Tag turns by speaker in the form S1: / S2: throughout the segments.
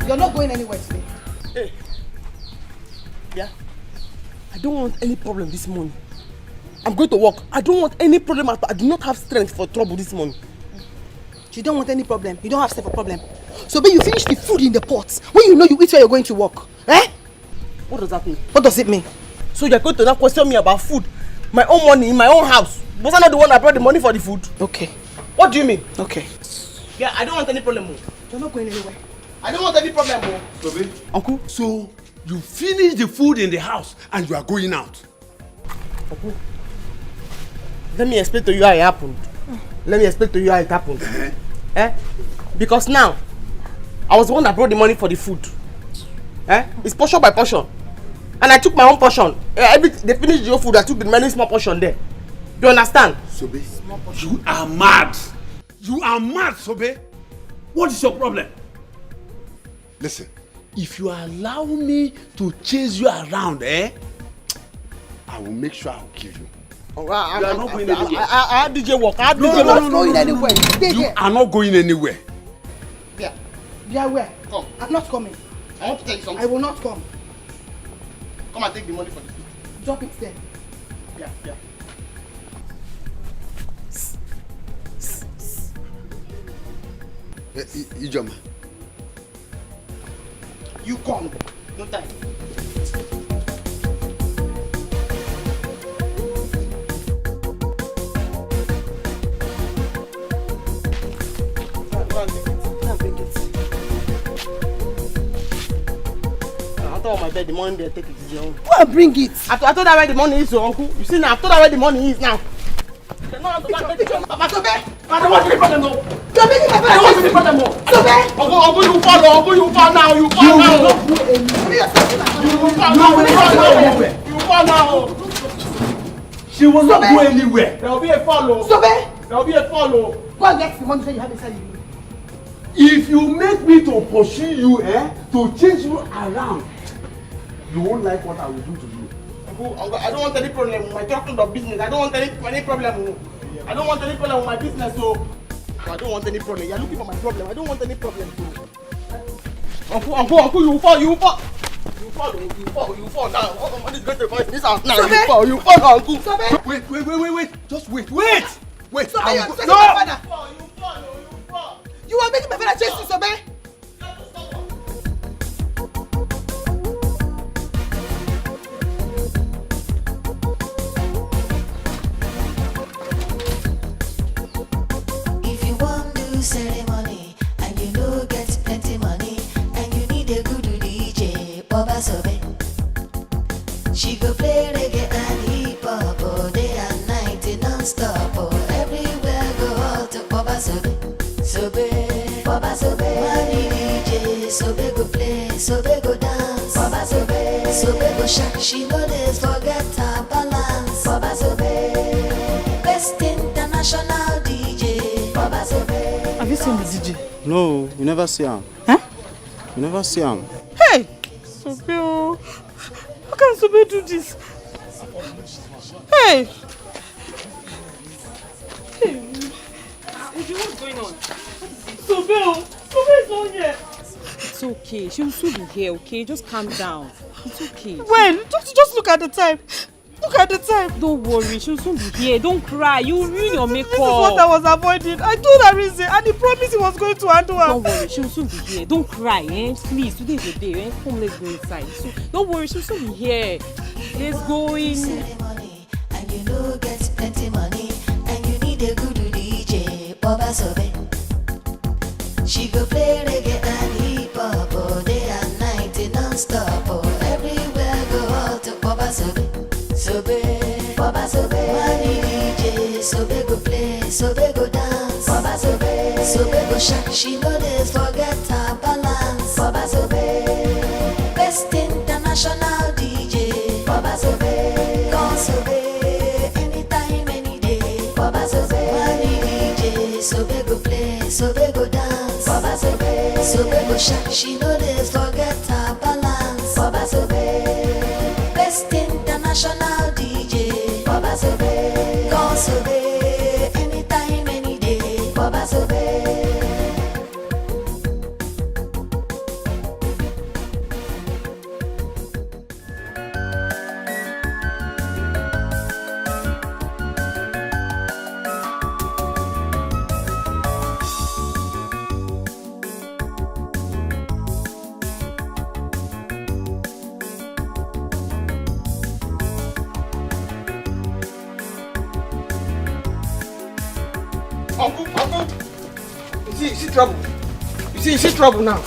S1: You're not going anywhere today.
S2: Hey. Yeah. I don't want any problem this morning. I'm going to work. I don't want any problem at all. I do not have strength for trouble this morning.
S1: You don't want any problem. You don't have strength for problem. So when you finish the food in the pot, when you know you eat where you're going to work. Eh?
S2: What does that mean?
S1: What does it mean?
S2: So you're going to now question me about food? My own money in my own house. Was I not the one that brought the money for the food?
S1: Okay.
S2: What do you mean?
S1: Okay.
S2: Yeah, I don't want any problem.
S1: You're not going anywhere.
S2: I don't want any problem.
S3: Sobe?
S2: Uncle?
S3: So you finish the food in the house and you are going out?
S2: Uncle, let me explain to you how it happened. Let me explain to you how it happened. Because now, I was the one that brought the money for the food. It's portion by portion. And I took my own portion. They finished your food, I took the many small portion there. You understand?
S3: Sobe, you are mad. You are mad, Sobe. What is your problem? Listen, if you allow me to chase you around, I will make sure I will kill you.
S2: You are not going anywhere. I DJ work. I DJ
S1: You're not going anywhere.
S3: You are not going anywhere.
S2: Yeah.
S1: Yeah, where?
S2: Come.
S1: I'm not coming.
S2: I want to tell you something.
S1: I will not come.
S2: Come and take the money for the food.
S1: Drop it there.
S2: Yeah.
S3: Ijoma.
S2: You come. No time. My bed, the money they take it to your own.
S1: Go and bring it.
S2: I told her where the money is, so uncle. You see now, I told her where the money is now. Papa, Sobe! I don't want any problem, no.
S1: You're making my
S2: I don't want any problem, no.
S1: Sobe!
S2: Uncle, you fall, uncle, you fall now, you fall now. You fall now.
S3: She will not go anywhere.
S2: There will be a follow.
S1: Sobe!
S2: There will be a follow.
S1: Go and get the money that you have inside you.
S3: If you make me to pursue you, to chase you around, you won't like what I will do to you.
S2: Uncle, I don't want any problem with my talking of business. I don't want any problem. I don't want any problem with my business, so I don't want any problem. You're looking for my problem. I don't want any problem. Uncle, you fall. You fall now. All the money is going to buy this house now. You fall now, uncle.
S3: Wait. Just wait. Wait.
S1: Sobe, you're chasing
S3: No.
S1: my father.
S2: You fall.
S1: You are making my father chase you, Sobe.
S4: Ceremony and you know get plenty money and you need a good DJ, Baba Sobe. She go play reggae and hip hop all day and night non-stop. Oh, everywhere go out to Baba Sobe. Baba Sobe. Money DJ, Sobe go play, Sobe go dance. Baba Sobe go shake. She know this forget her balance. Baba Sobe, best international DJ. Baba Sobe.
S1: Have you seen the DJ?
S5: No, you never see him.
S1: Huh?
S5: You never see him.
S1: Hey! Sobe, how can Sobe do this? Hey!
S6: What's going on?
S1: Sobe is not here.
S6: It's okay. She'll soon be here, okay? Just calm down. It's okay.
S1: When? Just look at the time. Look at the time.
S6: Don't worry. She'll soon be here. Don't cry. You ruin your makeup.
S1: This is what I was avoiding. I told her reason and he promised he was going to handle her.
S6: Don't worry. She'll soon be here. Don't cry, Please, today is the day, Come, let's go inside. So, don't worry. She'll soon be here. Let's go in.
S4: Ceremony and you know get plenty money and you need a good DJ, Baba Sobe. She go play reggae and hip hop all day and night non-stop. Oh, everywhere go out to Baba Sobe. Baba Sobe. Money DJ, Sobe go play, Sobe go dance. Baba Sobe go shake. She know this forget her balance. Baba Sobe, best international DJ. Baba Sobe, call Sobe anytime, any day. Baba Sobe, money DJ, Sobe go play, Sobe go dance. Baba Sobe go shake. She know this forget her balance. Baba Sobe, best international DJ. Baba Sobe, call Sobe anytime, any day. Baba Sobe.
S2: trouble. You see trouble now.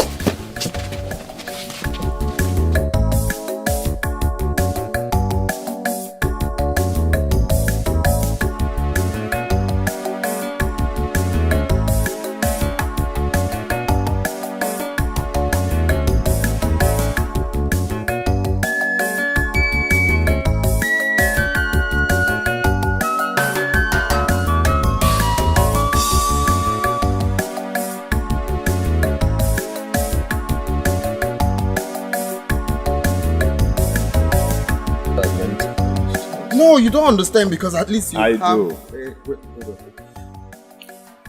S7: No, you don't understand because at least you
S8: I
S7: have...
S8: do.
S7: Wait, hold on.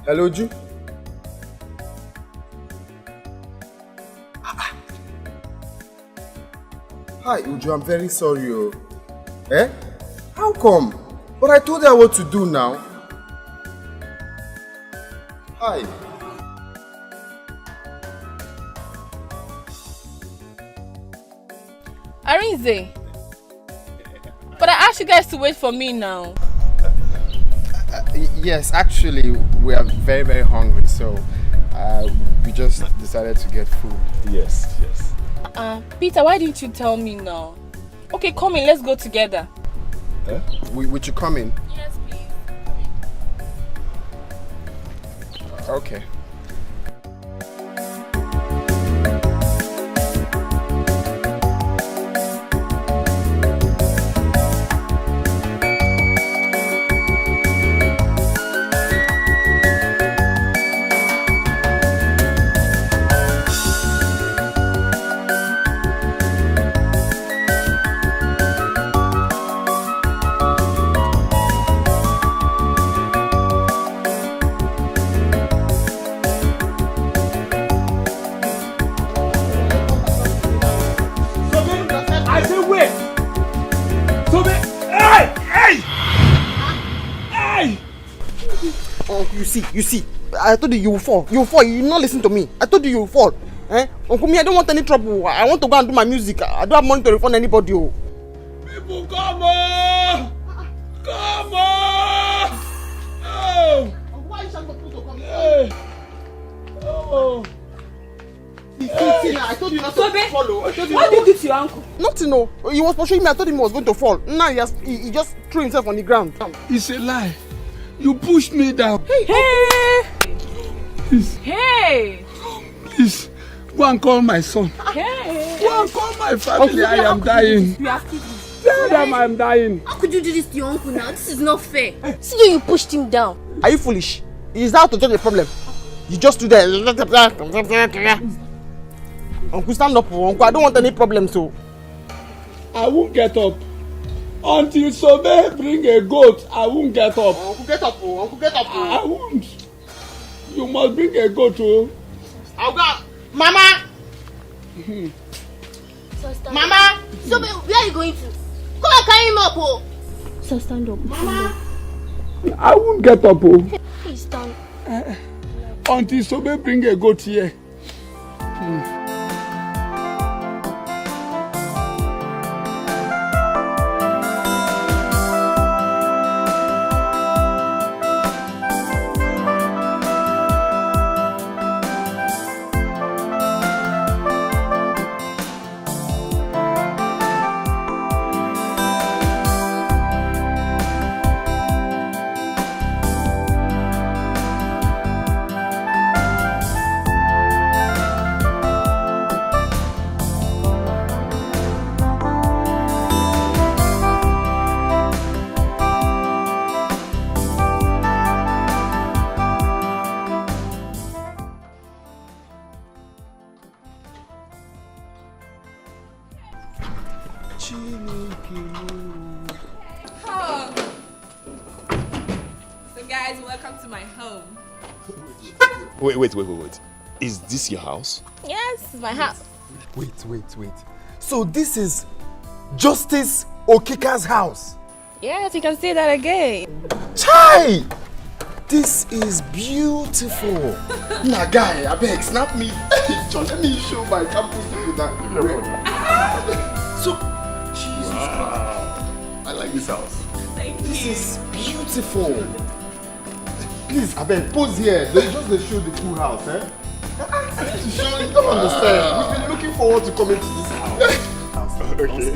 S7: Hello, Ju? Hi, Uju, I'm very sorry. Oh. Eh? How come? But I told her what to do now. Hi.
S9: Arinze. But I asked you guys to wait for me now.
S7: Yes, actually, we are very, very hungry, so we just decided to get food.
S8: Yes.
S9: Peter, why didn't you tell me now? Okay, come in, let's go together.
S7: Would you come in?
S9: Yes, please.
S7: Okay.
S2: You see, I told you will fall. You will fall. You not listen to me. I told you will fall. Eh? Uncle me, I don't want any trouble. I want to go and do my music. I don't have money to refund anybody. Oh.
S3: People, come on! Come on! Oh!
S2: Why are you shouting for people to come?
S3: Hey. Oh!
S2: See, I told you not to follow.
S6: What did you do to your uncle?
S2: Nothing, no. He was pursuing me. I told him he was going to fall. Now he just threw himself on the ground.
S3: It's a lie. You pushed me down.
S6: Hey!
S3: Please.
S6: Hey!
S3: Please. Go and call my son.
S6: Hey!
S3: Go and call my family. I am dying.
S6: You have kids.
S3: Tell them I am dying.
S10: How could you do this to your uncle now? This is not fair. See how you pushed him down.
S2: Are you foolish? Is that to judge the problem? You just do that. Uncle, stand up. Uncle, I don't want any problems. So
S3: I won't get up. Until Sobe bring a goat, I won't get up.
S2: Uncle, get up. Uncle, get up.
S3: I won't. You must bring a goat.
S2: I'll go. Mama!
S10: So stand
S2: Mama!
S10: up. So where are you going to? Come and carry him up, oh. So stand up.
S2: Mama!
S3: I won't get up.
S10: Please stand.
S3: Until Sobe bring a goat here.
S9: So guys, welcome to my home.
S8: Wait. Is this your house?
S10: Yes, this is my house.
S7: Wait. So this is Justice Okika's house?
S9: Yes, you can say that again.
S7: Chai! This is beautiful. Nah, guy, I beg, snap me. John, let me show my campus people that. So, Jesus Christ.
S8: I like this house.
S9: Thank
S7: This
S9: you.
S7: is beautiful. Please, I beg, pose here. They just show the cool house, eh? To show you don't understand. We've been looking forward to coming to this house.
S8: Okay.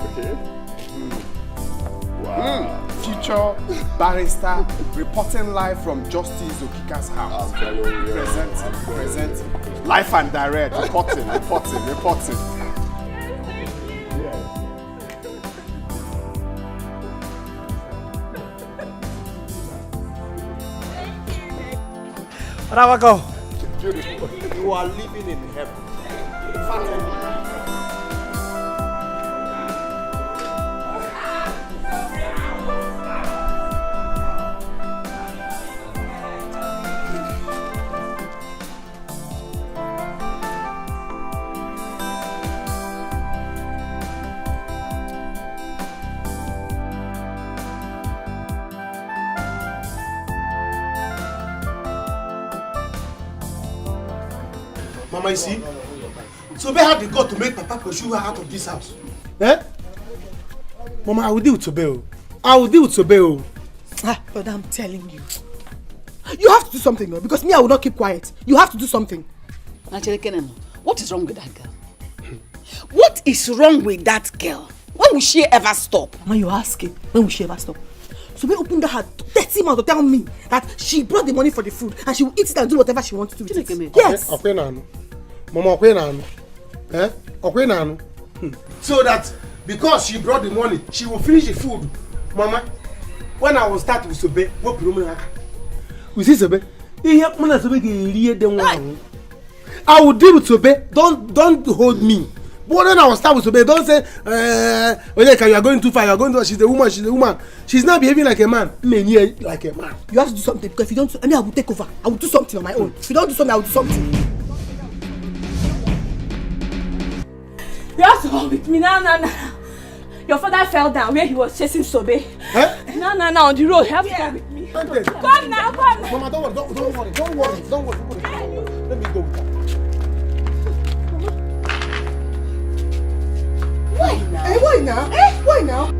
S8: Okay. Wow.
S7: Future barrister reporting live from Justice Okika's house. Presenting. Live and direct. Reporting.
S2: Ravako.
S7: Beautiful. You are living in heaven.
S11: Mama, you see? So they had the gut to make Papa pursue her out of this house. Eh? Mama, I will deal with Tobeo.
S1: Ah, but I'm telling you. You have to do something, though, because me, I will not keep quiet. You have to do something.
S12: Actually, Kenan, what is wrong with that girl? What is wrong with that girl? When will she ever stop?
S1: Mama, you're asking, when will she ever stop? So we opened her 30 months to tell me that she brought the money for the food and she will eat it and do whatever she wants to do with it. Yes.
S11: Okay, Mama, okay, eh? Okay, So that because she brought the money, she will finish the food. Mama, when I will start with Sobe, what problem? We see Sobe. I will deal with Sobe. Don't hold me. But then I will start with Sobe. Don't say, you are going too far. You are going too. She's a woman. She's not behaving like a man. Like a man.
S1: You have to do something because if you don't, I mean, I will take over. I will do something on my own. If you don't do something, I will do something.
S9: You have to come with me now. Your father fell down where he was chasing Sobe.
S11: Huh?
S9: Now, on the road. You have to come with me.
S11: Okay.
S9: Come now.
S11: Mama, don't worry. Let me go with her.
S1: Why now?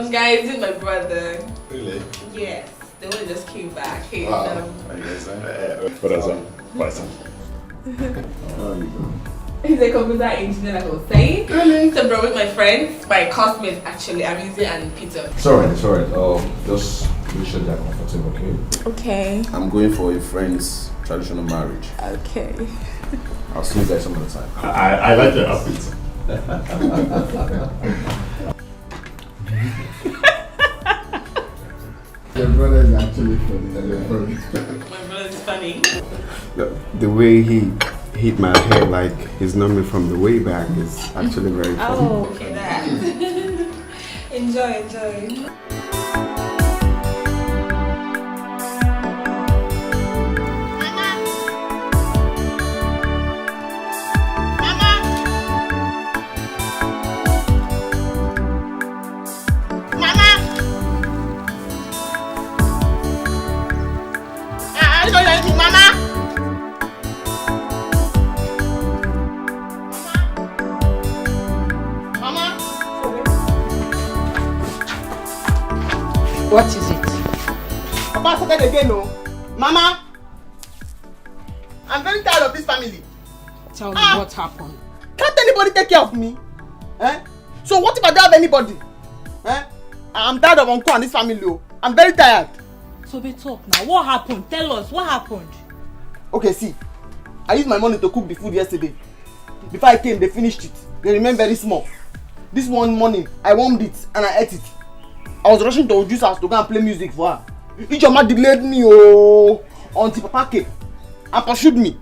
S13: Guys, this is my brother.
S8: Really?
S13: Yes, the one just came back. He's
S8: What
S13: he's a computer engineer, like I was saying. Really? So, bro, with my friends, my classmates actually, Amizi and Peter.
S14: It's alright. Just make sure they're comfortable, okay?
S13: Okay.
S7: I'm going for a friend's traditional marriage.
S13: Okay.
S14: I'll see you guys some other time.
S8: I like your outfit.
S7: Your brother is actually funny.
S13: My brother is funny.
S5: The way he hit my head like he's known me from the way back is actually very funny.
S13: Oh, okay, that. Enjoy.
S12: What is it?
S2: Papa said again, no. Mama, I'm very tired of this family.
S12: Tell me what happened.
S2: Can't anybody take care of me? Eh? So what if I don't have anybody? Eh? I'm tired of Uncle and this family. Oh. I'm very tired.
S6: So be talk now. What happened? Tell us what happened.
S2: Okay, see. I used my money to cook the food yesterday. Before I came, they finished it. They remained very small. This one morning, I warmed it and I ate it. I was rushing to Oju's house to go and play music for her. Ichoma delayed me until Papa came and pursued me.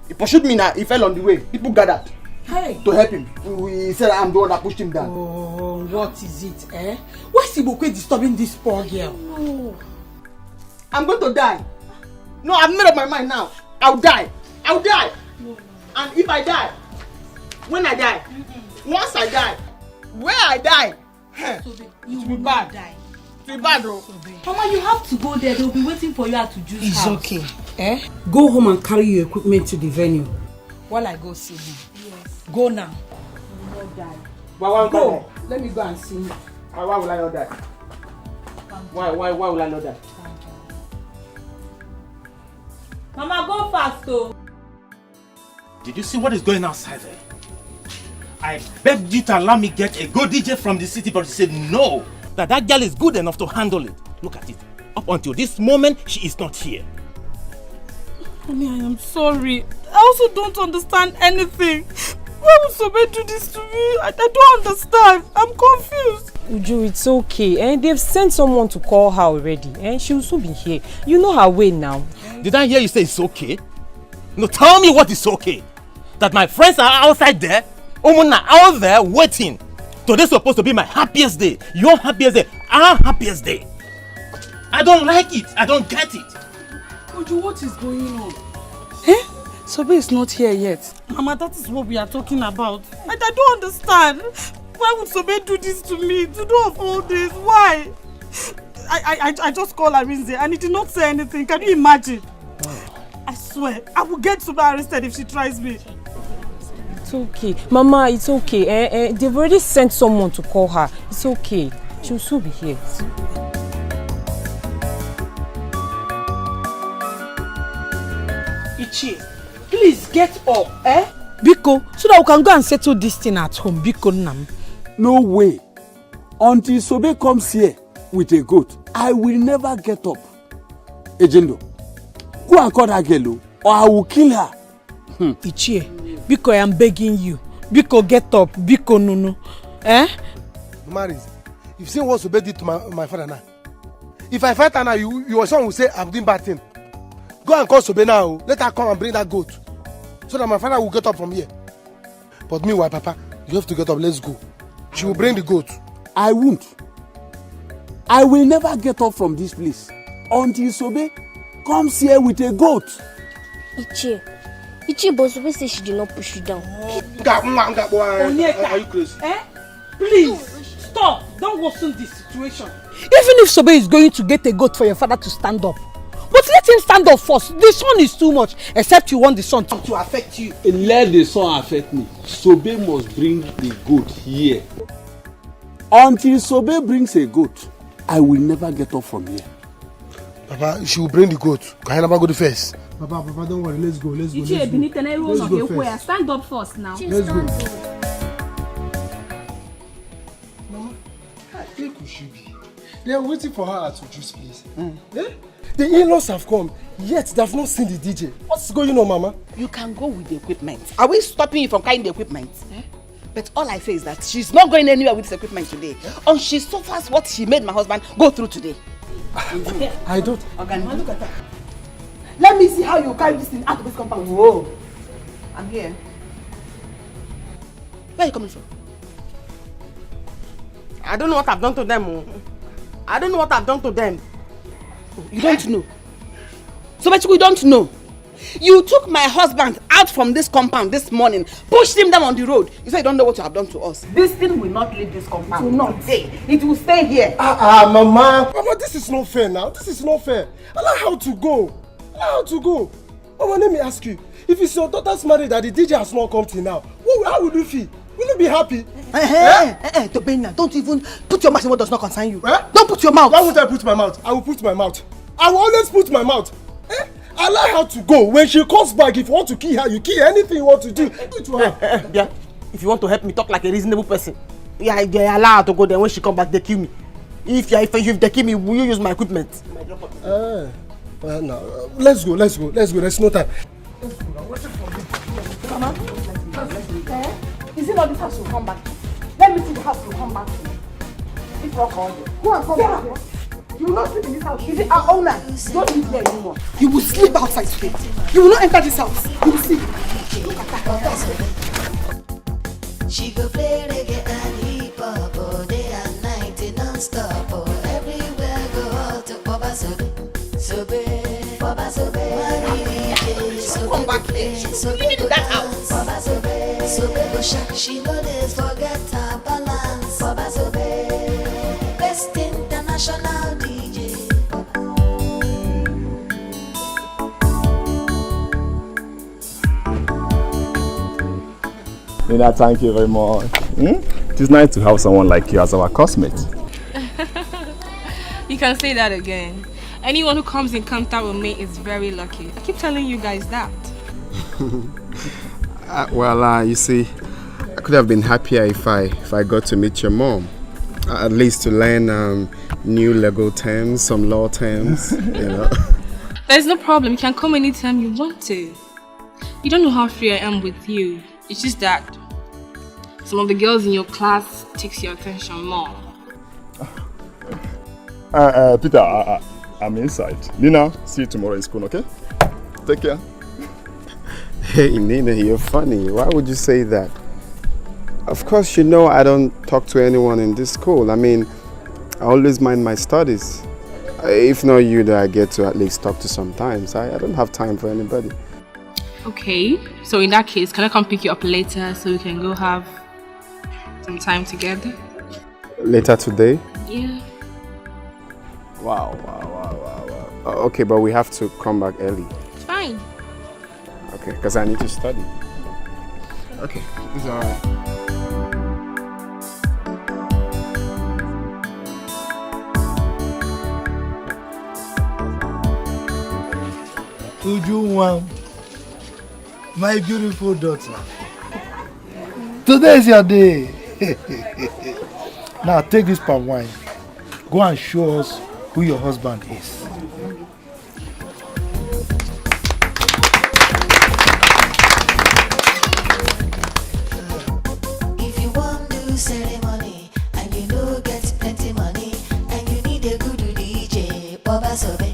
S2: He pursued me now, he fell on the way. People gathered to help him. He said I'm the one that pushed him down.
S6: Oh, what is it, eh? Why is Ibokwe disturbing this poor girl?
S2: No. I'm going to die. No, I've made up my mind now. I'll die. No. And if I die, When I die, once I die, where I die,
S1: you will not die.
S2: It's bad, bro.
S1: Mama, you have to go there. They'll be waiting for you at the juice
S15: It's
S1: house.
S15: okay. Go home and carry your equipment to the venue. While I go see him.
S1: Yes.
S15: Go now.
S1: You will not die.
S15: Go. Let me go and see him.
S2: Why will I not die? Why will I not die?
S9: Mama, go fast, though.
S16: Did you see what is going outside there? I begged you to allow me get a good DJ from the city, but you said no. That girl is good enough to handle it. Look at it. Up until this moment, she is not here.
S6: Mommy, I am sorry. I also don't understand anything. Why would somebody do this to me? I don't understand. I'm confused.
S17: Uju, it's okay. They've sent someone to call her already. She will soon be here. You know her way now.
S16: Did I hear you say it's okay? No, tell me what is okay. That my friends are outside there, Omuna out there waiting. Today's supposed to be my happiest day. Your happiest day. Our happiest day. I don't like it. I don't get it.
S15: Uju, what is going on? Sobe is not here yet.
S6: Mama, that is what we are talking about. I don't understand. Why would Sobe do this to me? To do of all this? Why? I just called Arinze and he did not say anything. Can you imagine? I swear, I will get Sobe arrested if she tries me.
S17: It's okay. Mama, it's okay. They've already sent someone to call her. It's okay. She'll soon be here.
S15: Ichie, please get up, Biko, so that we can go and settle this thing at home. Biko Nam.
S3: No way. Until Sobe comes here with a goat, I will never get up. Ejendo, go and call that girl, or I will kill her.
S15: Ichie, Biko, I am begging you. Biko, get up. Biko, no.
S11: Maris, you've seen what Sobe did to my father now. If I fight her now, your son will say I'm doing bad thing. Go and call Sobe now. Let her come and bring that goat, so that my father will get up from here. But meanwhile, Papa, you have to get up. Let's go. She will bring the goat.
S3: I won't. I will never get up from this place until Sobe comes here with a goat.
S10: Ichie, but Sobe says she did not push you down.
S11: Are you crazy?
S15: Please, stop. Don't worsen this situation. Even if Sobe is going to get a goat for your father to stand up, but let him stand up first. The sun is too much, except you want the sun to affect you.
S3: Let the sun affect me. Sobe must bring the goat here. Until Sobe brings a goat, I will never get up from here.
S11: Papa, she will bring the goat. Can I never go to first? Papa, don't worry. Let's go. Let's go.
S9: Stand up first now.
S11: Let's go. Mama, I think we should be. They are waiting for her at the juice place. The in-laws have come, yet they have not seen the DJ. What's going on, Mama?
S12: You can go with the equipment. Are we stopping you from carrying the equipment? But all I say is that she's not going anywhere with this equipment today. Or she suffers what she made my husband go through today.
S11: I don't.
S12: Okay, look at that. Let me see how you carry this thing out of this compound. Whoa. I'm here. Where are you coming from?
S2: I don't know what I've done to them. I don't know what I've done to them.
S12: You don't know. So much we don't know. You took my husband out from this compound this morning, pushed him down on the road. You say you don't know what you have done to us. This thing will not leave this compound. It will not stay. It will stay here.
S11: Mama. Mama, this is not fair now. This is not fair. Allow her to go. Allow her to go. Mama, let me ask you. If it's your daughter's marriage that the DJ has not come till now, how will you feel? Will you be happy?
S1: Tobena, don't even put your mouth in what does not concern you. Don't put your mouth.
S11: Why won't I put my mouth? I will put my mouth. I will always put my mouth. Allow her to go. When she comes back, if you want to kill her, you kill her. Anything you want to do, do it to her.
S2: Yeah. If you want to help me talk like a reasonable person, yeah, they allow her to go. Then when she come back, they kill me. If they kill me, will you use my equipment?
S11: No. Let's go. There's no time.
S1: Mama, is it not this house you'll come back to? Let me see the house you'll come back to. If not called you. Go and come back here. You will not sleep in this house. Is it our owner? Don't live here anymore. You will sleep outside today. You will not enter this house. You will sleep. Look at that.
S4: She go play reggae and hip hop all day and night non-stop. Oh, everywhere go out to Baba Sobe. Baba Sobe. Come back here. Sobe to that house. Baba Sobe. Sobe go shark, she know this forget her balance. Baba Sobe, best international DJ.
S8: Nina, thank you very much. It is nice to have someone like you as our classmate.
S13: You can say that again. Anyone who comes in contact with me is very lucky. I keep telling you guys that.
S5: You see, I could have been happier if I got to meet your mom. At least to learn new legal terms, some law terms, you know.
S13: There's no problem. You can come anytime you want to. You don't know how free I am with you. It's just that some of the girls in your class takes your attention more.
S8: Peter, I'm inside. Nina, see you tomorrow in school, okay? Take care.
S5: Hey, Nina, you're funny. Why would you say that? Of course, you know I don't talk to anyone in this school. I mean, I always mind my studies. If not you, that I get to at least talk to sometimes. I don't have time for anybody.
S13: Okay, so in that case, can I come pick you up later so we can go have some time together?
S5: Later today?
S13: Yeah.
S5: Wow. Okay, but we have to come back early.
S13: Fine.
S5: Okay, because I need to study. Okay, it's alright.
S18: Ujunwa, my beautiful daughter. Today is your day. Now take this palm wine. Go and show us who your husband is.
S4: If you want to do ceremony and you know get plenty money and you need a good DJ, Baba Sobe.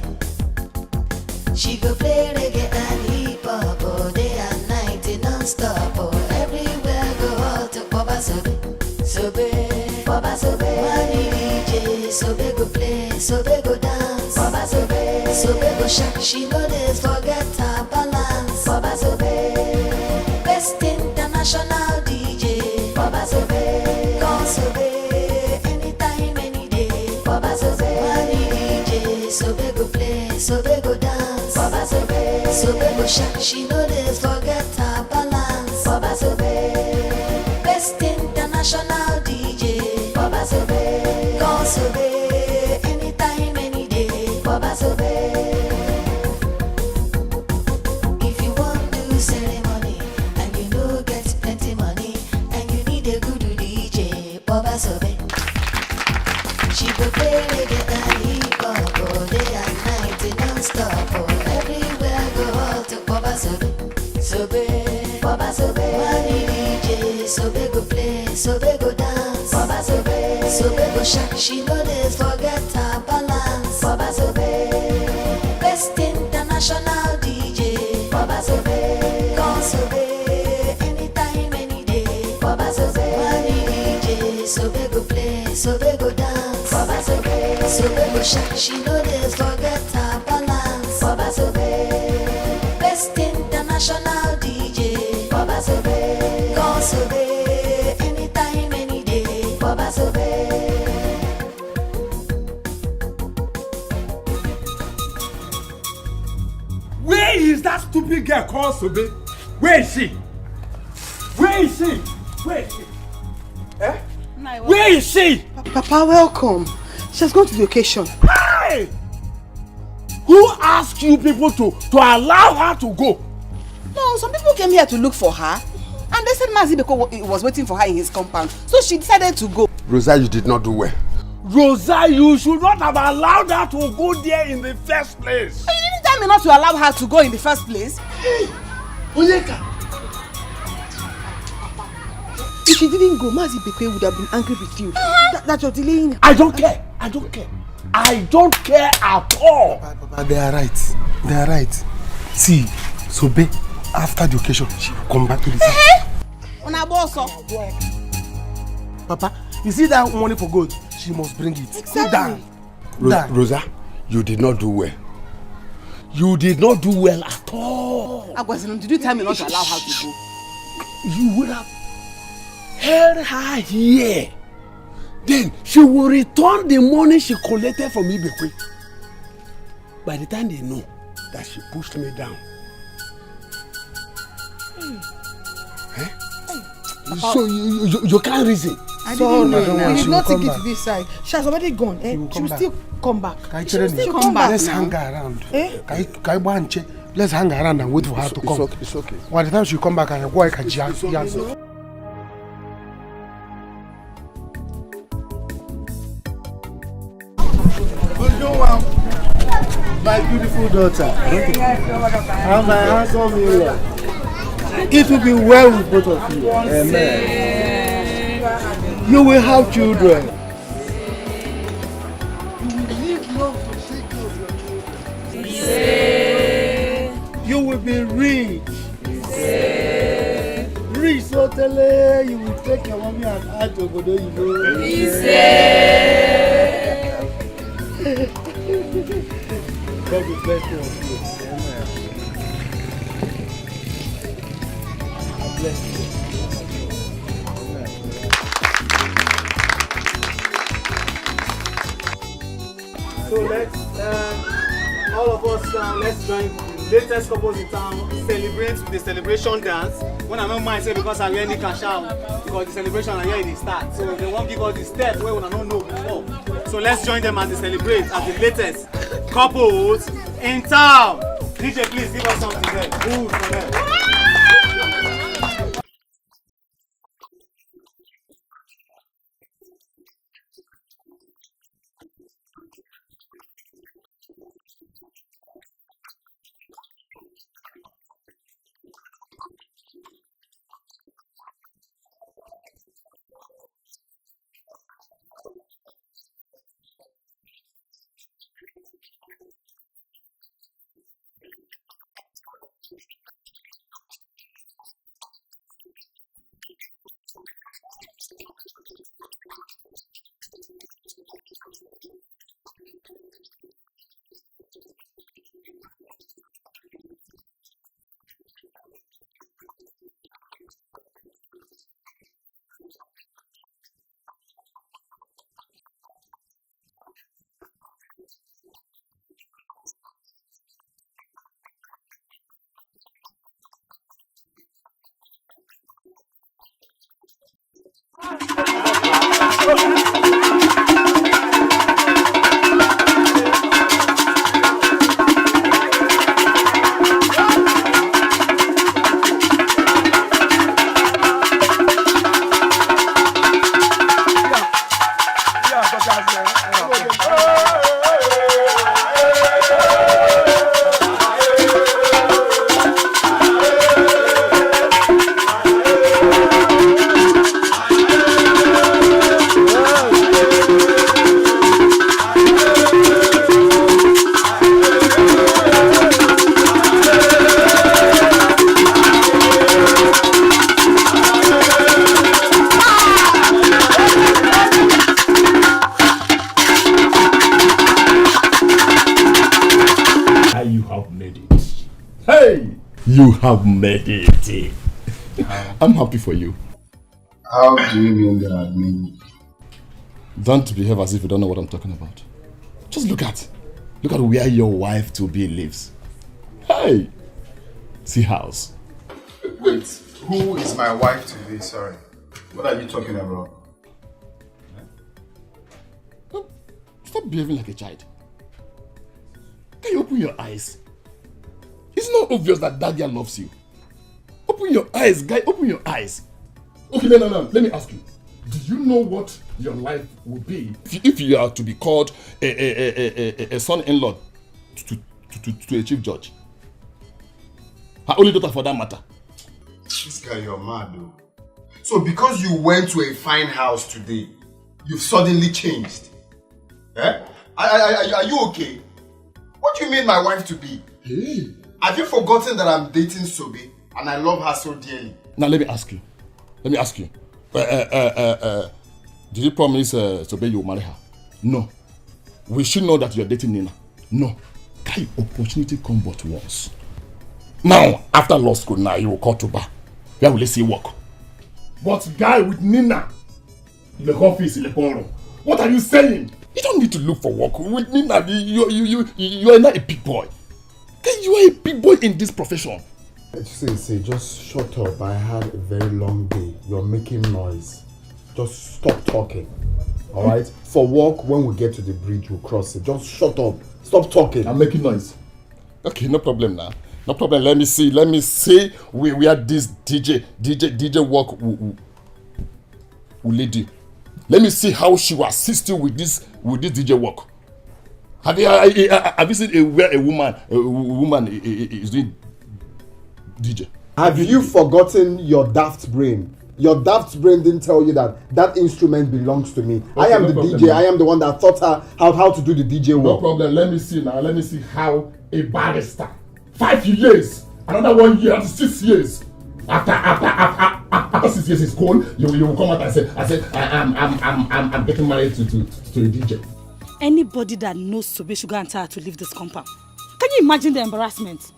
S4: She go play reggae and hip hop all day and night non-stop. Everywhere go out to Baba Sobe. Sobe, Baba Sobe. Money DJ, Sobe go play, Sobe go dance. Baba Sobe, Sobe go shark. She know this forget her balance. Baba Sobe, best international DJ. Baba Sobe, call Sobe, anytime, any day. Baba Sobe, money DJ, Sobe go play, Sobe go dance. Baba Sobe, Sobe go shark. She know this forget her balance. Baba Sobe, best international DJ. Baba Sobe, call Sobe, anytime, any day. Baba Sobe. If you want to do ceremony and you know get plenty money and you need a good DJ, Baba Sobe. She go play reggae and hip hop all day and night non-stop. Everywhere go out to Baba Sobe. Sobe, Baba Sobe. Money DJ, Sobe go play, Sobe go dance. Baba Sobe, Sobe go shark. She know this forget her balance. Baba Sobe, best international DJ. Baba Sobe, call Sobe, anytime, any day. Baba Sobe, money DJ, Sobe go play, Sobe go dance. Baba Sobe, Sobe go shark. She know this forget her balance. Baba Sobe, best international DJ. Baba Sobe, call Sobe, anytime, any day. Baba Sobe.
S3: Where is that stupid girl called Sobe? Where is she? Where is she? Where is she? Eh? Where is she?
S12: Papa, welcome. She has gone to the occasion.
S3: Hey! Who asked you people to allow her to go?
S12: No, some people came here to look for her. And they said Mazibeko was waiting for her in his compound. So she decided to go.
S7: Rosa, you did not do well.
S3: Rosa, you should not have allowed her to go there in the first place.
S12: You didn't tell me not to allow her to go in the first place.
S3: Hey! Onyeka!
S12: If she didn't go, Mazibeko would have been angry with you. That you're delaying her.
S3: I don't care. I don't care. I don't care at all.
S11: Papa, they are right. They are right. See, Sobe, after the occasion, she will come back to the house. Papa, you see that money for gold? She must bring it.
S12: Exactly.
S7: Rosa, you did not do well. You did not do well at all.
S12: Agwazinum, did you tell me not to allow her to go?
S3: you would have held her here. Then she will return the money she collected from Ibekwe. By the time they know that she pushed me down. So you can't reason.
S15: I didn't know. You did not take it to this side. She has already gone. She will still come back. She will still come back.
S11: Let's hang around. Let's hang around and wait for her to come.
S3: It's okay.
S11: By the time she come back, I go like a jazz.
S18: My beautiful daughter and my handsome in-law. It will be well with both of you. Amen. You will have children. You will be rich. Rich, so tell you will take your mommy and add to Obodo God will bless you. Amen. I bless you.
S19: So let's all of us let's join the latest couples in town celebrate the celebration dance. When I don't mind say because I really cash out because the celebration are here in the start. So they won't give us the step where we don't know before. So let's join them as they celebrate as the latest couples in town. DJ, please give us something there. Good for them.
S8: You have made it. I'm happy for you.
S5: How do you mean that?
S8: Don't behave as if you don't know what I'm talking about. Just look at where your wife to be lives. Hey, see house.
S5: Wait, who is my wife to be? Sorry, what are you talking about?
S8: Stop behaving like a child. Can you open your eyes? It's not obvious that that girl loves you. Open your eyes, guy. Open your eyes. Okay, no. Let me ask you. Do you know what your life will be if you are to be called a son-in-law to a chief judge? Her only daughter for that matter.
S5: This guy, you're mad though. So because you went to a fine house today, you've suddenly changed? Eh? Are you okay? What do you mean my wife to be?
S8: Hey.
S5: Have you forgotten that I'm dating Sobe and I love her so dearly?
S8: Now let me ask you. Did you promise Sobe you will marry her? No. We should know that you're dating Nina. No. Can opportunity come but once? Now, after law school, now you will call to bar. Where will they see work? But guy with Nina, in the office, in the room. What are you saying? You don't need to look for work. With Nina, you are not a big boy. You are a big boy in this profession.
S7: See, just shut up. I had a very long day. You're making noise. Just stop talking. Alright? For work, when we get to the bridge, we'll cross it. Just shut up. Stop talking.
S8: I'm making noise. Okay, no problem now. No problem. Let me see where this DJ work will lead you. Let me see how she will assist you with this DJ work. Have you seen where a woman is doing DJ?
S7: Have you forgotten your daft brain? Your daft brain didn't tell you that instrument belongs to me. Okay, I am the DJ. I am the one that taught her how to do the DJ work.
S8: No problem. Let me see now. Let me see how a barrister, 5 years, another 1 year, after 6 years. After 6 years is cold, you will come out and say, I'm getting married to a DJ.
S15: Anybody that knows Sobe should go and tell her to leave this compound. Can you imagine the embarrassment?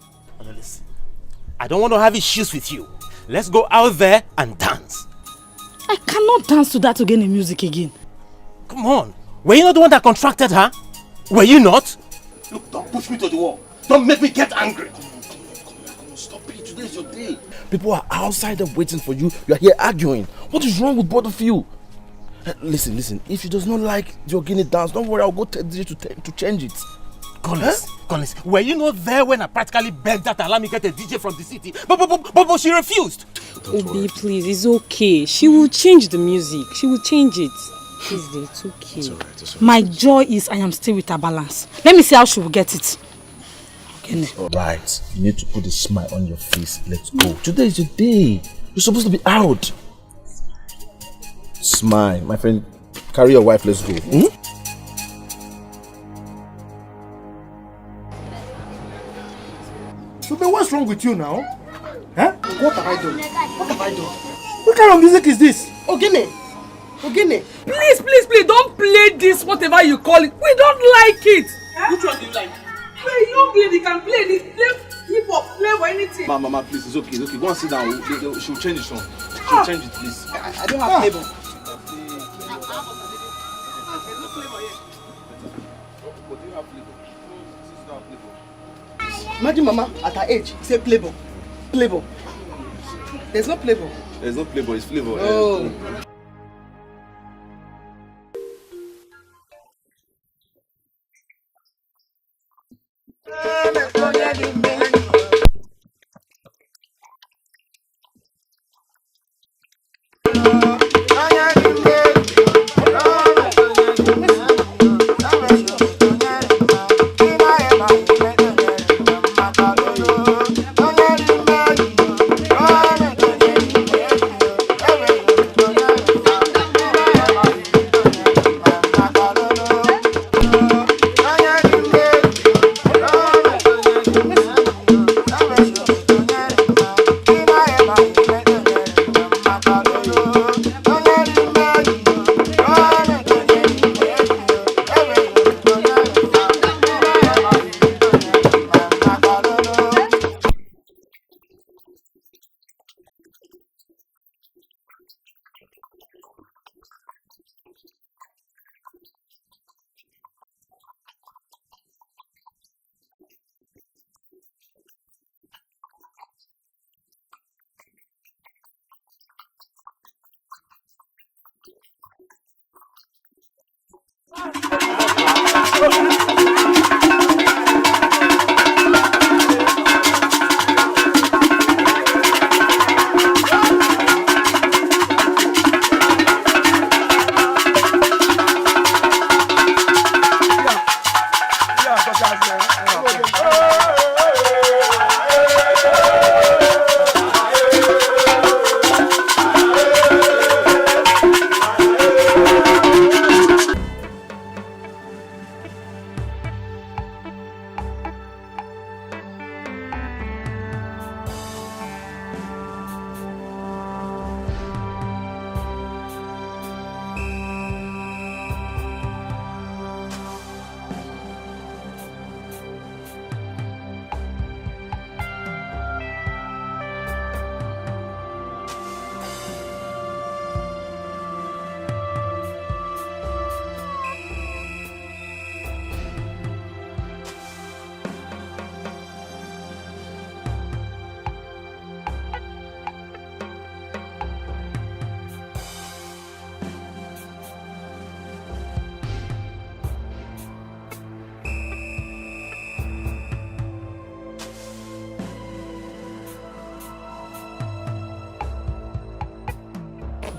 S16: Listen, I don't want to have issues with you. Let's go out there and dance.
S15: I cannot dance to that again in music again.
S16: Come on. Were you not the one that contracted her? Were you not? Look, don't push me to the wall. Don't make me get angry. Come on, stop it. Today is your day.
S8: People are outside there waiting for you. You are here arguing. What is wrong with both of you? Listen. If she does not like the Ogini dance, don't worry. I'll go tell DJ to change it.
S16: Collins, were you not there when I practically begged her to allow me to get a DJ from the city? But she refused.
S17: Obi, please, it's okay. She will change the music. She will change it. Please, it's okay.
S15: It's all right. My joy is I am still with her balance. Let me see how she will get it. Okay.
S8: Alright, you need to put a smile on your face. Let's go. Today is your day. You're supposed to be out. Smile, my friend. Carry your wife. Let's go.
S18: So, but what's wrong with you now? Huh? What have I done? What kind of music is this?
S2: Ogene.
S6: Please, don't play this, whatever you call it. We don't like it.
S2: Which one do you like?
S6: Play young lady can play this. Play hip hop, play or anything.
S14: Mama, please, it's okay. Go and sit down. She'll change the song. She'll change it, please.
S2: I don't have flavor. Imagine Mama at her age say flavor. There's no flavor.
S14: There's no flavor, it's flavor.
S2: Oh.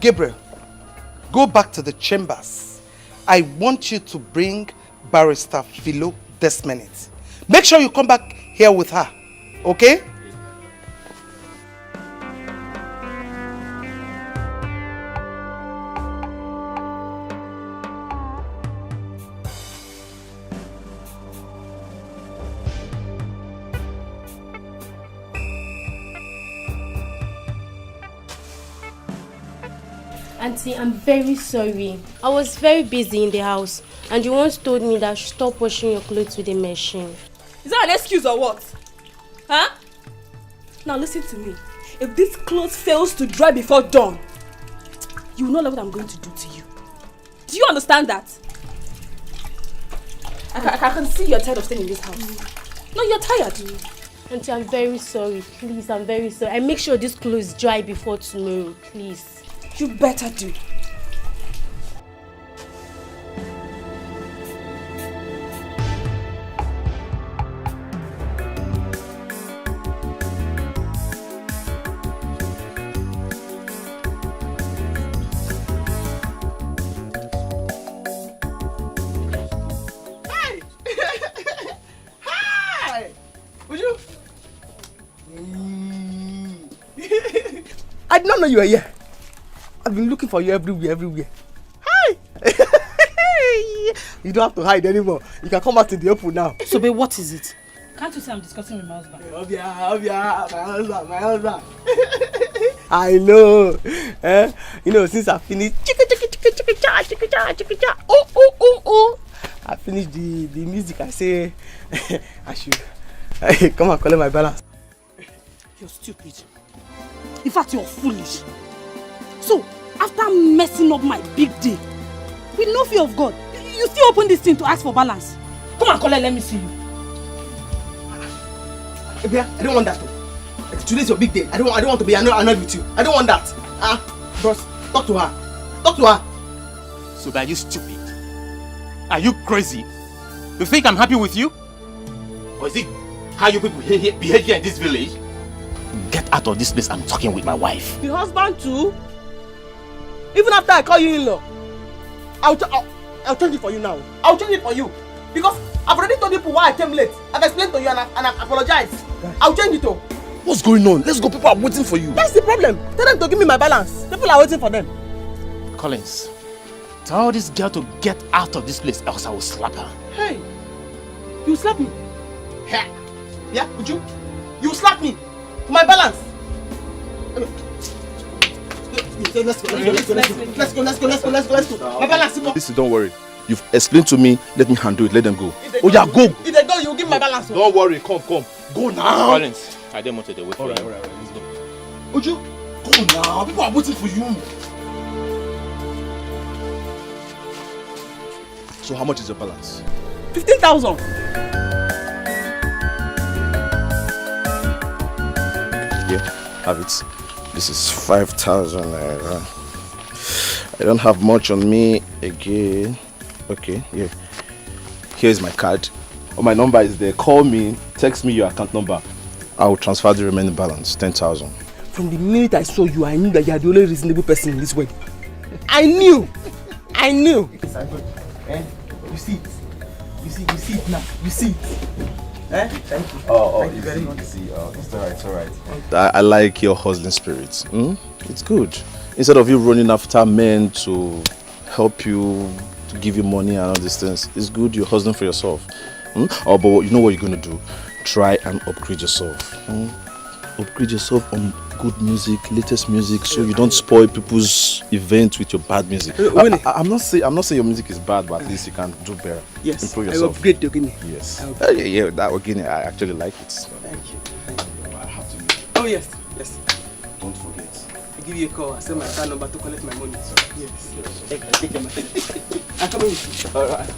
S20: Gabriel, go back to the chambers. I want you to bring Barrister Philo this minute. Make sure you come back here with her, okay?
S10: Auntie, I'm very sorry. I was very busy in the house and you once told me that I should stop washing your clothes with a machine.
S9: Is that an excuse or what? Huh? Now listen to me. If this clothes fails to dry before dawn, you will not know what I'm going to do to you. Do you understand that? I can see you're tired of staying in this house. No, you're tired.
S10: Auntie, I'm very sorry. Please, I'm very sorry. I make sure this clothes dry before tomorrow, please.
S9: You better do.
S2: Hi! Hi! Would you? I did not know you were here. I've been looking for you everywhere. Hi! You don't have to hide anymore. You can come out to the open now.
S15: So, babe, what is it?
S6: Can't you say I'm discussing with my husband?
S2: My husband. I know. You know, since I finished I finished the music, I say I should come and collect my balance.
S15: You're stupid. In fact, you're foolish. So, after messing up my big day, with no fear of God, you still open this thing to ask for balance. Come and collect, let me see you.
S2: I don't want that. Today's your big day. I don't want to be annoyed with you. I don't want that. Bros, talk to her. Talk to her.
S16: So, are you stupid? Are you crazy? You think I'm happy with you? Or is it how you people behave here in this village? Get out of this place. I'm talking with my wife.
S2: The husband too? Even after I call you in-law, I'll change it for you now. I'll change it for you. Because I've already told people why I came late. I've explained to you and I apologize. I'll change it though.
S7: What's going on? Let's go. People are waiting for you.
S2: That's the problem. Tell them to give me my balance. People are waiting for them.
S16: Collins, tell this girl to get out of this place else I will slap her.
S2: Hey, you slap me? Yeah, would you? You slap me for my balance. Let's go. My balance.
S7: Listen, don't worry. You've explained to me. Let me handle it. Let them go.
S2: Oh yeah, go. If they go, you give me my balance.
S7: Don't worry. Come. Go now.
S16: Collins, I didn't want to wait for you.
S7: Alright, let's go. Would you? Go now. People are waiting for you. So how much is your balance?
S2: 15,000.
S7: Yeah, have it. This is 5,000 naira. I don't have much on me again. Okay, yeah. Here's my card. Oh, my number is there. Call me, text me your account number. I will transfer the remaining balance, 10,000.
S2: From the minute I saw you, I knew that you are the only reasonable person in this world. I knew. You see it. You see it now. You see it. Thank you. Thank you very much.
S7: It's alright. I like your hustling spirit. It's good. Instead of you running after men to help you, to give you money and all these things, it's good you're hustling for yourself. But you know what you're going to do? Try and upgrade yourself. Upgrade yourself on good music, latest music, so you don't spoil people's events with your bad music. I'm not saying your music is bad, but at least you can do better.
S2: Yes,
S7: improve
S2: I
S7: yourself.
S2: upgrade the Ogini.
S7: Yes. Yeah, that Ogini, I actually like it.
S2: Thank you.
S7: I have to.
S2: Oh yes.
S7: Don't forget.
S2: I give you a call. I send my account number to collect my money. Yes. Take your money. I'm coming with you. Alright.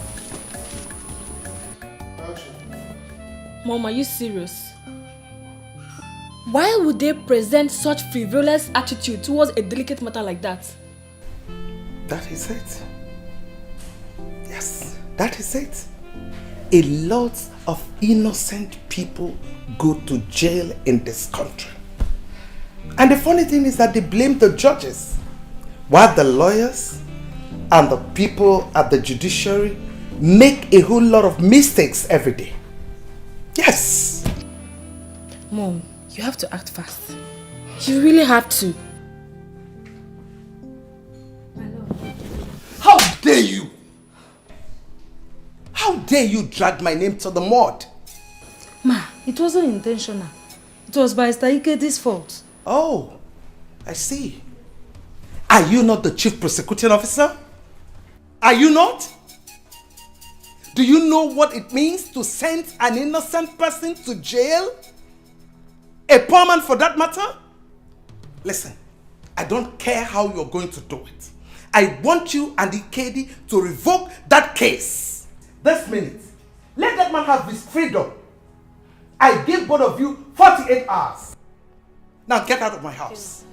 S9: Mom, are you serious? Why would they present such frivolous attitude towards a delicate matter like that?
S20: That is it. Yes, that is it. A lot of innocent people go to jail in this country. And the funny thing is that they blame the judges. while the lawyers and the people at the judiciary make a whole lot of mistakes every day. Yes.
S13: Mom, you have to act fast. You really have to.
S20: How dare you? How dare you drag my name to the mud?
S15: Ma, it wasn't intentional. It was by Ike's fault.
S20: Oh, I see. Are you not the chief prosecuting officer? Are you not? Do you know what it means to send an innocent person to jail? A poor man for that matter? Listen, I don't care how you're going to do it. I want you and Ikedi to revoke that case. This minute. Let that man have his freedom. I give both of you 48 hours. Now get out of my house.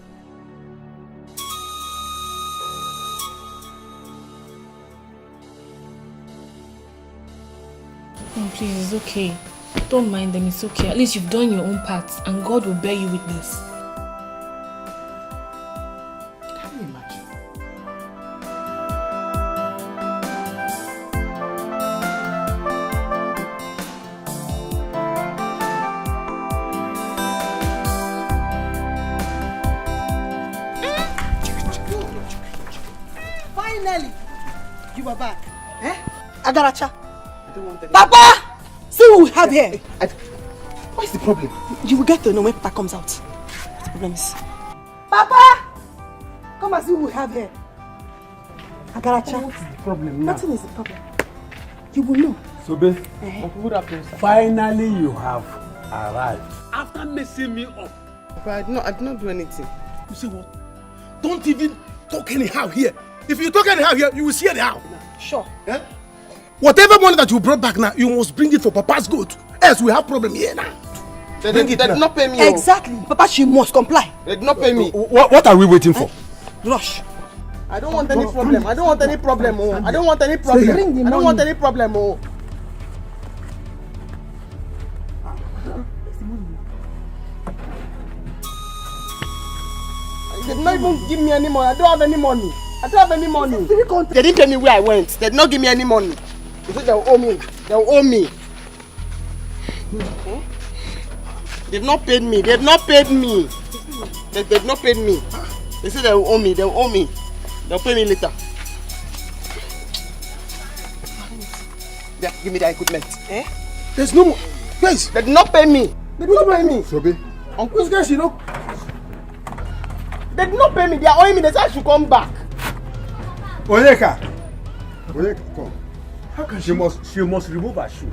S13: Mom, please, it's okay. Don't mind them, it's okay. At least you've done your own part and God will bear you witness.
S20: Can you imagine?
S12: Finally, you are back. Eh? Agaracha. Papa! See what we have here.
S20: What's the problem?
S12: You will get to know when Papa comes out. What the problem is? Papa! Come and see what we have here. Agaracha.
S11: What's the problem now?
S12: Nothing is the problem. You will know.
S11: Sobe, finally you have arrived. After messing me up.
S2: But I did not do anything.
S11: You see what? Don't even talk anyhow here. If you talk anyhow here, you will see anyhow.
S12: Sure.
S11: Eh? Whatever money that you brought back now, you must bring it for Papa's good. Else we have problem here now.
S2: They did not pay me.
S12: Exactly. Papa, she must comply.
S2: They did not pay me.
S11: What are we waiting for?
S12: Rush.
S2: I don't want any problem. I don't want any problem. Oh. I don't want any problem. I don't want any problem. Oh. They did not even give me any money. I don't have any money. I don't have any money. They didn't tell me where I went. They did not give me any money. They said they will owe me. They will owe me. They did not pay me. They did not pay me. They did not pay me. They said they will owe me. They will owe me. They'll pay me later. Yeah, give me the equipment. Eh?
S11: There's no more. Guys,
S2: they did not pay me. They did not pay me.
S11: Sobe.
S2: Uncle, these guys, you know. They did not pay me. They are owing me. They said I should come back.
S11: Onyeka, come. How can she must remove her shoe?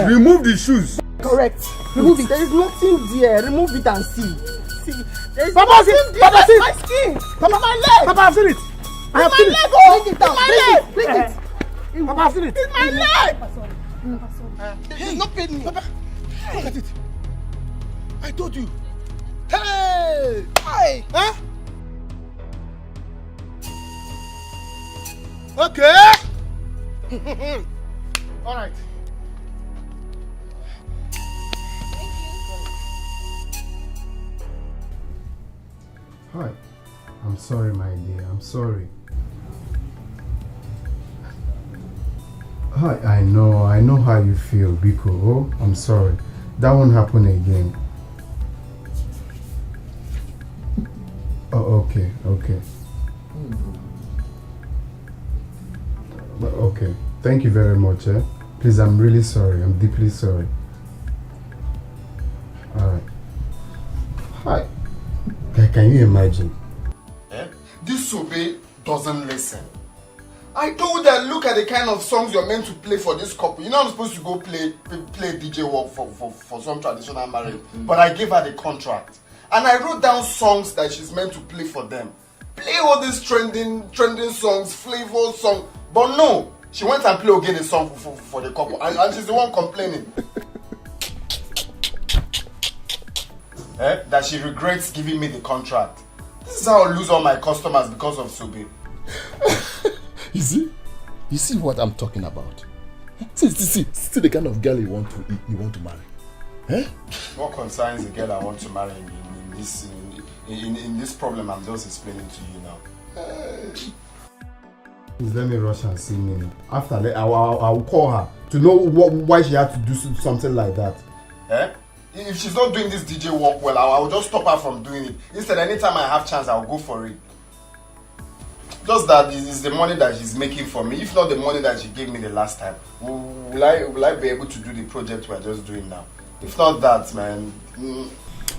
S11: Remove the shoes.
S2: Correct. Remove it. There is nothing there. Remove it and see. See. There is
S11: Papa,
S2: nothing there.
S11: Papa, see.
S2: My skin. Papa, my leg.
S11: Papa, I've seen it. I have seen it.
S2: Oh, bring it down. My leg. Bring it.
S11: Papa, I've seen it.
S2: It's my leg. They did not pay me.
S11: Papa, look at it. I told you. Hey!
S2: Hi.
S11: Huh? Okay. All right.
S5: Hi. I'm sorry, my dear. I'm sorry. Hi, I know how you feel, Biko. Oh, I'm sorry. That won't happen again. Oh, okay. Okay. Thank you very much, eh? Please, I'm really sorry. I'm deeply sorry. Alright. Hi. Can you imagine?
S7: Eh? This Sobe doesn't listen. I told her, look at the kind of songs you're meant to play for this couple. You know I'm supposed to go play DJ work for some traditional marriage. But I gave her the contract. And I wrote down songs that she's meant to play for them. Play all these trending songs, flavor songs. But no, she went and played again a song for the couple. And she's the one complaining. That she regrets giving me the contract. This is how I lose all my customers because of Sobe.
S8: You see what I'm talking about? See the kind of girl you want to marry. Eh?
S7: What concerns the girl I want to marry in this problem I'm just explaining to you now? Please let me rush and see Nina. After that, I will call her to know why she had to do something like that. Eh? If she's not doing this DJ work well, I will just stop her from doing it. Instead, anytime I have chance, I will go for it. Just that is the money that she's making for me. If not the money that she gave me the last time, will I be able to do the project we're just doing now? If not that, man.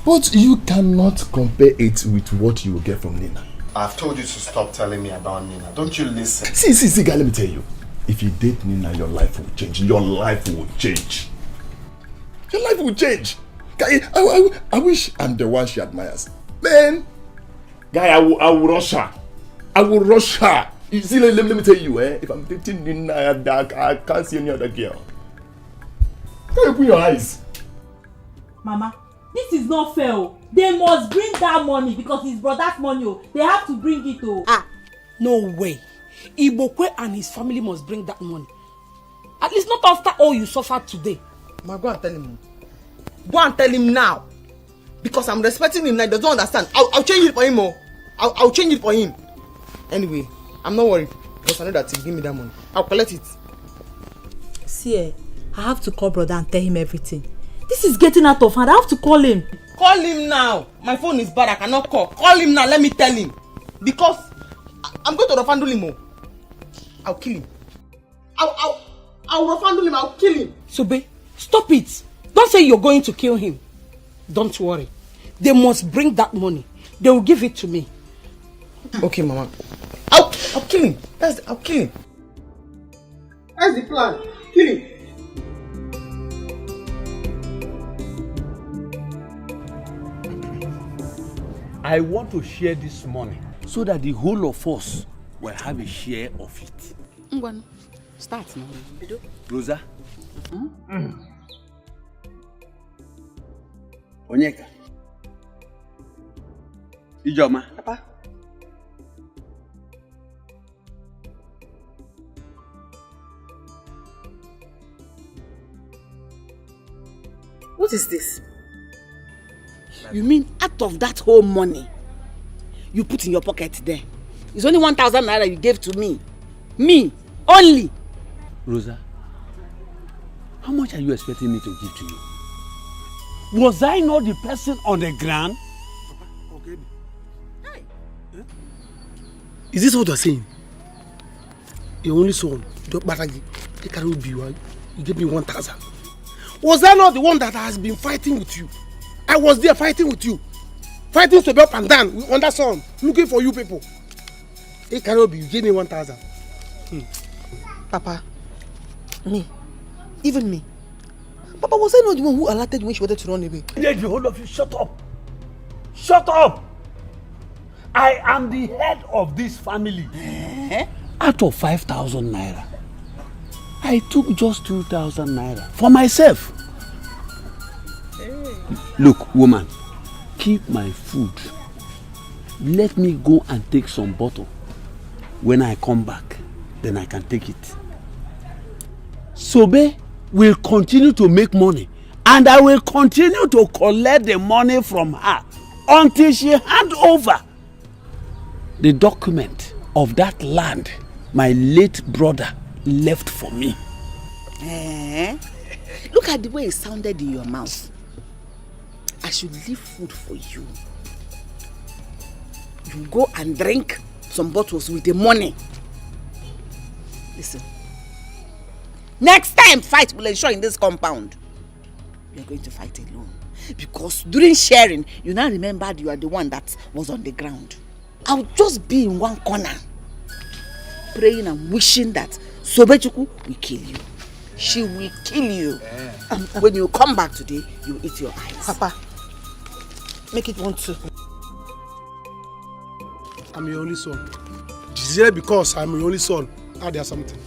S8: But you cannot compare it with what you will get from Nina.
S7: I've told you to stop telling me about Nina. Don't you listen?
S8: See, guy, let me tell you. If you date Nina, your life will change. Your life will change. Your life will change. Guy, I wish I'm the one she admires. Man, guy, I will rush her. I will rush her. You see, let me tell you, if I'm dating Nina, I can't see any other girl. Can you open your eyes?
S15: Mama, this is not fair. They must bring that money because it's brother's money. They have to bring it.
S6: No way. Ibokwe and his family must bring that money. At least not after all you suffered today.
S2: Ma, go and tell him. Go and tell him now. Because I'm respecting him now. He doesn't understand. I'll change it for him. I'll change it for him. Anyway, I'm not worried. Because I know that he'll give me that money. I'll collect it.
S15: See, I have to call brother and tell him everything. This is getting out of hand. I have to call him.
S2: Call him now. My phone is bad. I cannot call. Call him now. Let me tell him. Because I'm going to refundle him. I'll kill him. I'll refundle him. I'll kill him.
S6: Sobe, stop it. Don't say you're going to kill him. Don't worry. They must bring that money. They will give it to me.
S2: Okay, Mama. I'll kill him. I'll kill him. That's the plan. Kill him.
S3: I want to share this money so that the whole of us will have a share of it.
S12: Ngwan, start now.
S3: Rosa? Onyeka? Ijoma?
S12: Papa? What is this? You mean out of that whole money you put in your pocket there, it's only 1,000 naira you gave to me? Me only?
S3: Rosa, how much are you expecting me to give to you? Was I not the person on the ground?
S11: Okay. Is this what you're saying? Your only son, you gave me 1,000. Was I not the one that has been fighting with you? I was there fighting with you. Fighting to be up and down on that song, looking for you people. Hey, Karobi, you gave me 1,000.
S12: Papa, me, even me. Papa, was I not the one who alerted you when she wanted to run away?
S3: The whole of you, shut up. Shut up. I am the head of this family. Out of 5,000 naira, I took just 2,000 naira for myself. Look, woman, keep my food. Let me go and take some bottle. When I come back, then I can take it. Sobe will continue to make money, and I will continue to collect the money from her until she hand over the document of that land my late brother left for me.
S12: Look at the way it sounded in your mouth. I should leave food for you. You go and drink some bottles with the money. Listen. Next time fight will ensure in this compound. You are going to fight alone. Because during sharing, you now remembered you are the one that was on the ground. I'll just be in one corner, praying and wishing that Sobechuku will kill you. She will kill you. When you come back today, you will eat your eyes.
S15: Papa, make it 1-2.
S11: I'm your only son. Just because I'm your only son, add there something.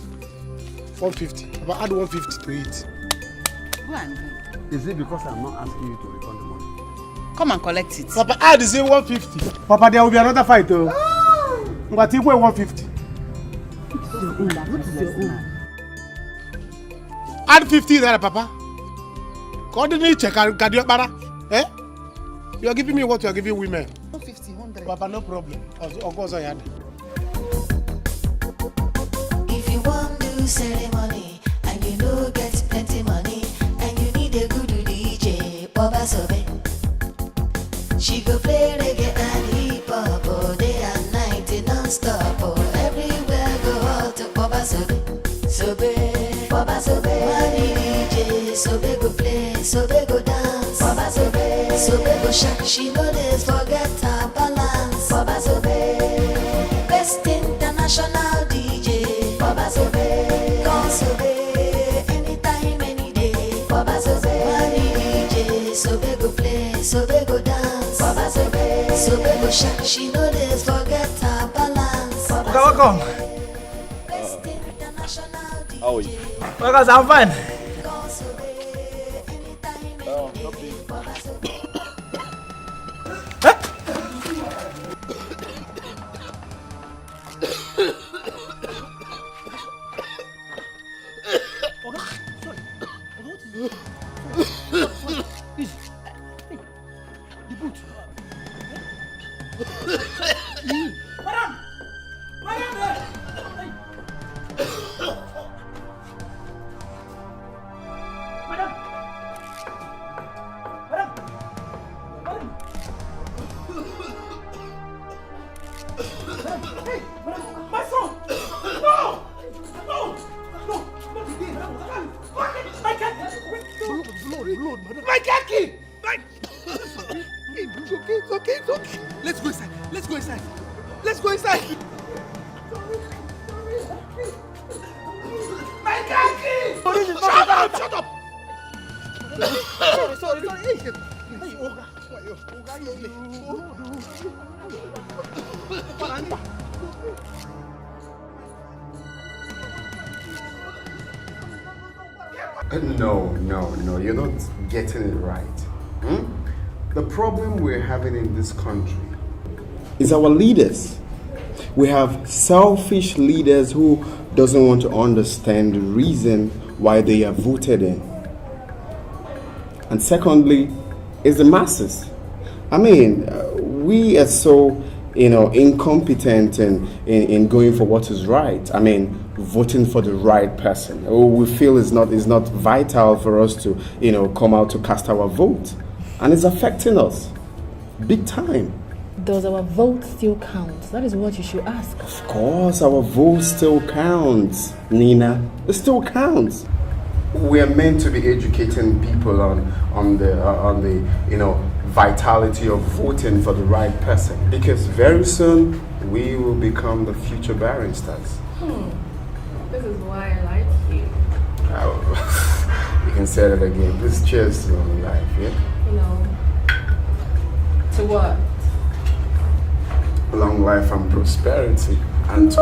S11: 150. Papa, add 150 to it.
S12: Go and do.
S3: Is it because I'm not asking you to return the money?
S12: Come and collect it.
S11: Papa, add is 150. Papa, there will be another fight. But you 150. Add 50 there, Papa. Coordinate check and eh? You are giving me what you are giving women.
S12: 150, 100.
S11: Papa, no problem. Of course I had.
S4: ceremony, and you no get plenty money, and you need a good DJ, Baba Sobe. She go play reggae and hip hop all day and night, non-stop. Oh, everywhere go out to Baba Sobe. Sobe, Baba Sobe. Money DJ, Sobe go play, Sobe go dance. Baba Sobe, Sobe go shake. She no days forget her balance. Baba Sobe, best international DJ. Baba Sobe, call Sobe, anytime, any day. Baba Sobe, money DJ, Sobe go play, Sobe go dance. Baba Sobe, Sobe go shake. She no days forget her balance. Baba
S19: Welcome.
S14: How are you?
S19: Well, I'm fine.
S5: No, you're not getting it right. The problem we're having in this country is our leaders. We have selfish leaders who doesn't want to understand the reason why they are voted in. And secondly, is the masses. I mean, we are so, incompetent in going for what is right. I mean, voting for the right person. We feel is not vital for us to, come out to cast our vote. And it's affecting us big time.
S21: Does our vote still count? That is what you should ask.
S5: Of course, our vote still counts, Nina. It still counts. We are meant to be educating people on the vitality of voting for the right person, because very soon we will become the future barristers.
S21: This is why I like you.
S5: You can say that again. This cheers to long life, yeah?
S21: To what?
S5: Long life and prosperity, and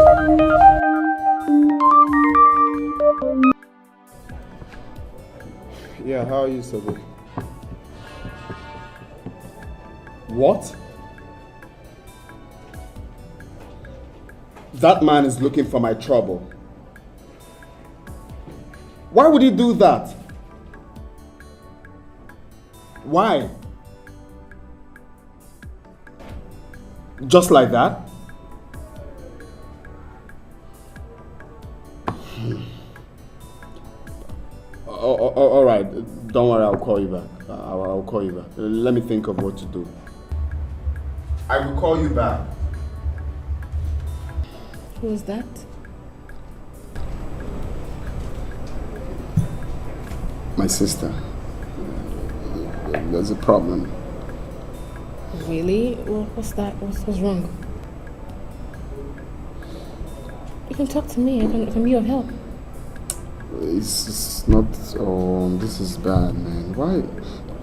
S5: yeah, how are you, Sobe? What? That man is looking for my trouble. Why would he do that? Why? Just like that? All right, don't worry, I'll call you back. I'll call you back. Let me think of what to do. I will call you back.
S21: Who's that?
S5: My sister. There's a problem.
S21: Really? What's that? What's wrong? You can talk to me. I can be of help.
S5: It's not. Oh, this is bad, man. Why?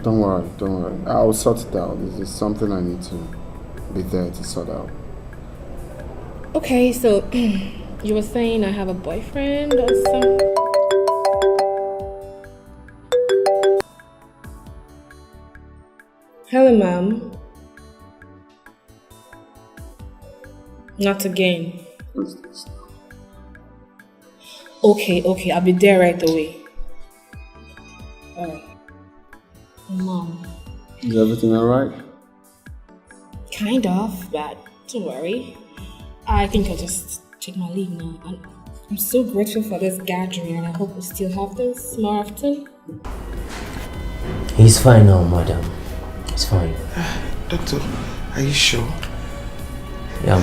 S5: Don't worry. I'll sort it out. This is something I need to be there to sort out.
S21: Okay, so you were saying I have a boyfriend or something? Hello, ma'am. Not again.
S5: What's this?
S21: Okay, I'll be there right away. Mom.
S5: Is everything alright?
S21: Kind of, but don't worry. I think I'll just take my leave now. And I'm so grateful for this gathering and I hope we still have this more often.
S1: He's fine now, madam. He's fine.
S20: Doctor, are you sure?
S1: Yeah.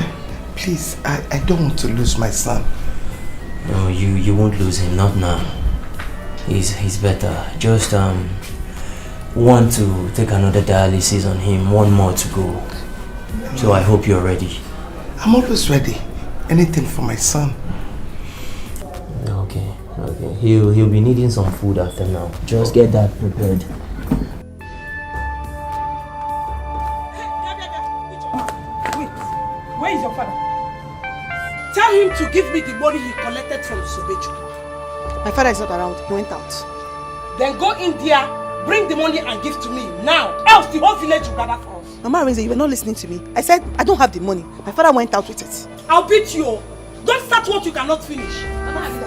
S20: Please, I don't want to lose my son.
S1: No, you won't lose him, not now. He's better. Just want to take another dialysis on him, one more to go. So I hope you're ready.
S20: I'm always ready. Anything for my son.
S1: Okay. He'll be needing some food after now. Just get that prepared.
S12: Where is your father? Tell him to give me the money he collected from Sobeju. My father is not around. He went out. Then go in there, bring the money and give to me now. Else the whole village will gather for us. Mama Arinze, you were not listening to me. I said I don't have the money. My father went out with it. I'll beat you. Don't start what you cannot finish. Mama Arinze,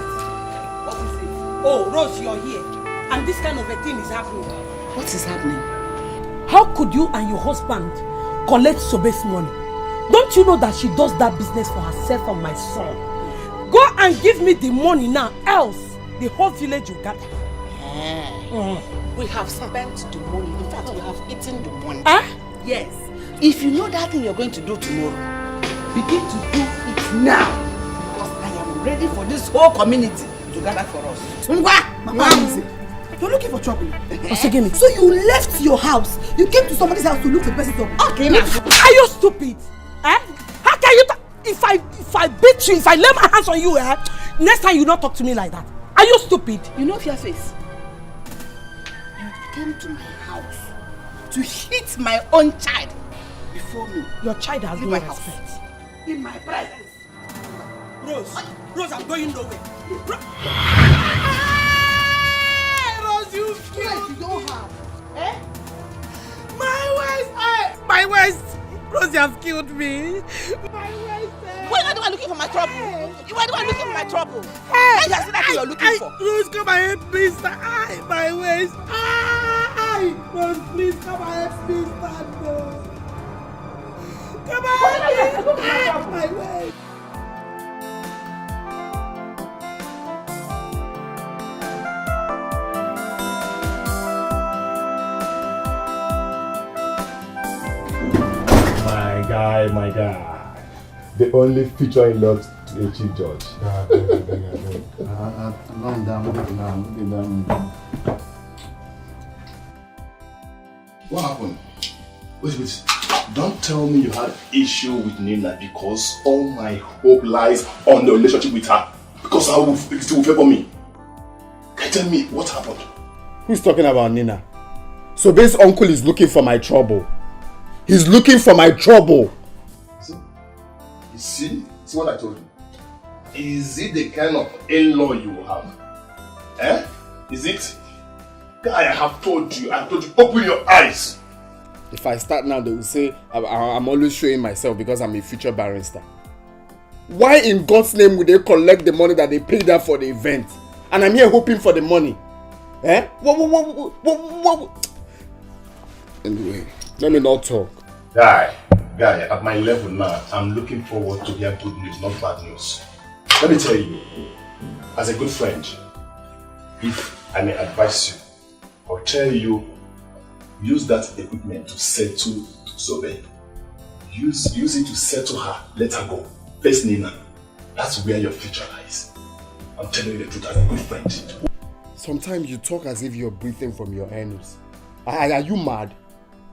S12: what is it? Oh, Rose, you're here. And this kind of a thing is happening. What is happening?
S15: How could you and your husband collect Sobe's money? Don't you know that she does that business for herself and my son? Go and give me the money now, else the whole village will gather.
S12: We have spent the money. In fact, we have eaten the money.
S15: Yes.
S12: If you know that thing you're going to do tomorrow, begin to do it now. Because I am ready for this whole community to gather for us.
S15: Mama Arinze,
S12: you're looking for trouble.
S15: So you left your house, you came to somebody's house to look for the person trouble.
S12: Okay, now.
S15: Are you stupid? How can you if I beat you, if I lay my hands on you, next time you not talk to me like that. Are you stupid?
S12: You know your face. You came to my house to hit my own child before me.
S15: Your child has no respect.
S12: In my presence. Rose, I'm going nowhere. Rose, you scared you don't have.
S15: My waist! Rose, you have killed me.
S12: Why are the one looking for my trouble? You are the one looking for my trouble. Hey, that's what you're looking for.
S15: Rose, come and help me, sir. My waist. Rose, please come and help me, sir. Come on, help me. My waist.
S8: My guy. The only feature in love to a chief judge.
S7: What happened? Wait. Don't tell me you had issue with Nina because all my hope lies on the relationship with her. Because it will favor me. Can you tell me what happened?
S11: Who's talking about Nina? Sobe's uncle is looking for my trouble. He's looking for my trouble.
S7: See what I told you? Is it the kind of in-law you have? Is it? I have told you, open your eyes.
S11: If I start now, they will say I'm always showing myself because I'm a future barrister. Why in God's name would they collect the money that they paid her for the event? And I'm here hoping for the money. What? Anyway, let me not talk.
S7: Guy, at my level now, I'm looking forward to hear good news, not bad news. Let me tell you, as a good friend, if I may advise you, or tell you, use that equipment to settle Sobe. Use it to settle her, let her go. Face Nina. That's where your future lies. I'm telling you the truth as a good friend.
S11: Sometimes you talk as if you're breathing from your anus. Are you mad?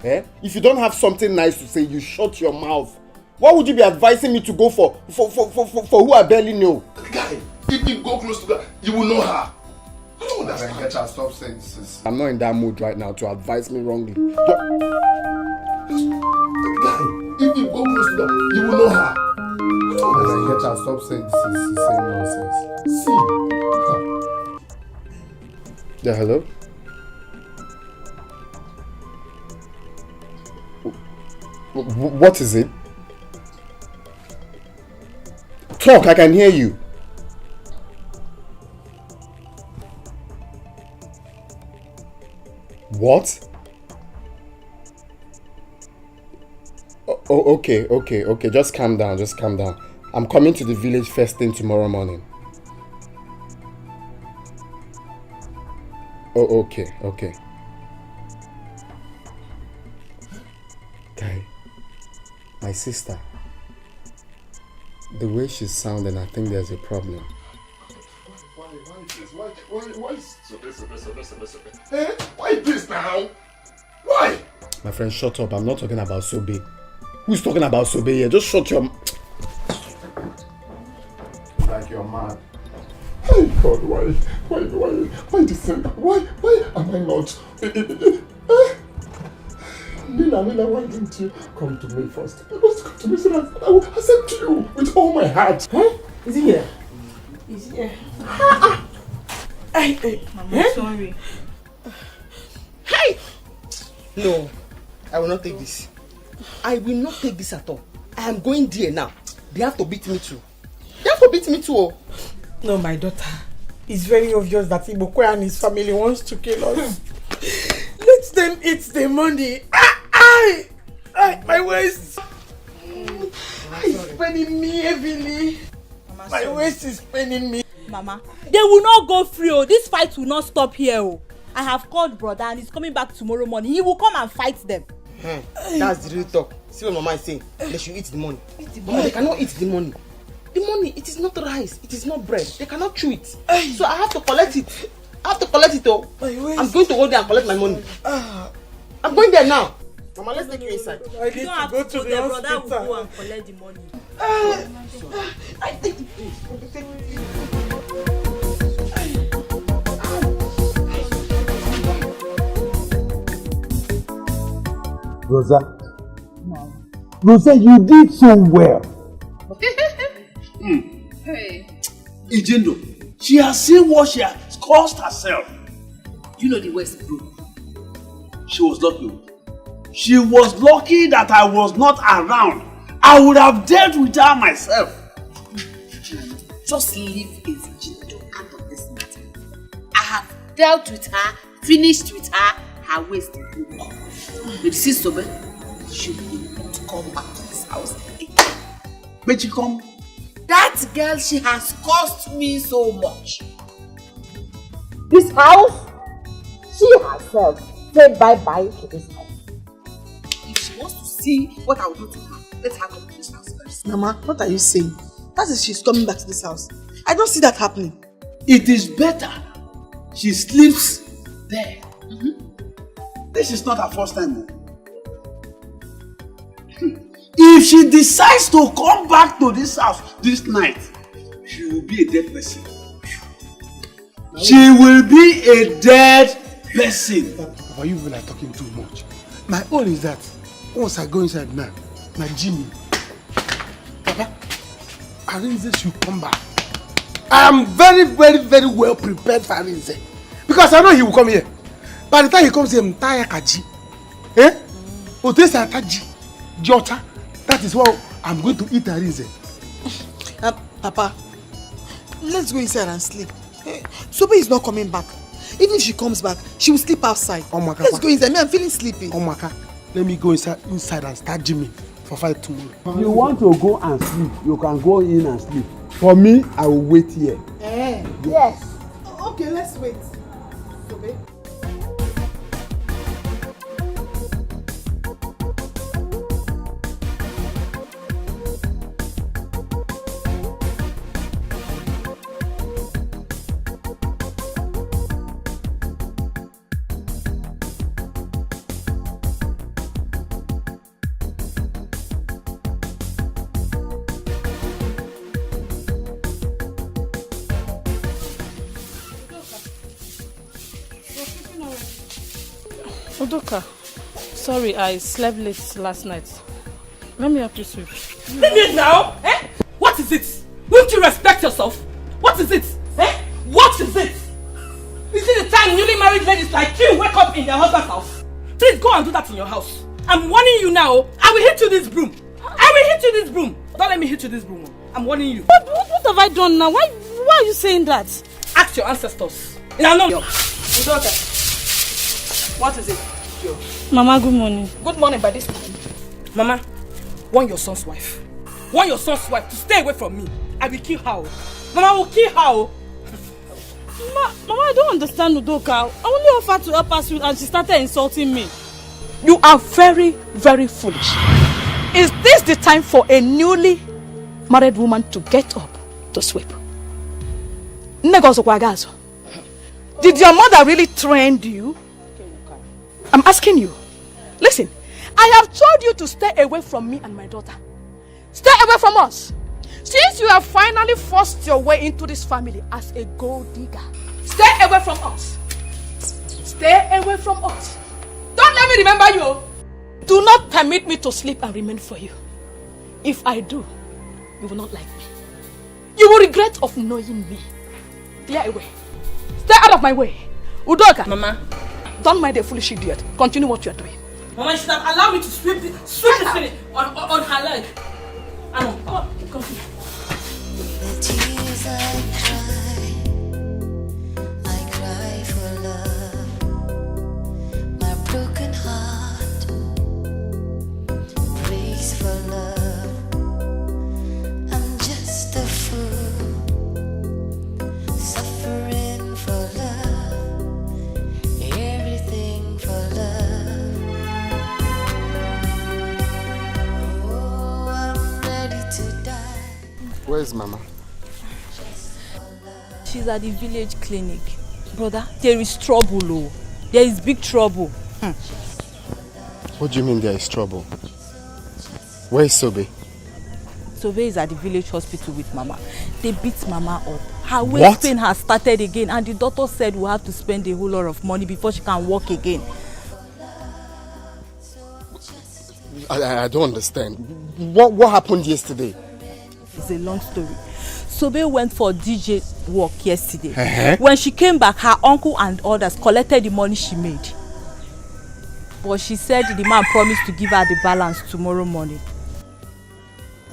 S11: If you don't have something nice to say, you shut your mouth. What would you be advising me to go for who I barely know?
S7: Guy, if you go close to her, you will know her. I don't understand.
S11: Get her, stop saying this. I'm not in that mood right now to advise me wrongly.
S7: Guy, if you go close to her, you will know her. I don't understand.
S11: Get her, stop saying this is saying nonsense. See? Yeah, hello? What is it? Talk, I can hear you. What? Oh, okay. Just calm down. I'm coming to the village first thing tomorrow morning.
S5: Oh, okay. Guy, my sister, the way she's sounding, I think there's a problem.
S7: Why is Why this now? Why?
S5: My friend, shut up. I'm not talking about Sobe. Who's talking about Sobe here? Just shut your... Like you're mad.
S7: Oh God, why this thing? Why am I not? Nina, why didn't you come to me first? You must come to me so that I will accept you with all my heart.
S2: Huh? Is he here? Is he here? Hey,
S6: Mama, sorry.
S2: Hey! No, I will not take this. I will not take this at all. I am going there now. They have to beat me too. Oh. No, my daughter. It's very obvious that Ibokwe and his family wants to kill us. Let them eat the money. My waist. It's paining me heavily.
S6: Mama,
S2: my waist is paining me.
S6: Mama, they will not go free. Oh, this fight will not stop here. Oh, I have called brother and he's coming back tomorrow morning. He will come and fight them.
S2: That's the real talk. See what Mama is saying? They should eat the money. Mama, they cannot eat the money. The money, it is not rice, it is not bread. They cannot chew it. So I have to collect it. Oh. I'm going to go there and collect my money. I'm going there now. Mama, let's take you inside.
S6: I need to go to the hospital. Brother will go and collect the money.
S2: I take it.
S3: Rosa, you did so well.
S17: Hey.
S3: Ijendo, she has seen what she has caused herself.
S17: You know the West Bro.
S3: She was lucky. She was lucky that I was not around. I would have dealt with her myself.
S17: Just leave Ijendo out of this matter. I have dealt with her, finished with her, her waist is broke. But see, Sobe, she will not come back to this house again.
S3: But she come.
S17: That girl, she has cost me so much. This house, she herself said bye-bye to this house. If she wants to see what I will do to her, let her come to this house first.
S2: Mama, what are you saying? That is she's coming back to this house. I don't see that happening.
S3: It is better she sleeps there. This is not her first time. If she decides to come back to this house this night, she will be a dead person. She will be a dead person.
S11: Papa, you feel like talking too much. My own is that once I go inside now, my Jimmy, Papa, Arinze should come back. I am very, very, very well prepared for Arinze. Because I know he will come here. By the time he comes here, I'm tired Kaji. Otesa Taji, Jota. That is what I'm going to eat Arinze.
S2: Papa, let's go inside and sleep. Sobe is not coming back. Even if she comes back, she will sleep outside.
S11: Omaka,
S2: let's go inside. I'm feeling sleepy.
S11: Omaka, let me go inside and start gymming for fight tomorrow.
S3: If you want to go and sleep, you can go in and sleep. For me, I will wait here.
S2: Yes. Okay, let's wait. Sobe.
S6: Odoka, sorry, I slept late last night. Let me help you sweep.
S9: Leave it now! Eh? What is it? Won't you respect yourself? What is it? Eh? What is it? Is it the time newly married ladies like you wake up in their husband's house? Please go and do that in your house. I'm warning you now. I will hit you this broom. Don't let me hit you this broom. I'm warning you.
S6: What have I done now? Why are you saying that?
S9: Ask your ancestors. Now, no. Your daughter. What is it?
S6: Mama, good morning.
S9: Good morning by this time. Mama, warn your son's wife. Warn your son's wife to stay away from me. I will kill her. Mama will kill her.
S6: Mama, I don't understand Udoka. I only offered to help us with and she started insulting me.
S12: You are very, very foolish. Is this the time for a newly married woman to get up to sweep? Did your mother really train you? I'm asking you. Listen, I have told you to stay away from me and my daughter. Stay away from us. Since you have finally forced your way into this family as a gold digger, stay away from us. Stay away from us. Don't let me remember you. Do not permit me to sleep and remain for you. If I do, you will not like me. You will regret of knowing me. Stay away. Stay out of my way. Udoka. Mama. Don't mind the foolish idiot. Continue what you are doing.
S6: Mama, you should have allowed me to sweep the finish on her leg. Continue.
S4: The tears I cry for love. My broken heart prays for love. I'm just a fool, suffering for love, everything for love. Oh, I'm ready to die.
S5: Where's Mama?
S18: She's at the village clinic. Brother, there is trouble. Oh. There is big trouble.
S5: What do you mean there is trouble? Where is Sobe?
S18: Sobe is at the village hospital with Mama. They beat Mama up. Her waist pain has started again and the doctor said we'll have to spend a whole lot of money before she can walk again.
S5: I don't understand. What happened yesterday?
S18: It's a long story. Sobe went for DJ work yesterday. When she came back, her uncle and others collected the money she made. But she said the man promised to give her the balance tomorrow morning.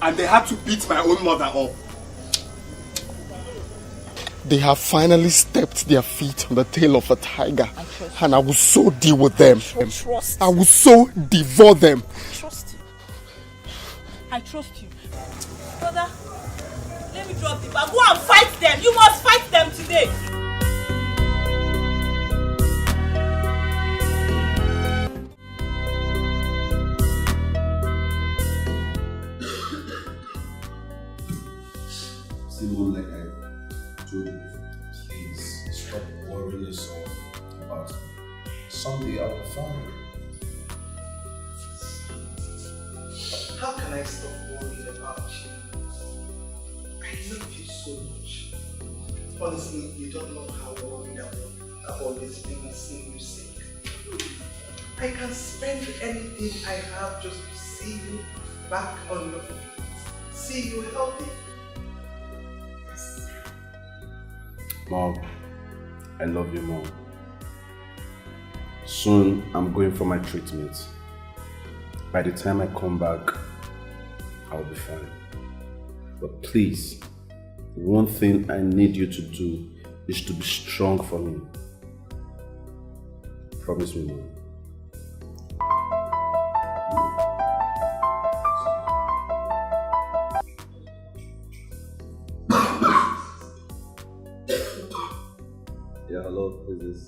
S7: And they had to beat my own mother up.
S5: They have finally stepped their feet on the tail of a tiger. And I will so deal with them. I will so devour them.
S18: Trust you. I trust you. Brother, let me drop the bag. Go and fight them. You must fight them today.
S14: Still like I told you, please stop worrying yourself about it. Someday I will find you.
S11: How can I stop worrying about you? I love you so much. Honestly, you don't know how worried I've always been seeing you sick. I can spend anything I have just to see you back on your feet. See you healthy.
S14: Mom, I love you, Mom. Soon I'm going for my treatment. By the time I come back, I'll be fine. But please, one thing I need you to do is to be strong for me. Promise me, Mom. Yeah, hello, who is this?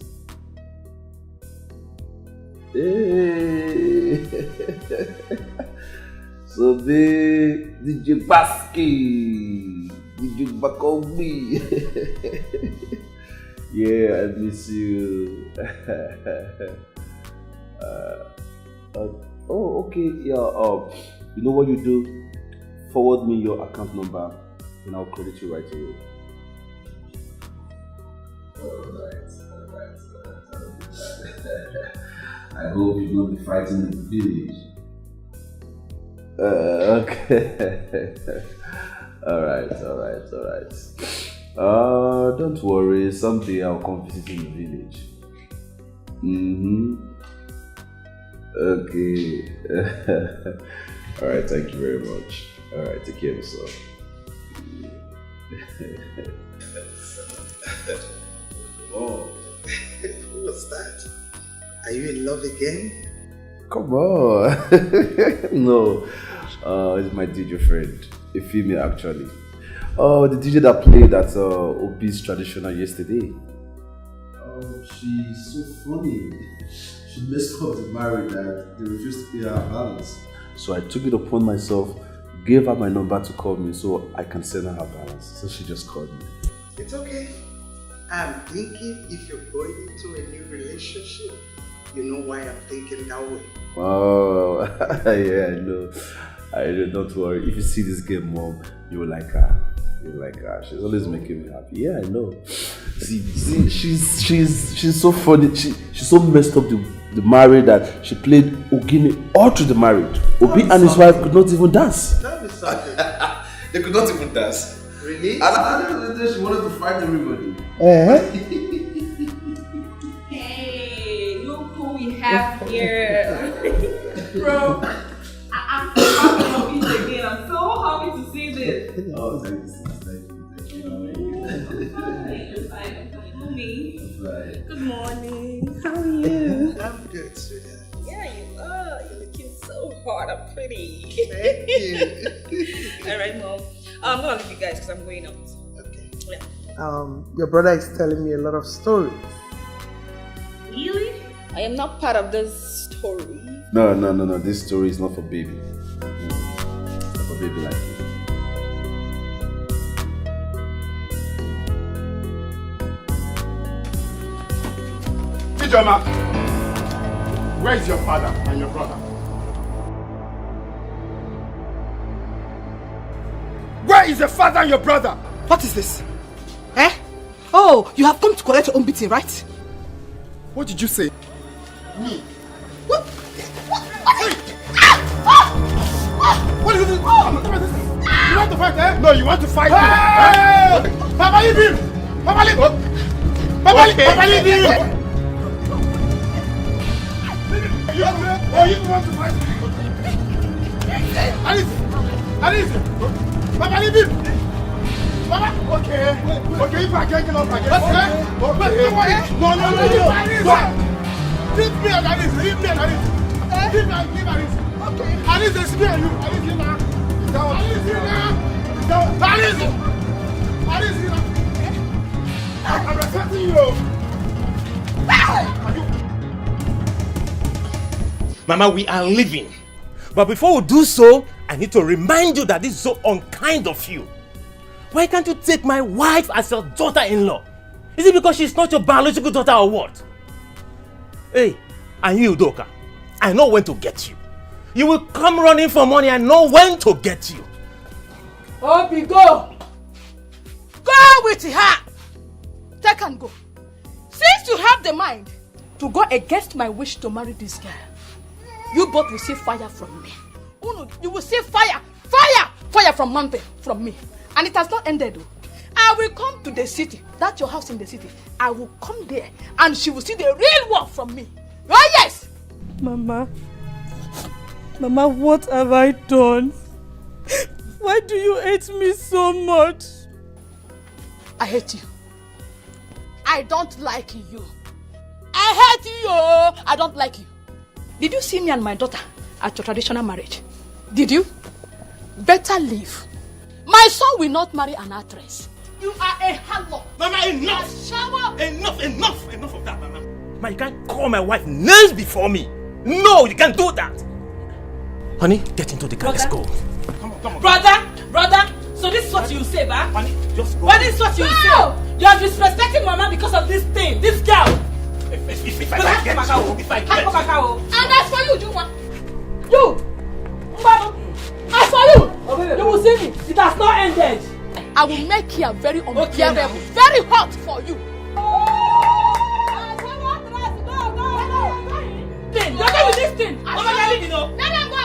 S14: Hey! So big, DJ Baski, DJ Bakobi. Yeah, I miss you. Oh, okay, yeah. You know what you do? Forward me your account number, and I'll credit you right away. Alright. I hope you will be fighting in the village. Okay. Alright. Don't worry, someday I'll come visit in the village. Okay. Alright, thank you very much. Alright, take care of yourself.
S11: Oh, what's that? Are you in love again?
S14: Come on. No, it's my DJ friend, a female actually. Oh, the DJ that played at Obi's traditional yesterday.
S7: Oh, she's so funny. She messed up the marriage that they refused to pay her balance.
S14: So I took it upon myself, gave her my number to call me so I can send her balance. So she just called me.
S11: It's okay. I'm thinking if you're going into a new relationship, you know why I'm thinking that way.
S14: Oh, yeah, I know. Don't worry. If you see this girl, Mom, you will like her. You will like her. She's always making me happy. Yeah, I know. See, she's so funny. She's so messed up the marriage that she played Ogini all through the marriage. Obi and his wife could not even dance.
S11: Tell me something.
S7: They could not even dance.
S11: Really?
S7: And she wanted to fight everybody.
S10: Hey, look who we have here. Bro, I'm happy to meet again. I'm so happy to see this.
S7: Oh, thank you.
S10: Good morning. How are you?
S11: I'm good, sweetheart.
S10: Yeah, you are. You're looking so hot and pretty.
S11: Thank you.
S10: Alright, Mom. I'm gonna leave you guys because I'm going out.
S11: Okay.
S10: Yeah.
S11: Your brother is telling me a lot of stories.
S10: Really? I am not part of this story.
S14: No. This story is not for baby. It's not for baby like you.
S8: Ijoma, where is your father and your brother? Where is your father and your brother?
S12: What is this? Eh? Oh, you have come to collect your own beating, right?
S8: What did you say? Me?
S12: What?
S8: What is this? You want to fight, eh? No, you want to fight me. Hey! Papa, leave him! Papa, leave him! Papa, leave him! You want to fight me? Alice! Papa, leave him! Papa, okay, if I can't get up again, okay? No. Leave me and Alice, leave Alice. Okay. Alice, it's me and you. Alice, you now. Alice, you now. I'm respecting you.
S16: Mama, we are leaving. But before we do so, I need to remind you that this is so unkind of you. Why can't you take my wife as your daughter-in-law? Is it because she's not your biological daughter or what? Hey, and you, Doka, I know when to get you. You will come running for money, I know when to get you.
S12: Obi, go! Go with her! Take and go. Since you have the mind to go against my wish to marry this girl, you both will see fire from me. You will see fire from mountain, from me. And it has not ended though. I will come to the city, that's your house in the city. I will come there and she will see the real world from me. Oh yes!
S6: Mama, what have I done? Why do you hate me so much?
S12: I hate you. I don't like you. I hate you. I don't like you. Did you see me and my daughter at your traditional marriage? Did you? Better leave. My son will not marry an actress. You are a harlot.
S16: Mama, enough of that, Mama. Mama, you can't call my wife names before me. No, you can't do that. Honey, get into the car, let's go. Come on.
S10: Brother, so this is what you say, ba?
S16: Honey, just go.
S10: What is what you say? You are disrespecting Mama because of this thing, this girl.
S16: If I get you.
S12: And as for you, Juma. You! Mbaba. As for you, you will see me. It has not ended. I will make here very unbearable, very hot for you. You're going with this thing.
S10: Mama, you're leaving, no?
S12: Let them go.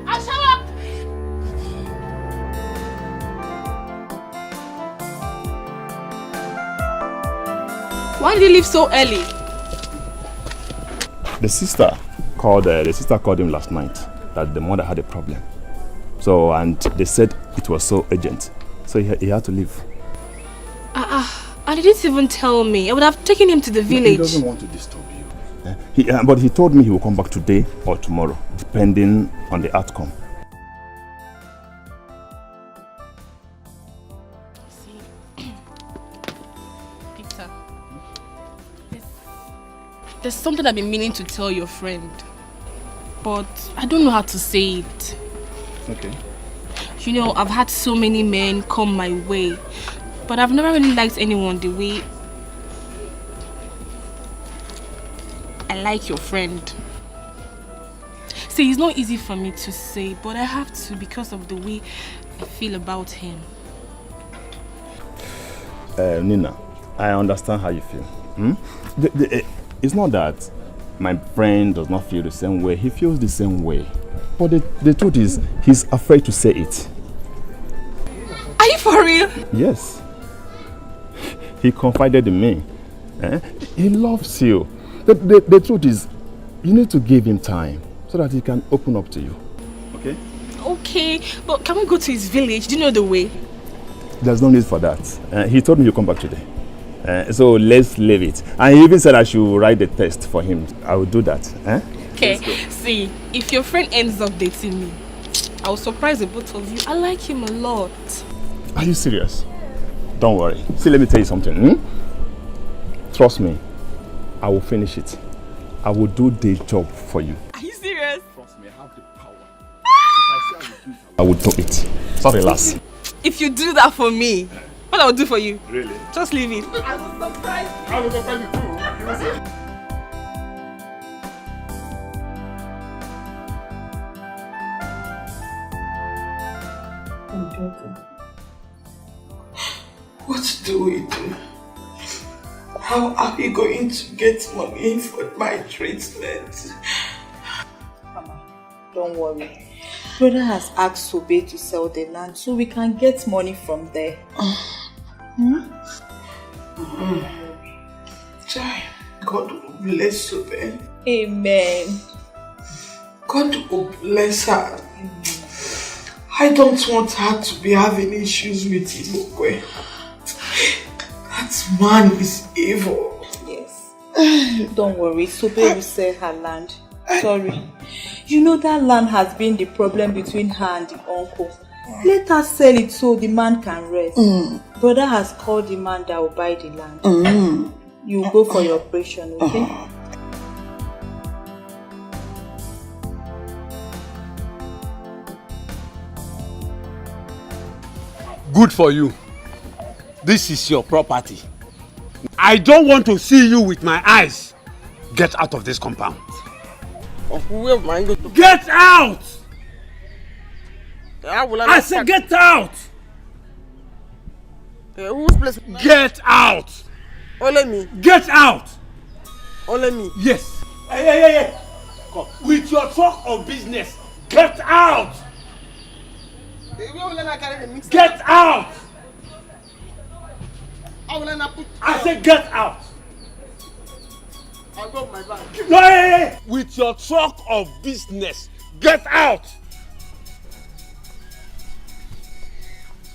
S12: I'll shower.
S9: Why did he leave so early?
S22: The sister called him last night that the mother had a problem. So, and they said it was so urgent. So he had to leave.
S13: And he didn't even tell me. I would have taken him to the village.
S22: He doesn't want to disturb you. But he told me he will come back today or tomorrow, depending on the outcome.
S13: There's something I've been meaning to tell your friend, but I don't know how to say it.
S22: Okay.
S13: You know, I've had so many men come my way, but I've never really liked anyone the way I like your friend. See, it's not easy for me to say, but I have to because of the way I feel about him.
S22: Nina, I understand how you feel. It's not that my friend does not feel the same way. He feels the same way. But the truth is, he's afraid to say it.
S13: Are you for real?
S22: Yes. He confided in me. He loves you. The truth is, you need to give him time so that he can open up to you. Okay?
S13: Okay, but can we go to his village? Do you know the way?
S22: There's no need for that. He told me he'll come back today. So let's leave it. And he even said I should write the test for him. I will do that.
S13: Okay, see, if your friend ends up dating me, I'll surprise the both of you. I like him a lot.
S22: Are you serious? Don't worry. See, let me tell you something. Trust me, I will finish it. I will do the job for you.
S13: Are you serious?
S22: Trust me, I have the power. I will do it. So relax.
S13: If you do that for me, what I'll do for you?
S22: Really?
S13: Just leave it.
S22: I will surprise you too. You will see.
S19: What do we do? How are we going to get money for my treatment?
S18: Mama, don't worry. Brother has asked Sobe to sell the land so we can get money from there.
S19: Jai, God will bless Sobe.
S18: Amen.
S19: God will bless her. I don't want her to be having issues with Ibokwe. That man is evil.
S18: Yes. Don't worry, Sobe will sell her land. Sorry. You know that land has been the problem between her and the uncle. Let her sell it so the man can rest. Brother has called the man that will buy the land. You go for your operation, okay?
S3: Good for you. This is your property. I don't want to see you with my eyes. Get out of this compound. Get out! I said get out!
S2: Whose place?
S3: Get out!
S2: Only me.
S3: Get out!
S2: Only me.
S3: Yes. Hey. Come. With your talk of business, get out! Get out! I said get out!
S2: I'll go my bag.
S3: No, hey. With your talk of business, get out!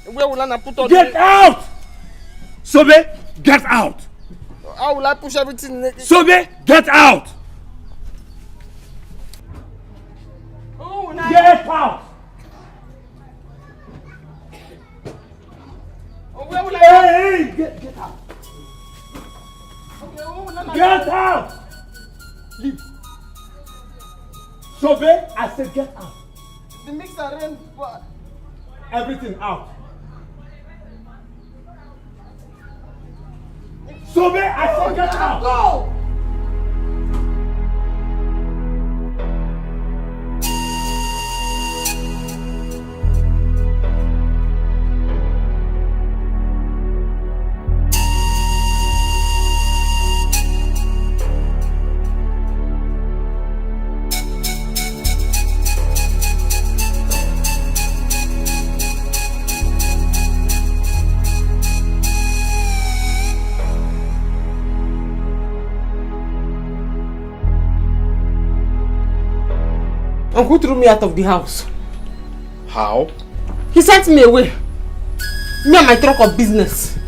S2: Where will I put all
S3: Get out! Sobe, get out!
S2: How will I push everything?
S3: Sobe, get out!
S2: Oh,
S3: get out!
S2: Where will
S3: Hey, get out! Get out! Leave. Sobe, I said get out.
S2: The mixer ran.
S3: Everything out. Sobe, I said get out.
S2: Go! And who threw me out of the house?
S7: How?
S2: He sent me away. Me and my truck of business.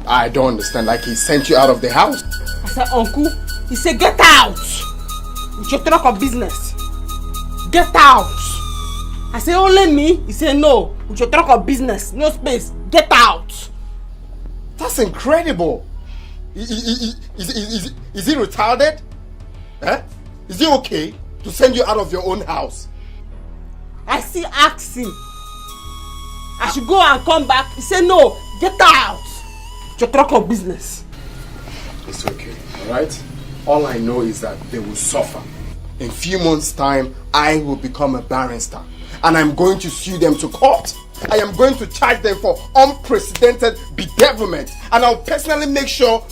S7: I don't understand. Like he sent you out of the house?
S2: I said, Uncle. He said, get out. With your truck of business. Get out. I said, only me? He said, no. With your truck of business. No space. Get out.
S7: That's incredible. Is he retarded? Eh? Is it okay to send you out of your own house?
S12: I still ask him. I should go and come back. He said no, get out. It's your truck of business.
S7: It's okay, alright? All I know is that they will suffer. In a few months' time, I will become a barrister. And I'm going to sue them to court. I am going to charge them for unprecedented bedevilment. And I'll personally make sure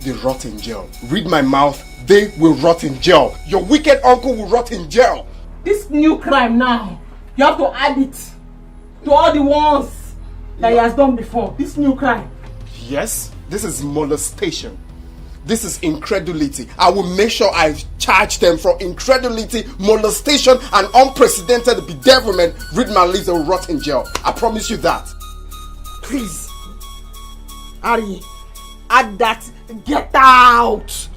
S7: they rot in jail. Read my mouth, they will rot in jail. Your wicked uncle will rot in jail.
S12: This new crime now, you have to add it to all the ones that he has done before. This new crime.
S7: Yes, this is molestation. This is incredulity. I will make sure I charge them for incredulity, molestation, and unprecedented bedevilment. Read my lips, they will rot in jail. I promise you that.
S12: Please, Ari, add that. Get out.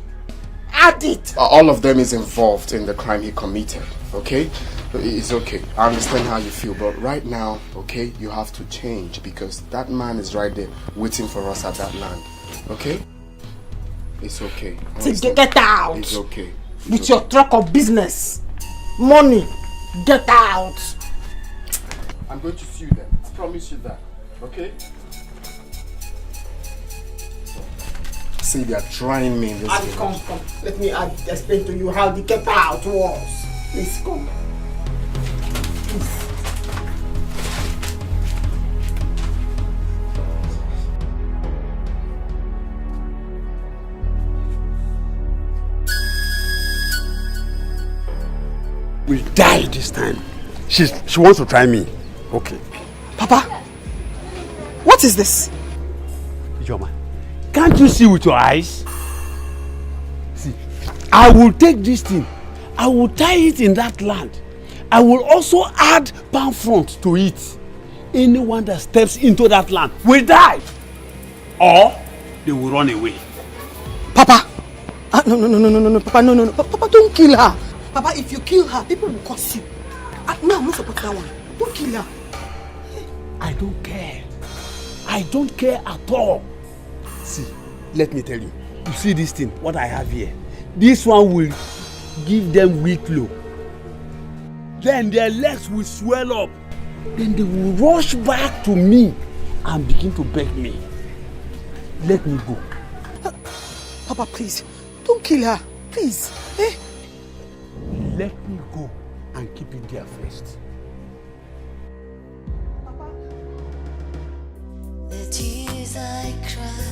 S12: Add it.
S7: All of them is involved in the crime he committed. Okay? It's okay. I understand how you feel, but right now, okay, you have to change because that man is right there waiting for us at that land. Okay? It's okay.
S12: Get out.
S7: It's okay.
S12: With your truck of business. Money. Get out.
S7: I'm going to sue them. I promise you that. Okay? See, they are trying me in this
S12: Adi, come. Let me explain to you how the get out was. Please come. Please.
S3: Will die this time. She wants to try me. Okay.
S12: Papa, what is this?
S3: Ijoma, can't you see with your eyes? See, I will take this thing. I will tie it in that land. I will also add palm front to it. Anyone that steps into that land will die. Or they will run away.
S12: Papa! No, Papa, no. Papa, don't kill her. Papa, if you kill her, people will curse you. No, I'm not supporting that one. Don't kill her.
S3: I don't care. I don't care at all. See, let me tell you. You see this thing, what I have here? This one will give them weak low. Then their legs will swell up. Then they will rush back to me and begin to beg me. Let me go.
S12: Papa, please, don't kill her. Please. Eh?
S3: Let me go and keep it there first.
S4: The tears I cry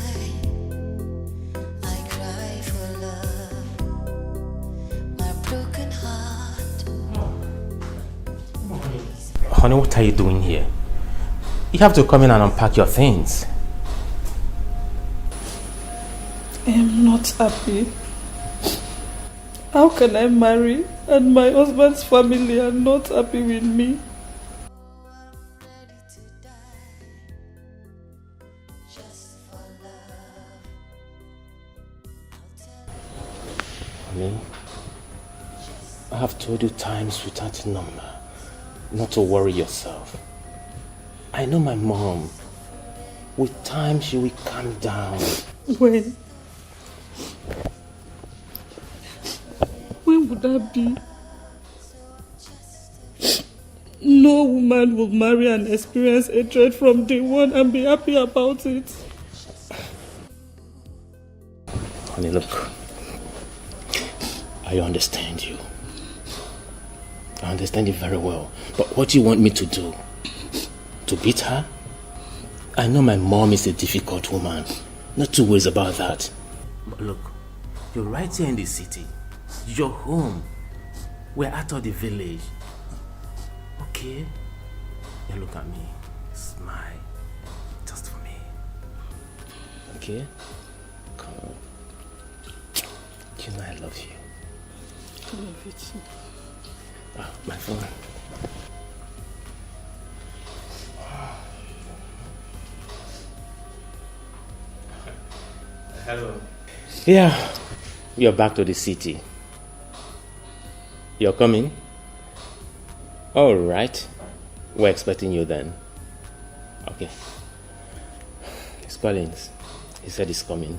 S4: for love, my broken heart.
S16: Honey, what are you doing here? You have to come in and unpack your things.
S6: I am not happy. How can I marry and my husband's family are not happy with me?
S16: Honey, I have told you times without number not to worry yourself. I know my mom. With time she will calm down.
S6: When would that be? No woman will marry and experience hatred from day one and be happy about it.
S16: Honey, look. I understand you. I understand you very well. But what do you want me to do? To beat her? I know my mom is a difficult woman. Not too worried about that. But look, you're right here in the city. You're home. We're out of the village. Okay? Now look at me. Smile. Just for me. Okay? Come on. You know I love you.
S6: I love you too.
S16: Ah, my phone.
S20: Hello.
S16: Yeah, you're back to the city. You're coming? All right. We're expecting you then. Okay. It's Collins. He said he's coming.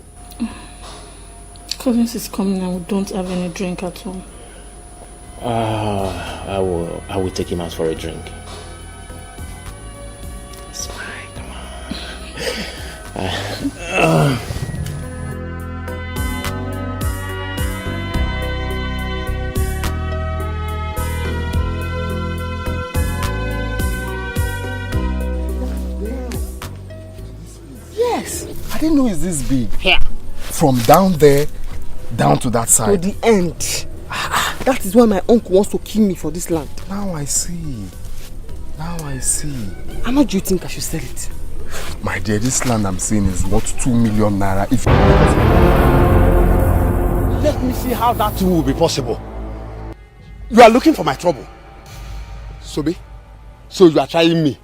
S6: Collins is coming and we don't have any drink at home.
S16: I will take him out for a drink. It's fine, come on.
S7: Yes. I didn't know it's this big.
S11: Here.
S7: From down there down to that side.
S11: To the end. That is why my uncle wants to kill me for this land.
S7: Now I see. Now I see.
S11: How much do you think I should sell it?
S7: My dear, this land I'm seeing is worth 2 million naira. If
S3: let me see how that will be possible. You are looking for my trouble. Sobe, so you are trying me.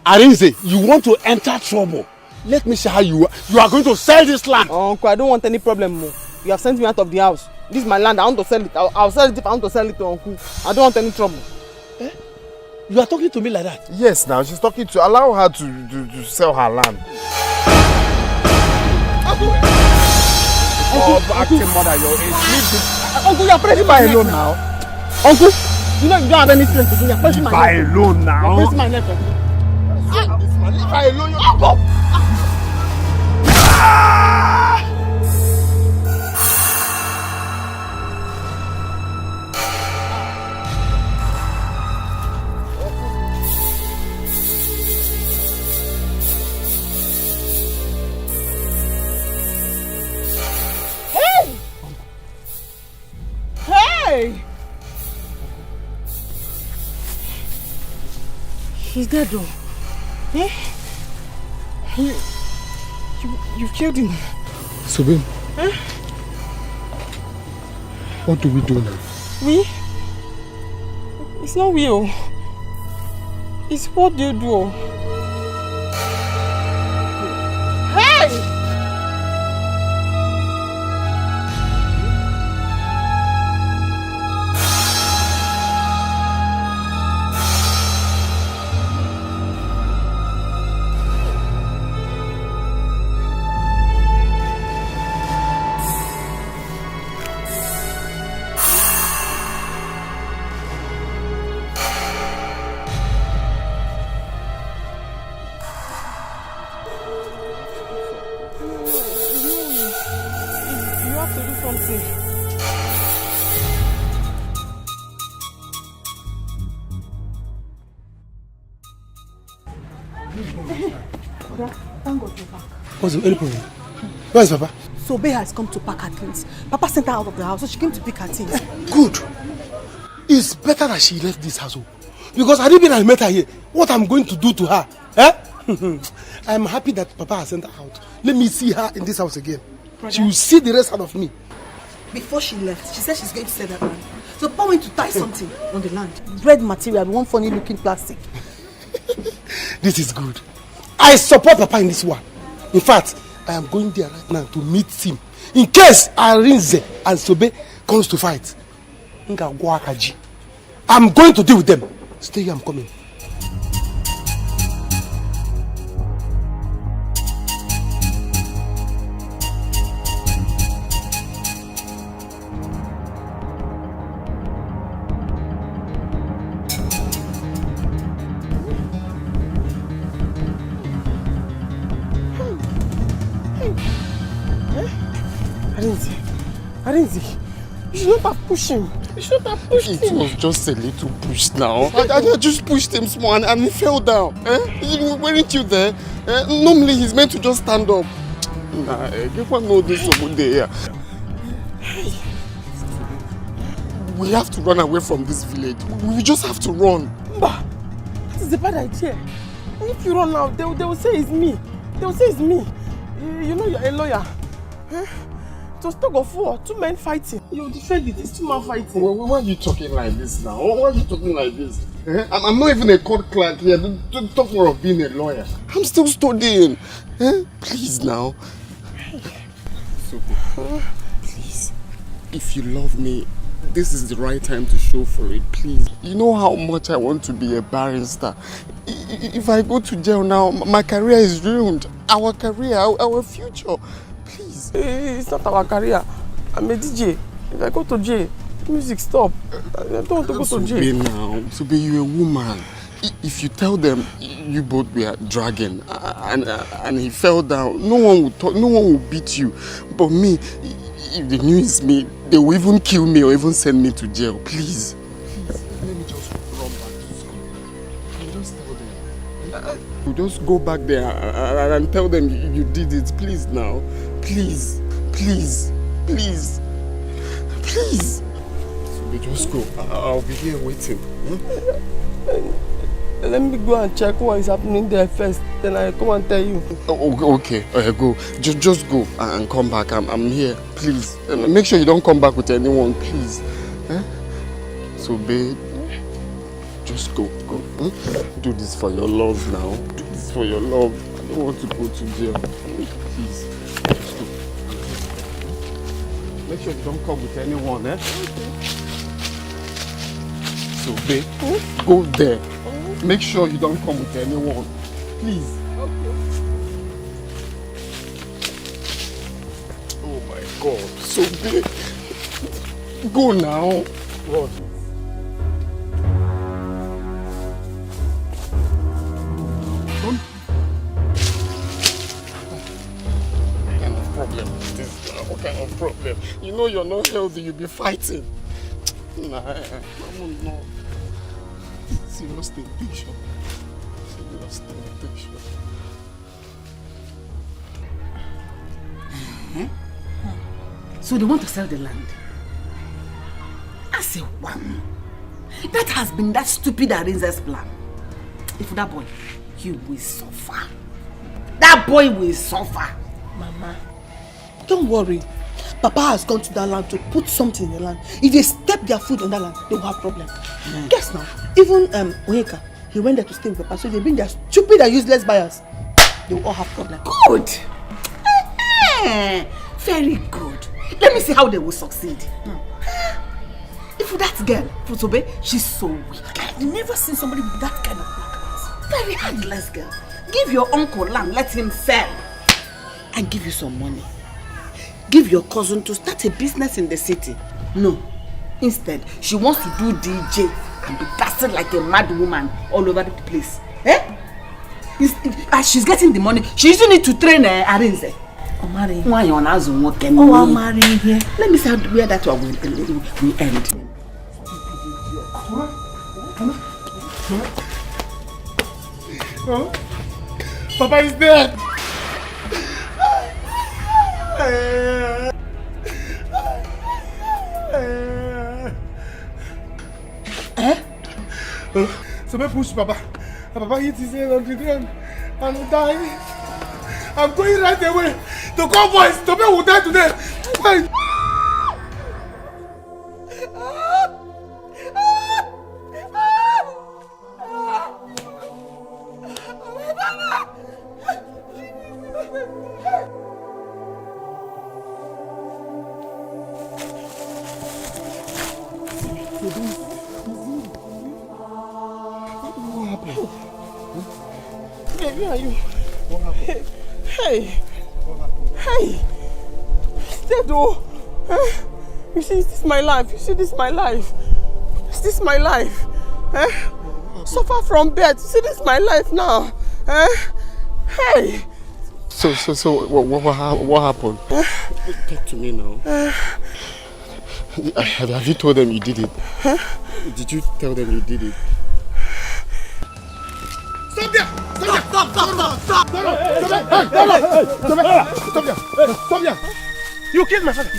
S3: Arinze, you want to enter trouble. Let me see how you are going to sell this land.
S11: Oh, uncle, I don't want any problem more. You have sent me out of the house. This is my land. I want to sell it. I'll sell it if I want to sell it to uncle. I don't want any trouble.
S3: Eh? You are talking to me like that?
S7: Yes, now she's talking to. Allow her to sell her land.
S3: Uncle, acting mother, your age.
S11: Uncle, you're pressing my
S7: alone now.
S11: Uncle, you know you don't have any strength again. You're pressing my neck.
S7: Leave her alone now.
S11: You're pressing my neck.
S7: Leave her alone. Uncle.
S11: Hey! He's dead though. Eh? You killed him.
S7: Subin.
S11: Eh?
S7: What do we do now?
S11: We? It's not we. It's what do you do? Hey! What's the problem? Where's Papa? Sobe has come to pack her things. Papa sent her out of the house, so she came to pick her things.
S3: Good. It's better that she left this house. Because had it been I met her here, what I'm going to do to her? Eh? I'm happy that Papa has sent her out. Let me see her in this house again.
S11: Brother,
S3: she will see the rest out of me.
S11: Before she left, she said she's going to sell that land. So Papa went to tie something on the land. Bread material, one funny looking plastic.
S3: This is good. I support Papa in this one. In fact, I am going there right now to meet him. In case Arinze and Sobe comes to fight. I'm going to deal with them. Stay here, I'm coming.
S11: Arinze, you should not have pushed him. You should not have pushed him.
S7: It was just a little push now. I just pushed him small and he fell down. Weren't you there? Normally he's meant to just stand up. Nah, give one know this there. We have to run away from this village. We just have to run.
S11: Bah, that is a bad idea. If you run now, they will say it's me. They will say it's me. You know you're a lawyer. It was tug of war, 2 men fighting. You defend it, it's 2 men fighting.
S7: Why are you talking like this now? Why are you talking like this? I'm not even a court clerk here. Don't talk more of being a lawyer. I'm still studying. Please now. So, please. If you love me, this is the right time to show for it, please. You know how much I want to be a barrister. If I go to jail now, my career is ruined. Our career, our future. Please.
S2: It's not our career. I'm a DJ. If I go to jail, music stop. I don't want to go to jail.
S5: Now, Sobe, you're a woman. If you tell them you both were dragging and he fell down, no one will beat you. But me, if they knew it's me, they will even kill me or even send me to jail. Please. Let me just run back to school. And just tell them. You just go back there and tell them you did it. Please now. Please. Please. Please. Please. So just go. I'll be here waiting.
S2: Let me go and check what is happening there first. Then I come and tell you.
S5: Okay. Go. Just go and come back. I'm here. Please. Make sure you don't come back with anyone, please. So, babe, just go. Do this for your love now. Do this for your love. I don't want to go to jail. Please. Just go. Make sure you don't come with anyone, Okay. So, babe, go there. Make sure you don't come with anyone. Please. Okay. Oh my God. So big. Go now. What? What kind of problem is this now? What kind of problem? You know you're not healthy, you'll be fighting. Nah, no. Serious temptation.
S12: So they want to sell the land. I say, wow. That has been that stupid Arinze's plan. If that boy, he will suffer. That boy will suffer.
S15: Mama, don't worry. Papa has gone to that land to put something in the land. If they step their foot on that land, they will have problem. Guess now, even Onyeka, he went there to stay with Papa, so they bring their stupid and useless buyers. They will all have problem.
S12: Good. Very good. Let me see how they will succeed. If that girl, Fusobe, she's so weak. I've never seen somebody with that kind of black. Very handless girl. Give your uncle land, let him sell. And give you some money. Give your cousin to start a business in the city. No. Instead, she wants to do DJ and be dancing like a mad woman all over the place. As she's getting the money, she's using it to train Arinze. Why you on as one can I'm marrying here. Let me see where that one will end.
S11: Papa is dead. Somebody push Papa. Papa hit his head on the ground and died. I'm going right away. The convoys, the man will die today.
S2: Where are you? What happened? Hey! Dead oh! You see, this is my life. You see, this is my life. Is this my life? Suffer from bed. See, this is my life now. Hey!
S5: So, what happened? Talk to me now. Have you told them you did it? Did you tell them you did it?
S11: Stop there! Stop there! You killed my father.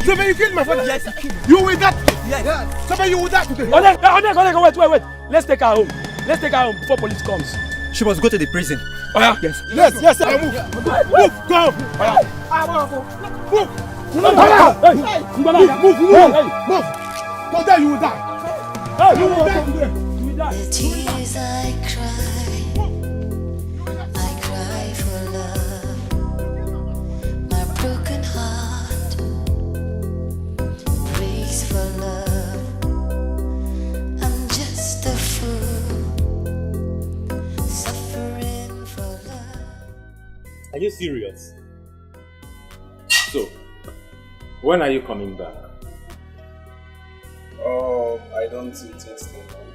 S11: Somebody, you killed my father. Yes, I killed him. You will die. Yes. Somebody, you will die today.
S20: Wait. Let's take her home. Let's take her home before police comes. She must go to the prison. Oh yeah?
S11: Yes, sir. Move. Go. Move. Go there, you will die. You will die today.
S4: The tears I cry for love. My broken heart breaks for love. I'm just a fool, suffering for love.
S16: Are you serious? So, when are you coming back?
S14: Oh, I don't intend to stay long.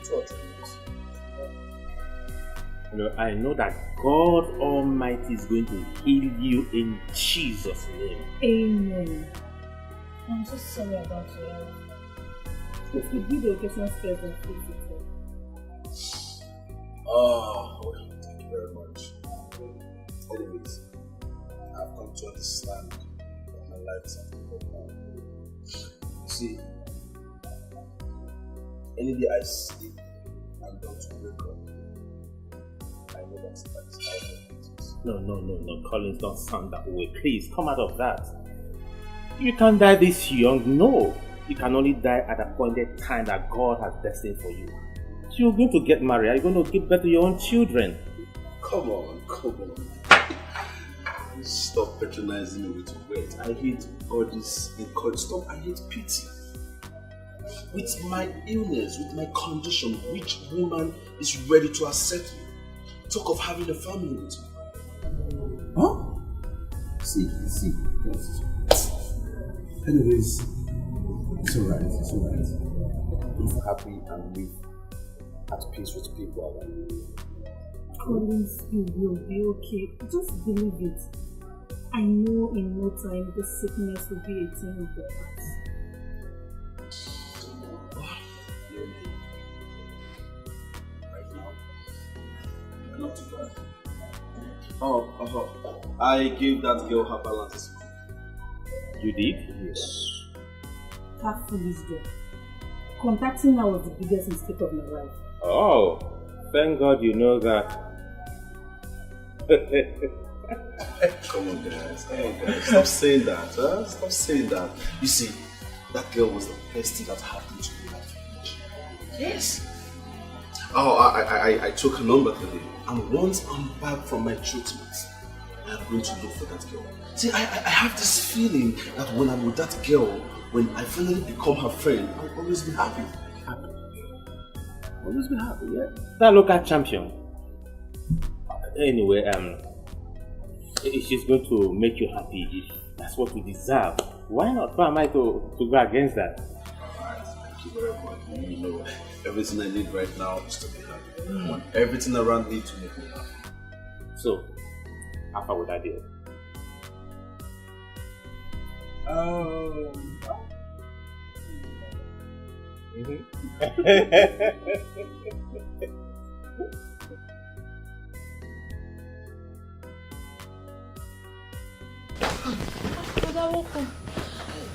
S14: 2 or 3 months.
S16: No, I know that God Almighty is going to heal you in Jesus' name.
S10: Amen. I'm so sorry about your health. If you do the occasion first and fix it.
S14: Oh, well, thank you very much. Anyways, I've come to understand that my life is at now. You see, any day I sleep and don't wake up, I know that's out of it.
S16: No, Collins, don't sound that way. Please, come out of that. You can't die this young, no. You can only die at a appointed time that God has destined for you. You're going to get married, you're going to give birth to your own children.
S14: Come on. Stop patronizing me with words. I hate all this encouragement. Stop, I hate pity. With my illness, with my condition, which woman is ready to accept me? Talk of having a family with me. Huh? See. Anyways, it's alright. Live happy and live at peace with people around you.
S10: Collins, you will be okay. Just believe it. I know in no time this sickness will be a thing of the past.
S14: Right now, you're not too bad. Oh, I gave that girl her balances.
S16: You did?
S14: Yes.
S10: That foolish girl. Contacting her was the biggest mistake of my life.
S16: Oh, thank God you know that.
S14: Come on guys, stop saying that, Stop saying that. You see, that girl was the best thing that happened to me that village. Yes. Oh, I took her number today, and once I'm back from my treatment, I'm going to look for that girl. See, I have this feeling that when I'm with that girl, when I finally become her friend, I'll always be happy.
S16: Always be happy, yeah. That local champion. Anyway, she's going to make you happy if that's what you deserve. Why not? Why am I to go against that?
S14: Alright, thank you very much. You know, everything I need right now is to be happy. I want everything around me to make me happy.
S16: So, how far would that deal?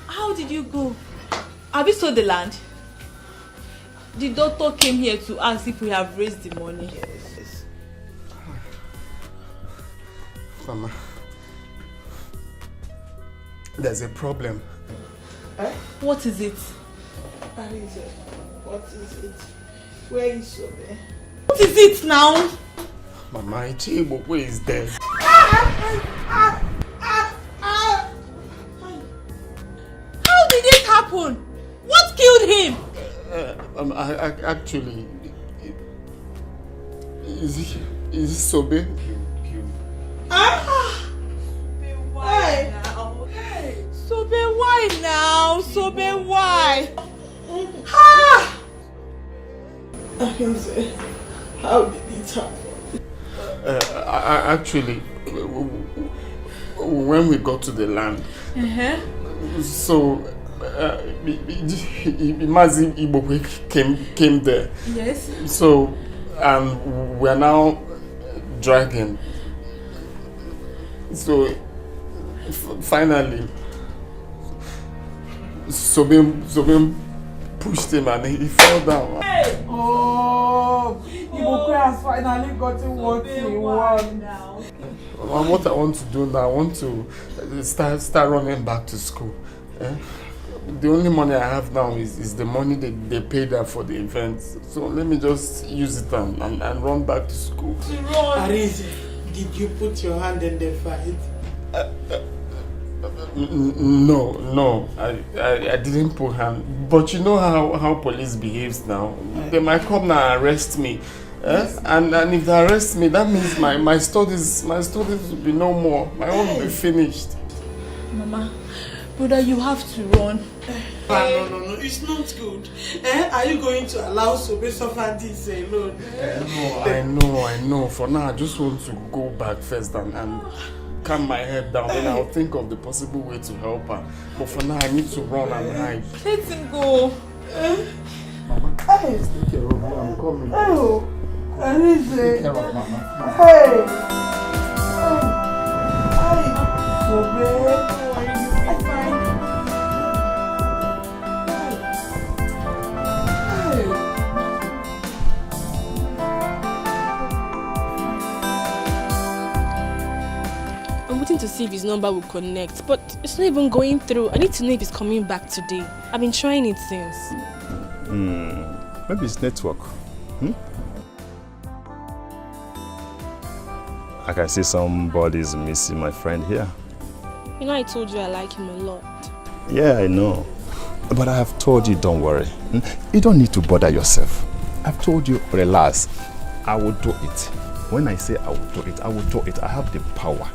S18: How did you go? Have you sold the land? The doctor came here to ask if we have raised the money.
S11: Yes. Mama, there's a problem.
S19: Eh?
S18: What is it?
S19: Alice, what is it? Where is Sobe?
S18: What is it now?
S11: Mama, Ichibokwe is dead.
S18: How did it happen? What killed him?
S11: Actually, is it Sobe?
S18: Why now? Sobe, why now? Sobe, why?
S19: How did it happen?
S11: Actually, when we got to the land, so Mazi Ibokwe came there.
S18: Yes.
S11: So, and we're now dragging. So, finally, Sobim pushed him and he fell down.
S19: Hey! Oh, Ibokwe has finally gotten what he wants.
S11: And what I want to do now, I want to start running back to school. The only money I have now is the money they paid her for the event. So let me just use it and run back to school.
S19: Arise, did you put your hand in the fight?
S11: No, I didn't put hand. But you know how police behaves now. They might come now and arrest me. And if they arrest me, that means my studies will be no more. My own will be finished.
S6: Mama, brother, you have to run. No, it's not good. Are you going to allow Sobe suffer this alone?
S7: No, I know. For now, I just want to go back first and calm my head down. Then I'll think of the possible way to help her. But for now, I need to run and hide.
S6: Let him go.
S7: Mama, please take care of me. I'm coming.
S6: Oh, I need to
S7: take care of Mama.
S6: Hey! Sobe!
S13: To see if his number will connect, but it's not even going through. I need to know if he's coming back today. I've been trying it since.
S22: Maybe it's network. I can see somebody's missing my friend here.
S13: You know, I told you I like him a lot.
S22: Yeah, I know. But I have told you, don't worry. You don't need to bother yourself. I've told you, relax. I will do it. When I say I will do it, I will do it. I have the power.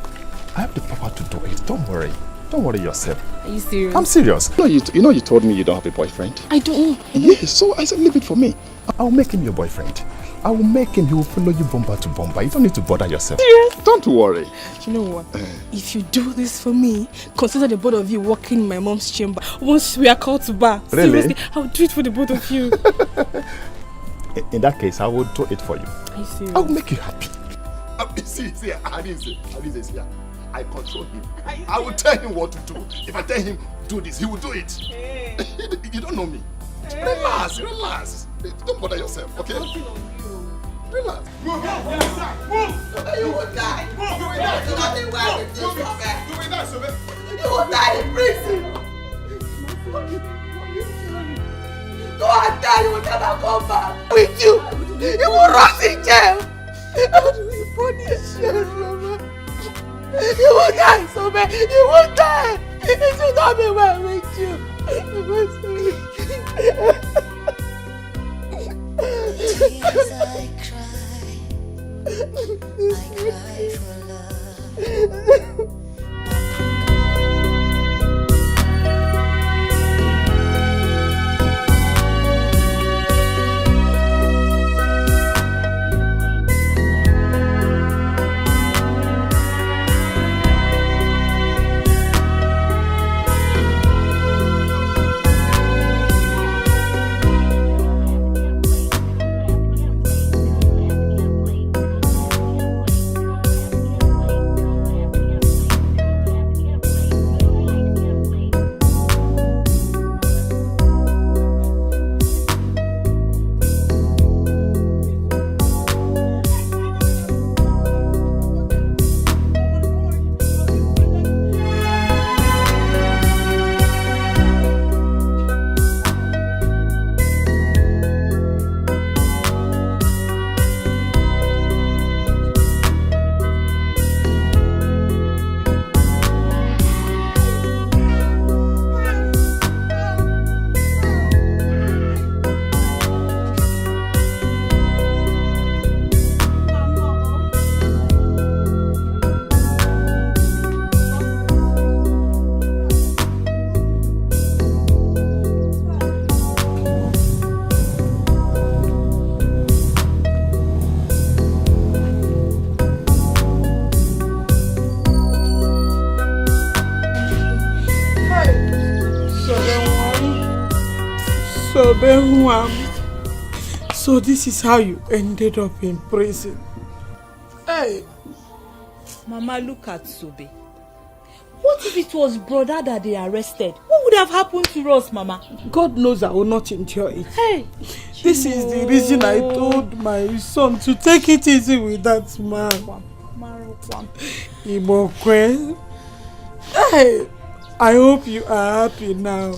S22: I have the power to do it. Don't worry. Don't worry yourself.
S13: Are you serious?
S22: I'm serious. You know you told me you don't have a boyfriend.
S13: I don't.
S22: Yes, so I said leave it for me. I'll make him your boyfriend. I will make him. He will follow you bumper to bumper. You don't need to bother yourself.
S13: Serious?
S22: Don't worry.
S13: You know what? If you do this for me, consider the both of you walking in my mom's chamber. Once we are called to bar.
S22: Really?
S13: Seriously, I'll do it for the both of you.
S22: In that case, I will do it for you.
S13: Are you serious?
S22: I will make you happy.
S7: See, I didn't say. I control him. I will tell him what to do. If I tell him do this, he will do it. Hey. You don't know me. Hey. Relax. Don't bother yourself, okay? Relax.
S17: Move! You will die. Move! You will die. Do nothing well with this woman.
S7: You will die, Sobe.
S17: You will die in prison. Go and die. You will never come back with you. You will rot in jail. How do we punish you, Mama? You will die, Sobe! You will die! It will not be well with you!
S4: Tears I cry for love.
S6: So this is how you ended up in prison. Hey!
S18: Mama, look at Sobe. What if it was brother that they arrested? What would have happened to us, Mama?
S6: God knows I will not endure it.
S18: Hey!
S6: This is the reason I told my son to take it easy with that man. Ibokwe. Hey! I hope you are happy now.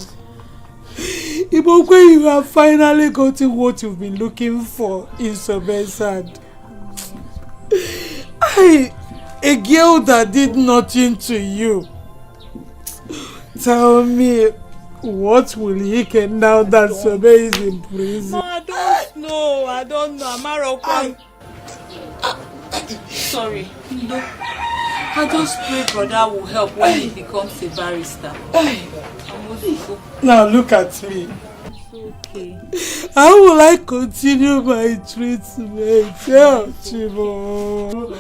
S6: Ibokwe, you have finally gotten what you've been looking for in Sobe's hand. A girl that did nothing to you. Tell me, what will he get now that Sobe is in prison?
S18: No, I don't know. Amaro, sorry. No. I just pray brother will help when he becomes a barrister.
S19: Now look at me.
S18: Okay.
S19: How will I continue my treatment? Tell Chibo.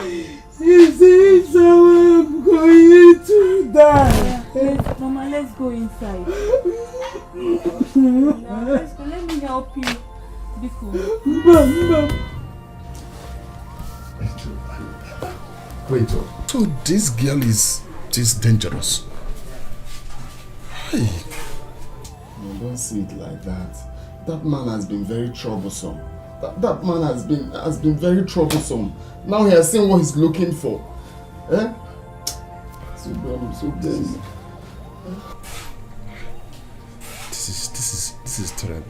S19: He says I'm going to die.
S18: Mama, let's go inside. Let's go. Let me help you. Be cool.
S8: Wait, so this girl is this dangerous? Hey.
S5: No, don't see it like that. That man has been very troublesome. That man has been very troublesome. Now he has seen what he's looking for. Eh? So dumb.
S8: This is terrible.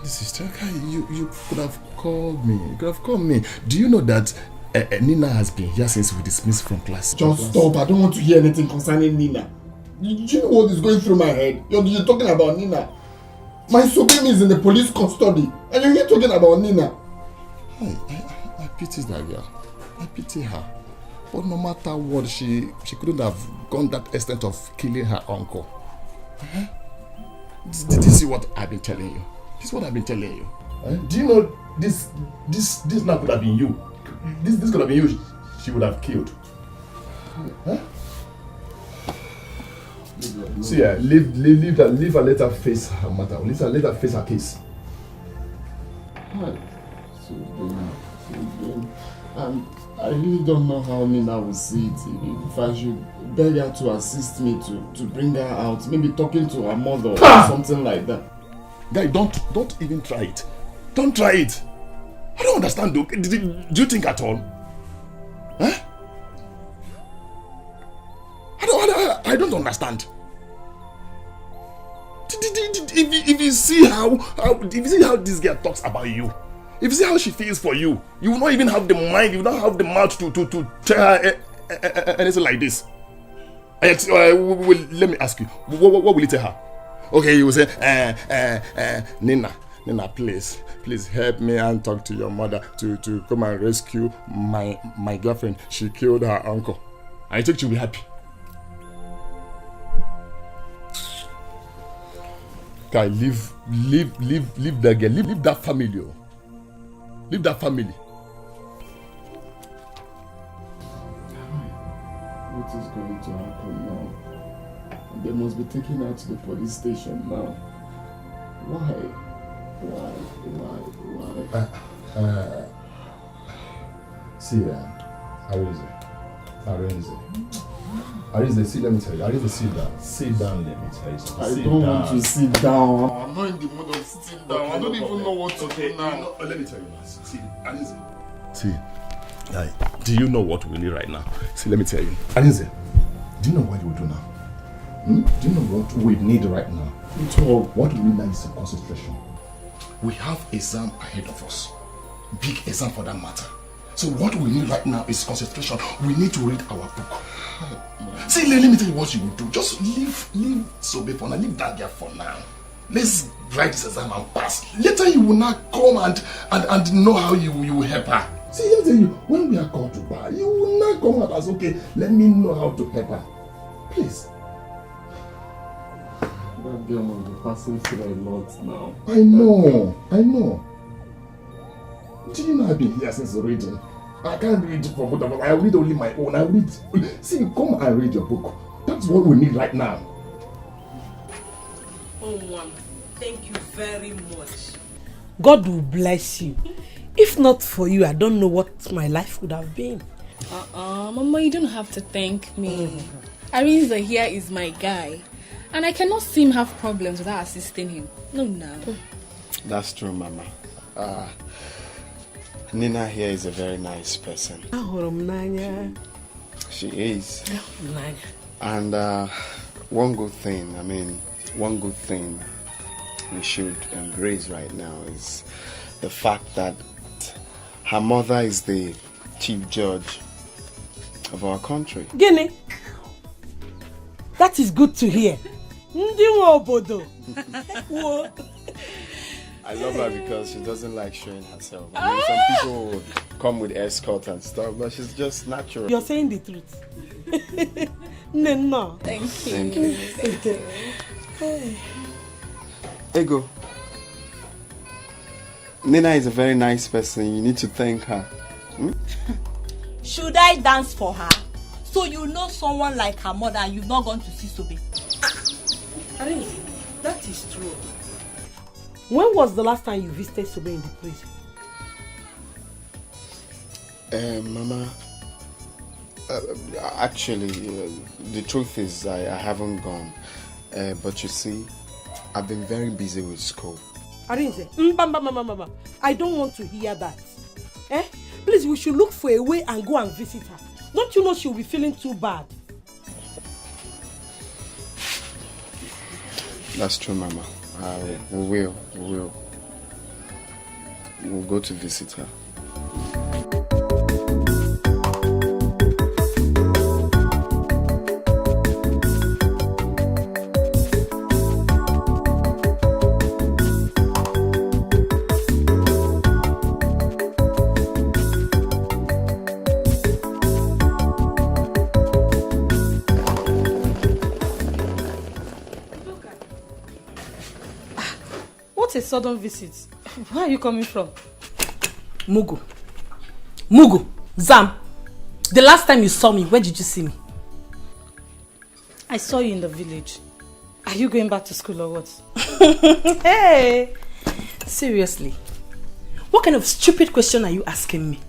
S8: This is terrible. You could have called me. You could have called me. Do you know that Nina has been here since we dismissed from class?
S5: Just stop. I don't want to hear anything concerning Nina. Do you know what is going through my head? You're talking about Nina. My Sobemi is in the police custody, and you're here talking about Nina.
S8: I pity that girl. I pity her. But no matter what, she couldn't have gone that extent of killing her uncle. Did you see what I've been telling you? This is what I've been telling you. Do you know this now could have been you? This could have been you. She would have killed. See, leave her, let her face her matter. Let her face her case.
S5: And I really don't know how Nina will see it. If I should beg her to assist me to bring her out, maybe talking to her mother or something like that.
S8: Guy, don't even try it. Don't try it. I don't understand, though. Do you think at all? Huh? I don't understand. If you see how this girl talks about you, if you see how she feels for you, you will not even have the mind, you will not have the mouth to tell her anything like this. Let me ask you, what will you tell her? Okay, you will say, Nina, please help me and talk to your mother to come and rescue my girlfriend. She killed her uncle. I think she'll be happy. Guy, leave that girl, leave that family. Leave that family.
S5: What is going to happen now? They must be taken her to the police station now. Why?
S8: See, Arinze, see, let me tell you. Arinze, sit down. Sit down, let me tell you something.
S5: I don't want to sit down. I'm not in the mood of sitting down. Okay, I don't even know what to do now.
S8: Let me tell you this. See, Arinze. See, do you know what we need right now? See, let me tell you. Arinze, do you know what you do now? Do you know what we need right now? What we need now is a concentration. We have exam ahead of us. Big exam for that matter. So what we need right now is concentration. We need to read our book. See, let me tell you what you will do. Just leave Sobe for now. Leave that girl for now. Let's write this exam and pass. Later you will not come and know how you will help her. See, let me tell you, when we are called to bar, you will not come out as, okay, let me know how to help her. Please.
S5: That girl must be passing through a lot now.
S8: I know. Do you know I've been here since reading? I can't read from both of us. I read only my own. I read. See, come and read your book. That's what we need right now.
S18: Oh, Mom, thank you very much.
S15: God will bless you. If not for you, I don't know what my life would have been.
S13: Mama, you don't have to thank me. Arinze here is my guy. And I cannot see him have problems without assisting him. No.
S5: That's true, Mama. Nina here is a very nice person. She is. And one good thing we should embrace right now is the fact that her mother is the chief judge of our country.
S15: Guinea. That is good to hear.
S5: I love her because she doesn't like showing herself. I mean, some people come with escort and stuff, but she's just natural.
S15: You're saying the truth. No.
S5: Thank you. Ego. Nina is a very nice person. You need to thank her.
S18: Should I dance for her? So you know someone like her mother and you've not gone to see Sobe?
S15: That is true. When was the last time you visited Sobe in the prison?
S5: Mama, actually, the truth is I haven't gone. But you see, I've been very busy with school.
S15: Arinze, I don't want to hear that. Please, we should look for a way and go and visit her. Don't you know she'll be feeling too bad?
S5: That's true, Mama. We will. We'll go to visit her.
S15: A sudden visit. Where are you coming from?
S6: Mugu, Zam, the last time you saw me, where did you see me?
S15: I saw you in the village. Are you going back to school or what?
S6: Hey, seriously, what kind of stupid question are you asking me?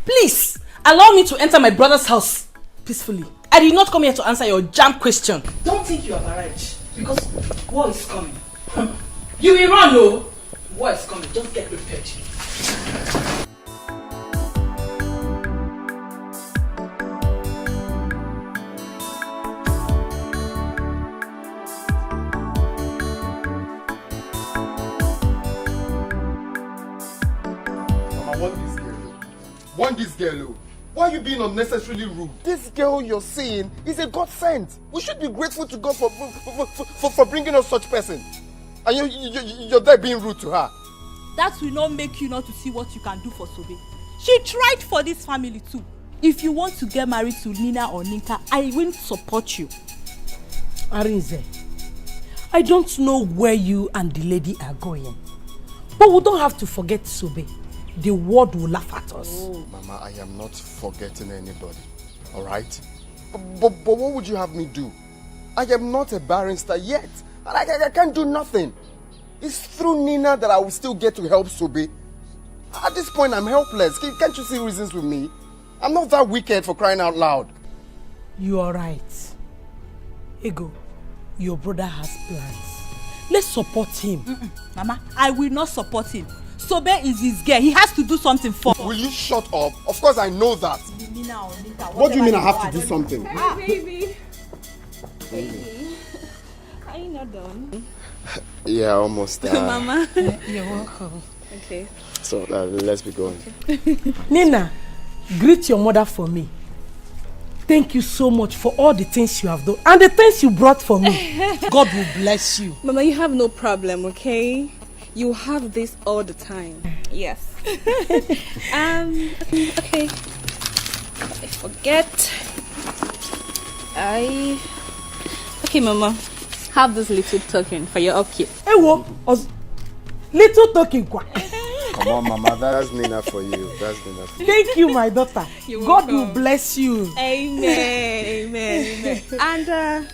S6: Please, allow me to enter my brother's house peacefully. I did not come here to answer your jam question. Don't think you have arrived, because war is coming. You will run, no? War is coming. Just get prepared.
S7: Mama, want this girl. Why are you being unnecessarily rude? This girl you're seeing is a God sent. We should be grateful to God for bringing us such person. And you're there being rude to her.
S18: That will not make you not to see what you can do for Sobe. She tried for this family too. If you want to get married to Nina or Ninka, I will support you.
S15: Arinze, I don't know where you and the lady are going. But we don't have to forget Sobe. The world will laugh at us.
S7: Oh. Mama, I am not forgetting anybody. Alright? But what would you have me do? I am not a barrister yet. I can't do nothing. It's through Nina that I will still get to help Sobe. At this point, I'm helpless. Can't you see reasons with me? I'm not that wicked, for crying out loud.
S15: You are right. Ego, your brother has plans. Let's support him.
S18: Mama, I will not support him. Sobe is his girl. He has to do something for her.
S7: Will you shut up? Of course I know that.
S18: Nina or Nina,
S7: what do you mean I have to do something?
S10: Baby. Are you not done?
S5: Yeah, almost.
S10: Mama.
S15: You're welcome.
S10: Okay.
S5: So let's be going.
S15: Nina, greet your mother for me. Thank you so much for all the things you have done and the things you brought for me. God will bless you.
S10: Mama, you have no problem, okay? You have this all the time. Yes. Okay. I forget. Okay, Mama. Have this little token for your upkeep.
S15: Hey, what? Little token.
S5: Come on, Mama. That's Nina for you. That's Nina for you.
S15: Thank you, my daughter. God will bless you.
S10: Amen. Amen. And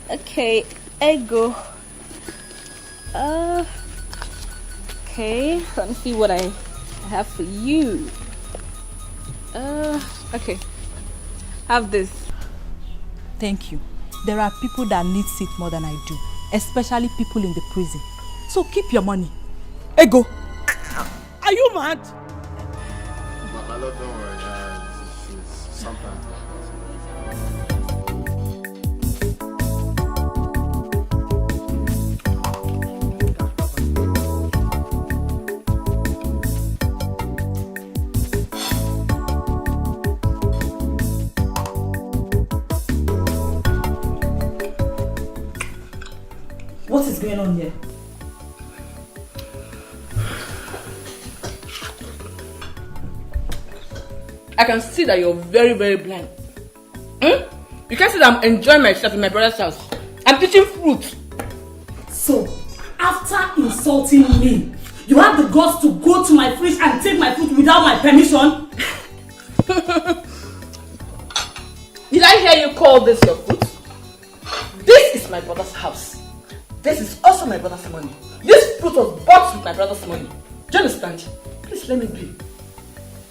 S10: okay, Ego. Okay. Let me see what I have for you. Okay. Have this.
S18: Thank you. There are people that need it more than I do, especially people in the prison. So keep your money.
S15: Ego, are you mad?
S7: Mama, don't worry. Sometimes.
S6: What is going on here?
S12: I can see that you're very, very blind. You can see that I'm enjoying myself in my brother's house. I'm eating fruit.
S6: So, after insulting me, you have the guts to go to my fridge and take my food without my permission?
S12: Did I hear you call this your food? This is my brother's house. This is also my brother's money. This fruit was bought with my brother's money. Do you understand? Please let me be.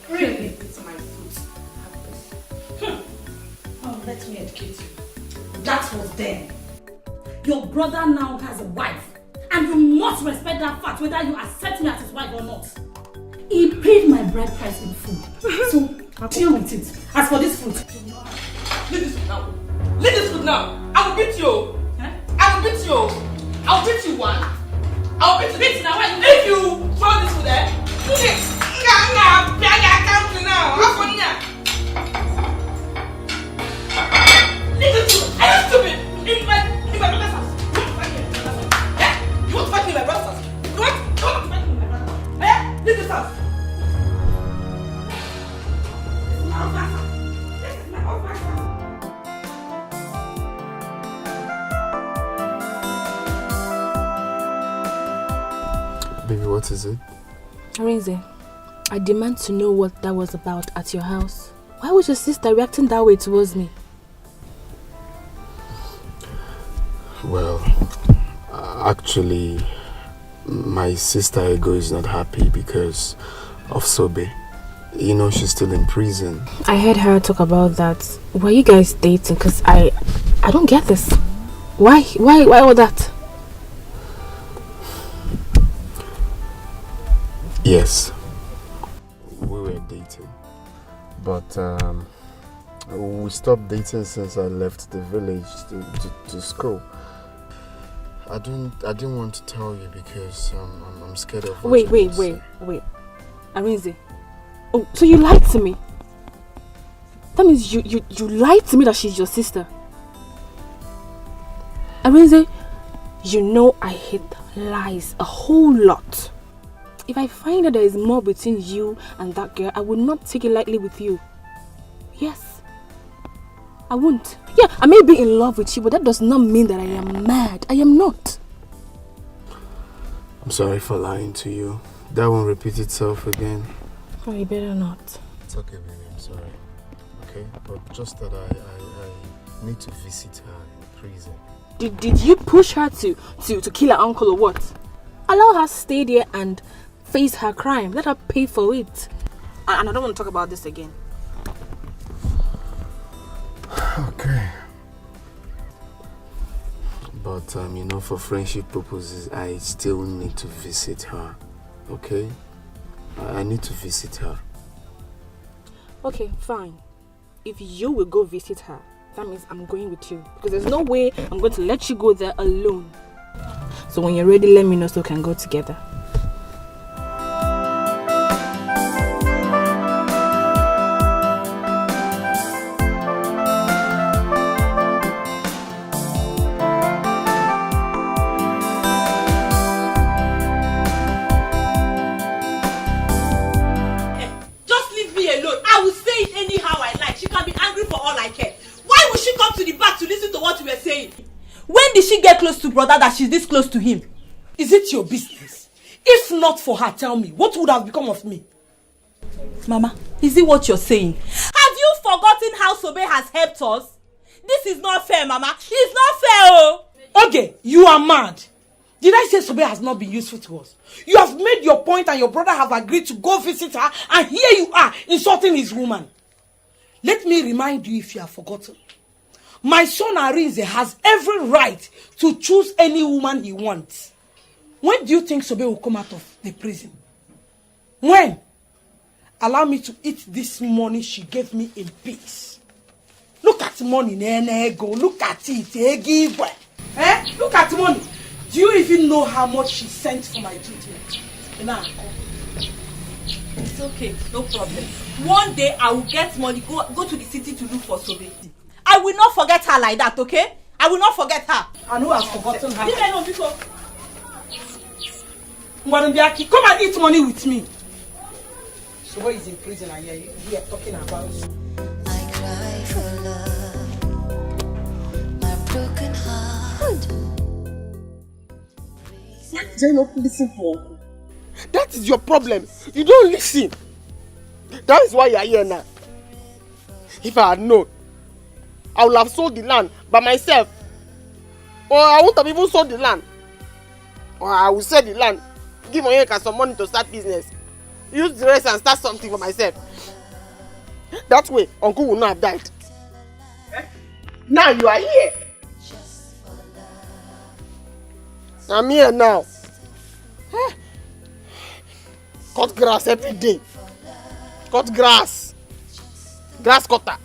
S6: Really? It's my food. Oh, let me educate you. That was then. Your brother now has a wife. And you must respect that fact whether you accept me as his wife or not. He paid my bride price in full. So, deal with it. As for this fruit.
S12: Leave this food now. Leave this food now. I will beat you. I will beat you. I will beat you one. I will beat you. Beat now. If you throw this food there. Leave this food. Are you stupid? In my brother's house. You want to fight me in my brother's house? You want to fight me in my brother's house? Leave this house. This is my brother's house. This is my brother's house.
S5: Baby, what is it?
S13: Arinze, I demand to know what that was about at your house. Why was your sister reacting that way towards me?
S5: Well, actually, my sister Ego is not happy because of Sobe. You know, she's still in prison.
S13: I heard her talk about that. Were you guys dating? Because I don't get this. Why all that?
S5: Yes, we were dating, but we stopped dating since I left the village to school. I didn't want to tell you because I'm scared of.
S13: Wait. Arinze. Oh, so you lied to me? That means you lied to me that she's your sister. Arinze, you know I hate lies a whole lot. If I find that there is more between you and that girl, I will not take it lightly with you. Yes. I won't. Yeah, I may be in love with you, but that does not mean that I am mad. I am not.
S5: I'm sorry for lying to you. That won't repeat itself again.
S13: Oh, you better not.
S5: It's okay, baby. I'm sorry. Okay? But just that I need to visit her in prison.
S13: Did you push her to kill her uncle or what? Allow her stay there and face her crime. Let her pay for it. And I don't want to talk about this again.
S5: Okay. But, you know, for friendship purposes, I still need to visit her. Okay? I need to visit her.
S13: Okay, fine. If you will go visit her, that means I'm going with you. Because there's no way I'm going to let you go there alone. So when you're ready, let me know so we can go together.
S6: Just leave me alone. I will say it anyhow I like. She can be angry for all I care. Why would she come to the back to listen to what you were saying? When did she get close to brother that she's this close to him? Is it your business? If not for her, tell me, what would have become of me? Mama, is it what you're saying? Have you forgotten how Sobe has helped us? This is not fair, Mama. It's not fair, oh! Okay, you are mad. Did I say Sobe has not been useful to us? You have made your point and your brother have agreed to go visit her, and here you are, insulting his woman. Let me remind you if you have forgotten. My son Arinze has every right to choose any woman he wants. When do you think Sobe will come out of the prison? When? Allow me to eat this money she gave me in peace. Look at money, Nego. Look at it, eh? Look at money. Do you even know how much she sent for my treatment? Nah. It's okay, no problem. One day I will get money, go to the city to look for Sobe. I will not forget her like that, okay? I will not forget her. I know I've forgotten her. Come and eat money with me.
S15: So what is in prison and you're here talking about?
S4: I cry for love, my broken heart.
S2: Why did I not listen to Uncle? That is your problem. You don't listen. That is why you are here now. If I had known, I would have sold the land by myself. Or I wouldn't have even sold the land. Or I would sell the land, give Onyeka some money to start business. Use the rest and start something for myself. That way, Uncle will not have died. Now you are here. I'm here now. Cut grass every day. Cut grass. Grass cutter.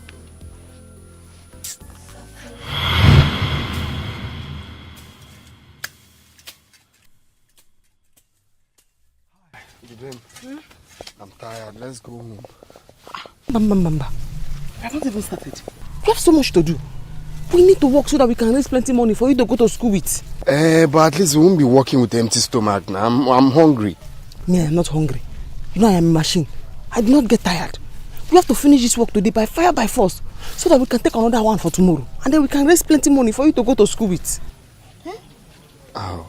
S7: I'm tired. Let's go home.
S2: Bamba. I haven't even started. We have so much to do. We need to work so that we can raise plenty money for you to go to school with.
S7: But at least we won't be working with empty stomach now. I'm hungry.
S2: Me, I'm not hungry. You know I am a machine. I do not get tired. We have to finish this work today by fire by force so that we can take another one for tomorrow. And then we can raise plenty money for you to go to school with.
S7: Oh.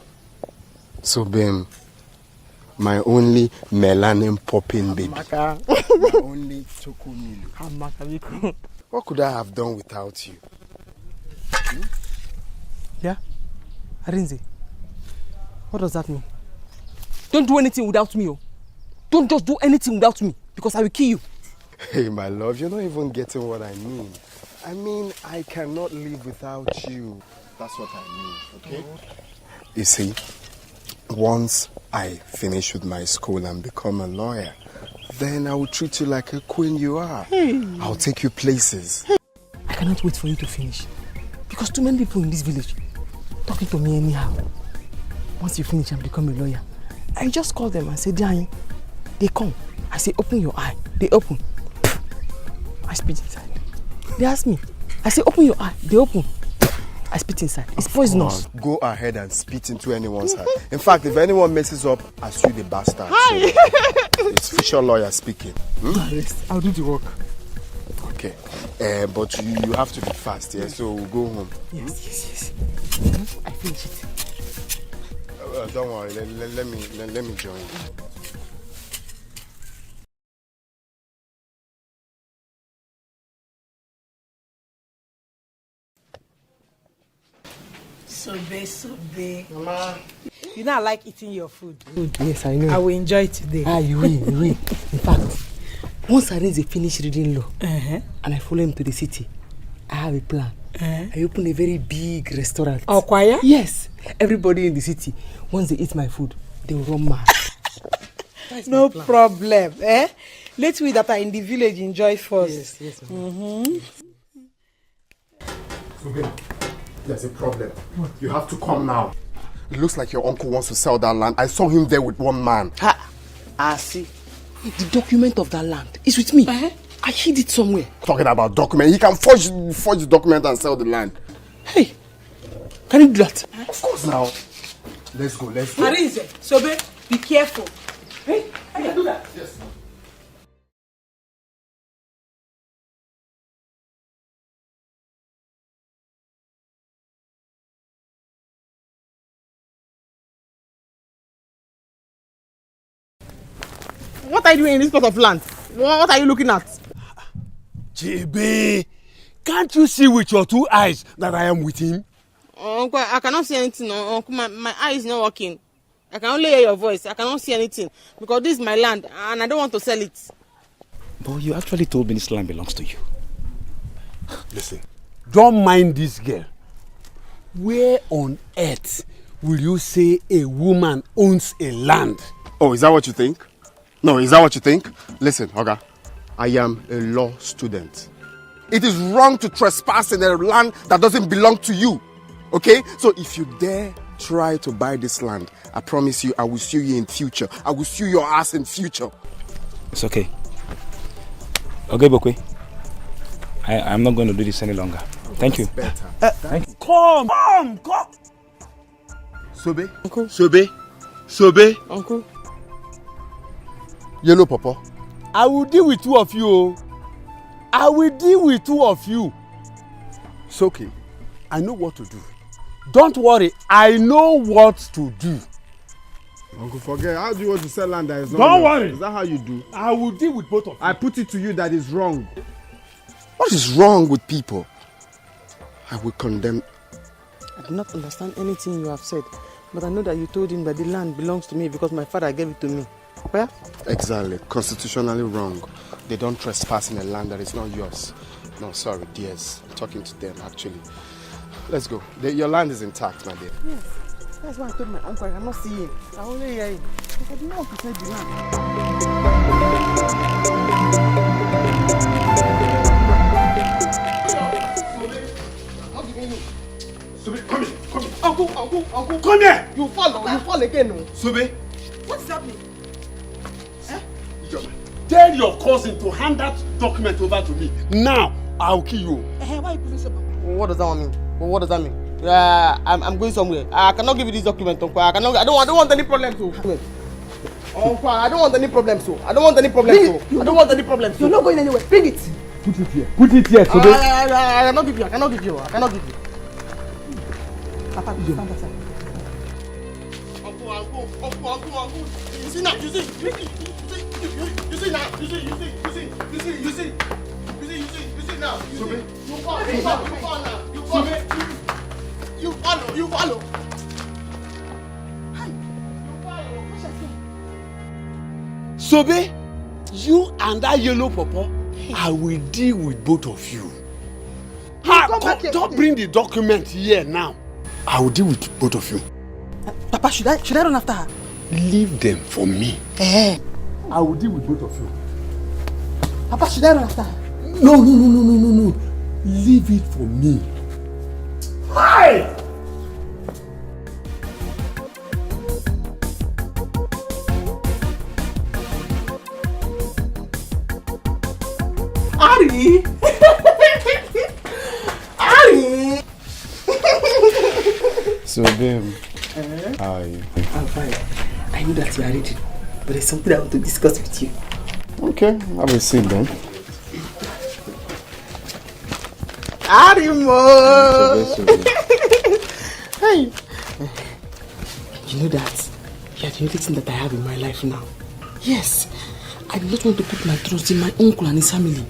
S7: So, Ben, my only melanin popping baby. My only chocolate. What could I have done without you?
S2: Yeah? Arinze, what does that mean? Don't do anything without me, oh. Don't just do anything without me, because I will kill you.
S7: Hey, my love, you're not even getting what I mean. I mean, I cannot live without you. That's what I mean, okay? You see, once I finish with my school and become a lawyer, then I will treat you like a queen you are. I'll take you places.
S2: I cannot wait for you to finish. Because too many people in this village talking to me anyhow. Once you finish and become a lawyer, I just call them and say, Diane, they come. I say, open your eye. They open. I spit inside. They ask me. I say, open your eye. They open. I spit inside. It's poisonous.
S7: Go ahead and spit into anyone's eye. In fact, if anyone messes up, I sue the bastard.
S2: Hi.
S7: So, it's official lawyer speaking.
S2: I'll do the work.
S7: Okay. But you have to be fast, yeah? So we'll go home.
S2: Yes. I finish it.
S7: Don't worry. Let me join you.
S15: Sobe. Mama. You know I like eating your food.
S2: Yes, I know.
S15: I will enjoy it today.
S2: You will. In fact, once Arinze finish reading law and I follow him to the city, I have a plan. I open a very big restaurant.
S15: Oh, choir?
S2: Yes. Everybody in the city, once they eat my food, they will run mad.
S15: No problem. Let we that are in the village enjoy first.
S2: Yes.
S7: There's a problem. What? You have to come now. It looks like your uncle wants to sell that land. I saw him there with one man.
S2: I see. The document of that land is with me. I hid it somewhere.
S7: Talking about document. He can forge the document and sell the land.
S2: Hey, can you do that?
S7: Of course now. Let's go.
S15: Arinze, Sobe, be careful.
S2: Hey, I can do that.
S7: Yes.
S2: What are you doing in this plot of land? What are you looking at?
S3: JB, can't you see with your two eyes that I am with him?
S2: Uncle, I cannot see anything. Uncle, my eye is not working. I can only hear your voice. I cannot see anything because this is my land and I don't want to sell it.
S20: But you actually told me this land belongs to you.
S3: Listen, don't mind this girl. Where on earth will you say a woman owns a land?
S7: Oh, is that what you think? No, is that what you think? Listen, Oga, I am a law student. It is wrong to trespass in a land that doesn't belong to you. Okay? So if you dare try to buy this land, I promise you I will sue you in future. I will sue your ass in future.
S20: It's okay. Okay, Bokwe. I'm not going to do this any longer. Thank you.
S3: Thank you. Come.
S7: Sobe?
S2: Uncle.
S7: Sobe?
S2: Uncle.
S7: Yellow Papa,
S3: I will deal with two of you. I will deal with two of you. It's okay. I know what to do. Don't worry. I know what to do.
S5: Uncle, forget. How do you want to sell land that is not
S3: Don't
S5: yours?
S3: worry.
S5: Is that how you do?
S3: I will deal with both of you.
S5: I put it to you that is wrong.
S11: What is wrong with people? I will condemn.
S12: I do not understand anything you have said, but I know that you told him that the land belongs to me because my father gave it to me. Where?
S11: Exactly. Constitutionally wrong. They don't trespass in a land that is not yours. No, sorry, dears. I'm talking to them, actually. Let's go. Your land is intact, my dear.
S12: Yes. That's why I told my uncle I cannot see him. I only hear him. Because I did not want to sell the
S3: Sobe, come here, come here.
S12: Uncle.
S3: Come here.
S12: You fall again. No?
S3: Sobe.
S12: What's happening?
S3: Tell your cousin to hand that document over to me. Now, I'll kill you.
S12: Why are you putting so bad?
S2: What does that one mean? What does that mean? I'm going somewhere. I cannot give you this document, Uncle. I don't want any problems, so. Uncle, I don't want any problems, so. I don't want any problems, so. I don't want any problems, so.
S12: You're not going anywhere. Bring it.
S3: Put it here. Put it here, Sobe.
S2: I cannot give you. I cannot give you.
S12: Papa, stand aside.
S2: Uncle. You see now. You see now. You see now. You follow.
S3: Sobe, you and that yellow pawpaw, I will deal with both of you. Don't bring the document here now. I will deal with both of you.
S12: Papa, should I run after her?
S3: Leave them for me.
S12: I
S3: will deal with both of you.
S12: Papa, should I run after her?
S3: No. Leave it for me. Hi!
S2: Ari!
S5: So, babe, how are you?
S12: I'm fine. I know that you are ready, but there's something I want to discuss with you.
S5: Okay, have a seat then.
S2: Arimo! Hey!
S12: You know that you are the only thing that I have in my life now. Yes, I do not want to put my trust in my uncle and his family.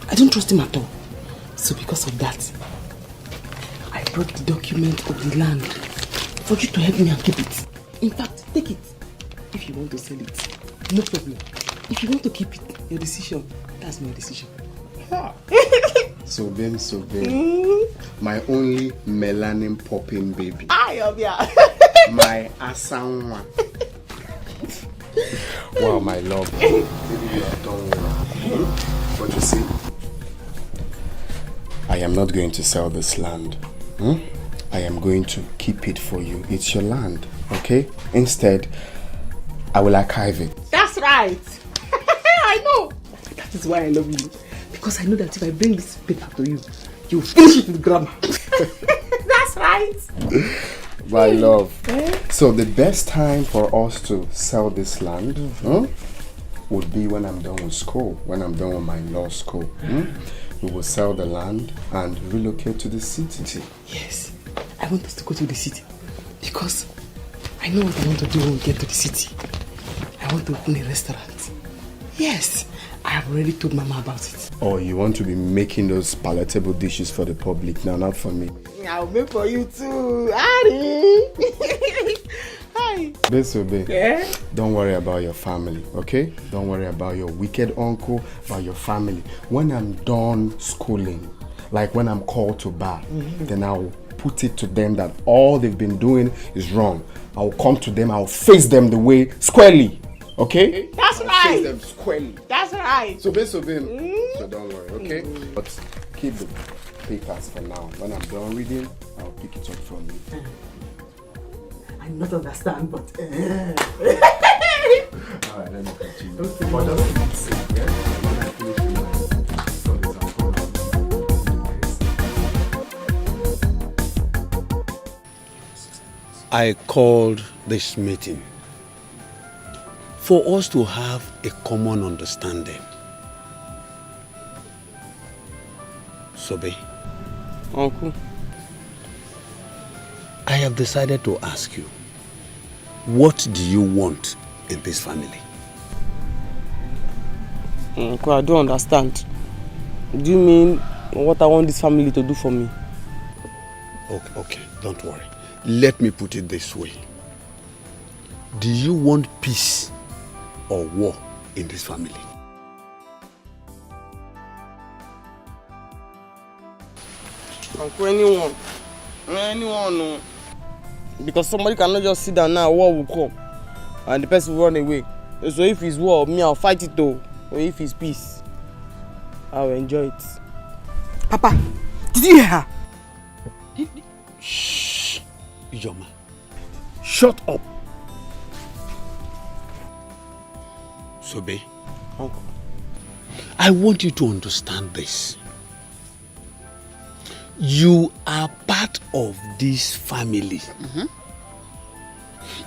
S12: I don't trust him at all. So because of that, I brought the document of the land for you to help me and keep it. In fact, take it. If you want to sell it, no problem. If you want to keep it, your decision. That's my decision.
S11: So babe. My only melanin popping baby. My asanwa. Wow, my love. Baby, you have done well. But you see, I am not going to sell this land. I am going to keep it for you. It's your land, okay? Instead, I will archive it.
S12: That's right. I know. That is why I love you. Because I know that if I bring this paper to you, you will finish it with grammar. That's right.
S11: My love. So the best time for us to sell this land would be when I'm done with school, when I'm done with my law school. We will sell the land and relocate to the city.
S12: Yes, I want us to go to the city because I know what I want to do when we get to the city. I want to open a restaurant. Yes, I have already told Mama about it.
S11: Oh, you want to be making those palatable dishes for the public now, not for me.
S2: I'll make for you too, Ari. Hi.
S11: Babe.
S2: Yeah?
S11: Don't worry about your family, okay? Don't worry about your wicked uncle, about your family. When I'm done schooling, like when I'm called to bar, then I'll put it to them that all they've been doing is wrong. I'll come to them, I'll face them the way squarely, okay?
S2: That's
S11: I'll
S2: right.
S11: face them squarely.
S2: That's right.
S11: So babe. So don't worry, okay? But keep the papers for now. When I'm done reading, I'll pick it up from you.
S12: I do not understand, but...
S11: Alright, let me continue.
S12: Okay.
S11: But don't say, yeah? When I finish with my studies, I'll come
S3: I called this meeting for us to have a common understanding. Sobe.
S2: Uncle.
S3: I have decided to ask you, what do you want in this family?
S2: Uncle, I don't understand. Do you mean what I want this family to do for me?
S3: Okay, don't worry. Let me put it this way. Do you want peace or war in this family?
S2: Uncle, anyone. Anyone, no. Because somebody cannot just sit down now, war will come. And the person will run away. So if it's war, me, I'll fight it though. Or if it's peace, I'll enjoy it.
S12: Papa, did you hear her?
S3: Shh. Ijoma. Shut up. Sobe.
S2: Uncle.
S3: I want you to understand this. You are part of this family.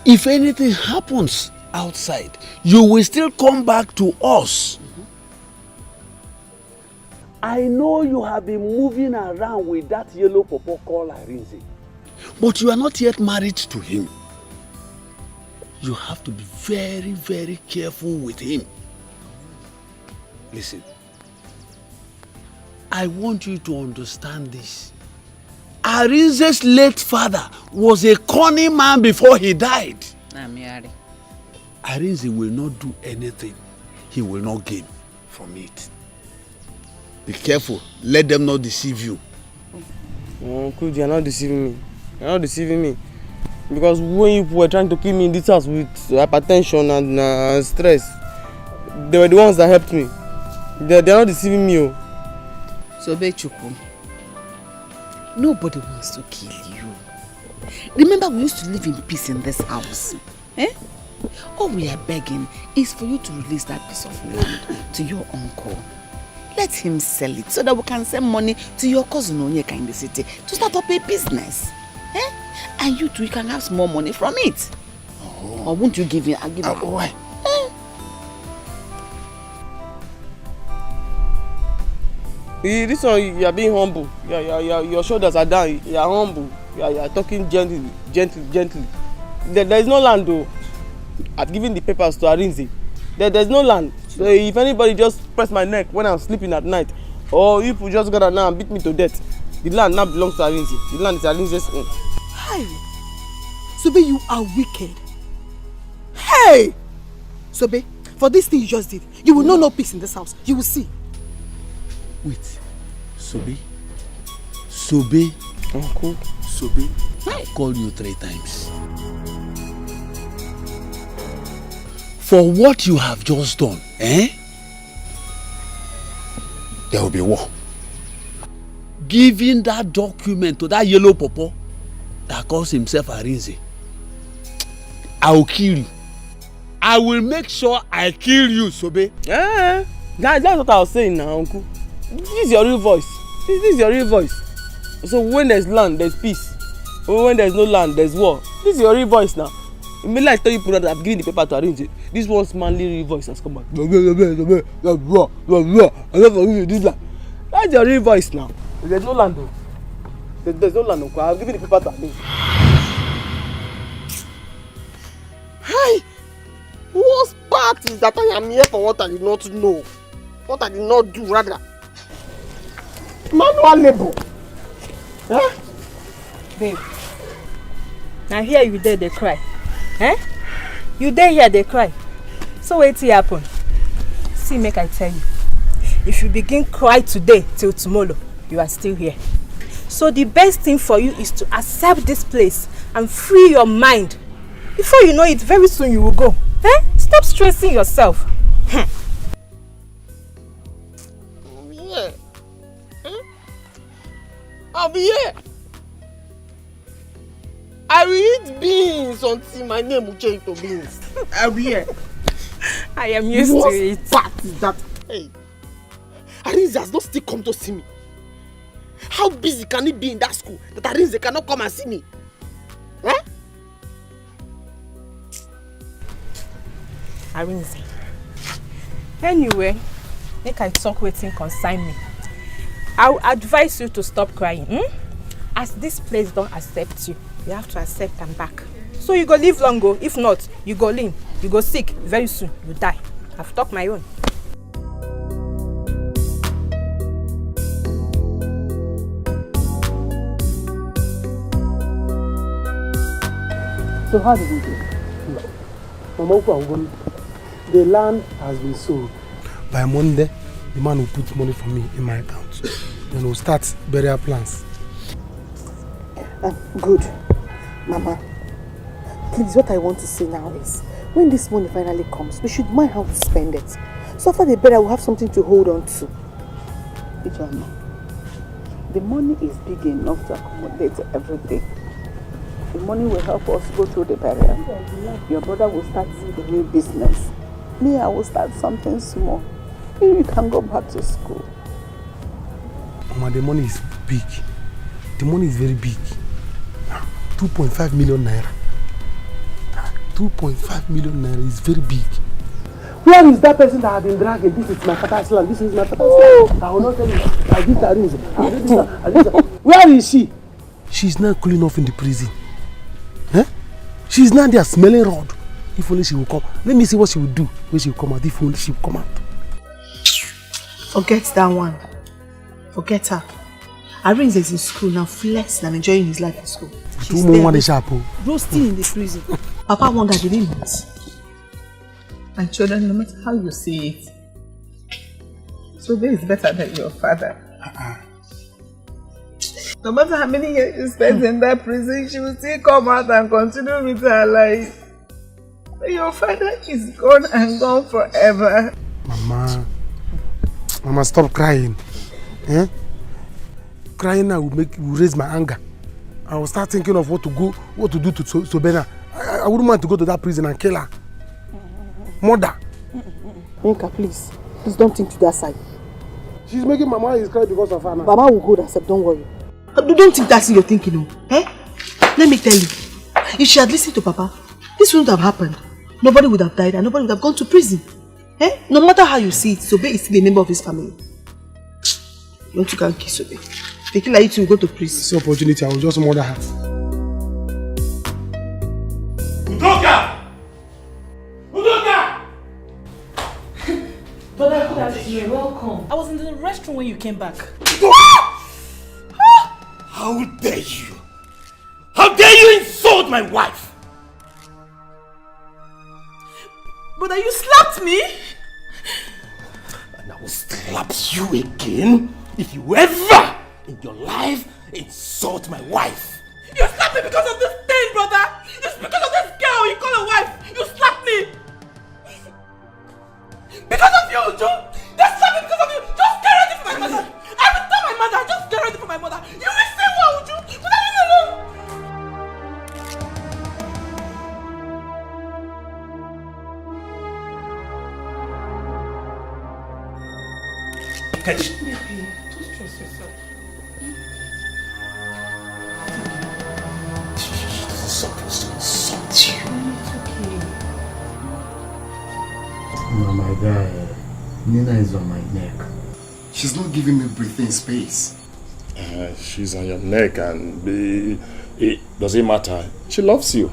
S3: If anything happens outside, you will still come back to us. I know you have been moving around with that yellow pawpaw called Arinze, but you are not yet married to him. You have to be very, very careful with him. Listen, I want you to understand this. Arinze's late father was a cunning man before he died. Arinze will not do anything he will not gain from it. Be careful. Let them not deceive you.
S2: Uncle, they are not deceiving me. They are not deceiving me. Because when you were trying to keep me in this house with hypertension and stress, they were the ones that helped me. They are not deceiving me.
S12: Sobe Chukwu, nobody wants to kill you. Remember, we used to live in peace in this house. All we are begging is for you to release that piece of land to your uncle. Let him sell it so that we can send money to your cousin Onyeka in the city to start up a business. And you too, you can have small money from it. Or won't you give me? I'll give you.
S3: Why?
S2: This one, you are being humble. Your shoulders are down. You are humble. You are talking gently. There is no land though. I've given the papers to Arinze. There's no land. So if anybody just press my neck when I'm sleeping at night, or if you just got now and beat me to death, the land now belongs to Arinze. The land is Arinze's own.
S15: Hey, Sobe, you are wicked. Hey, Sobe, for this thing you just did, you will know no peace in this house. You will see.
S3: Wait, Sobe? Uncle? Sobe, I called you 3 times. For what you have just done, there will be war. Giving that document to that yellow pawpaw that calls himself Arinze, I will kill you. I will make sure I kill you, Sobe.
S2: That's what I was saying now, Uncle. This is your real voice. This is your real voice. So when there's land, there's peace. When there's no land, there's war. This is your real voice now. Immediately I tell you that I've given the paper to Arinze, this one's manly real voice has come back. That's your real voice now. There's no land though. There's no land, Uncle. I've given the paper to Arinze. Hi! Worst part is that I am here for what I did not know. What I did not do, rather. Manual labor.
S18: Babe, now here you there, they cry. You there here, they cry. So wait till happen. See, make I tell you. If you begin cry today till tomorrow, you are still here. So the best thing for you is to accept this place and free your mind. Before you know it, very soon you will go. Stop stressing yourself.
S2: Yeah. I'll be here. I will eat beans until my name will change to beans. I'll be here.
S18: I am used to it.
S2: What is that? Hey, Arinze has not still come to see me. How busy can it be in that school that Arinze cannot come and see me?
S18: Arinze. Anyway, make I talk wetin concern me.
S15: I will advise you to stop crying. As this place don't accept you, you have to accept them back. So you go live long, go. If not, you go lean, you go sick, very soon, you die. I've talked my own.
S11: So how did we do? Mama, the land has been sold. By Monday, the man will put money for me in my account. Then we'll start burial plans.
S12: Good. Mama, please, what I want to say now is, when this money finally comes, we should mind how to spend it. So after the burial, we'll have something to hold on to. Ijoma, the money is big enough to accommodate everything. The money will help us go through the burial. Your brother will start the new business. Me, I will start something small. You can go back to school.
S11: Mama, the money is big. The money is very big. 2.5 million naira. 2.5 million naira is very big. Where is that person that had been dragging? This is my father's land. This is my father's land. I will not tell you. I give her rings. Where is she? She's now cooling off in the prison. Huh? She's now there smelling rod. If only she will come. Let me see what she will do when she will come out. If only she will come out.
S12: Forget that one. Forget her. Arins is in school now, flexing and enjoying his life in school. She's there, roasting in the prison. Papa wondered, didn't it?
S19: My children, no matter how you see it, Sobe is better than your father. No matter how many years you spend in that prison, she will still come out and continue with her life. But your father is gone and gone forever.
S11: Mama, stop crying. Eh? Crying now will raise my anger. I will start thinking of what to do to Sobena. I wouldn't want to go to that prison and kill her. Mother.
S12: Minka, please don't think to that side.
S11: She's making Mama is cry because of her now.
S12: Mama will hold herself, don't worry. Don't think that's in your thinking, no. Eh? Let me tell you, if she had listened to Papa, this wouldn't have happened. Nobody would have died and nobody would have gone to prison. Eh? No matter how you see it, Sobe is still a member of his family. You want to go and kiss Sobe? They kill like you to go to prison.
S11: This opportunity, I will just murder her.
S16: Udoka!
S6: Brother, good afternoon. Welcome. I was in the restroom when you came back.
S16: How dare you? How dare you insult my wife?
S6: Brother, you slapped me?
S16: And I will slap you again if you ever in your life insult my wife.
S6: You slapped me because of this thing, brother! It's because of this girl you call a wife! You slapped me! Because of you, Joe! They slapped me because of you! Just get ready for my mother! I will tell my mother! Just get ready for my mother! You will see what, Uju! But I leave me alone!
S16: Catch.
S6: Baby, don't stress yourself.
S16: She's supposed to insult you.
S6: It's okay.
S7: No, my guy, Nina is on my neck. She's not giving me breathing space.
S22: She's on your neck and does it matter? She loves you.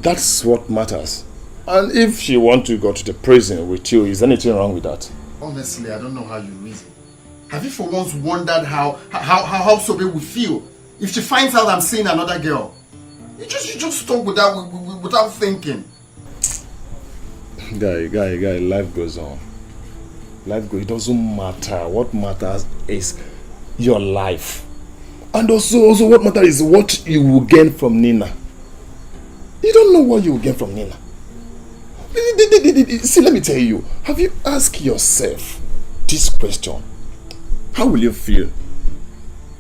S22: That's what matters. And if she wants to go to the prison with you, is anything wrong with that?
S7: Honestly, I don't know how you reason. Have you for once wondered how Sobe would feel if she finds out I'm seeing another girl? You just talk without thinking.
S22: Guy, life goes on. It doesn't matter. What matters is your life. And also what matters is what you will gain from Nina. You don't know what you will gain from Nina. See, let me tell you. Have you asked yourself this question? How will you feel?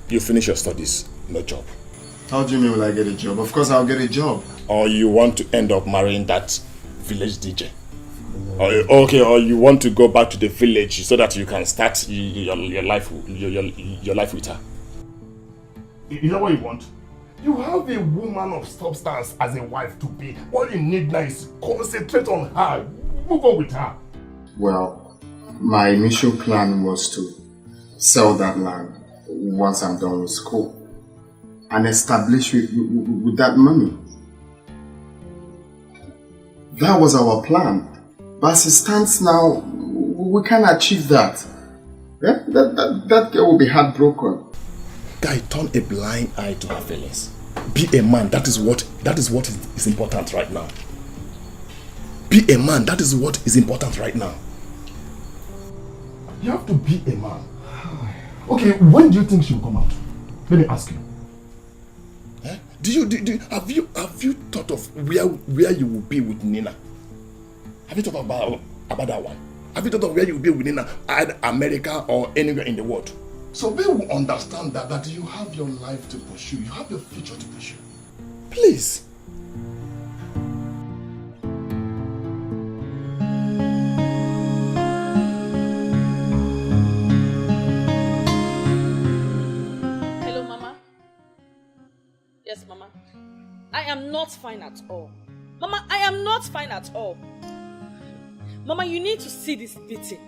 S22: You finish your studies, no job.
S7: How do you mean will I get a job? Of course I'll get a job.
S22: Or you want to end up marrying that village DJ. Or you want to go back to the village so that you can start your life with her.
S8: Is that what you want? You have a woman of substance as a wife to be. All you need now is concentrate on her. Move on with her.
S7: Well, my initial plan was to sell that land
S5: once I'm done with school and establish with that money. That was our plan. But as it stands now, we can't achieve that. Yeah? That girl will be heartbroken.
S8: Guy, turn a blind eye to her feelings. Be a man. That is what is important right now. Be a man. That is what is important right now. You have to be a man. Okay, when do you think she will come out? Let me ask you. Eh? Have you thought of where you will be with Nina? Have you thought about that one? Have you thought of where you will be with Nina, either America or anywhere in the world? So they will understand that you have your life to pursue, you have your future to pursue. Please.
S12: Hello, Mama. Yes, Mama. I am not fine at all. Mama, I am not fine at all. Mama, you need to see this beating.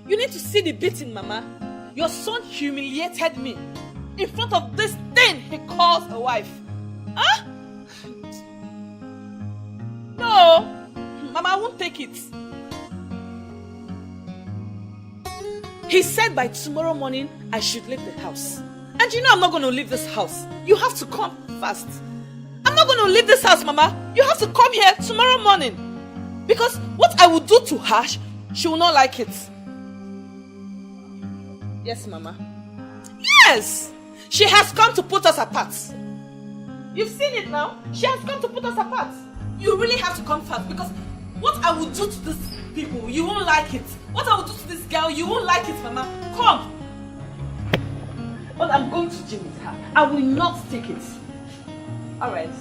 S12: You need to see the beating, Mama. Your son humiliated me in front of this thing he calls a wife. Huh? No, Mama, I won't take it. He said by tomorrow morning I should leave the house. And you know I'm not going to leave this house. You have to come fast. I'm not going to leave this house, Mama. You have to come here tomorrow morning. Because what I will do to her, she will not like it. Yes, Mama. Yes! She has come to put us apart. You've seen it now. She has come to put us apart. You really have to come fast because what I will do to these people, you won't like it. What I will do to this girl, you won't like it, Mama. Come. But I'm going to gym with her. I will not take it. Alright.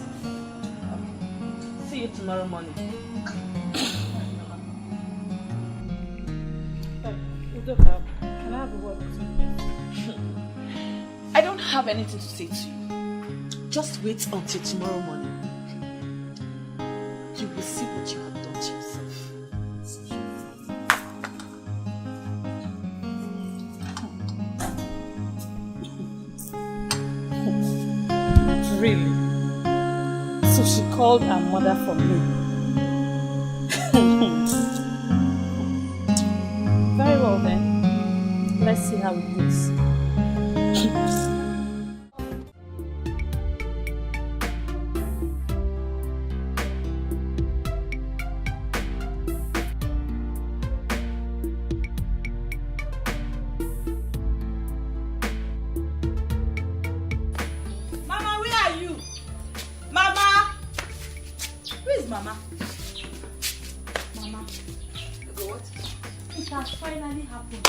S12: See you tomorrow morning. Can I have a word with you? I don't have anything to say to you. Just wait until tomorrow morning. You will see what you have done to yourself.
S15: Really? So she called her mother for me. Very well then. Let's see how it goes.
S12: Mama, where are you? Mama! Where is Mama? Mama. What? It has finally happened.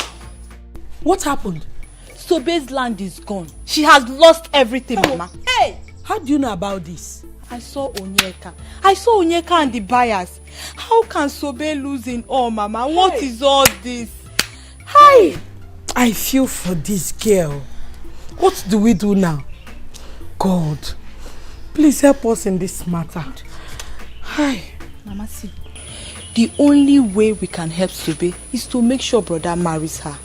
S15: What happened?
S18: Sobe's land is gone. She has lost everything, Mama.
S15: Hey! How do you know about this?
S18: I saw Onyeka. And the buyers. How can Sobe lose in all, Mama? Hey. What is all this?
S15: Hi! I feel for this girl. What do we do now? God, please help us in this matter. Hi.
S18: Mama, see. The only way we can help Sobe is to make sure brother marries her.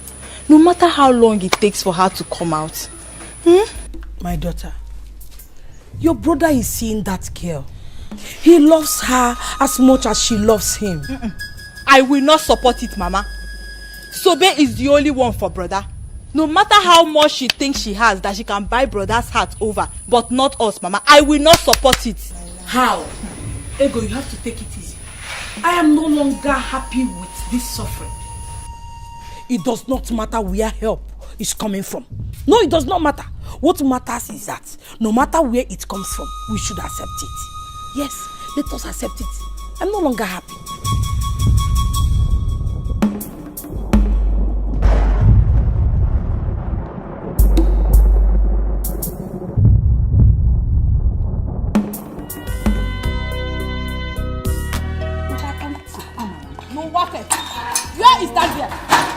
S18: No matter how long it takes for her to come out.
S15: My daughter, your brother is seeing that girl. He loves her as much as she loves him.
S18: I will not support it, Mama. Sobe is the only one for brother. No matter how much she thinks she has that she can buy brother's heart over, but not us, Mama. I will not support it.
S15: How? Ego, you have to take it easy. I am no longer happy with this suffering. It does not matter where help is coming from. No, it does not matter. What matters is that no matter where it comes from, we should accept it. Yes, let us accept it. I'm no longer happy.
S12: Where is that girl?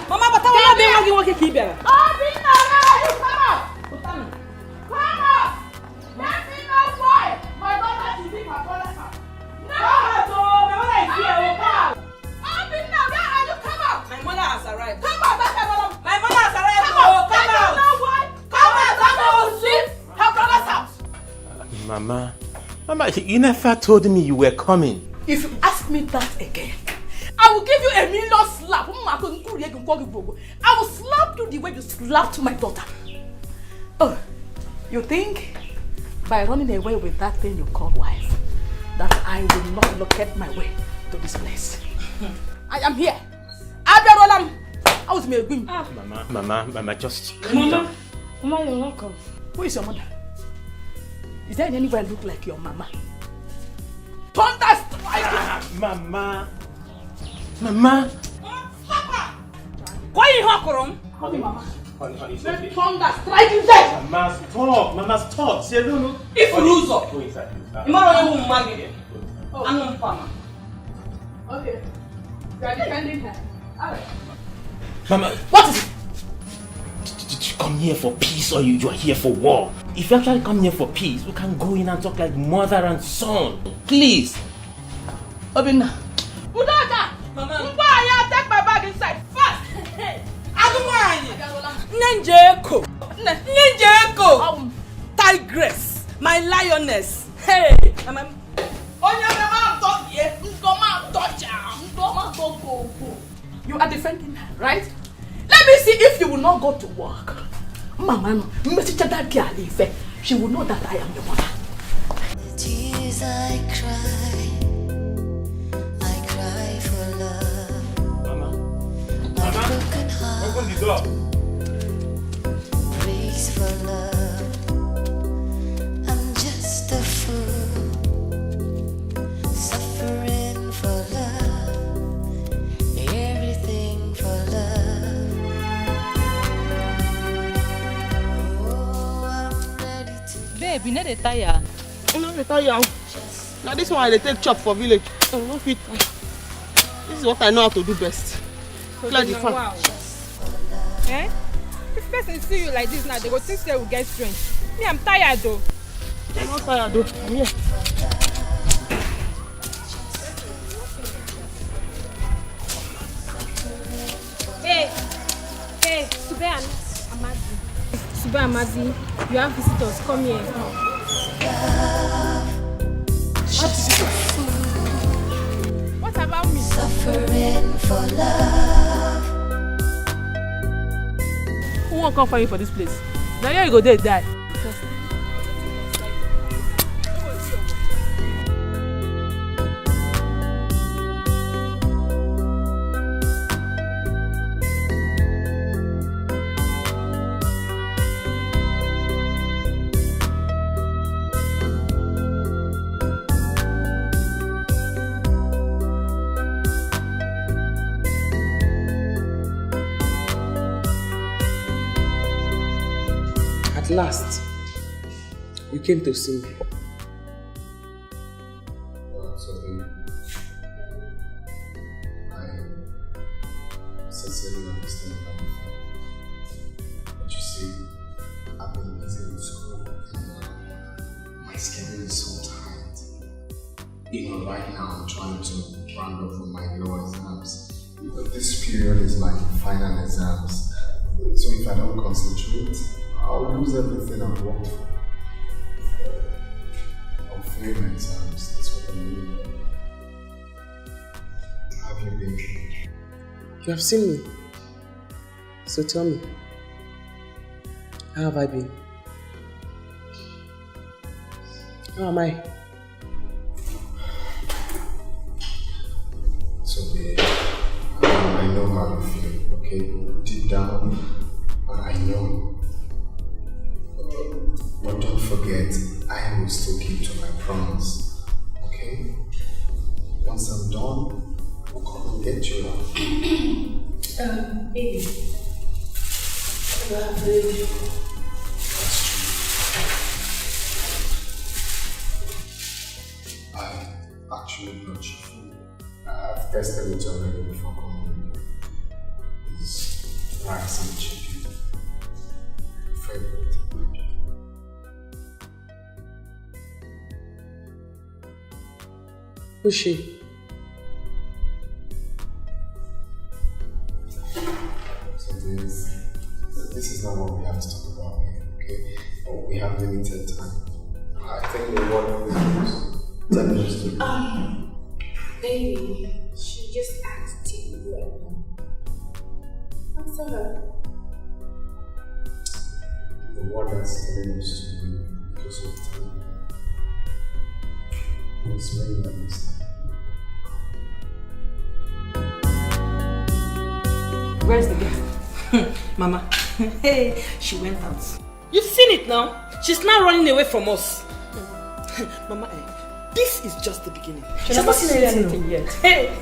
S12: Mama, but I want to be working here. Oh, bring her. Come on. Let me know why my daughter should leave my father's house. No. My mother is here. Come. Oh, bring her. Where are you? Come out. My mother has arrived. Come out. My mother has arrived. Come out. Come out. Come out.
S16: Mama, you never told me you were coming.
S12: If you ask me that again, I will give you a million slap. I will slap you the way you slapped my daughter. Oh, you think by running away with that thing you call wife, that I will not locate my way to this place? I am here. I was me.
S16: Mama, just calm down.
S12: Mama, you're welcome. Who is your mother? Is there anywhere look like your mama? Thunder strike!
S16: Mama.
S12: Why you hawking? Call me Mama.
S16: Honey,
S12: Thunder strike you dead!
S16: Mama, stop. Say no.
S12: If you lose up,
S16: go inside.
S12: Okay. You are defending her. Alright.
S16: Mama,
S12: What is it?
S16: did you come here for peace or you are here for war? If you actually come here for peace, we can go in and talk like mother and son. Please.
S12: Obinna. Udoka! Mama. Take my bag inside fast. Nenjeko. Tigress. My lioness. Hey. You are defending her, right? Let me see if you will not go to work. Mama, she will know that I am your mother.
S4: The tears I cry for love.
S16: Mama.
S4: My broken heart
S16: Open the door.
S4: breaks for love. I'm just a fool, suffering for love, everything for love. Oh, I'm ready to.
S18: Babe, you know the tire.
S2: I'm not tired. Now this one I take chop for village. I'm not fit. This is what I know how to do best. Clear the farm.
S1: Wow. Eh? If person see you like this now, they go think they will get strength. Me, I'm tired though.
S2: I'm not tired though. I'm here.
S1: Hey, Sube and Amadi. Sube and Amadi, you have visitors. Come here. What about me?
S4: Suffering for love.
S9: Who won't come for you for this place? Now here you go there die.
S21: At last, you came to see me.
S5: I sincerely understand how you feel. But you see, I've been busy with school and my schedule is so tight. Even right now, I'm trying to round up for my law exams. This period is like final exams. So if I don't concentrate, I'll lose everything I've worked for. I'll fail my exams, that's what I mean. How have you been?
S21: You have seen me. So tell me, how have I been? How am I?
S5: So babe, I know how you feel, okay? Deep down, I know. But don't forget, I will still keep to my promise, okay? Once I'm done, we'll come and get you out.
S4: Baby.
S5: I actually brought you food. I've tested it already before coming. It's rice and chicken. Favorite.
S21: Who's she?
S5: So this is not what we have to talk about here, okay? But we have limited time. I think the one of the
S13: Baby, she just asked you where. Answer her.
S7: The word that's telling us to be because of time. It was very honest.
S12: Where's the girl? Mama. Hey, she went out. You've seen it now. She's now running away from us. Mama, this is just the beginning. She's not seen anything yet. Hey.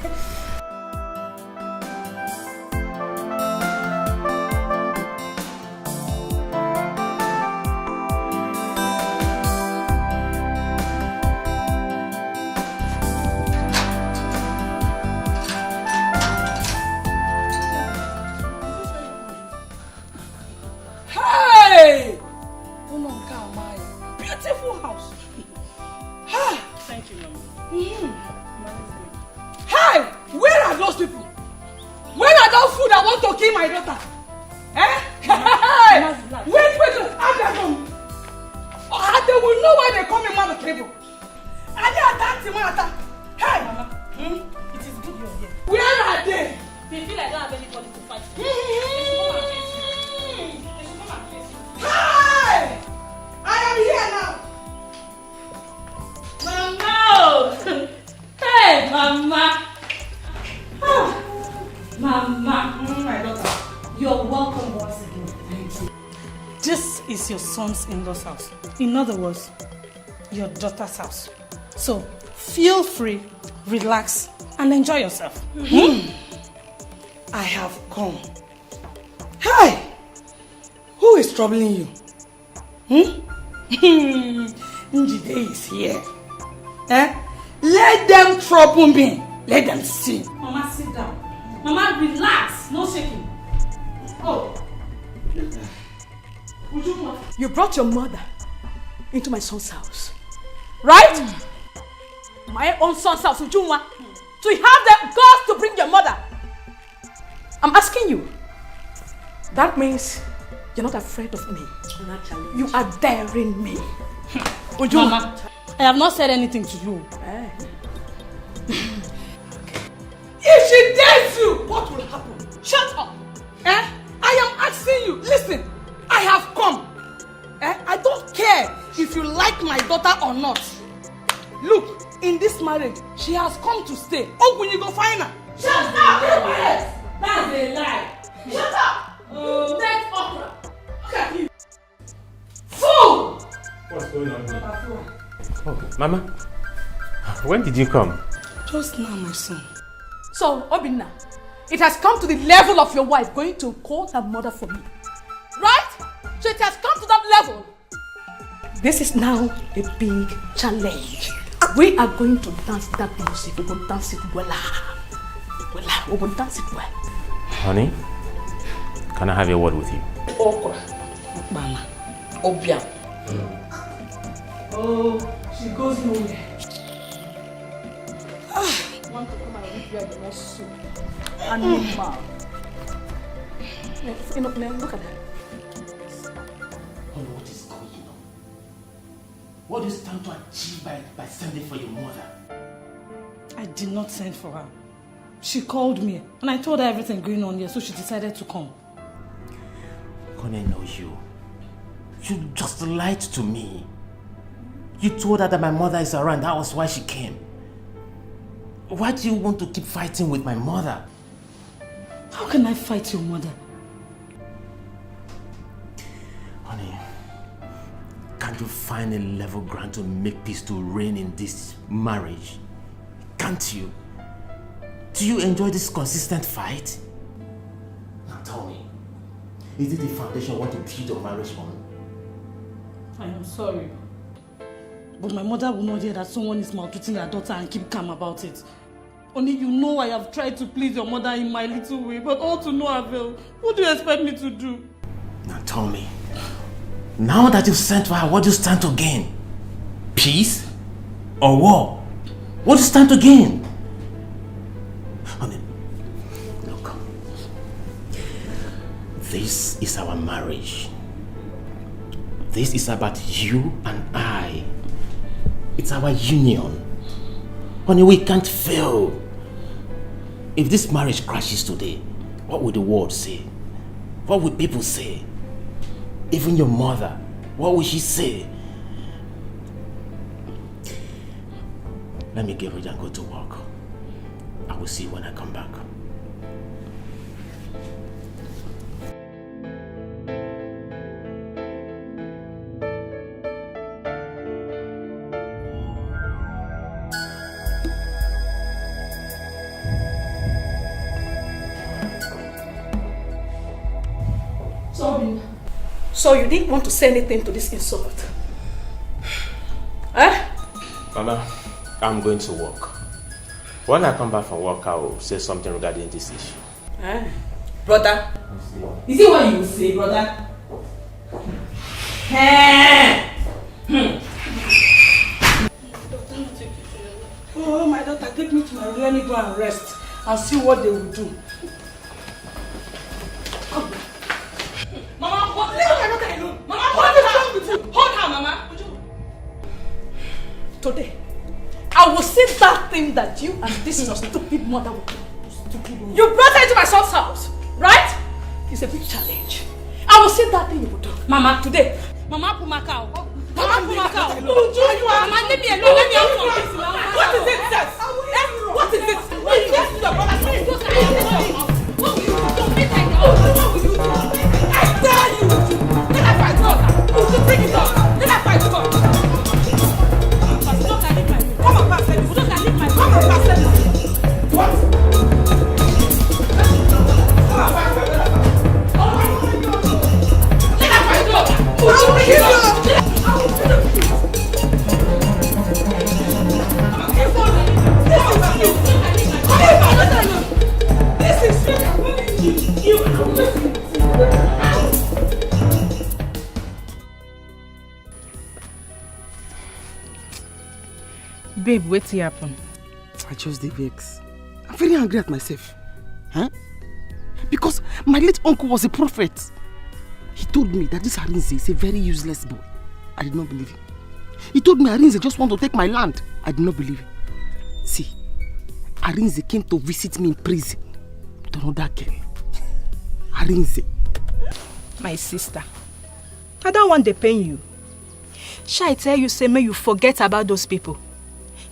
S6: In-laws house. In other words, your daughter's house. So feel free, relax, and enjoy yourself. I have come. Hi! Who is troubling you? Njide is here. Let them trouble me. Let them see. Mama, sit down. Mama, relax. No shaking. Oh.
S12: You brought your mother into my son's house, right? My own son's house, Ujunwa. So you have the guts to bring your mother. I'm asking you. That means you're not afraid of me. You are daring me. Ujunwa.
S6: Mama, I have not said anything to you.
S12: If she dares you, what will happen? Shut up. I am asking you. Listen. I have come. I don't care if you like my daughter or not. Look, in this marriage, she has come to stay. Oh, when you go find her. Shut up! That's a lie. Shut up! Dead opera. Look at you. Fool!
S16: What's going on here? Oh, Mama, when did you come?
S6: Just now, my son.
S12: So, Obinna, it has come to the level of your wife going to call her mother for me. Right? So it has come to that level. This is now a big challenge. We are going to dance that music. We're going to dance it well. We're going to dance it well.
S16: Honey, can I have a word with you?
S12: Okra. Mama. Obia. Oh, she goes nowhere. I want to come and eat you the next soup. Animal. Look at her.
S16: What is going on? What is trying to achieve by sending for your mother?
S6: I did not send for her. She called me and I told her everything going on here, so she decided to come.
S16: Connie knows you. You just lied to me. You told her that my mother is around. That was why she came. Why do you want to keep fighting with my mother?
S6: How can I fight your mother?
S16: Honey, can't you find a level ground to make peace to reign in this marriage? Can't you? Do you enjoy this consistent fight? Now tell me, is it the foundation you want to build your marriage on?
S6: I am sorry. But my mother will not hear that someone is maltreating her daughter and keep calm about it. Only you know I have tried to please your mother in my little way, but all to no avail. What do you expect me to do?
S16: Now tell me, now that you've sent for her, what do you stand to gain? Peace or war? What do you stand to gain? Honey, look, this is our marriage. This is about you and I. It's our union. Honey, we can't fail. If this marriage crashes today, what will the world say? What will people say? Even your mother, what will she say? Let me get ready and go to work. I will see you when I come back.
S9: So you didn't want to say anything to this insult? Eh?
S16: Mama, I'm going to work. When I come back from work, I will say something regarding this issue.
S9: Eh? Brother? Is it what you say, brother? Oh, my daughter, take me to my room. Let me go and rest and see what they will do. Mama, what? Leave my daughter alone. Mama, what is wrong with you? Hold her, Mama. Today, I will say that thing that you and this your stupid mother will do. Stupid woman. You brought her into my son's house, right? It's a big challenge. I will say that thing you will do. Mama, today. Mama, Pumakao. Mama, Pumakao. Mama, leave me alone. Let me out from this. What is it, sis? What is it? What is this? Your brother. What will you do? Don't make her go. What will you do? I tell you. Let her fight God. You bring it up. Let her fight God. Come on, pass it. Come on, pass it. What? Let her fight God. I will bring it up.
S12: Babe, what's happen? I just the vex. I'm very angry at myself. Huh? Because my late uncle was a prophet. He told me that this Arinze is a very useless boy. I did not believe him. He told me Arinze just want to take my land. I did not believe him. See, Arinze came to visit me in prison with another girl. Arinze.
S13: My sister, I don't want to pain you. Shall I tell you, say, may you forget about those people?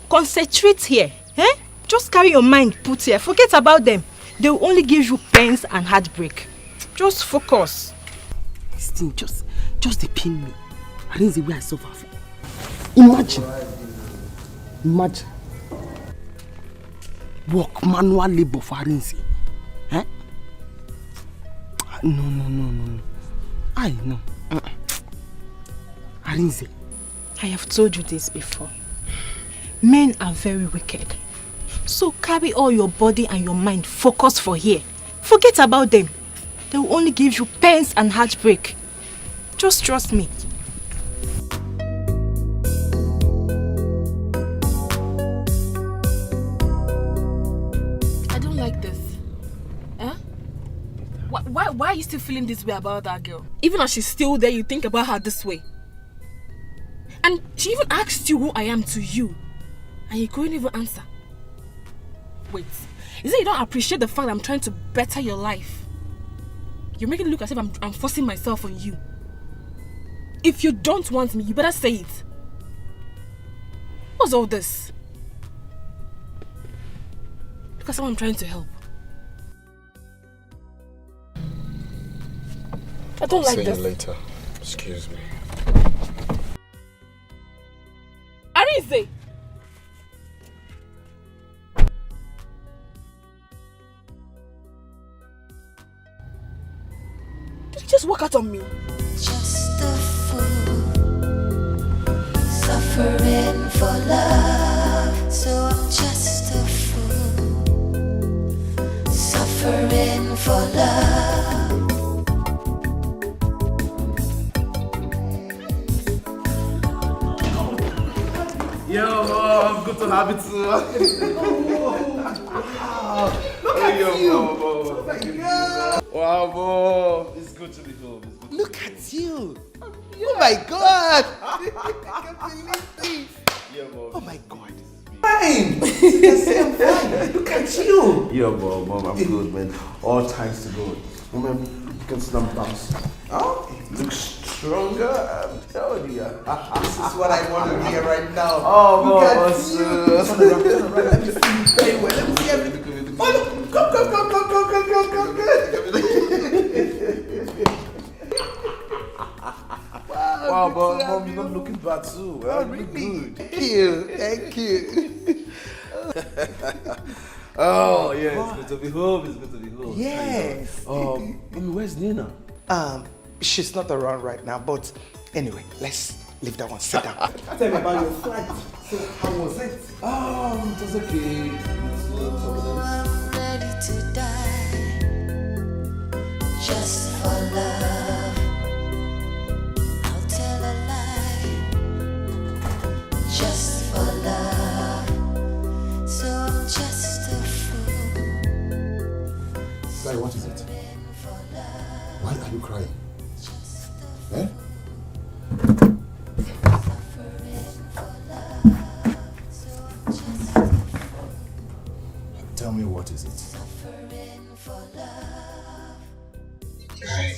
S13: Concentrate here. Eh? Just carry your mind put here. Forget about them. They will only give you pains and heartbreak. Just focus.
S12: This thing just they pain me. Arinze where I suffer for. Imagine. Work manual labor for Arinze. Eh? No. I know. Arinze.
S13: I have told you this before. Men are very wicked. So carry all your body and your mind focus for here. Forget about them. They will only give you pains and heartbreak. Just trust me.
S1: I don't like this. Huh? Why are you still feeling this way about that girl? Even as she's still there, you think about her this way. And she even asked you who I am to you. And you couldn't even answer. Wait, is it you don't appreciate the fact that I'm trying to better your life? You're making it look as if I'm forcing myself on you. If you don't want me, you better say it. What's all this? Because I'm trying to help. I don't like this.
S7: I'll see you later. Excuse me.
S1: Arinze! Did you just walk out on me?
S4: Just a fool, suffering for love. So I'm just a fool, suffering for love.
S7: Yo, good to have you too. Look at you. Wow, Mom. It's good to be home.
S11: Look at you. Oh my God. I can't believe this.
S7: Yeah, Mom.
S11: Oh my God.
S7: fine. Yes, I'm fine. Look at you.
S14: Yeah, mom, I'm good, man. All times to good. Remember, you can slump bounce. Oh, you look stronger. I'm telling you.
S7: This is what I want to hear right now.
S14: Oh,
S7: look at
S14: boss.
S7: you. Turn around. Let me see you very well. Let me see everything. Oh, look. Come.
S14: Wow, but mom, you're not looking bad too.
S7: Oh, really? Thank you.
S14: Oh, yeah, it's good to be home.
S7: Yes.
S14: Where's Nina?
S7: She's not around right now, but anyway, let's leave that one. Sit down. Tell me about your flight. So, how was it?
S14: It was okay.
S4: I'm ready to die just for love. I'll tell a lie just for love. So I'm just a fool.
S8: Guy, what is it? Why are you crying? Eh? Tell me, what is it?
S17: Guy,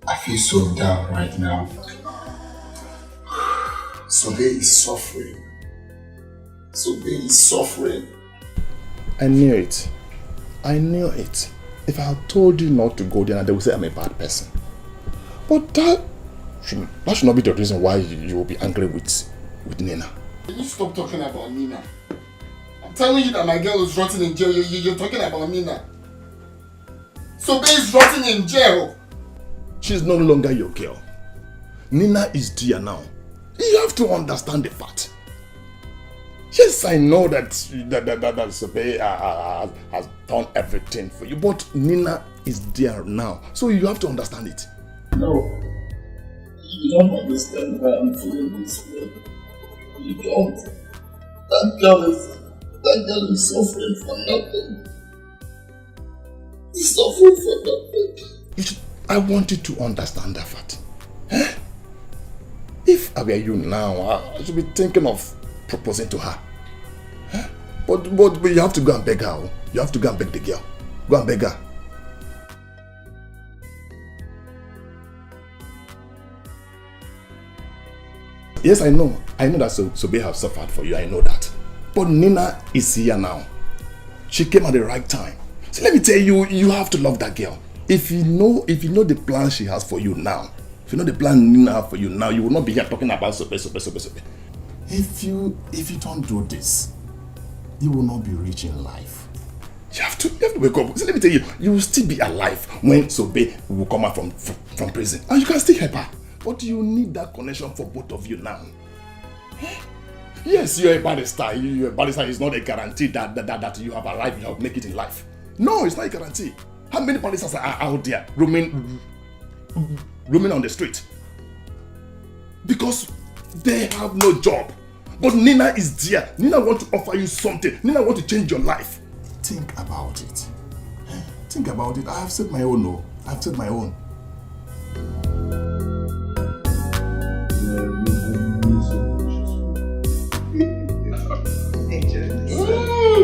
S17: I feel so down right now. Sobe is suffering. Sobe is suffering.
S8: I knew it. I knew it. If I had told you not to go there, they would say I'm a bad person. But that should not be the reason why you will be angry with Nina.
S17: Can you stop talking about Nina? I'm telling you that my girl is rotting in jail. You're talking about Nina. Sobe is rotting in jail.
S8: She's no longer your girl. Nina is dear now. You have to understand the fact. Yes, I know that Sobe has done everything for you, but Nina is there now. So you have to understand it.
S17: No. You don't understand why I'm feeling this way. You don't. That girl is suffering for nothing. She's suffering for nothing.
S8: I want you to understand that fact. Eh? If I were you now, I should be thinking of proposing to her. Eh? But you have to go and beg her. You have to go and beg the girl. Go and beg her. Yes, I know. I know that Sobe have suffered for you. I know that. But Nina is here now. She came at the right time. So let me tell you, you have to love that girl. If you know the plan she has for you now, if you know the plan Nina has for you now, you will not be here talking about Sobe. If you don't do this, you will not be rich in life. You have to wake up. So let me tell you, you will still be alive when Sobe will come out from prison. And you can still help her. But you need that connection for both of you now. Yes, you're a barrister. You're a barrister is not a guarantee that you have arrived, you have make it in life. No, it's not a guarantee. How many barristers are out there roaming on the street? Because they have no job. But Nina is there. Nina wants to offer you something. Nina wants to change your life. Think about it. Think about it. I have said my own, no. I have said my own.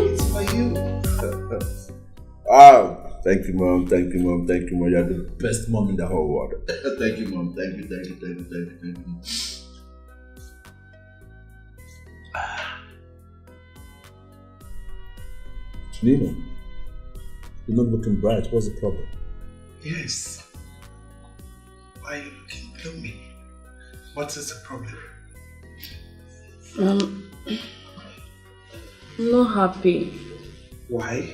S7: It's for you.
S14: Thank you, mom. Thank you, mom. Thank you, mom. You're the best mom in the whole world. Thank you, mom. Thank you. Nino, you're not looking bright. What's the problem?
S7: Yes. Why are you looking gloomy? What is the problem?
S13: I'm not happy.
S7: Why?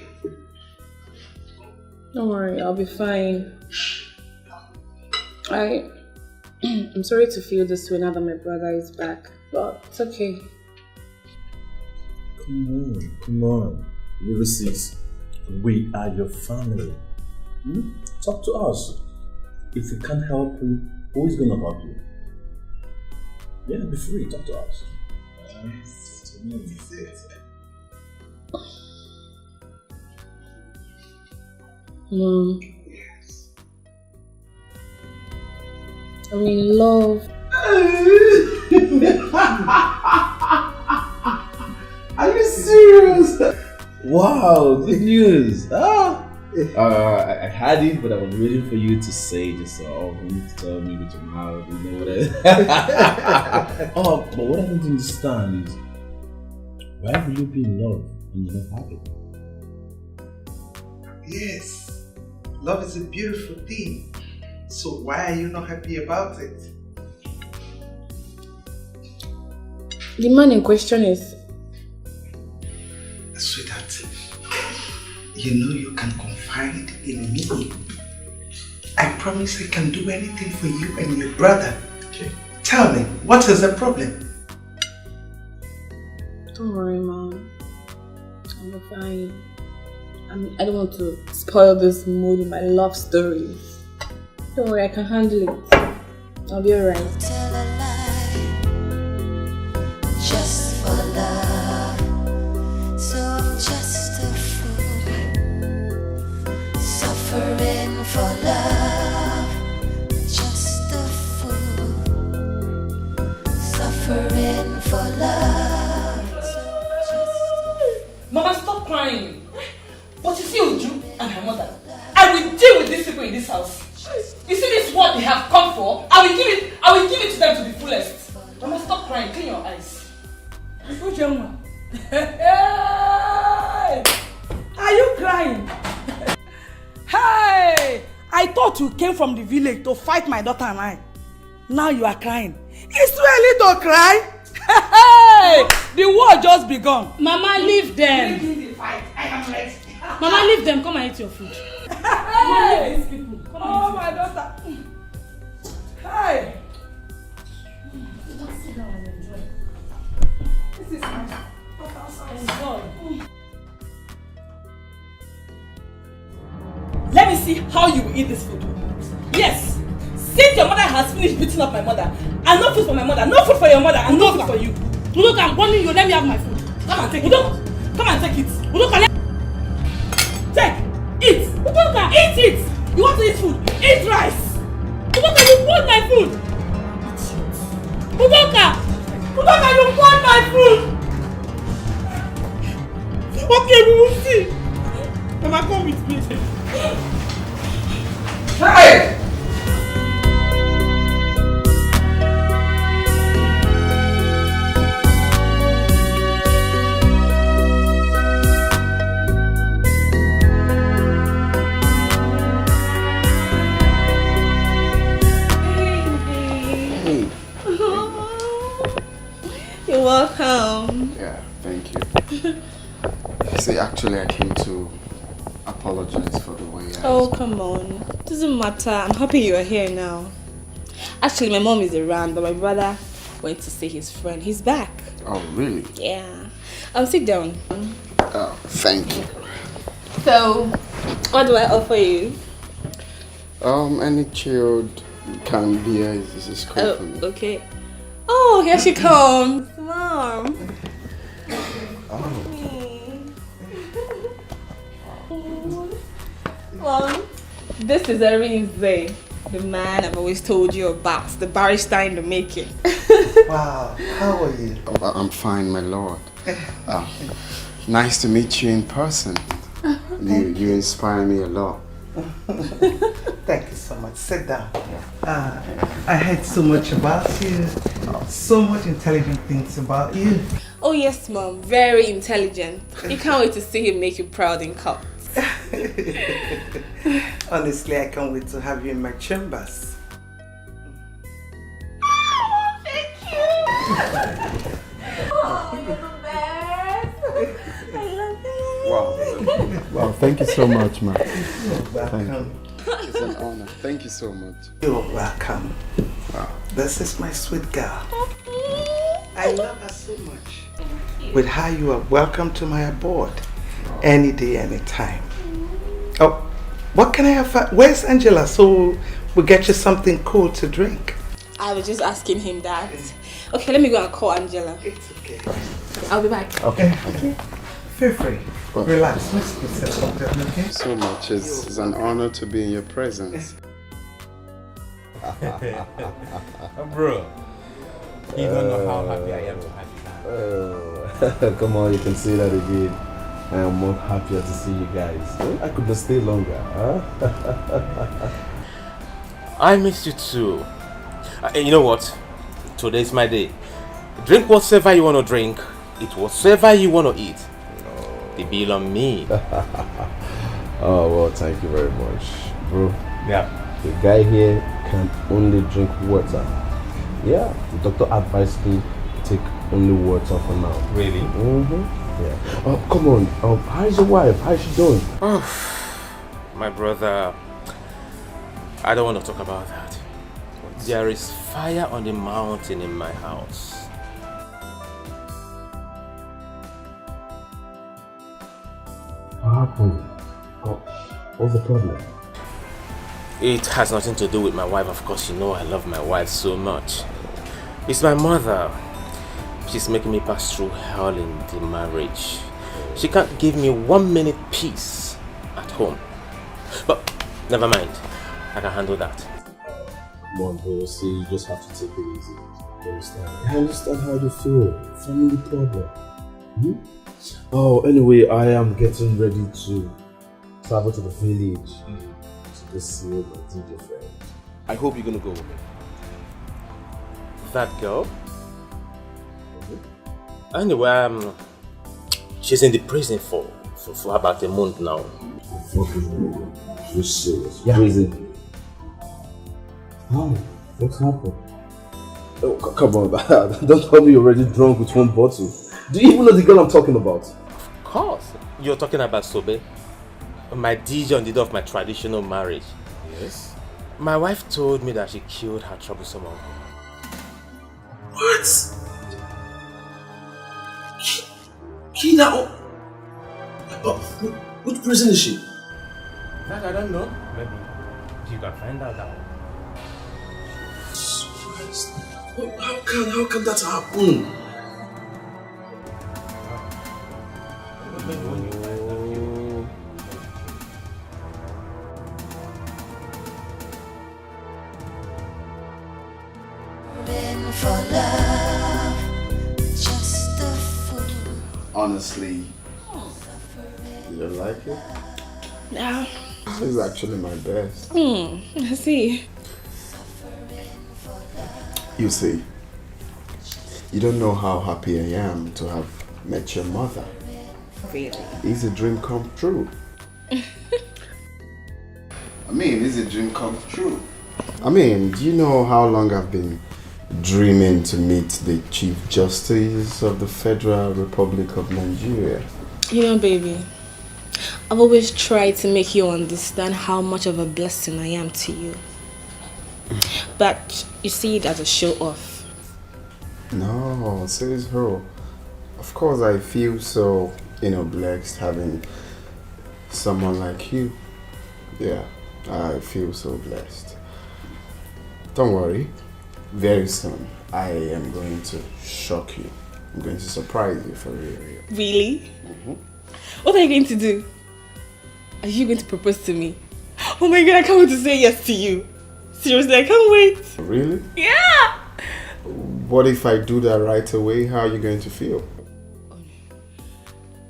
S13: Don't worry, I'll be fine. I'm sorry to feel this way now that my brother is back, but it's okay.
S14: Come on. Ulysses, we are your family. Talk to us. If we can't help you, who is gonna help you? Yeah, be free, talk to us.
S13: Mom, I'm in love.
S14: Wow, good news. I had it, but I was waiting for you to say it yourself. You need to tell me with your mouth, you know what it is. But what I don't understand is, why will you be in love when you're not happy?
S10: Yes, love is a beautiful thing. So why are you not happy about it?
S13: The man in question is...
S10: Sweetheart, you know you can confide in me. I promise I can do anything for you and your brother. Okay. Tell me, what is the problem?
S13: Don't worry, Mom. I'm fine. I don't want to spoil this mood with my love story. Don't worry, I can handle it. I'll be alright.
S4: Tell a lie, just for love. So I'm just a fool, suffering for love. Just a fool, suffering for love.
S9: Mama, stop crying. But you see Uju and her mother, I will deal with these people in this house. You see this is what they have come for? I will give it to them to the fullest. Mama, stop crying. Clean your eyes.
S6: Hey! Are you crying? Hey! I thought you came from the village to fight my daughter and I. Now you are crying. It's too early to cry. Hey! The war just begun.
S15: Mama, leave them.
S6: Begin the fight. I am ready.
S15: Mama, leave them. Come and eat your food. Mama, leave these people. Come and eat
S6: my daughter. Hey!
S15: Just sit down and enjoy.
S6: This is my daughter's house.
S15: Enjoy.
S9: Let me see how you will eat this food. Yes. Since your mother has finished beating up my mother, and no food for my mother, no food for your mother, and no food for you.
S15: Look, I'm warning you. Let me have my food.
S9: Come and take it. Come and take it. Take. Eat. Eat it. You want to eat food? Eat rice. You want my food? Udoka, you want my food? Okay, we will see. Mama, come with me.
S10: Hey!
S13: You're welcome.
S5: Yeah, thank you. See, actually, I came to apologize for the way I...
S13: Oh, come on. Doesn't matter. I'm happy you're here now. Actually, my mom is around, but my brother went to see his friend. He's back.
S5: Oh, really?
S13: Yeah. Sit down.
S5: Oh, thank you.
S13: So, what do I offer you?
S5: Any chilled canned beer is cool for me.
S13: Okay. Oh, here she comes. Mom. Mom, this is Arinze, the man I've always told you about, the barrister in the making.
S10: Wow, how are you?
S5: Oh, I'm fine, my lord. Nice to meet you in person. You inspire me a lot.
S10: Thank you so much. Sit down. I heard so much about you. So much intelligent things about you.
S13: Oh yes, Mom. Very intelligent. You can't wait to see him make you proud in court.
S10: Honestly, I can't wait to have you in my chambers.
S13: Oh, thank you. Oh, you're the best. I love you.
S5: Wow, thank you so much, man.
S10: You're welcome.
S5: It's an honor. Thank you so much.
S10: You're welcome. Wow. This is my sweet girl. I love her so much. With her, you are welcome to my abode. Any day, any time. Oh, what can I have? Where's Angela? So we'll get you something cool to drink.
S13: I was just asking him that. Okay, let me go and call Angela.
S10: It's okay.
S13: I'll be back.
S5: Okay.
S10: Feel free.
S5: Well,
S10: relax. Let's settle down, okay?
S5: Thank you so much. It's an honor to be in your presence.
S16: Bro, you don't know how happy I am to have you.
S14: Come on, you can say that again.
S3: I am more happier to see you guys. I could have stayed longer, huh?
S16: I missed you too. You know what? Today's my day. Drink whatever you want to drink. Eat whatever you want to eat. The bill on me.
S3: Oh, well, thank you very much. Bro, yeah, the guy here can only drink water. Yeah, the doctor advised me to take only water for now.
S16: Really?
S3: Mm-hmm. Yeah. Oh, come on. How's your wife? How's she doing?
S16: Oh, my brother, I don't want to talk about that. There is fire on the mountain in my house.
S3: What happened? What's the problem?
S16: It has nothing to do with my wife. Of course, you know I love my wife so much. It's my mother. She's making me pass through hell in the marriage. She can't give me 1 minute peace at home. But never mind. I can handle that.
S3: Come on, bro. See, you just have to take it easy. You understand? I understand how you feel. Family problem. Hmm? Oh, anyway, I am getting ready to travel to the village to just see my DJ friend. I hope you're gonna go with me.
S16: That girl? Anyway, she's in the prison for about a month now.
S3: Fucking you're serious? Yeah. Prison? How? What's happened? Oh, come on, don't tell me you're already drunk with one bottle. Do you even know the girl I'm talking about?
S16: Of course. You're talking about Sobe, my DJ on the day of my traditional marriage.
S3: Yes.
S16: My wife told me that she killed her troublesome uncle.
S3: What? Kina? Which prison is she?
S16: That I don't know. Maybe you can find out that one.
S3: How can that happen?
S4: For love, just a fool.
S5: Honestly, you don't like it?
S13: No.
S5: This is actually my best.
S13: I see.
S5: You see, you don't know how happy I am to have met your mother.
S13: Really?
S5: It's a dream come true. I mean, it's a dream come true. I mean, do you know how long I've been dreaming to meet the Chief Justice of the Federal Republic of Nigeria?
S13: You know, baby, I've always tried to make you understand how much of a blessing I am to you. But you see it as a show off.
S5: No, says who? Of course, I feel so, blessed having someone like you. Yeah, I feel so blessed. Don't worry. Very soon, I am going to shock you. I'm going to surprise you for real.
S13: Really? What are you going to do? Are you going to propose to me? Oh my god, I can't wait to say yes to you. Seriously, I can't wait.
S5: Really?
S13: Yeah!
S5: What if I do that right away? How are you going to feel?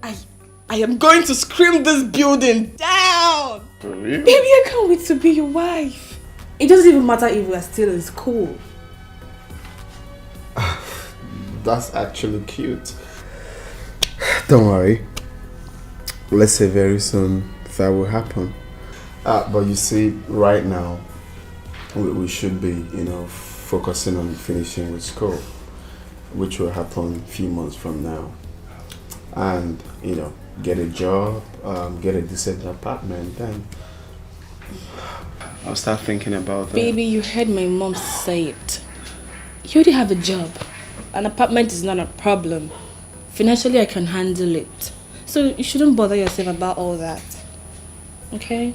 S13: I am going to scream this building down!
S5: Really?
S13: Baby, I can't wait to be your wife. It doesn't even matter if we are still in school.
S5: That's actually cute. Don't worry. Let's say very soon that will happen. But you see, right now, we should be, focusing on finishing with school, which will happen a few months from now. And, get a job, get a decent apartment, then I'll start thinking about that.
S13: Baby, you heard my mom say it. You already have a job. An apartment is not a problem. Financially, I can handle it. So you shouldn't bother yourself about all that. Okay?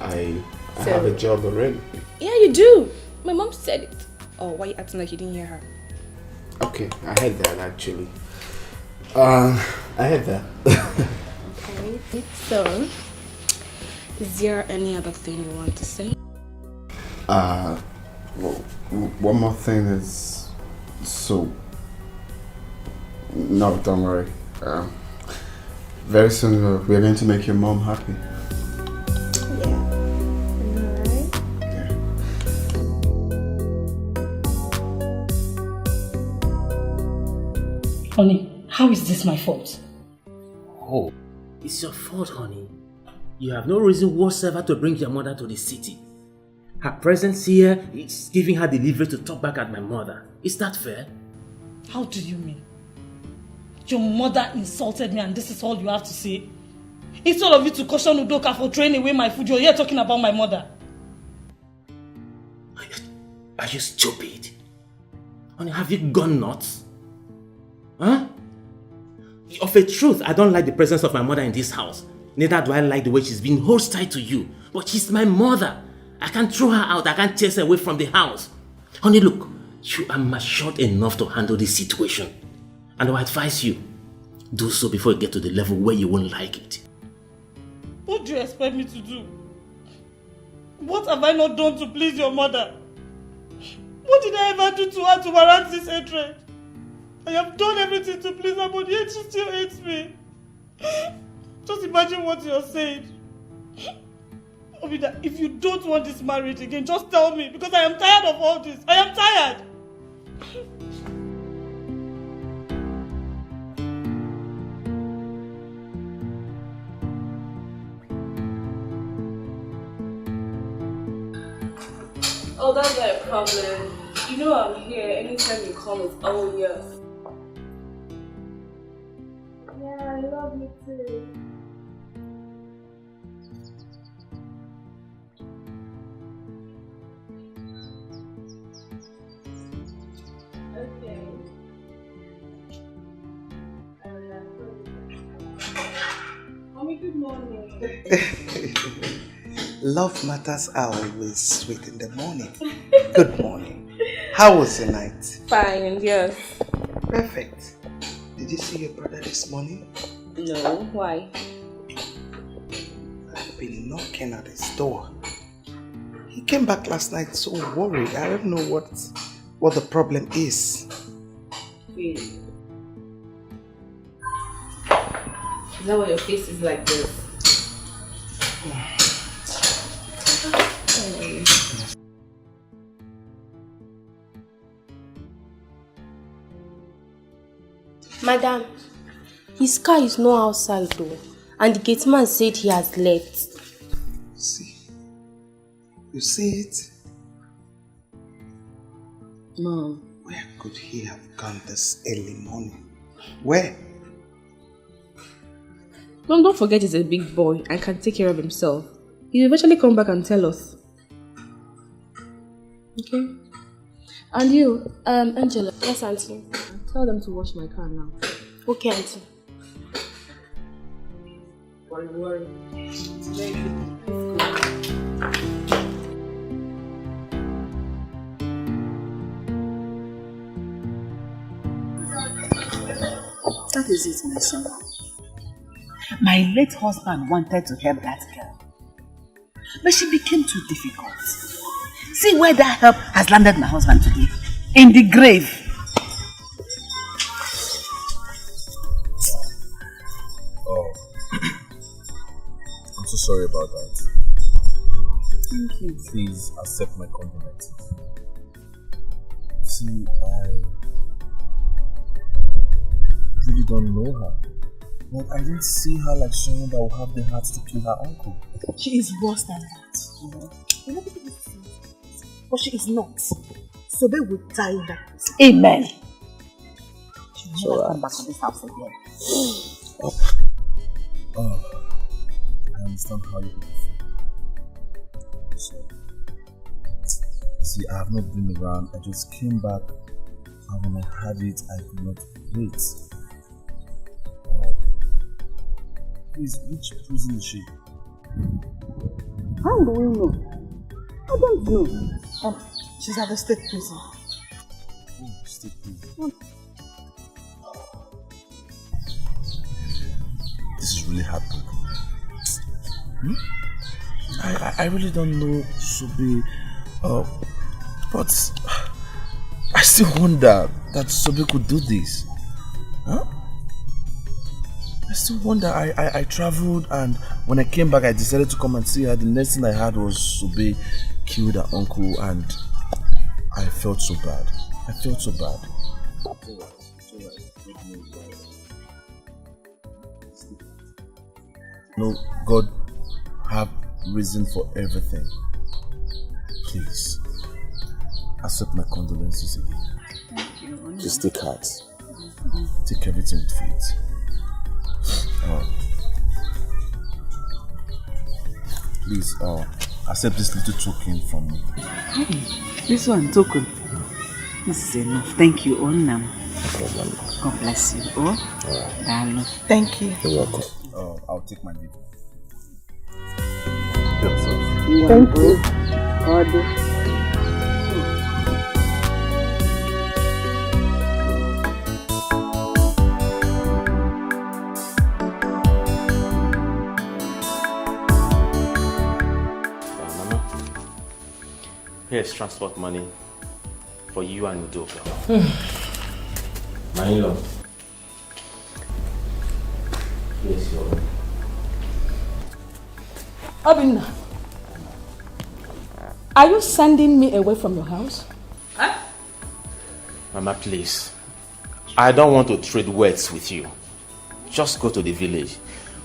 S5: I have a job already.
S13: Yeah, you do. My mom said it. Oh, why are you acting like you didn't hear her?
S5: Okay, I heard that actually. I heard that.
S13: Okay, so is there any other thing you want to say?
S5: One more thing is, so, no, don't worry. Very soon we are going to make your mom happy.
S15: Honey, how is this my fault?
S16: Oh, it's your fault, honey. You have no reason whatsoever to bring your mother to the city. Her presence here is giving her the leverage to talk back at my mother. Is that fair?
S15: How do you mean? Your mother insulted me and this is all you have to say? Instead of you to caution Udoka for throwing away my food, you're here talking about my mother.
S16: Are you stupid? Honey, have you gone nuts? Huh? Of a truth, I don't like the presence of my mother in this house. Neither do I like the way she's been hostile to you. But she's my mother. I can't throw her out. I can't chase her away from the house. Honey, look, you are matured enough to handle this situation. And I would advise you, do so before you get to the level where you won't like it.
S6: What do you expect me to do? What have I not done to please your mother? What did I ever do to her to warrant this hatred? I have done everything to please her, but yet she still hates me. Just imagine what you're saying. Obida, if you don't want this marriage again, just tell me, because I am tired of all this. I am tired.
S13: Oh, that's not a problem. You know I'm here. Anytime you come, it's all yours. Yeah, I love you too. Okay. Mommy, good morning.
S10: Love matters are always sweet in the morning. Good morning. How was your night?
S13: Fine, yes.
S10: Perfect. Did you see your brother this morning?
S13: No, why?
S10: I've been knocking at his door. He came back last night so worried. I don't know what the problem is.
S13: Wait. Is that why your face is like this?
S19: Madam, his car is not outside though, and the gate man said he has left.
S10: See? You see it?
S19: Mom.
S10: Where could he have gone this early morning? Where?
S13: Mom, don't forget he's a big boy and can take care of himself. He'll eventually come back and tell us. Okay? And you, Angela.
S19: Yes, Auntie.
S13: Tell them to wash my car now.
S19: Okay, Auntie.
S13: Worry.
S12: That is it, my son. My late husband wanted to help that girl, but she became too difficult. See where that help has landed my husband today. In the grave.
S3: Oh, I'm so sorry about that.
S12: Thank you.
S3: Please accept my compliments. See, I really don't know her. But I didn't see her like someone that will have the heart to kill her uncle.
S12: She is worse than that. You know, but she is not. Sobe will die in that place. Amen. She will never come back to this house again.
S3: Oh, I understand how you feel. So, see, I have not been around. I just came back, and when I had it, I could not wait. Please, which prison is she?
S12: How do you know? I don't know. She's at the state prison.
S3: Oh, state prison. This is really heartbreaking. I really don't know Sobe, but I still wonder that Sobe could do this. Huh? I still wonder. I traveled, and when I came back, I decided to come and see her. The next thing I heard was Sobe killed her uncle, and I felt so bad. I felt so bad. No, God have reason for everything. Please, accept my condolences again.
S12: Thank you.
S3: Just take heart. Take everything with faith. Please, accept this little token from me.
S12: This one, token. This is enough. Thank you, Onam.
S3: No problem.
S12: God bless you.
S3: Alright.
S12: Thank you.
S3: You're welcome. I'll take my leave.
S12: Thank you. God.
S16: Here's transport money for you and Udo. My in-law. Here's your...
S15: Obinna, are you sending me away from your house?
S16: Huh? Mama, please. I don't want to trade words with you. Just go to the village.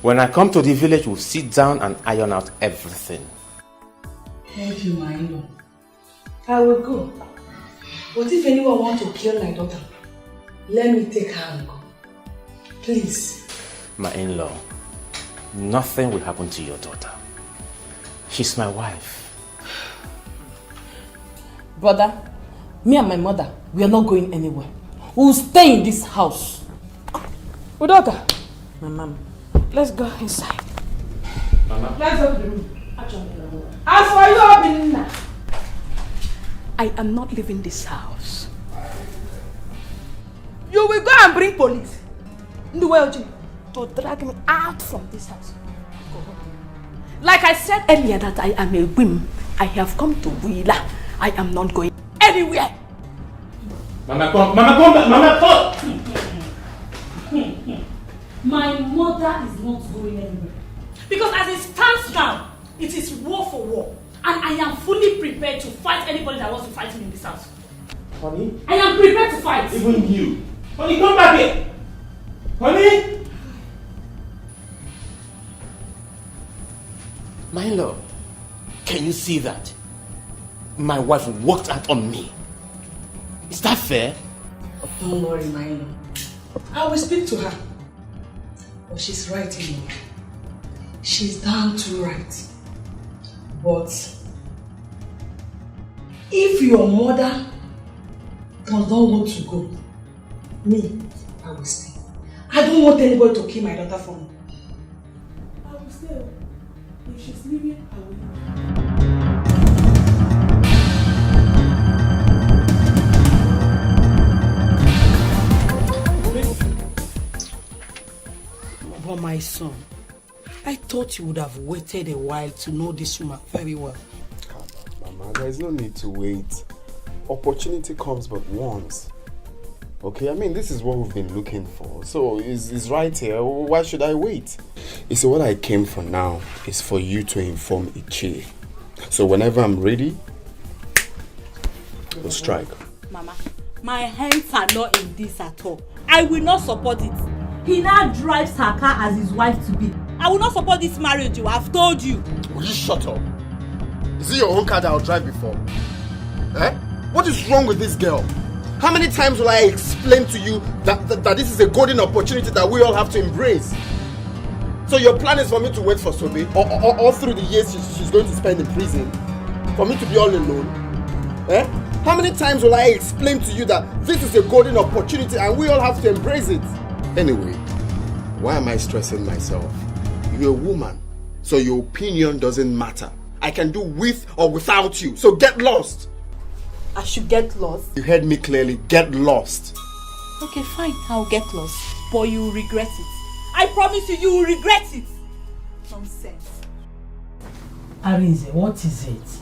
S16: When I come to the village, we'll sit down and iron out everything.
S15: Thank you, my in-law. I will go. But if anyone wants to kill my daughter, let me take her and go. Please.
S16: My in-law, nothing will happen to your daughter. She's my wife.
S15: Brother, me and my mother, we are not going anywhere. We will stay in this house. Udoka, my mom, let's go inside.
S16: Mama.
S15: Let's go to the room. As for you, Obinna, I am not leaving this house. You will go and bring police to drag me out from this house. Like I said earlier that I am a whim. I have come to Wheeler. I am not going anywhere.
S16: Mama, come back. Mama, come.
S15: My mother is not going anywhere. Because as it stands now, it is war for war. And I am fully prepared to fight anybody that wants to fight me in this house.
S16: Honey?
S15: I am prepared to fight.
S16: Even you. Honey, come back here. Honey? My love, can you see that? My wife walked out on me. Is that fair?
S15: Don't worry, my love. I will speak to her. But she's right in me. She's damn too right. But if your mother does not want to go, me, I will stay. I don't want anybody to kill my daughter for me. I will stay. If she's leaving, I will leave. But my son, I thought you would have waited a while to know this woman very well.
S5: Mama, there is no need to wait. Opportunity comes but once. Okay, I mean, this is what we've been looking for. So, it's right here. Why should I wait? You see, what I came for now is for you to inform Ichie. So, whenever I'm ready, we'll strike.
S18: Mama, my hands are not in this at all. I will not support it. He now drives her car as his wife to be. I will not support this marriage, you. I've told you.
S11: Will you shut up? Is it your own car that I'll drive before? Eh? What is wrong with this girl? How many times will I explain to you that this is a golden opportunity that we all have to embrace? So your plan is for me to wait for Sobe all through the years she's going to spend in prison? For me to be all alone? Eh? How many times will I explain to you that this is a golden opportunity and we all have to embrace it? Anyway, why am I stressing myself? You're a woman, so your opinion doesn't matter. I can do with or without you, so get lost.
S18: I should get lost?
S11: You heard me clearly, get lost.
S18: Okay, fine, I'll get lost. But you will regret it. I promise you, you will regret it. Nonsense.
S15: Arinze, what is it?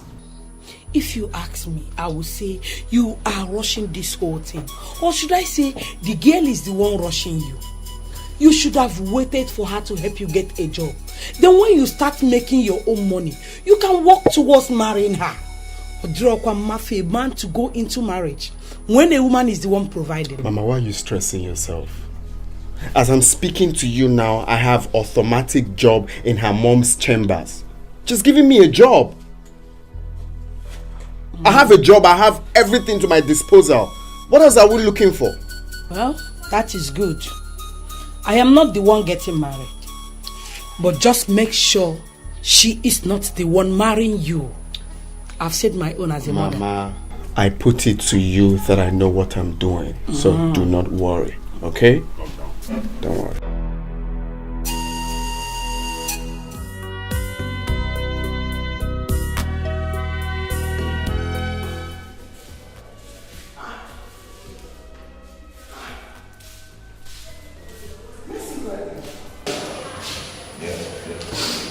S15: If you ask me, I will say you are rushing this whole thing. Or should I say the girl is the one rushing you? You should have waited for her to help you get a job. Then when you start making your own money, you can work towards marrying her. Draw a man to go into marriage when a woman is the one providing.
S5: Mama, why are you stressing yourself? As I'm speaking to you now, I have automatic job in her mom's chambers. Just giving me a job. I have a job, I have everything to my disposal. What else are we looking for?
S15: Well, that is good. I am not the one getting married. But just make sure she is not the one marrying you. I've said my own as a mother.
S5: Mama, I put it to you that I know what I'm doing. So do not worry, okay? Don't worry.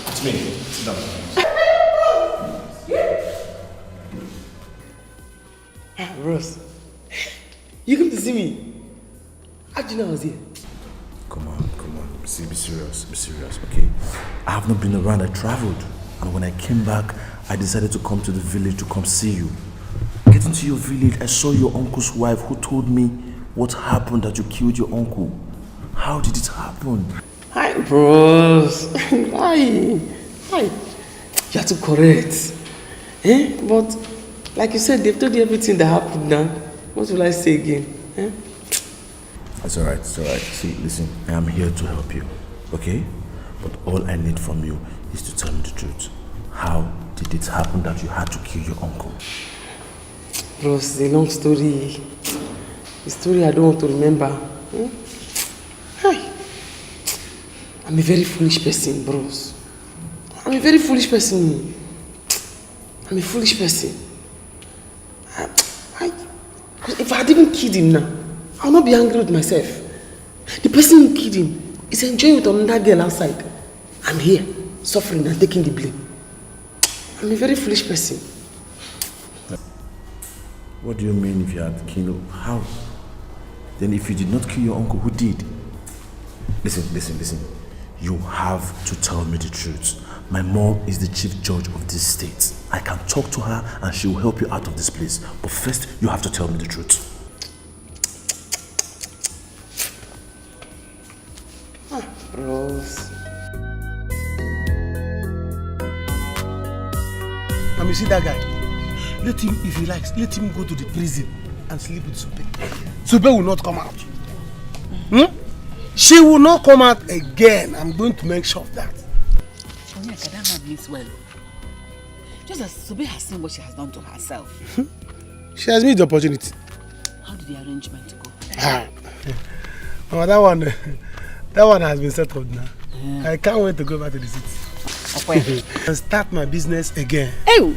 S14: It's me. Sit down.
S11: Ross, you come to see me? How do you know I was here?
S14: Come on. See, be serious, okay? I have not been around, I traveled. And when I came back, I decided to come to the village to come see you. Getting to your village, I saw your uncle's wife who told me what happened that you killed your uncle. How did it happen?
S11: Hi, bros. Hi. You are too correct. But, like you said, they've told you everything that happened now. What will I say again?
S14: It's alright. See, listen, I am here to help you, okay? But all I need from you is to tell me the truth. How did it happen that you had to kill your uncle?
S11: Bros, it's a long story. A story I don't want to remember. Hi. I'm a very foolish person, bros. I'm a very foolish person. I'm a foolish person. If I didn't kid him now, I'll not be angry with myself. The person who killed him is enjoying with another girl outside. I'm here, suffering and taking the blame. I'm a very foolish person.
S14: What do you mean if you had killed? How? Then if you did not kill your uncle, who did? Listen. You have to tell me the truth. My mom is the chief judge of this state. I can talk to her and she will help you out of this place. But first, you have to tell me the truth.
S11: Rose.
S20: You see that guy? Let him, if he likes, let him go to the prison and sleep with Sobe. Sobe will not come out. She will not come out again. I'm going to make sure of that.
S12: That man means well. Just as Sobe has seen what she has done to herself.
S20: She has made the opportunity.
S12: How did the arrangement go?
S20: Oh, that one has been settled now. Yeah. I can't wait to go back to the city. And start my business again.
S12: Hey!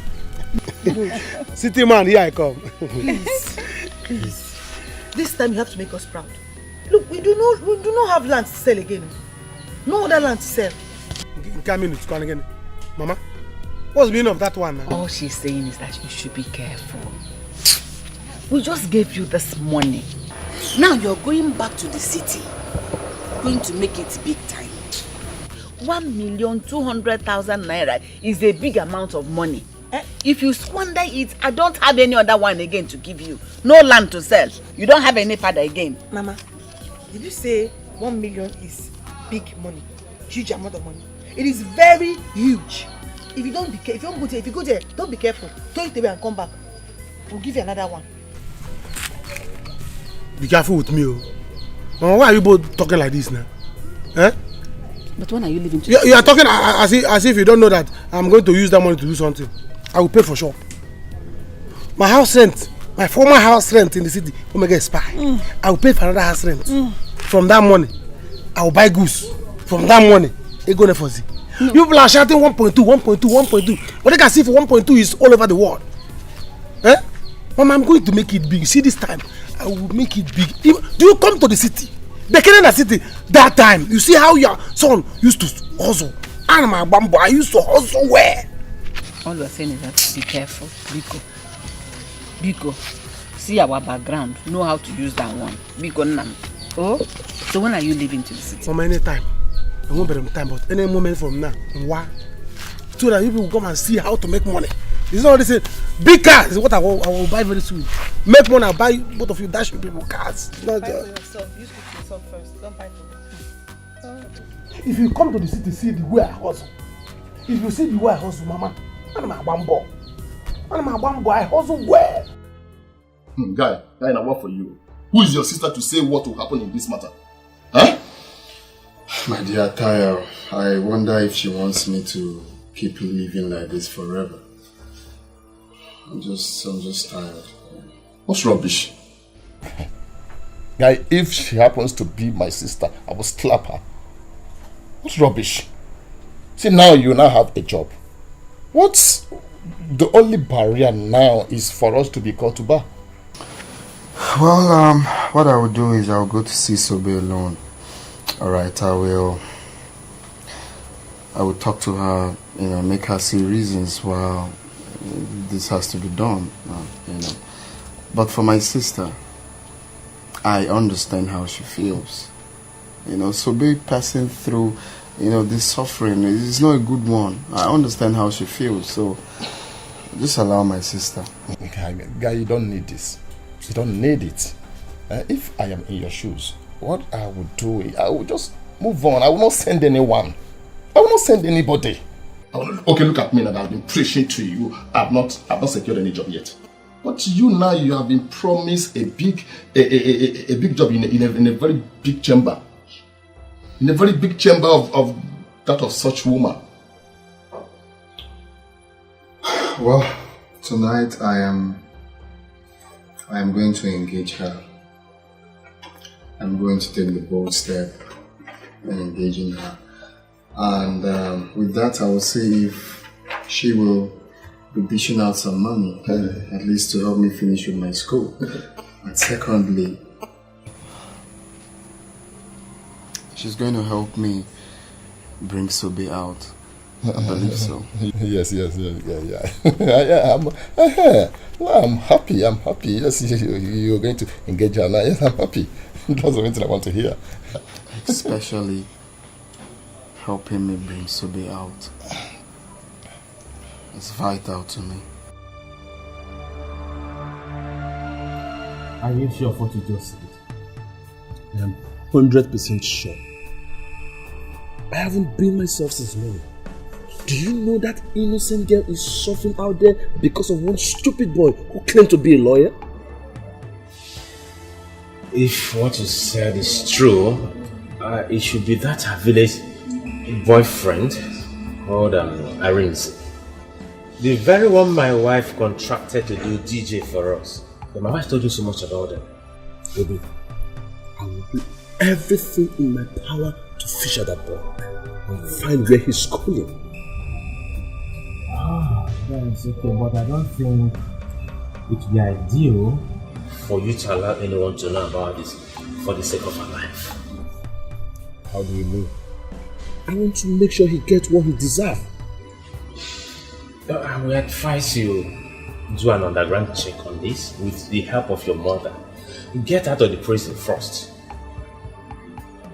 S20: City man, here I come.
S22: Please. This time you have to make us proud. Look, we do not have land to sell again. No other land to sell.
S20: Again. Mama, what's the meaning of that one now?
S12: All she's saying is that you should be careful. We just gave you this money. Now you're going back to the city. Going to make it big time. 1,200,000 naira is a big amount of money. If you squander it, I don't have any other one again to give you. No land to sell. You don't have any father again.
S22: Mama, did you say 1 million is big money? Huge amount of money. It is very huge. If you don't be careful, if you go there, don't be careful. Throw it away and come back. We'll give you another one.
S20: Be careful with me, oh. Mama, why are you both talking like this now?
S12: But when are you leaving to?
S20: You are talking as if you don't know that I'm going to use that money to do something. I will pay for sure. My house rent, my former house rent in the city, will make a spy. I will pay for another house rent. From that money, I will buy goods. From that money, they go there for Z. You people are shouting 1.2. What they can see for 1.2 is all over the world. Mama, I'm going to make it big. See, this time, I will make it big. Do you come to the city? The Canada city, that time, you see how your son used to hustle. And my bamboo, I used to hustle where?
S12: All you are saying is that be careful, Biko. See our background, know how to use that one. Biko Nam. Oh, so when are you leaving to the city?
S20: From any time. I won't be on time, but any moment from now. Why? So that people will come and see how to make money. It's not this big cars is what I will buy very soon. Make money, I'll buy both of you dashing people cars. It's not
S6: buy for yourself. You speak to yourself first. Don't buy for me.
S20: If you come to the city, see the way I hustle. If you see the way I hustle, Mama, I'm a bambo. I hustle well.
S8: Guy, I work for you. Who is your sister to say what will happen in this matter? Huh?
S7: My dear Tayo, I wonder if she wants me to keep living like this forever. I'm just tired.
S8: What's rubbish? Guy, if she happens to be my sister, I will slap her. What's rubbish? See, now you now have a job. What's the only barrier now is for us to be called to bar?
S7: Well, what I will do is I will go to see Sobe alone. Alright, I will talk to her, make her see reasons why this has to be done, But for my sister, I understand how she feels. Sobe passing through, this suffering is not a good one. I understand how she feels, so just allow my sister.
S8: Guy, you don't need this. You don't need it. If I am in your shoes, what I would do is I will just move on. I will not send anyone. I will not send anybody. Okay, look at me now. I've been preaching to you. I've not secured any job yet. But you now, you have been promised a big job in a very big chamber. In a very big chamber of that of such woman.
S7: Well, tonight I am going to engage her. I'm going to take the bold step and engaging her. And with that, I will see if she will be dishing out some money, at least to help me finish with my school. And secondly, she's going to help me bring Sobe out. I believe so.
S8: Yes. I'm happy. Yes, you're going to engage her now. Yes, I'm happy. That's the only thing I want to hear.
S7: Especially helping me bring Sobe out. It's vital to me.
S14: Are you sure of what you just said? I am 100% sure. I haven't been myself since morning. Do you know that innocent girl is suffering out there because of one stupid boy who claimed to be a lawyer? If what you said is true, it should be that her village boyfriend called Arinze. The very one my wife contracted to do DJ for us. But my wife told you so much about them. Baby, I will do everything in my power to fish out that boy and find where he's schooling.
S2: Yes, okay, but I don't think it would be ideal
S14: for you to allow anyone to know about this for the sake of her life. How do you know? I want to make sure he gets what he deserves. I will advise you do an underground check on this with the help of your mother. Get out of the prison first.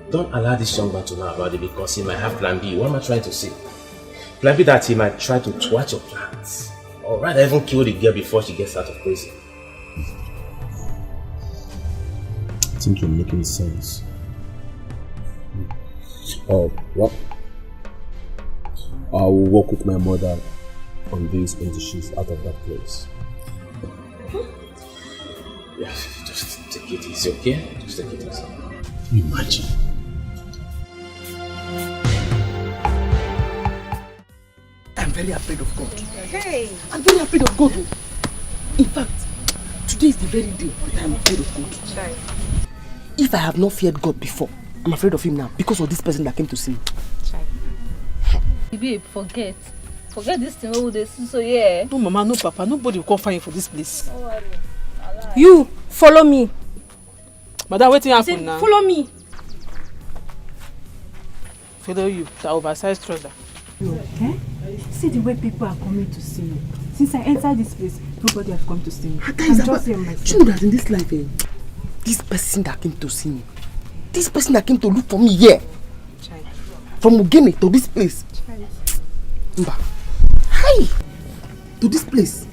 S14: Don't allow this young man to know about it because he might have plan B. What am I trying to say? Plan B that he might try to thwart your plans. Or rather even kill the girl before she gets out of prison. I think you're making sense. Oh, what? I will work with my mother on this until she's out of that place. Yeah, just take it easy, okay? Just take it easy. Imagine.
S12: I'm very afraid of God.
S22: Hey!
S12: I'm very afraid of God. In fact, today is the very day that I'm afraid of God.
S22: Right.
S12: If I have not feared God before, I'm afraid of him now because of this person that came to see me.
S18: Babe, forget this thing all this, so yeah.
S6: No mama, no papa, nobody will come find you for this place.
S13: You follow me.
S6: Madam, waiting happen now.
S13: Follow me.
S6: Follow you, the oversized trouser.
S21: Okay? See the way people are coming to see me. Since I entered this place, nobody has come to see me. I'm just here myself.
S12: You know that in this life, this person that came to see me,
S22: This person that came to look for me here. Child. From Ugene to this place. Mba. Hi! To this place.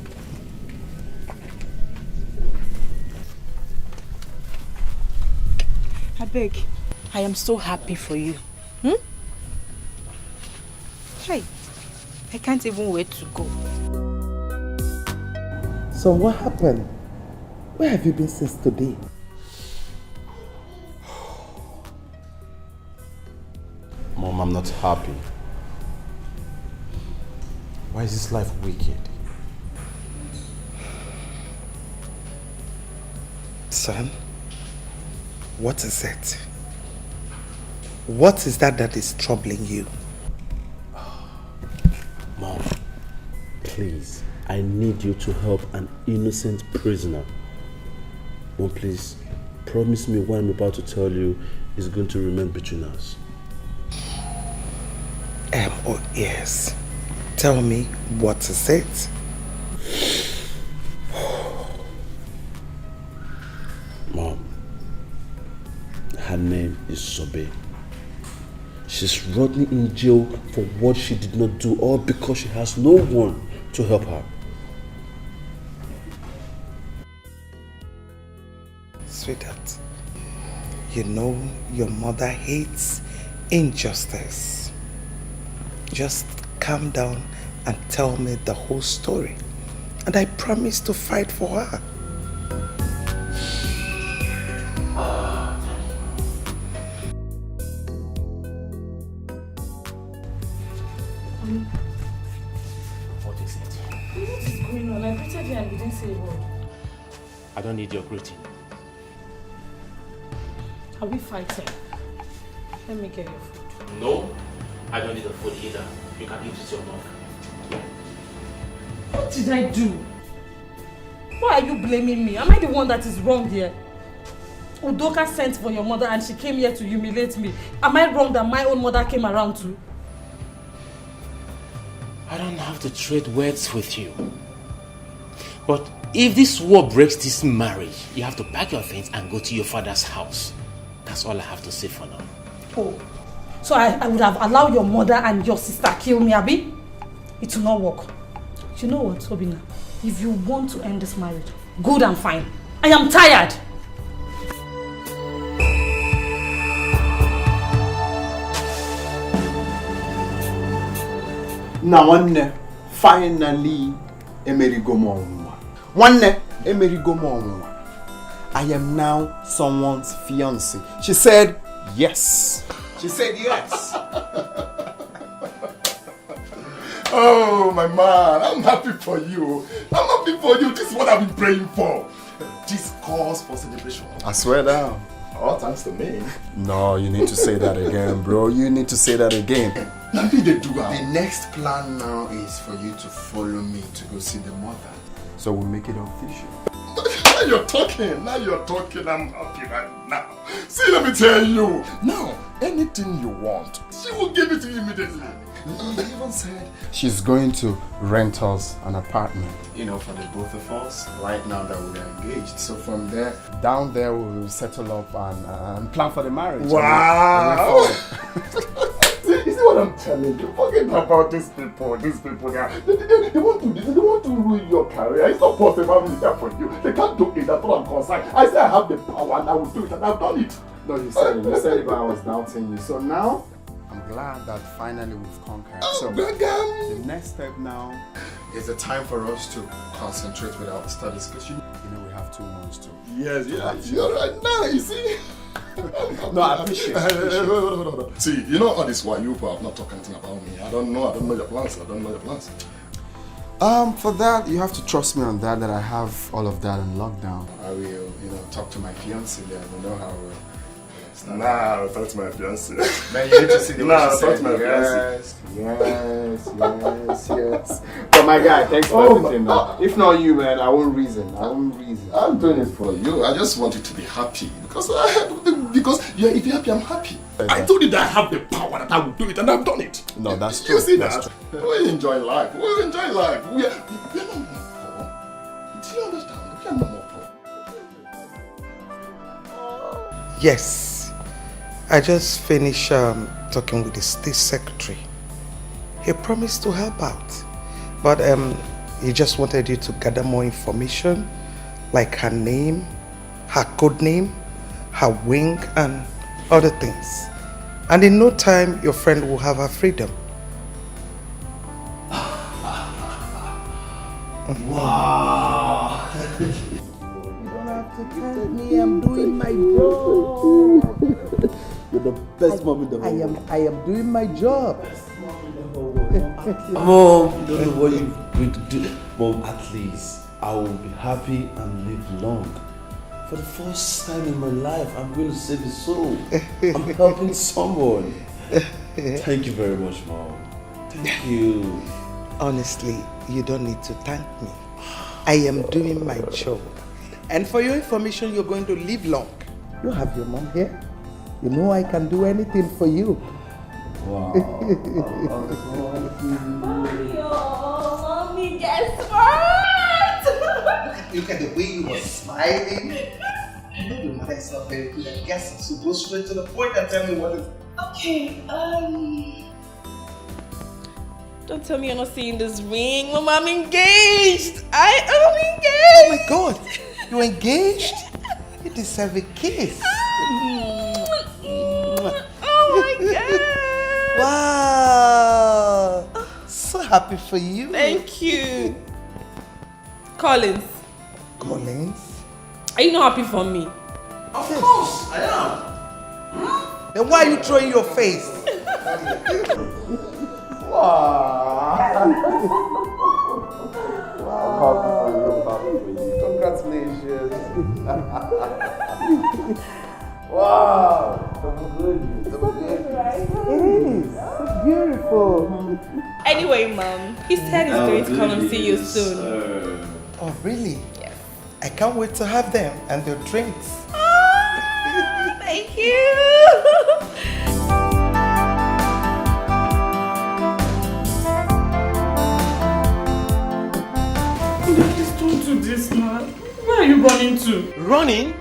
S9: I beg. I am so happy for you. Hey, I can't even wait to go.
S10: So what happened? Where have you been since today?
S3: Mom, I'm not happy. Why is this life wicked?
S10: Son, what is it? What is that is troubling you?
S3: Mom, please, I need you to help an innocent prisoner. Mom, please, promise me what I'm about to tell you is going to remain between us.
S10: Oh yes. Tell me, what is it?
S3: Mom, her name is Sobe. She's rotting in jail for what she did not do, all because she has no one to help her.
S10: Sweetheart, you know your mother hates injustice. Just calm down and tell me the whole story. And I promise to fight for her.
S16: What is it?
S9: What is going on? I greeted you and you didn't say a word.
S16: I don't need your greeting.
S9: Are we fighting? Let me get your food.
S16: No, I don't need the food either. You can eat it yourself.
S9: What did I do? Why are you blaming me? Am I the one that is wrong here? Udoka sent for your mother and she came here to humiliate me. Am I wrong that my own mother came around too?
S16: I don't have to trade words with you. But if this war breaks this marriage, you have to pack your things and go to your father's house. That's all I have to say for now.
S9: Oh, so I would have allowed your mother and your sister kill me, Abi? It will not work. You know what, Obina? If you want to end this marriage, good and fine. I am tired.
S10: Now one finally emerigo mo. One emerigo mo. I am now someone's fiancé. She said yes. She said yes.
S8: Oh, my man, I'm happy for you. I'm happy for you. This is what I've been praying for. This calls for celebration.
S10: I swear down.
S8: All thanks to me.
S10: No, you need to say that again, bro. You need to say that again.
S7: The next plan now is for you to follow me to go see the mother.
S10: So we'll make it official.
S8: Now you're talking. I'm happy right now. See, let me tell you. Now, anything you want, she will give it to you immediately.
S7: He even said
S10: she's going to rent us an apartment.
S7: You know, for the both of us, right now that we are engaged. So from there,
S10: down there we'll settle up and plan for the marriage.
S8: Wow! You see what I'm telling you? Forget about these people. They want to ruin your career. It's not possible I'm there for you. They can't do it. That's what I'm concerned. I say I have the power and I will do it, and I've done it.
S10: No, you said it, but I was doubting you. So now I'm glad that finally we've conquered. So the next step now
S7: is the time for us to concentrate with our studies, because you know
S10: we have 2 months to.
S8: Yes, you're right now, you see.
S10: No, I appreciate it.
S8: See, you know all this while you have not talked anything about me. I don't know your plans.
S10: For that, you have to trust me on that I have all of that in lockdown.
S7: I will, talk to my fiancé there. We know how we'll
S8: Nah, talk to my fiancé.
S7: Man, you need to see the way she
S8: talk
S7: said
S8: to my fiancé.
S10: Yes. But my guy, thanks for everything, man. If not you, man, I won't reason.
S8: I'm doing it for you. I just want you to be happy. Because if you're happy, I'm happy. I told you that I have the power that I will do it, and I've done it.
S10: No, that's true.
S8: You see
S10: that's
S8: that?
S10: True.
S8: We enjoy life. We are not more poor. Do you understand? We are not more poor.
S10: Yes, I just finished talking with the state secretary. He promised to help out, but he just wanted you to gather more information, like her name, her code name, her wing, and other things. And in no time, your friend will have her freedom.
S7: Wow!
S10: You don't have to tell me, I'm doing my job.
S7: You're the best mom in the whole world.
S10: I am doing my job.
S3: Mom, you don't know what you're going to do. Mom, at least I will be happy and live long. For the first time in my life, I'm going to save a soul. I'm helping someone. Thank you very much, Mom. Thank you.
S10: Honestly, you don't need to thank me. I am doing my job. And for your information, you're going to live long. You have your mom here. You know I can do anything for you.
S3: Wow.
S9: Mommy, guess what?
S10: Look at the way you were smiling. I know your mother is not very good at guessing, so go straight to the point and tell me what is.
S9: Okay, don't tell me you're not seeing this ring. Mama, I'm engaged. I am engaged.
S10: Oh my God, you're engaged? You deserve a kiss.
S9: Oh my God.
S10: Wow. So happy for you.
S9: Thank you. Collins.
S10: Collins?
S9: Are you not happy for me?
S10: Of course, I am. Then why are you throwing your face? Wow. Congratulations. Wow. It is. So beautiful.
S9: Anyway, Mom, he said he's going to come and see you soon.
S10: Oh, really? Yes. I can't wait to have them and their drinks.
S9: Thank you.
S6: Please don't do this now. Where are you running to?
S16: Running?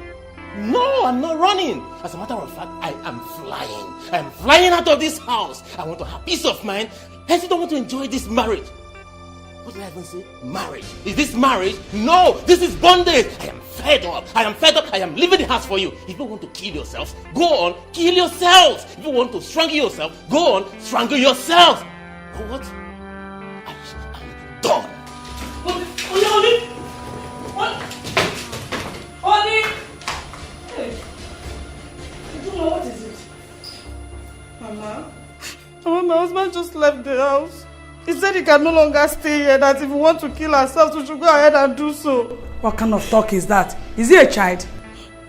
S16: No, I'm not running. As a matter of fact, I am flying. I am flying out of this house. I want to have peace of mind. I still don't want to enjoy this marriage. What did I even say? Marriage. Is this marriage? No, this is bondage. I am fed up. I am fed up. I am leaving the house for you. If you want to kill yourselves, go on, kill yourselves. If you want to strangle yourself, go on, strangle yourselves. But what? I am done.
S6: Oli! What? Oli! Hey. I don't know, what is it? Mama? Mama, my husband just left the house. He said he can no longer stay here, that if we want to kill ourselves, we should go ahead and do so.
S15: What kind of talk is that? Is he a child?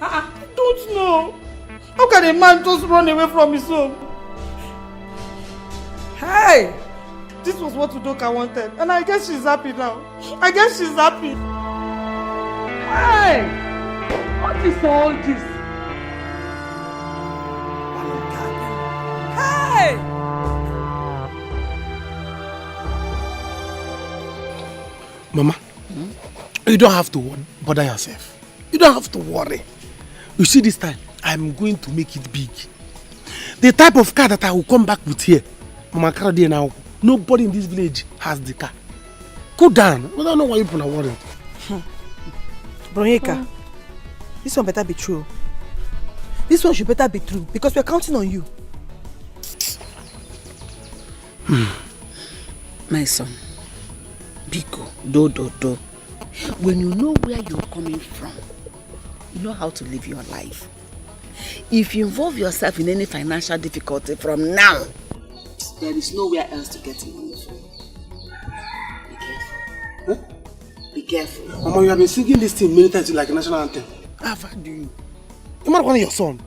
S6: I don't know. How can a man just run away from his home? Hey! This was what Udoka wanted, and I guess she's happy now. I guess she's happy.
S15: Hey! What is all this? Hey!
S20: Mama, you don't have to bother yourself. You don't have to worry. You see, this time, I'm going to make it big. The type of car that I will come back with here, Mama Karadi now, nobody in this village has the car. Go down. I don't know why you people are worried.
S22: Bronyeka, this one better be true. This one should better be true because we're counting on you.
S12: My son, Biko, do. When you know where you're coming from, you know how to live your life. If you involve yourself in any financial difficulty from now, there is nowhere else to get money from. Be careful. Huh? Be careful.
S20: Mama, you have been singing this thing many times like a national anthem. I've heard you. You're not one of your son.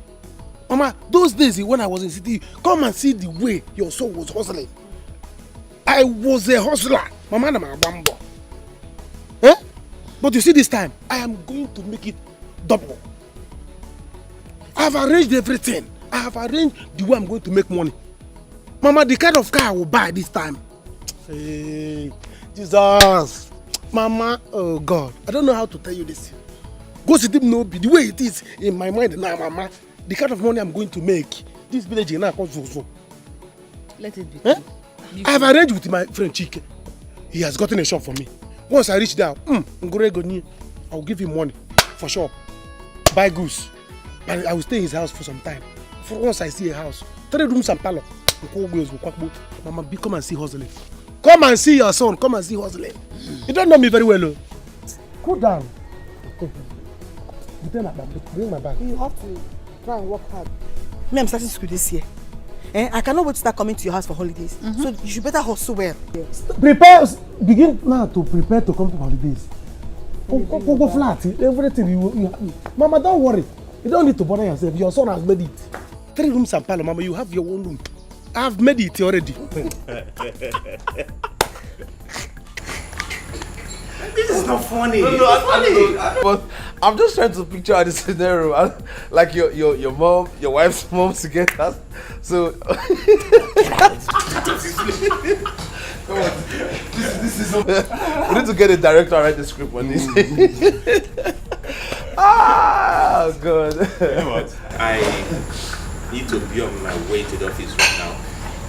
S20: Mama, those days when I was in the city, come and see the way your son was hustling. I was a hustler. Mama, I'm a bambo. Eh? But you see this time, I am going to make it double. I have arranged everything. I have arranged the way I'm going to make money. Mama, the kind of car I will buy this time. Hey, Jesus. Mama, oh God. I don't know how to tell you this. Go see them no be the way it is in my mind now, Mama. The kind of money I'm going to make. This village is not so.
S12: Let it be.
S20: Eh? I have arranged with my friend Chike. He has gotten a shop for me. Once I reach there, I'll give him money for sure. Buy goose. But I will stay in his house for some time. For once I see a house, 3 rooms and parlor. Mama, come and see hustling. Come and see your son. Come and see hustling. You don't know me very well. Oh. Cool down. Bring my bag.
S22: You have to try and work hard. Me, I'm starting school this year. I cannot wait to start coming to your house for holidays. So you should better hustle well.
S20: Begin now to prepare to come for holidays. Go flat. Everything you have. Mama, don't worry. You don't need to bother yourself. Your son has made it. 3 rooms and parlor, Mama. You have your own room. I have made it already.
S3: This is not funny.
S7: No,
S3: funny.
S7: But I'm just trying to picture the scenario, like your mom, your wife's mom together. So, come on, this is. We need to get a director to write the script on this. God.
S16: You know what? I need to be on my way to the office right now.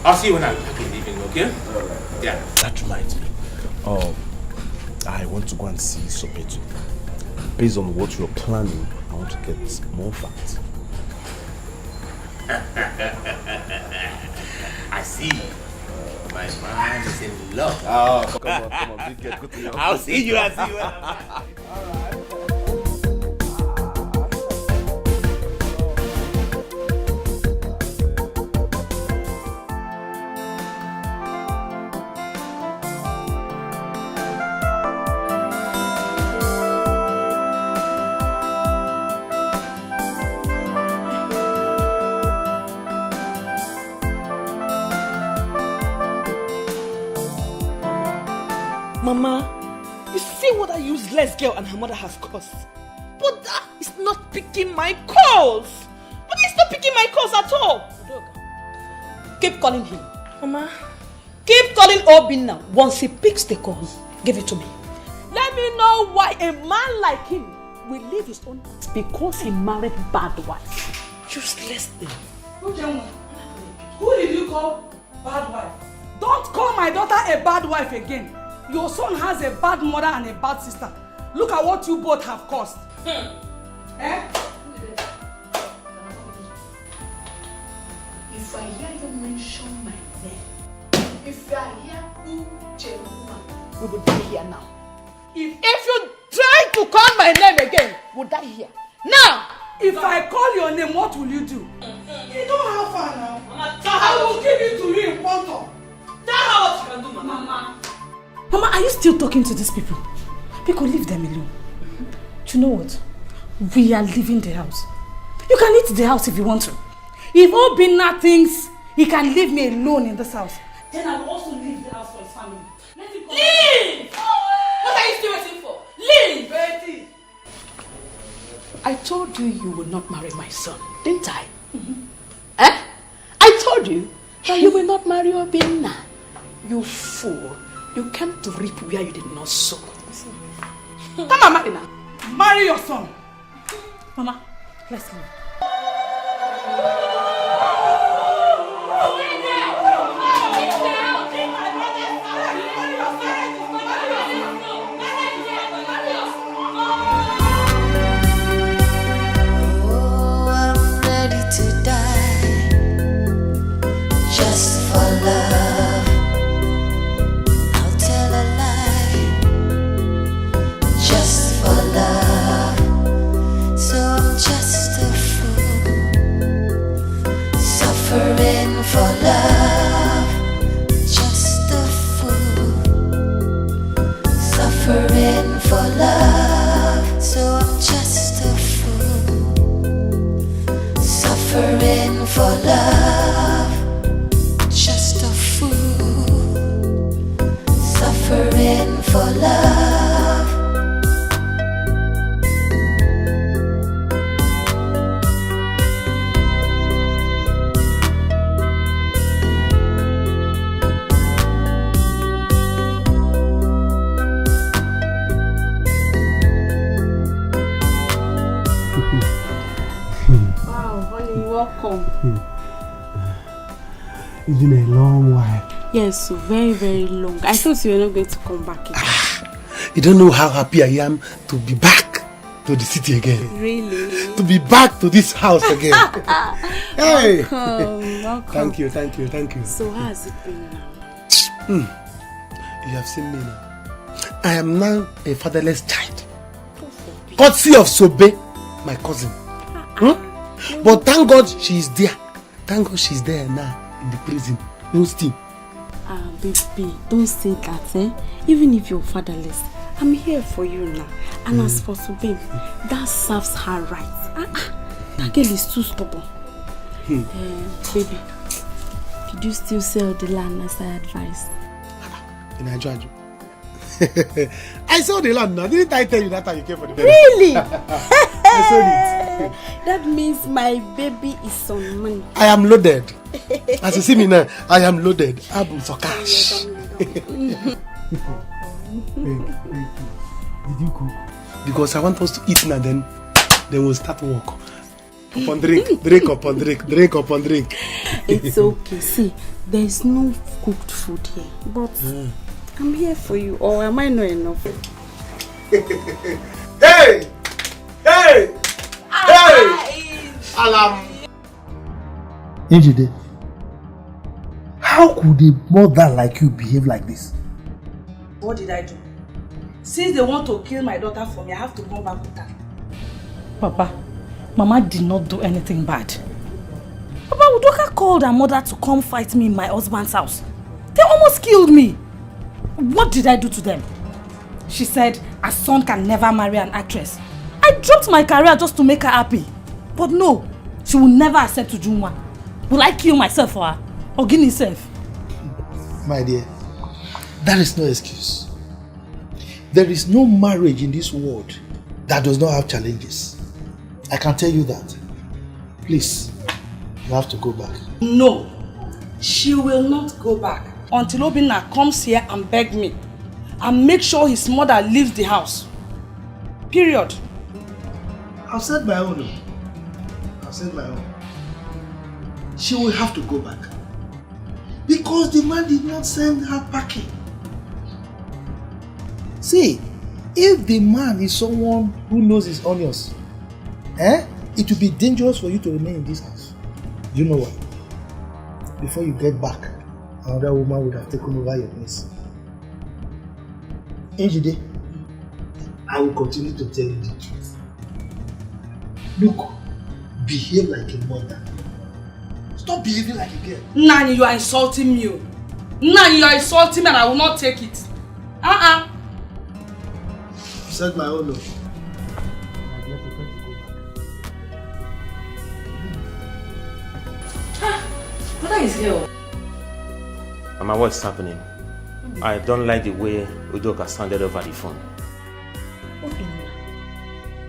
S16: I'll see you when I'm back in the evening, okay? Right. Yeah.
S3: That reminds me. I want to go and see Sopetu. Based on what you're planning, I want to get more facts.
S16: I see. My man is in love.
S7: Oh, come on. Big get good to your
S16: I'll see you. Alright.
S12: Mama, you see what a useless girl and her mother has caused. But that is not picking my calls. But he's not picking my calls at all. Keep calling him. Mama. Keep calling Obin now. Once he picks the call, give it to me. Let me know why a man like him will leave his own house. Because he married bad wives. Useless thing.
S15: Who did you call bad wife? Don't call my daughter a bad wife again. Your son has a bad mother and a bad sister. Look at what you both have caused. Eh?
S1: If I hear you mention my name, if I hear Uchenuma, we will die here now.
S12: If you try to call my name again, we'll die here. Now!
S15: If I call your name, what will you do? You don't have fun now. Mama, I will give it to you in quantum.
S12: Tell her what you can do, Mama. Mama, are you still talking to these people? Because leave them alone. Do you know what? We are leaving the house. You can leave the house if you want to. If Obinna thinks he can leave me alone in this house, then I will also leave the house for his family. Let him come. Leave! What are you still waiting for? Leave! Betty!
S1: I told you will not marry my son, didn't I? Eh? I told you that you will not marry Obinna. You fool. You came to reap where you did not sow.
S15: Come on, Marina. Marry your son.
S12: Mama, let's move.
S4: Oh, I'm ready to die just for love. I'll tell a lie just for love. So I'm just a fool, suffering for love. Just a fool, suffering for love. So I'm just a fool, suffering for love. Just a fool, suffering for love.
S13: Wow, honey, welcome.
S20: It's been a long while.
S13: Yes, so very, very long. I thought you were not going to come back again.
S20: You don't know how happy I am to be back to the city again.
S13: Really?
S20: To be back to this house again. Hey!
S13: Welcome.
S20: Thank you.
S13: So how has it been now?
S20: You have seen me now. I am now a fatherless child. Courtesy of Sobe, my cousin. But thank God she is there. Thank God she's there now in the prison. No steam.
S13: Baby, don't say that, eh? Even if you're fatherless, I'm here for you now. And as for Sobe, that serves her right. That girl is too stubborn. Baby, did you still sell the land as I advised?
S20: In Ajaju. I saw the land now. Didn't I tell you that time you came for the baby?
S13: Really?
S20: I saw it.
S13: That means my baby is on money.
S20: I am loaded. As you see me now, I am loaded. Abu for cash. Did you cook? Because I want us to eat now, then we'll start work. Upon drink, drink upon drink, drink upon drink.
S13: It's okay. See, there's no cooked food here, but I'm here for you. Or am I not enough?
S20: Hey! Hey! Hey! Alam!
S11: Njide, how could a mother like you behave like this?
S12: What did I do? Since they want to kill my daughter for me, I have to come back with her.
S6: Papa, Mama did not do anything bad. Papa, Udoka called her mother to come fight me in my husband's house. They almost killed me. What did I do to them? She said her son can never marry an actress. I dropped my career just to make her happy. But no, she will never accept Ujunwa. Will I kill myself for her? Or give myself?
S11: My dear, that is no excuse. There is no marriage in this world that does not have challenges. I can tell you that. Please, you have to go back.
S12: No, she will not go back until Obinna comes here and beg me and make sure his mother leaves the house. Period.
S11: I've said my own. She will have to go back. Because the man did not send her packing. See, if the man is someone who knows his onions, it will be dangerous for you to remain in this house. You know why? Before you get back, another woman would have taken over your place. Njide, I will continue to tell you the truth. Look, behave like a mother. Stop behaving like a girl.
S12: Nani, you are insulting me. Nani, you are insulting me and I will not take it.
S11: You said my own love.
S12: What is here?
S16: Mama, what's happening? I don't like the way Udoka sounded over the phone.
S1: Okay.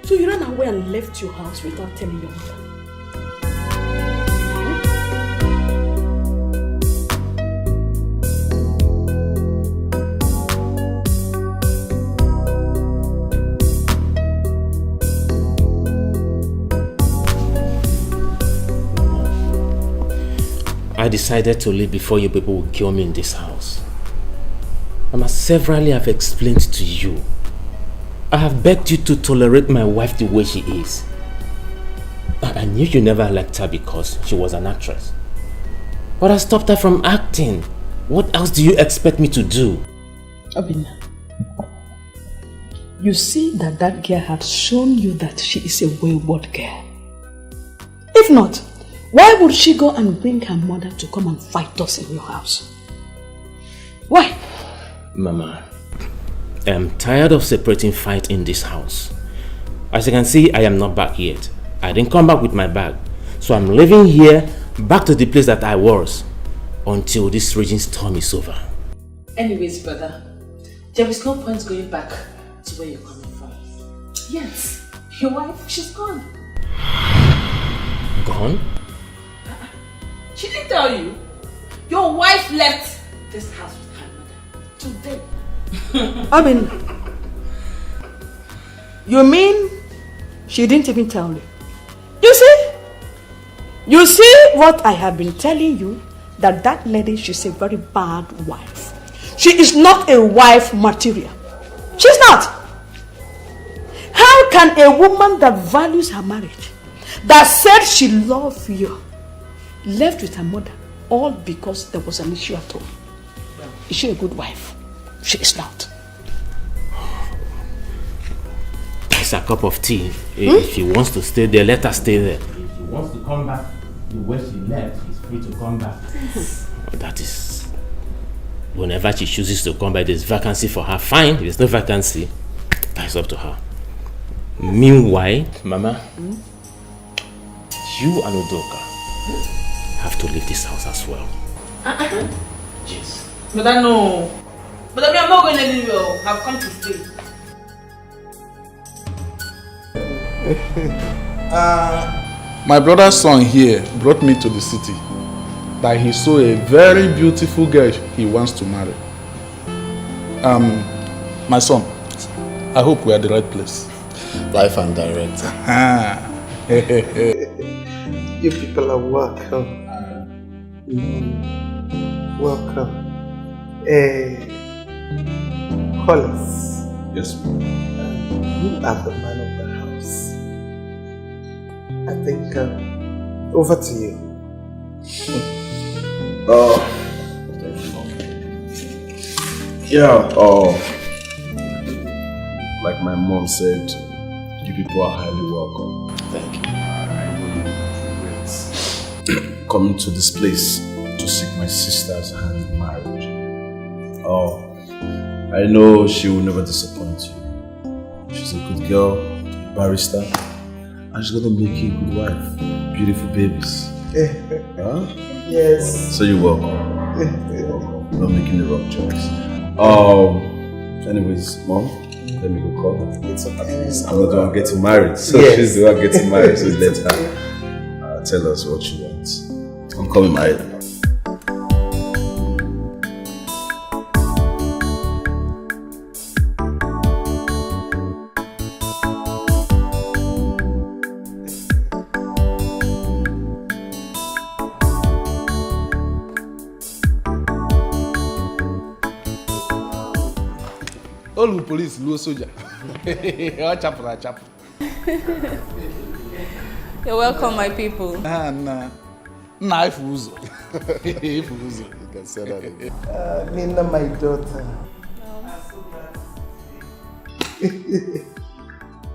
S1: So you ran away and left your house without telling your mother?
S16: I decided to leave before you people would kill me in this house. Mama, severally I've explained to you. I have begged you to tolerate my wife the way she is. I knew you never liked her because she was an actress. But I stopped her from acting. What else do you expect me to do?
S1: Obinna, you see that girl has shown you that she is a wayward girl. If not, why would she go and bring her mother to come and fight us in your house? Why?
S16: Mama, I am tired of separating fight in this house. As you can see, I am not back yet. I didn't come back with my bag. So I'm living here, back to the place that I was, until this raging storm is over.
S1: Anyways, brother, there is no point going back to where you're coming from. Yes, your wife, she's gone.
S16: Gone?
S12: She didn't tell you. Your wife left this house with her mother today.
S1: I mean, you mean she didn't even tell you? You see what I have been telling you that that lady, she's a very bad wife. She is not a wife material. She's not. How can a woman that values her marriage, that said she loves you, left with her mother, all because there was an issue at home? Is she a good wife? She is not.
S16: It's a cup of tea. If she wants to stay there, let her stay there. If she wants to come back the way she left, she's free to come back. That is... Whenever she chooses to come back, there's vacancy for her. Fine. If there's no vacancy, that's up to her. Meanwhile, Mama, you and Udoka have to leave this house as well. Yes.
S12: But I know. But I mean, I'm not going anywhere. I've come to stay.
S8: My brother's son here brought me to the city that he saw a very beautiful girl he wants to marry. My son, I hope we are at the right place.
S3: Life and direct.
S10: You people are welcome. Welcome. Hollis.
S3: Yes.
S10: You are the man of the house. I think over to you.
S3: Thank you, Mom. Like my mom said, you people are highly welcome.
S16: Thank you.
S3: I know you regret coming to this place to seek my sister's hand in marriage. I know she will never disappoint you. She's a good girl, a barrister, and she's gonna make you a good wife. Beautiful babies. Huh?
S10: Yes.
S3: So you're welcome. You're welcome. Not making the wrong choice. Anyways, Mom, let me go call her.
S10: It's okay.
S3: I'm not the one getting married, so
S10: yes.
S3: She's the one getting married, so let her tell us what she wants. I'm coming married.
S8: All police, low soldier. Chapel.
S18: You're welcome, my people.
S8: Nah, if you can say that again.
S10: Nina, my daughter.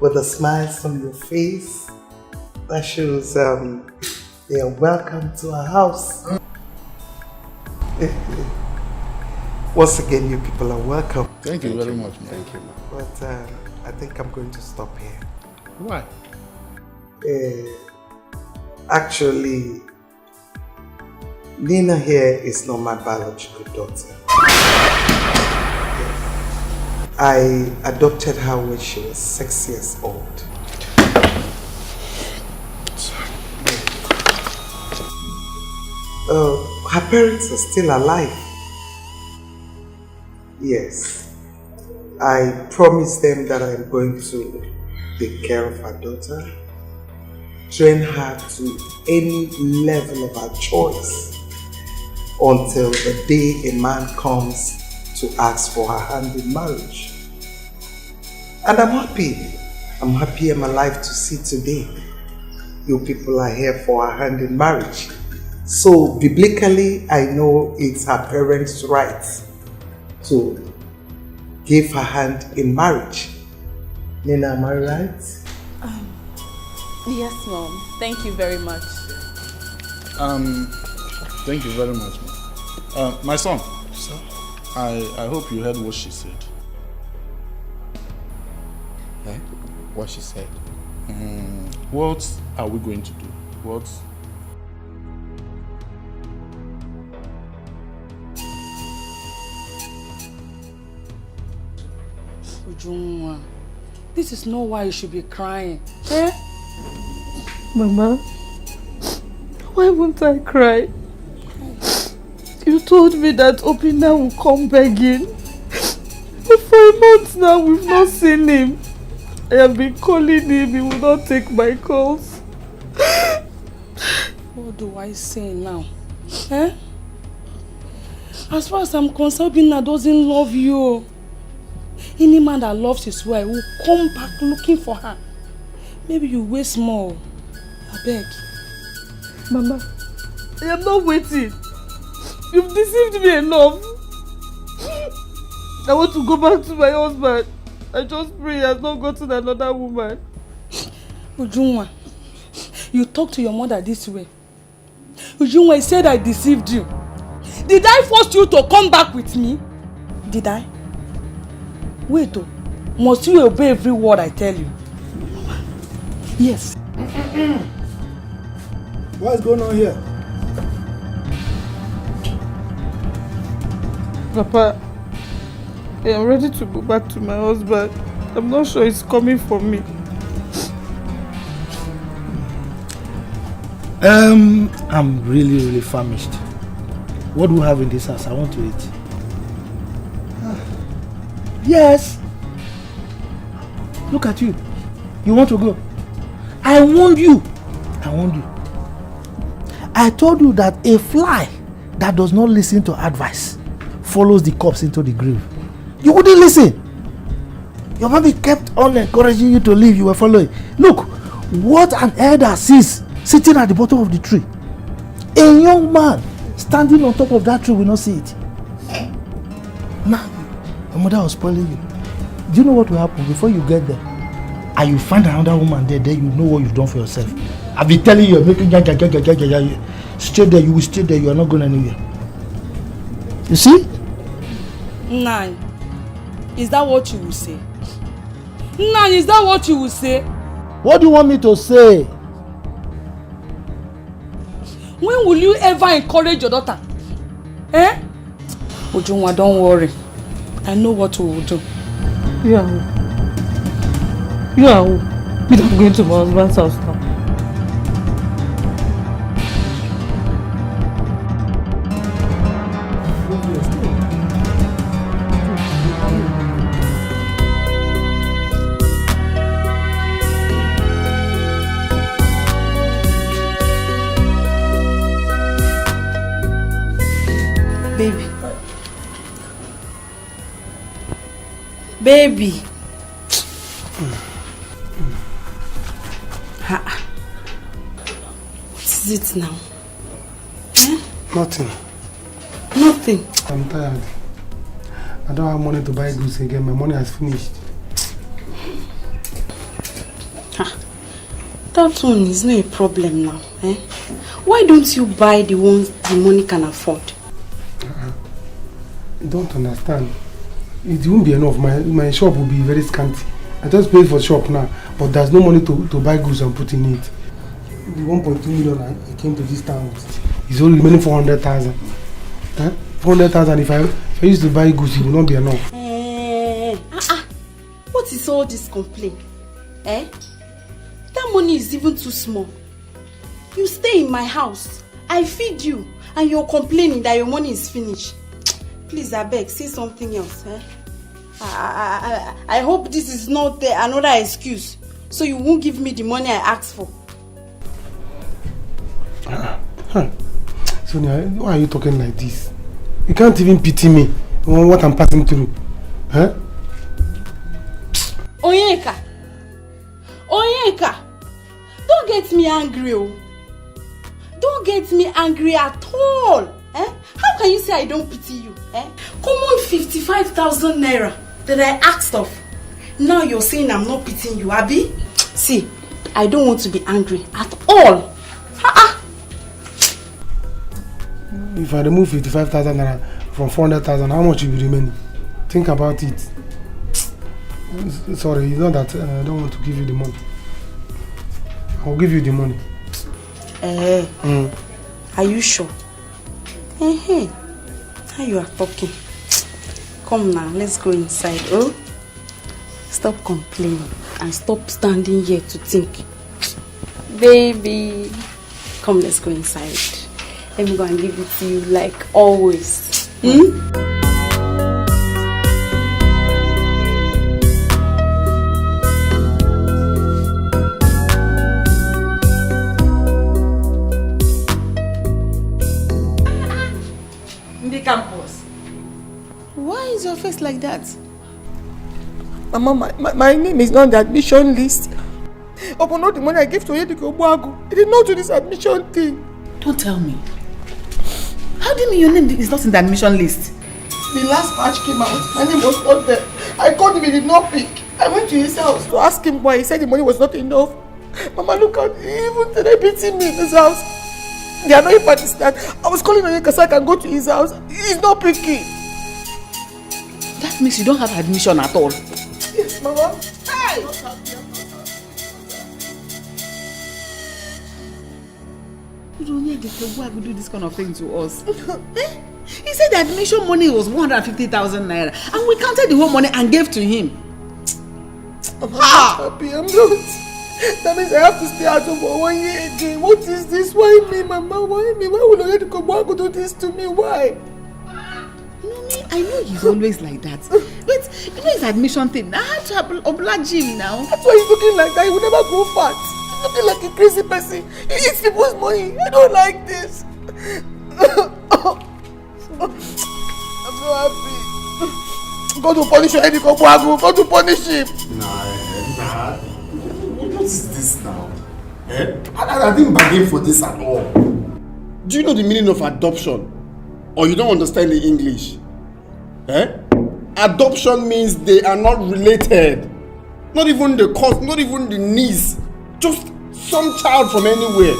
S10: With a smile on your face, that shows they are welcome to our house. Once again, you people are welcome.
S8: Thank you very much, man.
S3: Thank you, man.
S10: But I think I'm going to stop here.
S8: Why?
S10: Actually, Nina here is not my biological daughter. I adopted her when she was 6 years old. Her parents are still alive. Yes. I promised them that I'm going to take care of her daughter, train her to any level of her choice until the day a man comes to ask for her hand in marriage. And I'm happy. I'm happy I'm alive to see today. You people are here for her hand in marriage. So biblically, I know it's her parents' right to give her hand in marriage. Nina, am I right?
S18: Yes, Mom. Thank you very much.
S8: Thank you very much, man. My son. Sir? I hope you heard what she said.
S7: Eh? What she said?
S8: What are we going to do? What?
S12: Ujunwa, this is not why you should be crying. Eh?
S6: Mama, why won't I cry? You told me that Opina will come begging. But for a month now, we've not seen him. I have been calling him, he will not take my calls.
S12: What do I say now? Eh?
S15: As far as I'm concerned, Obinna doesn't love you. Any man that loves his wife will come back looking for her. Maybe you waste more. I beg.
S6: Mama, I am not waiting. You've deceived me enough. I want to go back to my husband. I just pray he has not gotten another woman.
S15: Ujunwa, you talk to your mother this way. Ujunwa, he said I deceived you. Did I force you to come back with me? Did I? Wait, oh. Must you obey every word I tell you? Yes.
S20: What's going on here?
S6: Papa, I am ready to go back to my husband. I'm not sure he's coming for me.
S11: I'm really famished. What do we have in this house? I want to eat. Yes. Look at you. You want to go? I warned you. I told you that a fly that does not listen to advice follows the corpse into the grave. You wouldn't listen. Your mommy kept on encouraging you to leave. You were following. Look, what an elder sees sitting at the bottom of the tree. A young man standing on top of that tree will not see it. Now, your mother was spoiling you. Do you know what will happen before you get there? And you find another woman there, then you know what you've done for yourself. I've been telling you, you're making stay there, you will stay there, you are not going anywhere. You see?
S15: Nine. Is that what you will say? Nine, is that what you will say?
S11: What do you want me to say?
S15: When will you ever encourage your daughter? Eh? Ujunwa, don't worry. I know what we will do.
S6: You are who? I'm going to my husband's house now.
S1: Baby. What is it now?
S20: Nothing.
S1: Nothing.
S20: I'm tired. I don't have money to buy goods again. My money has finished.
S1: That one is not a problem now. Why don't you buy the ones the money can afford?
S20: You don't understand. It won't be enough. My shop will be very scanty. I just paid for shop now, but there's no money to buy goods and put in it. The 1.2 million I came to this town with is only remaining 400,000. 400,000. If I used to buy goods, it will not be enough.
S1: What is all this complaint? That money is even too small. You stay in my house, I feed you, and you're complaining that your money is finished. Please, I beg, say something else. I hope this is not another excuse, so you won't give me the money I asked for.
S20: Sonia, why are you talking like this? You can't even pity me on what I'm passing through.
S1: Onyeka, don't get me angry. Don't get me angry at all. How can you say I don't pity you? Common 55,000 naira that I asked of. Now you're saying I'm not pitying you, Abi? See, I don't want to be angry at all.
S20: If I remove 55,000 naira from 400,000, how much will be remaining? Think about it. Sorry, it's not that I don't want to give you the money. I'll give you the money.
S1: Are you sure? How you are talking? Come now, let's go inside. Stop complaining and stop standing here to think. Baby, come, let's go inside. Let me go and give it to you like always.
S12: in the campus. Why is your face like that?
S11: Mama, my name is not on the admission list. Upon all the money I gave to Yediko Boago, he did not do this admission thing.
S12: Don't tell me. How do you mean your name is not in the admission list?
S11: The last batch came out, my name was not there. I called him, he did not pick. I went to his house to ask him why. He said the money was not enough. Mama, look at, even today beating me in his house. They are not in Pakistan. I was calling on him because I can go to his house. He's not picking.
S12: That means you don't have admission at all.
S11: Yes, Mama.
S12: Hey! You don't need to do this kind of thing to us. He said the admission money was 150,000 naira and we counted the whole money and gave to him.
S11: I'm not happy, I'm not. That means I have to stay at home for 1 year again. What is this? Why me, Mama? Why me? Why would Oyedikobo do this to me? Why?
S12: I know he's always like that. But you know his admission thing. I had to oblige him now.
S11: That's why he's looking like that. He will never grow fat. He's looking like a crazy person. He eats people's money. I don't like this. I'm so happy. Go to punish Oyedikobo. Go to punish him.
S7: Nah. What is this now? I didn't bargain for this at all.
S11: Do you know the meaning of adoption? Or you don't understand the English? Adoption means they are not related. Not even the cousin, not even the niece. Just some child from anywhere.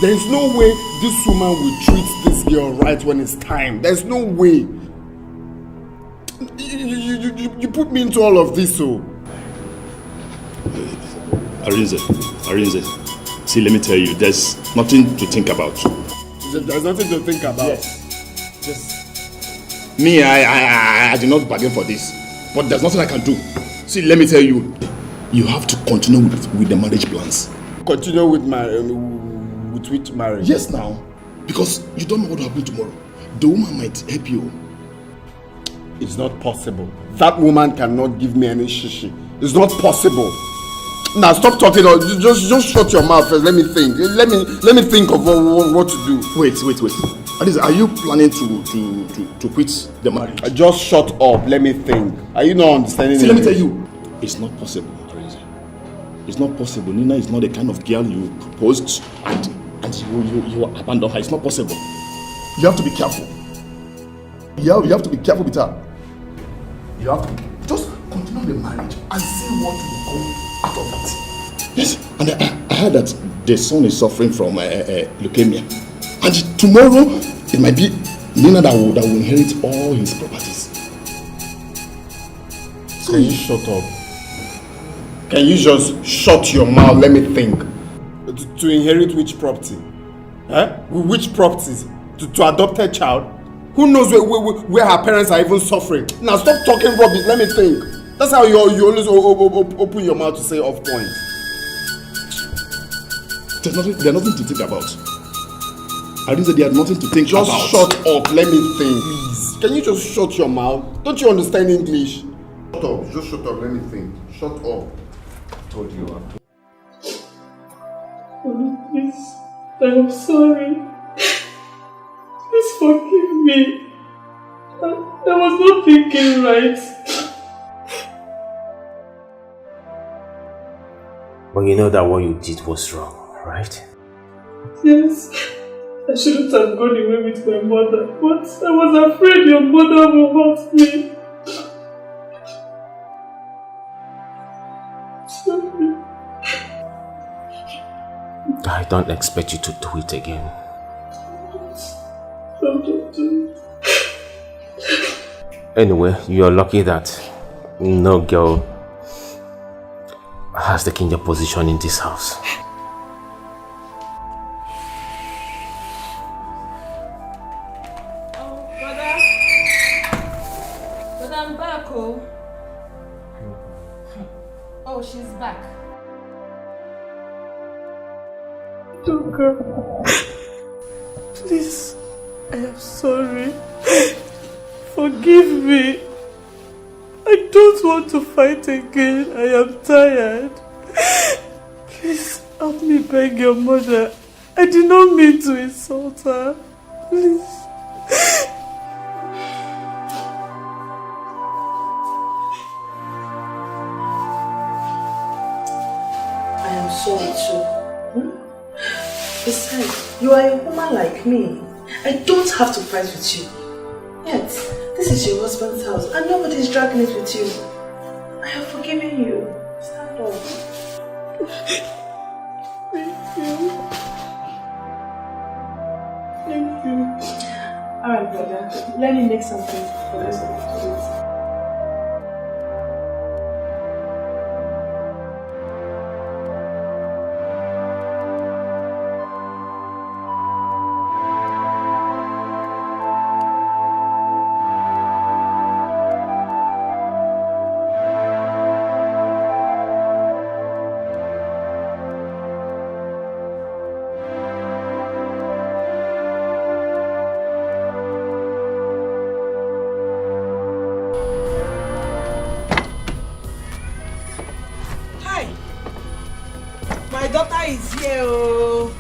S11: There is no way this woman will treat this girl right when it's time. There's no way. You put me into all of this, so.
S14: Arinze, see, let me tell you, there's nothing to think about.
S11: There's nothing to think about.
S14: Yes. Me, I did not bargain for this, but there's nothing I can do. See, let me tell you, you have to continue with the marriage plans.
S11: Continue with which marriage?
S14: Yes, now, because you don't know what will happen tomorrow. The woman might help you.
S11: It's not possible. That woman cannot give me any shishi. It's not possible. Now stop talking. Just shut your mouth first. Let me think. Let me think of what to do.
S14: Wait. Alice, are you planning to quit the marriage?
S11: Just shut up. Let me think. Are you not understanding?
S14: See, let me tell you, it's not possible, Alice. It's not possible. Nina is not the kind of girl you proposed and you abandoned her. It's not possible. You have to be careful. You have to be careful with her. You have to just continue the marriage and see what will come out of it. Yes, and I heard that the son is suffering from leukemia. And tomorrow, it might be Nina that will inherit all his properties.
S11: So can you shut up? Can you just shut your mouth? Let me think. To inherit which property? Which properties? To adopt a child? Who knows where her parents are even suffering? Now stop talking rubbish. Let me think. That's how you always open your mouth to say off point.
S14: There's nothing to think about. I didn't say they had nothing to think
S11: just
S14: about.
S11: Just shut up. Let me think. Please. Can you just shut your mouth? Don't you understand English? Shut up. Just shut up. Let me think. Shut up. I told you.
S6: Please, I'm sorry. Please forgive me. I was not thinking right.
S2: But you know that what you did was wrong, right?
S6: Yes. I shouldn't have gone away with my mother, but I was afraid your mother will hurt me. Sorry.
S2: I don't expect you to do it again.
S6: Don't do it.
S2: Anyway, you're lucky that no girl has taken your position in this house.
S12: Oh, she's back.
S6: Toka, please, I am sorry. Forgive me. I don't want to fight again. I am tired. Please, help me beg your mother. I did not mean to insult her. Please.
S22: You are a woman like me. I don't have to fight with you. Yet, this is your husband's house and nobody is dragging it with you. I have forgiven you. Stand up. Thank you. Alright, brother. Let me make something for the rest of the kids.
S12: My daughter is here, oh.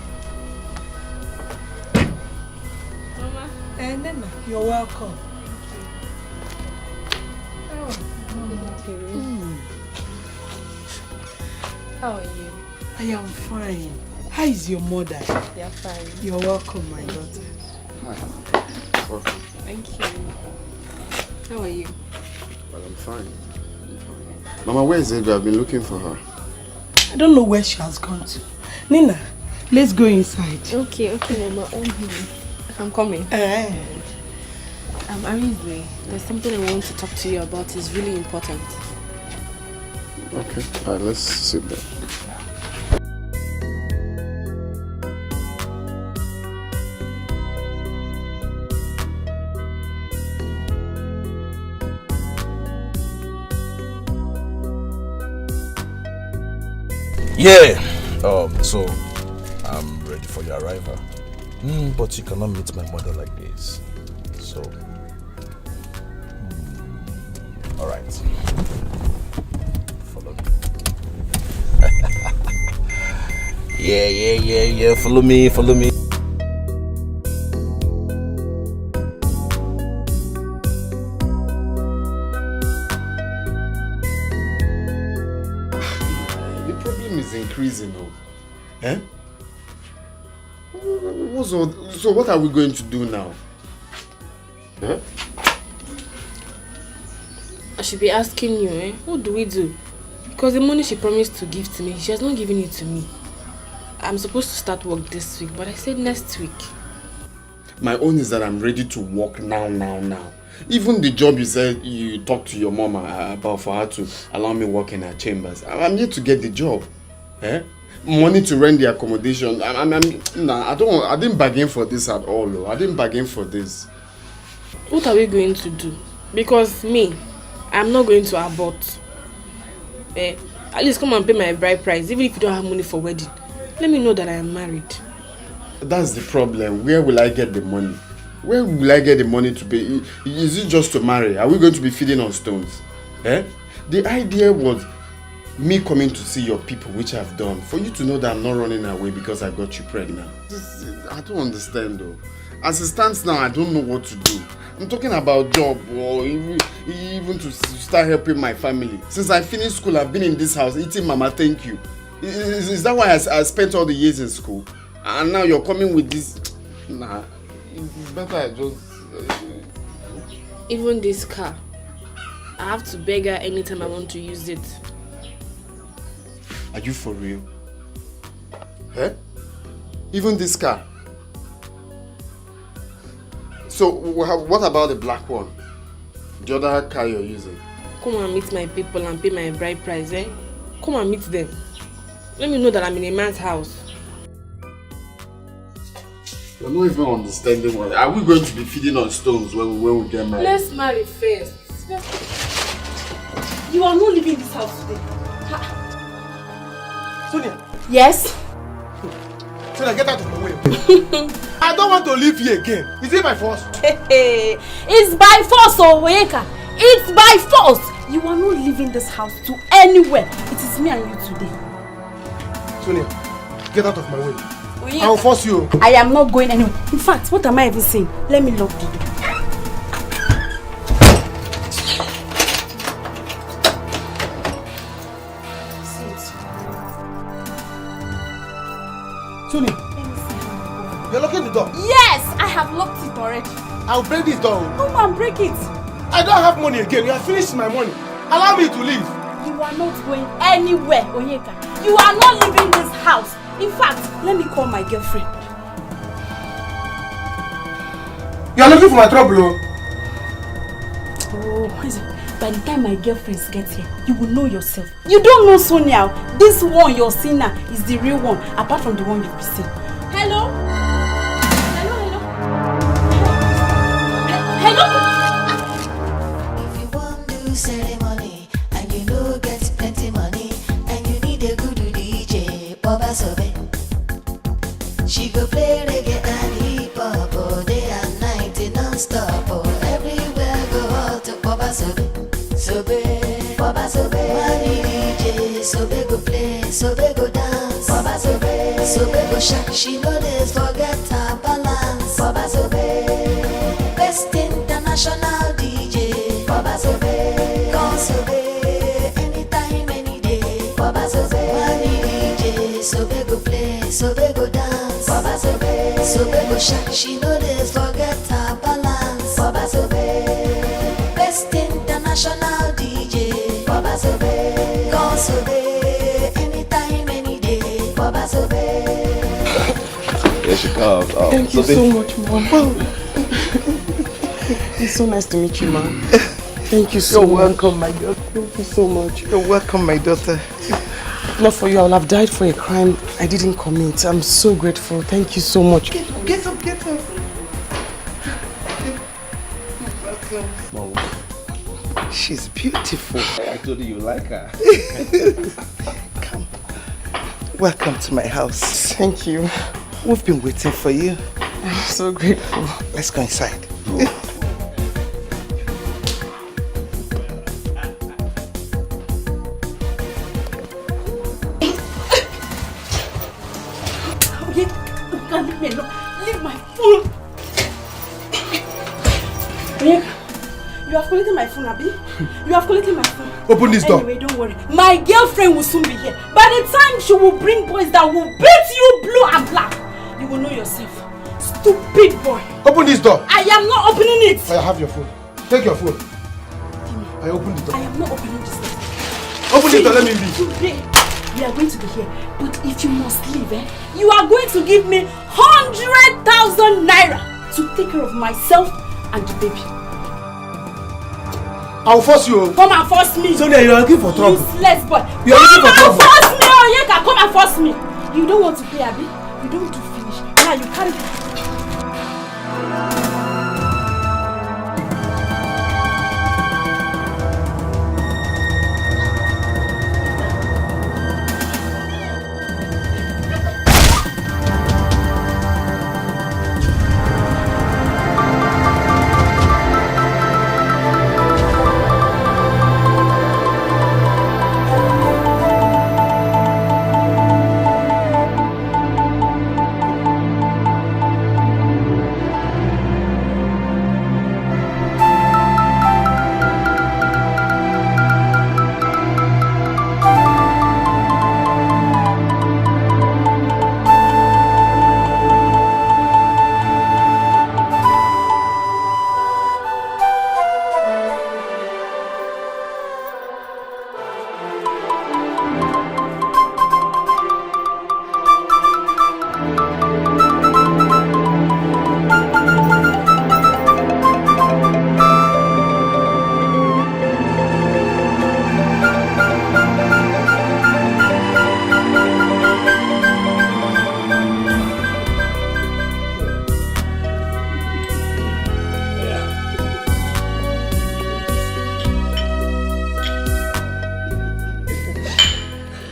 S9: Mama.
S12: And then you're welcome.
S9: How are you?
S12: I am fine. How is your mother?
S9: They're fine.
S12: You're welcome, my daughter.
S9: Thank you. How are you?
S3: Well, I'm fine. Mama, where is it? I've been looking for her.
S12: I don't know where she has gone to. Nina, let's go inside.
S9: Okay, Mama. I'm coming. Arizwe, there's something I want to talk to you about. It's really important.
S3: Okay, alright, let's sit there.
S14: Yeah. So I'm ready for your arrival. But you cannot meet my mother like this. So, all right. Follow me. Yeah. Follow me.
S3: Increasing, eh? So what are we going to do now? Eh?
S9: I should be asking you, eh? What do we do? Because the money she promised to give to me, she has not given it to me. I'm supposed to start work this week, but I said next week.
S3: My own is that I'm ready to work now. Even the job you said you talked to your mama about for her to allow me work in her chambers, I'm here to get the job. Eh? Money to rent the accommodation. I didn't bargain for this at all. Though. I didn't bargain for this.
S9: What are we going to do? Because I'm not going to abort. At least come and pay my bride price, even if you don't have money for wedding. Let me know that I am married.
S3: That's the problem. Where will I get the money? Where will I get the money to pay? Is it just to marry? Are we going to be feeding on stones? Eh? The idea was me coming to see your people, which I've done, for you to know that I'm not running away because I got you pregnant. I don't understand though. As it stands now, I don't know what to do. I'm talking about job or even to start helping my family. Since I finished school, I've been in this house eating mama thank you. Is that why I spent all the years in school? And now you're coming with this? Nah, it's better I just...
S9: Even this car, I have to beg her anytime I want to use it.
S3: Are you for real? Eh? Even this car? So, what about the black one? The other car you're using?
S9: Come and meet my people and pay my bride price, eh? Come and meet them. Let me know that I'm in a man's house.
S3: You're not even understanding what... Are we going to be feeding on stones when we get married?
S9: Let's marry first. You are not leaving this house today.
S11: Sonia.
S9: Yes?
S11: Sonia, get out of my way. I don't want to live here again. Is it by force?
S13: It's by force, Oweka. It's by force. You are not leaving this house to anywhere. It is me and you today.
S11: Sonia, get out of my way. I will force you.
S13: I am not going anywhere. In fact, what am I even saying? Let me lock the door.
S11: Sonia, you're door?
S9: Yes, I have locked it already.
S11: I'll break this door.
S9: No man, break it.
S11: I don't have money again. You have finished my money. Allow me to leave.
S9: You are not going anywhere, Onyeka. You are not leaving this house. In fact, let me call my girlfriend.
S11: You are looking for my trouble,
S9: Oh, by the time my girlfriends get here, you will know yourself. You don't know Sonia. This one you're seeing now is the real one, apart from the one you've seen. Hello? Hello?
S4: If you want to do ceremony and you know get plenty money and you need a good DJ, Baba Sobe. She go play reggae and hip hop all day and night non-stop. Oh, everywhere go hot to Baba Sobe. Sobe, Baba Sobe. Money DJ, Sobe go play, Sobe go dance. Baba Sobe, Sobe go shake. She know this forget her balance. Baba Sobe. Best international DJ, Baba Sobe, come Sobe, anytime, any day, Baba Sobe, money DJ, Sobe go play, Sobe go dance, Baba Sobe, Sobe go shake, she know this forget her balance, Baba Sobe, best international DJ, Baba Sobe, come Sobe, anytime, any day, Baba Sobe.
S10: There she comes. Oh,
S22: thank you so much, Mom. It's so nice to meet you, man. Thank you so much.
S10: You're welcome, my daughter.
S22: Thank you so much.
S10: You're welcome, my daughter.
S22: Not for you, I would have died for a crime I didn't commit. I'm so grateful. Thank you so much.
S10: Get up, get up. Welcome. Mom. She's beautiful. I told you like her. Come. Welcome to my house.
S22: Thank you.
S10: We've been waiting for you.
S22: I'm so grateful.
S10: Let's go inside.
S9: Leave my phone. You have collected my phone, Abi? You have collected my phone.
S11: Open this door.
S9: Anyway, don't worry. My girlfriend will soon be here. By the time she will bring boys that will beat you blue and black, you will know yourself. Stupid boy.
S11: Open this door.
S9: I am not opening it.
S11: I have your phone. Take your phone. I open the door.
S9: I am not opening this door.
S11: Open this door, let me leave.
S9: Today, we are going to be here. But if you must leave, you are going to give me 100,000 naira to take care of myself and the baby.
S11: I'll force you.
S9: Come and force me.
S11: Sonia, you are looking for trouble.
S9: Useless boy.
S11: You are looking for trouble.
S9: Come and force me, Onyeka. Come and force me. You don't want to pay, Abi? You don't do finish. Now you carry.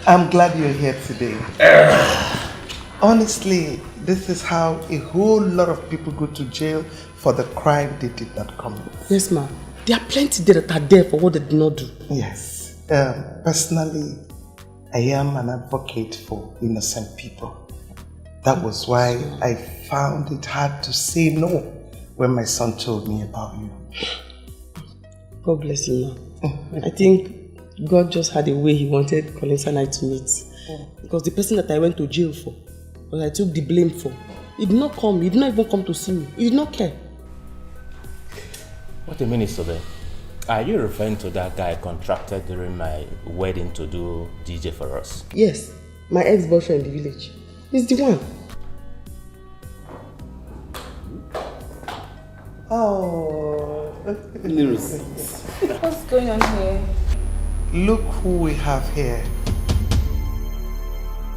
S10: I'm glad you're here today. Honestly, this is how a whole lot of people go to jail for the crime they did not commit.
S22: Yes, ma'am. There are plenty there that are there for what they did not do.
S10: Yes. Personally, I am an advocate for innocent people. That was why I found it hard to say no when my son told me about you.
S22: God bless you, ma'am. I think God just had a way He wanted Collins and I to meet. Because the person that I went to jail for, that I took the blame for,
S12: He did not come. He did not even come to see me. He did not care.
S16: What a minute, Sobe. Are you referring to that guy contracted during my wedding to do DJ for us?
S12: Yes, my ex-boyfriend in the village. He's the one.
S10: Oh.
S13: What's going on here?
S10: Look who we have here.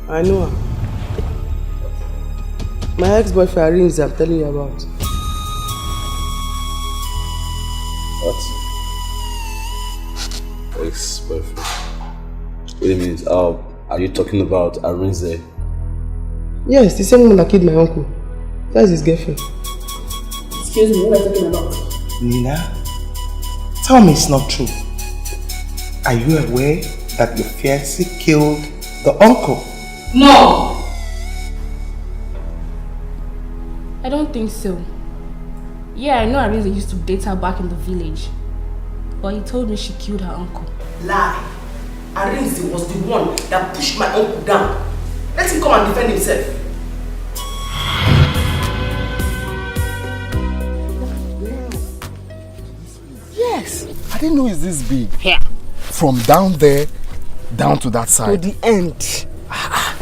S12: I know her. My ex-boyfriend Arinze, I'm telling you about.
S3: What? Ex-boyfriend? Wait a minute, are you talking about Arinze?
S12: Yes, the same one that killed my uncle. That's his girlfriend.
S13: Excuse me, what are you talking about?
S10: Nina, tell me it's not true. Are you aware that your fiancé killed the uncle?
S13: No! I don't think so. Yeah, I know Arinze used to date her back in the village. But he told me she killed her uncle.
S12: Lie! Arinze was the one that pushed my uncle down. Let him come and defend himself.
S8: Yes. I didn't know it's this big. Here. From down there, down to that side.
S12: To the end.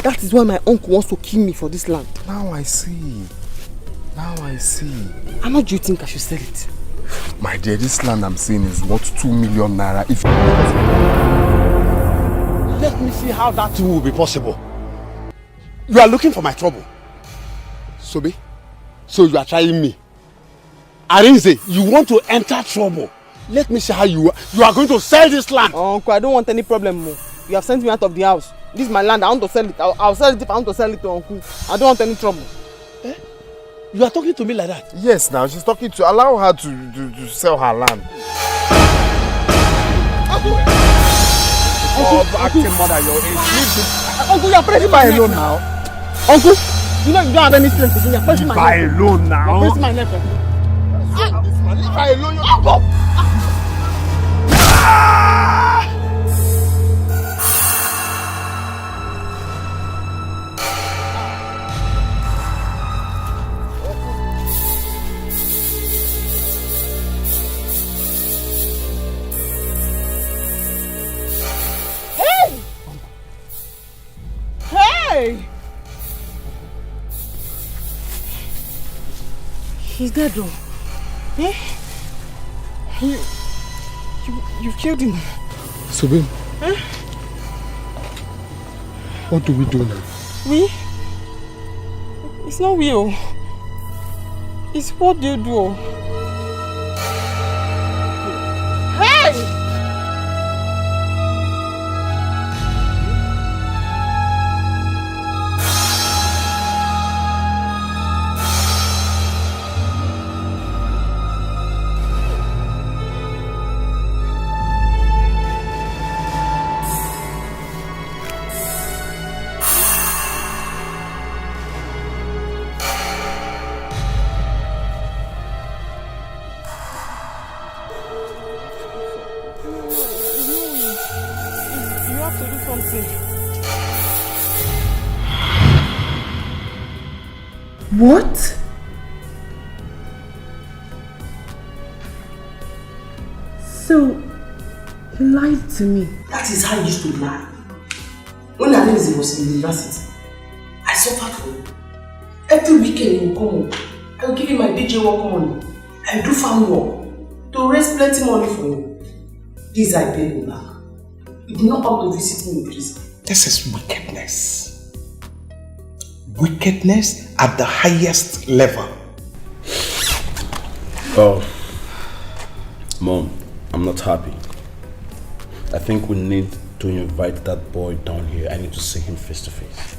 S12: That is why my uncle wants to kill me for this land.
S8: Now I see. Now I see.
S12: How much do you think I should sell it?
S8: My dear, this land I'm seeing is worth 2 million naira. If let me see how that will be possible. You are looking for my trouble. Sobe, so you are trying me. Arinze, you want to enter trouble. Let me see how you are going to sell this land.
S12: Oh, uncle, I don't want any problem more. You have sent me out of the house. This is my land. I want to sell it. I'll sell it if I want to sell it to uncle. I don't want any trouble.
S8: Eh? You are talking to me like that? Yes, now she's talking to allow her to sell her land. Uncle, acting mother, your age.
S12: Uncle, you are pressing my neck now. Uncle, you know you don't have any strength again. You are pressing my neck.
S8: Leave her alone now.
S12: You are pressing my neck.
S8: Leave her alone, you uncle.
S12: Hey! He's dead though. Eh? You killed him.
S8: Subin.
S12: Eh?
S8: What do we do now?
S12: We? It's not we. It's what they do. Hey! What? So, he lied to me. That is how he used to lie. When Arinze was in university, I suffered for him. Every weekend he will come home. I will give him my DJ work money. I do farm work to raise plenty money for him. This I paid him back. He did not come to visit me in prison.
S10: This is wickedness. Wickedness at the highest level.
S3: Oh, Mom, I'm not happy. I think we need to invite that boy down here. I need to see him face to face.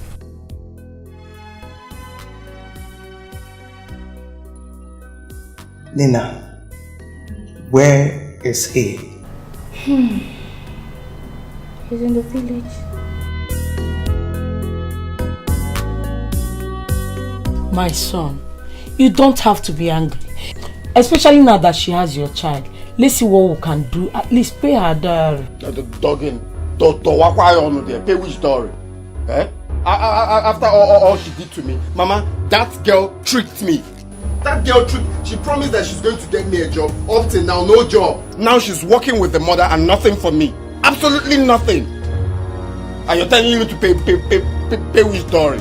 S10: Nina, where is he?
S13: He's in the village.
S15: My son, you don't have to be angry. Especially now that she has your child. Let's see what we can do. At least pay her dowry.
S8: The dogging. To walk on there. Pay which dowry? Eh?
S7: After all she did to me, Mama, that girl tricked me. That girl tricked. She promised that she's going to get me a job. Up till now, no job. Now she's working with the mother and nothing for me. Absolutely nothing. And you're telling me to pay with Dory.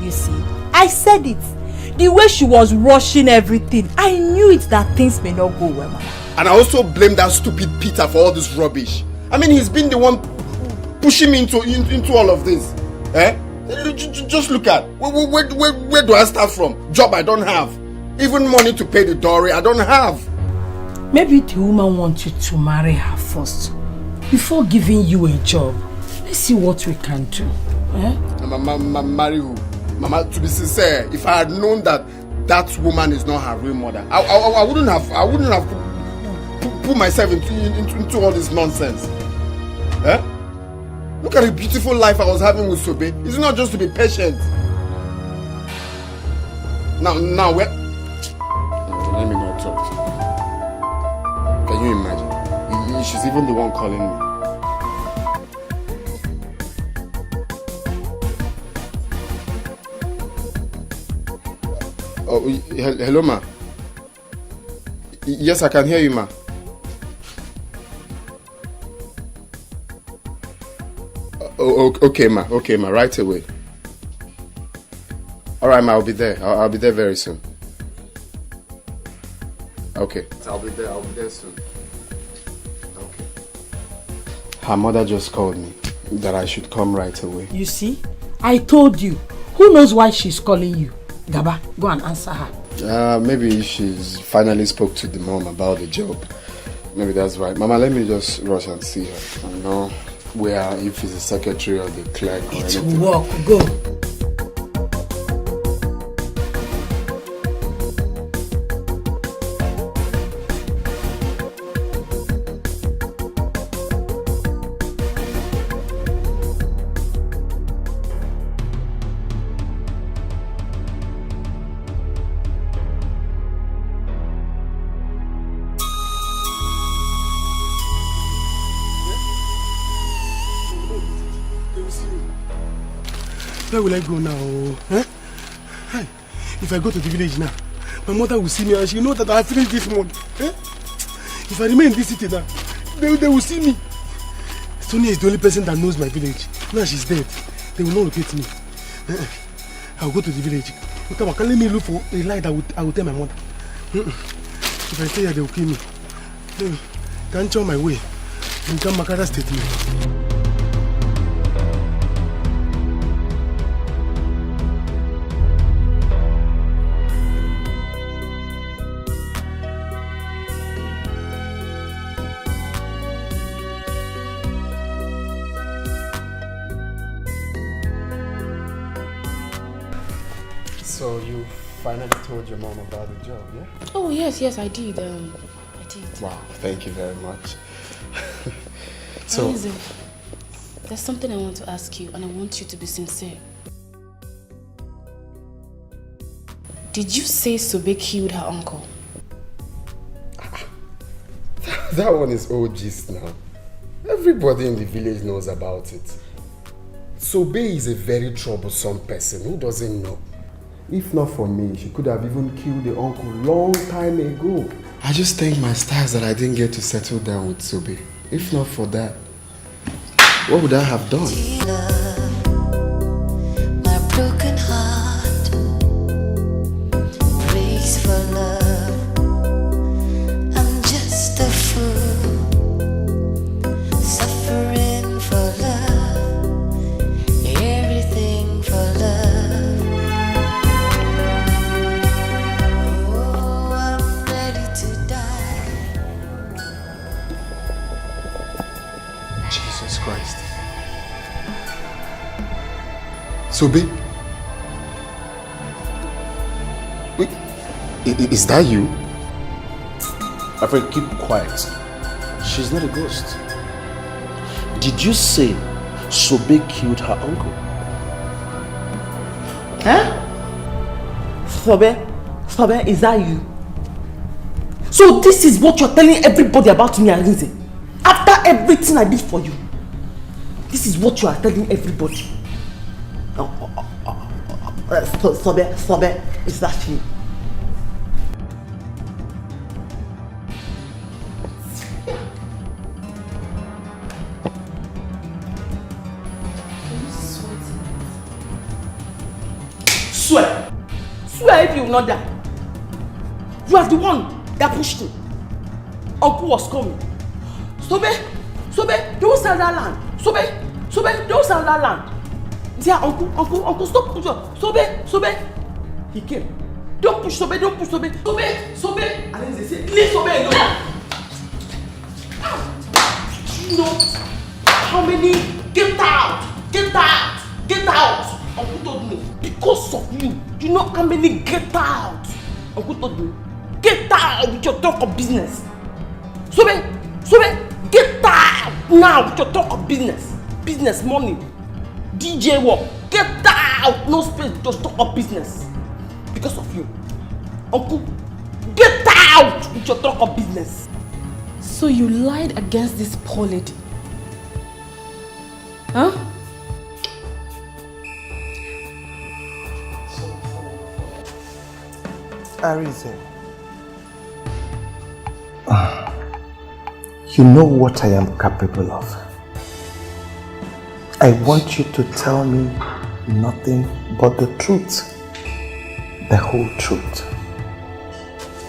S18: You see, I said it. The way she was rushing everything, I knew it that things may not go well, Mama.
S7: And I also blame that stupid Peter for all this rubbish. I mean, he's been the one pushing me into all of this. Eh? Just look at, where do I start from? Job I don't have. Even money to pay the dowry I don't have.
S15: Maybe the woman wants you to marry her first, before giving you a job. Let's see what we can do. Eh?
S7: Marry who? Mama, to be sincere, if I had known that that woman is not her real mother, I wouldn't have put myself into all this nonsense. Eh? Look at the beautiful life I was having with Sobe. It's not just to be patient. Now where? Let me not talk. Can you imagine? She's even the one calling me. Oh, hello, ma. Yes, I can hear you, ma. Okay, ma. Okay, ma. Right away. All right, ma. I'll be there. I'll be there very soon. Okay. I'll be there soon. Okay. Her mother just called me that I should come right away.
S15: You see, I told you. Who knows why she's calling you? Gaba, go and answer her.
S7: Maybe she's finally spoke to the mom about the job. Maybe that's right. Mama, let me just rush and see her. I know where, if it's the secretary or the clerk or anything.
S15: It will work. Go.
S11: Where will I go now? Huh? Hi. If I go to the village now, my mother will see me and she will know that I finished this month. Eh? If I remain in this city now, they will see me. Sonia is the only person that knows my village. Now she's dead. They will not locate me. I will go to the village. Can let me look for a lie that I will tell my mother. If I stay here, they will kill me. Can't show my way. And come Makara statement.
S7: So you finally told your mom about the job, yeah?
S13: Oh yes, I did. I did.
S7: Wow, thank you very much. So,
S13: Listen, there's something I want to ask you, and I want you to be sincere. Did you say Sobe killed her uncle?
S7: that one is old gist now. Everybody in the village knows about it. Sobe is a very troublesome person. Who doesn't know? If not for me, she could have even killed the uncle long time ago. I just thank my stars that I didn't get to settle down with Sobe. If not for that, what would I have done?
S4: My broken heart breaks for love. I'm just a fool suffering for love, everything for love.
S7: Christ. Sobe? Wait, is that you?
S14: My friend, keep quiet. She's not a ghost. Did you say Sobe killed her uncle?
S12: Huh? Sobe, is that you? So this is what you're telling everybody about me, Arinze? After everything I did for you, this is what you are telling everybody. Sobe, is that you?
S1: Swear. Swear if you will not die. You are the one that pushed him. Uncle was coming. Sobe, don't sell that land. Sobe, don't sell that land. Dear uncle, stop pushing. Sobe. He came. Don't push Sobe. Sobe. And then they say, leave Sobe alone. You know how many? Get out. Uncle told me, because of you. You know how many get out? Uncle told me, get out with your talk of business. Sobe, get out now with your talk of business. Business, money, DJ work. Get out, no space, just talk of business. Because of you. Uncle, get out with your talk of business.
S13: So you lied against this poor lady? Huh?
S10: Arinze, you know what I am capable of. I want you to tell me nothing but the truth, the whole truth.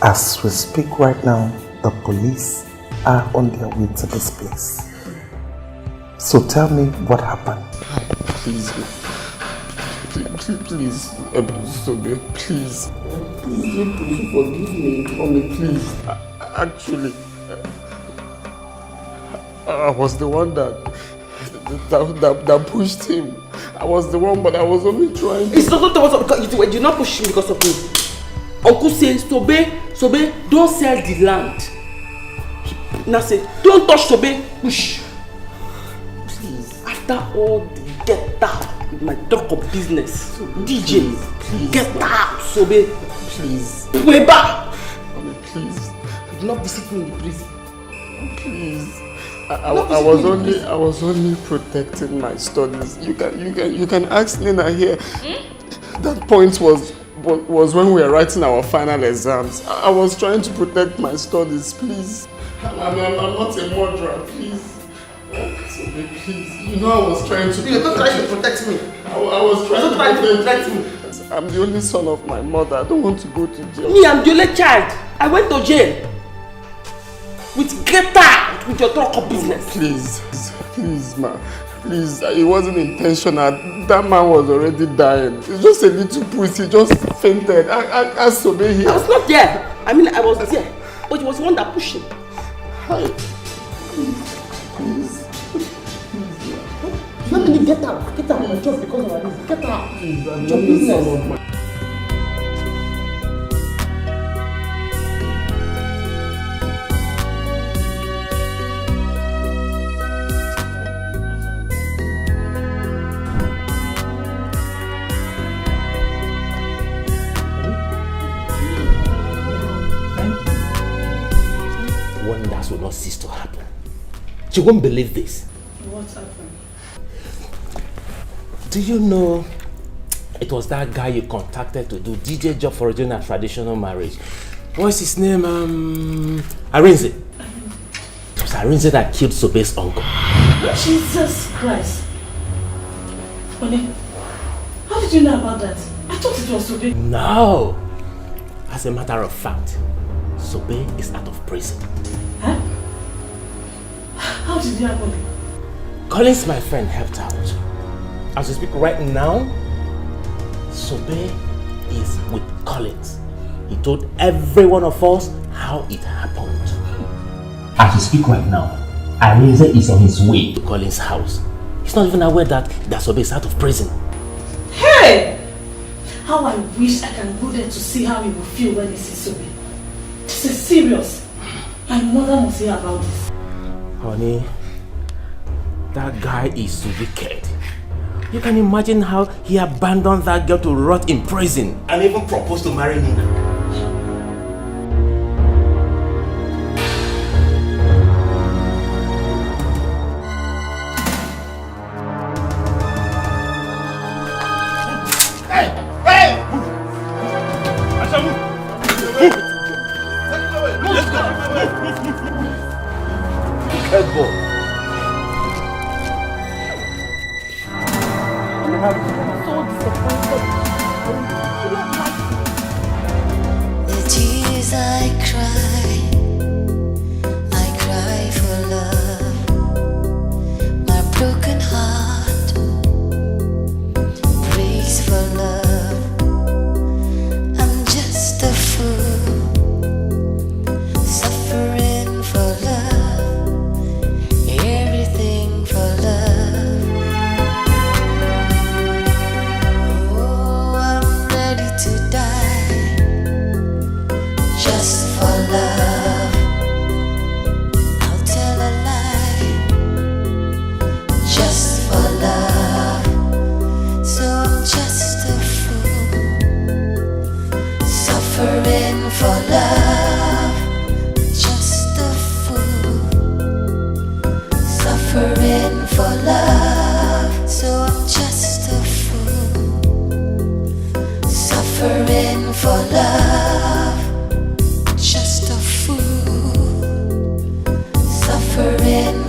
S10: As we speak right now, the police are on their way to this place. So tell me what happened.
S8: Please, Sobe, please. Please forgive me, mommy, please. Actually, I was the one that pushed him. I was the one, but I was only trying to...
S1: It's not because you did not push him because of me. Uncle says, Sobe, don't sell the land. Now say, don't touch Sobe, push. Please. After all the get out with my talk of business, DJ, please, get out, Sobe.
S8: Please.
S1: Way back.
S8: Please.
S1: Do not visit me in the prison.
S8: Please. I was only protecting my studies. You can ask Nina here. That point was when we were writing our final exams. I was trying to protect my studies, please. I'm not a murderer, please. Please. You know I was trying to...
S1: You're not trying to protect me.
S8: I was trying to protect me. I'm the only son of my mother. I don't want to go to jail.
S1: Me, I'm the only child. I went to jail. With get out with your talk of business.
S8: Please, ma. Please, it wasn't intentional. That man was already dying. It's just a little pussy. He just fainted. I Sobe here.
S1: I was not there. I mean, I was there. But it was the one that pushed him.
S8: Hi. Please.
S1: Let me get out. Get out of my job because of this. Get out. Please, your business.
S16: Wonders will not cease to happen. You won't believe this.
S6: What's happened?
S16: Do you know it was that guy you contacted to do DJ job for a traditional marriage? What's his name? Arinze. It was Arinze that killed Sobe's uncle.
S6: Jesus Christ. Honey, how did you know about that? I thought it was Sobe.
S16: No. As a matter of fact, Sobe is out of prison.
S6: Huh? How did it happen?
S16: Collins, my friend, helped out. As we speak right now, Sobe is with Collins. He told every one of us how it happened. As we speak right now, Arinze is on his way to Collins' house. He's not even aware that Sobe is out of prison.
S6: Hey! How I wish I can go there to see how he will feel when he sees Sobe. This is serious. My mother must hear about this.
S16: Honey, that guy is wicked. You can imagine how he abandoned that girl to rot in prison and even proposed to marry Nina.
S8: Hey!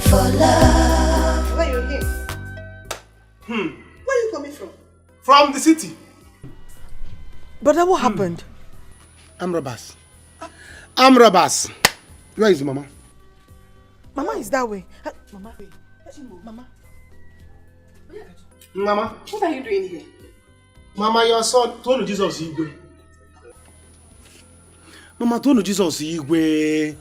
S4: for love.
S22: Where you here? Where are you coming from?
S11: From the city.
S22: Brother, what happened?
S11: I'm robbers. Where is Mama?
S22: Mama is that way. Mama, wait. Mama.
S11: Mama.
S12: What are you doing here?
S11: Mama, your son told Jesus Igwe. Mama told Jesus Igwe.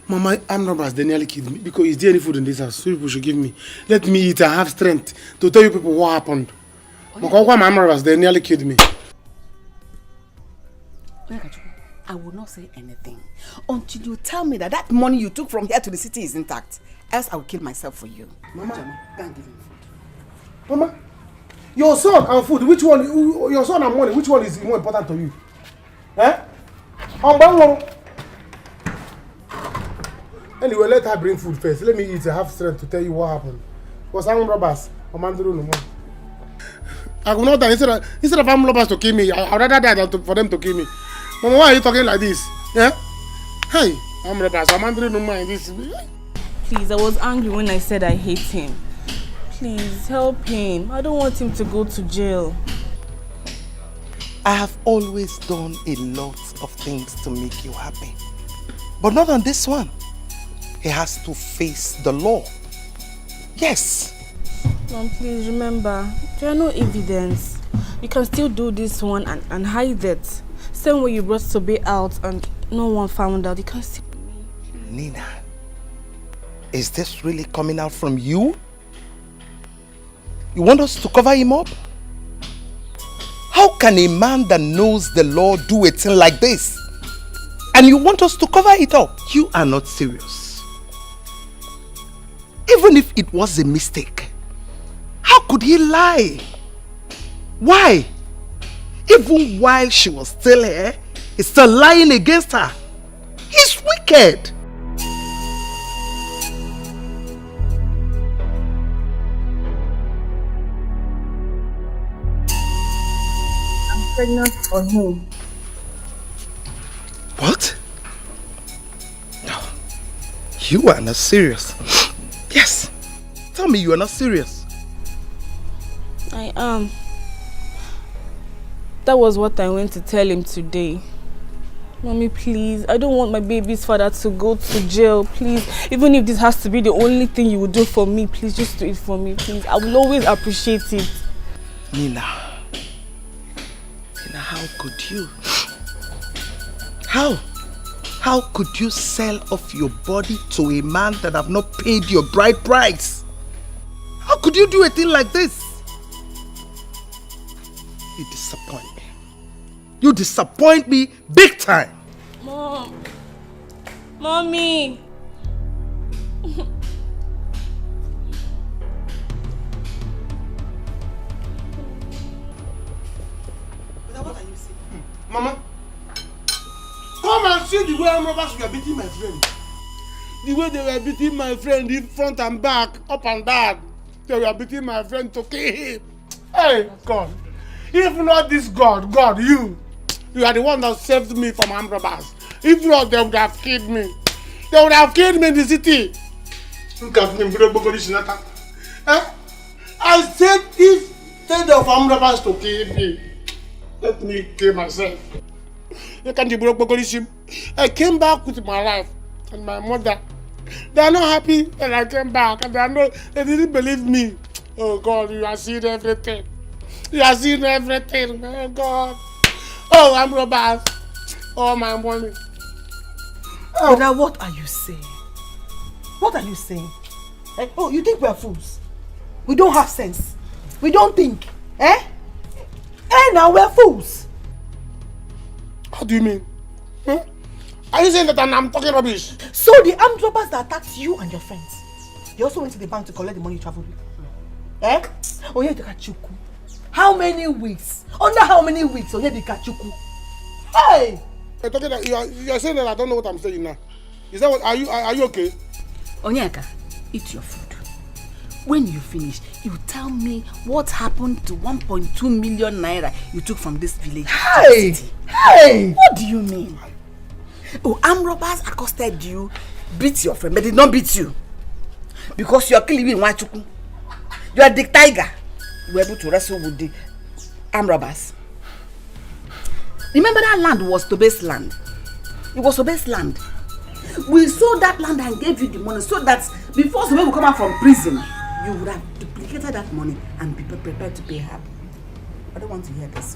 S11: Mama, I'm robbers. They nearly killed me because is there any food in this house? So people should give me. Let me eat and have strength to tell you people what happened. Because I'm robbers. They nearly killed me.
S12: I will not say anything until you tell me that that money you took from here to the city is intact. Else I will kill myself for you.
S11: Mama,
S12: go and give him food.
S11: Mama, your son and food, which one? Your son and money, which one is more important to you? Eh? Anyway, let her bring food first. Let me eat. I have strength to tell you what happened. Because I'm robbers. I will not die. Instead of armed robbers to kill me, I would rather die than for them to kill me. Mama, why are you talking like this? Yeah? Hey, I'm robbers. I'm under no mind this.
S13: Please, I was angry when I said I hate him. Please, help him. I don't want him to go to jail.
S10: I have always done a lot of things to make you happy. But not on this one. He has to face the law. Yes.
S13: Mom, please remember, there are no evidence. You can still do this one and hide it. Same way you brought Sobe out and no one found out. You can still...
S10: Nina, is this really coming out from you? You want us to cover him up? How can a man that knows the law do a thing like this? And you want us to cover it up? You are not serious. Even if it was a mistake, how could he lie? Why? Even while she was still here, he's still lying against her. He's wicked.
S13: I'm pregnant for him.
S10: What? No. You are not serious. Yes. Tell me you are not serious.
S13: I am. That was what I went to tell him today. Mommy, please. I don't want my baby's father to go to jail. Please. Even if this has to be the only thing you will do for me, please just do it for me, please. I will always appreciate it.
S10: Nina, how could you? How could you sell off your body to a man that have not paid your bride price? How could you do a thing like this? You disappoint me. You disappoint me big time.
S13: Mom. Mommy.
S11: Mama, come and see the way armed robbers were beating my friend. The way they were beating my friend in front and back, up and down. They were beating my friend to kill him. Hey, God. If not this God, you are the one that saved me from armed robbers. If not, they would have killed me. They would have killed me in the city. I said instead of armed robbers to kill me, let me kill myself. I came back with my life and my mother. They are not happy that I came back and they didn't believe me. Oh God, you are seeing everything. You are seeing everything, oh God. Oh, I'm robbers. Oh, my money.
S22: Oh. Brother, what are you saying? What are you saying? Eh? Oh, you think we are fools? We don't have sense. We don't think. Eh? Eh, now we're fools.
S11: How do you mean? Huh? Are you saying that I'm talking rubbish?
S22: So the armed robbers that attacked you and your friends, they also went to the bank to collect the money you traveled with? Eh? Oh, yeah, the Kachuku. How many weeks? Under how many weeks? Oh, yeah, the Kachuku. Hey!
S11: You're talking that you are saying that I don't know what I'm saying now. Is that what? Are you okay?
S12: Onyeka, eat your food. When you finish, you tell me what happened to 1.2 million naira you took from this village.
S22: Hey! Hey!
S12: What do you mean? Oh, armed robbers accosted you, beat your friend, but did not beat you. Because you are killing in Wachuku. You are the tiger. You were able to wrestle with the armed robbers. Remember that land was Tobe's land. It was Tobe's land. We sold that land and gave you the money so that before Tobe will come out from prison, you would have duplicated that money and be prepared to pay her. I don't want to hear this.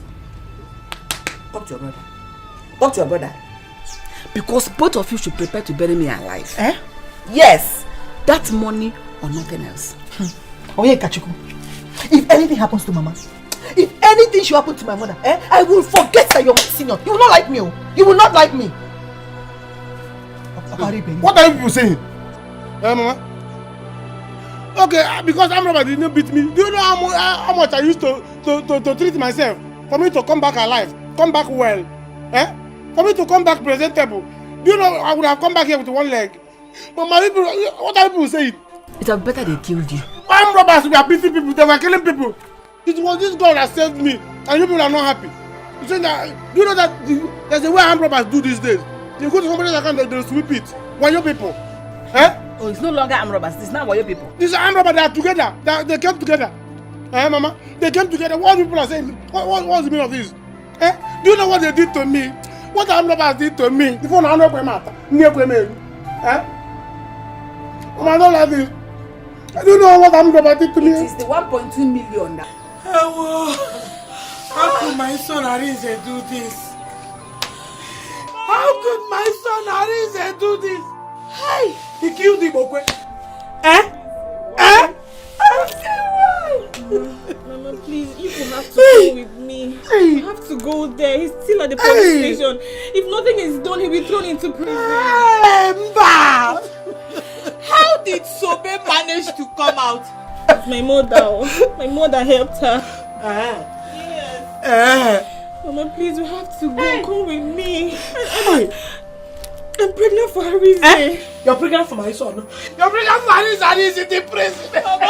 S12: Talk to your brother. Talk to your brother. Because both of you should prepare to bury me alive. Eh? Yes. That money or nothing else.
S22: Oh yeah, Kachuku. If anything happens to Mama, if anything should happen to my mother, I will forget that you're my senior. You will not like me. You will not like me.
S11: What are you people saying? Mama? Okay, because Amraba didn't beat me. Do you know how much I used to treat myself? For me to come back alive, come back well. For me to come back presentable. Do you know I would have come back here with one leg? But my people, what are people saying?
S12: It would be better they killed you.
S11: Armed robbers were beating people, they were killing people. It was this God that saved me, and you people are not happy. You saying that? Do you know that there's a way armed robbers do these days? You go to somebody's account, they'll sweep it. Why your people?
S12: Oh, it's no longer armed robbers. It's now Wayo people.
S11: These are armed robbers. They are together. They came together. Mama? They came together. What people are saying? What's the meaning of this? Do you know what they did to me? What the armed robbers did to me? If you don't know, I don't like this. I don't know what armed robbers did to me.
S12: It is the 1.2 million now.
S11: How could my son Arinze do this? How could my son Arinze do this? Hey! He killed him, okay?
S9: Mama, please, you will have to go with me. You have to go there. He's still at the police station. If nothing is done, he'll be thrown into prison.
S6: How did Sobe manage to come out?
S9: It's my mother. My mother helped her. Yes. Mama, please, you have to go. Come with me. I'm pregnant for a reason.
S11: You're pregnant for my son. You're pregnant for Arinze and he's in the prison.
S9: Mama.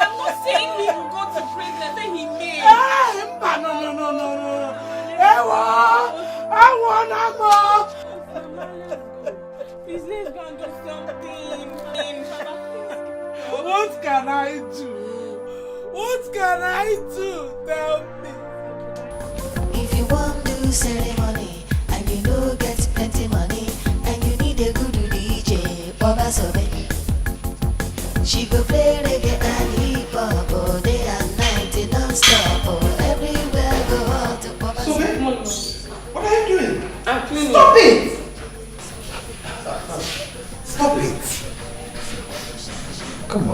S9: I'm not saying he will go to prison. I say he may.
S11: No. I want more.
S9: Please, let's go and do something.
S11: What can I do? What can I do? Tell me.
S4: If you want to do ceremony and you know get plenty money and you need a good DJ, Baba Sobe. She go play reggae and hip hop all day and night non-stop. Everywhere go out to Baba Sobe.
S10: What are you doing?
S9: I'm cleaning.
S10: Stop it! Stop it! Come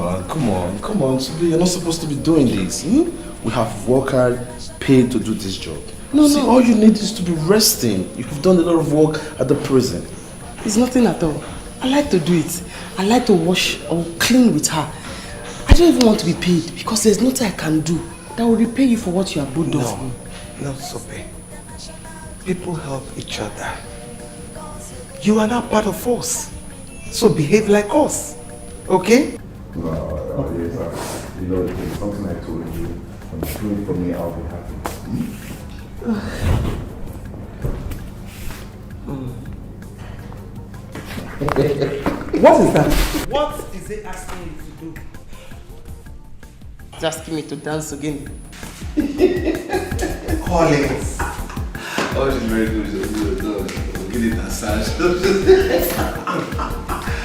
S10: on, Sobe, you're not supposed to be doing this. We have worked hard, paid to do this job. No. All you need is to be resting. You've done a lot of work at the prison.
S11: It's nothing at all. I like to do it. I like to wash or clean with her. I don't even want to be paid because there's nothing I can do that will repay you for what you have both done for me.
S10: No, Sobe. People help each other. You are not part of us. So behave like us. Okay?
S3: No, yes, you know, it's something I told you. When you do it for me, I'll be happy.
S10: What is that? What is it asking you to do?
S11: It's asking me to dance again.
S10: Collins.
S17: Oh, she's very good. Give it a massage.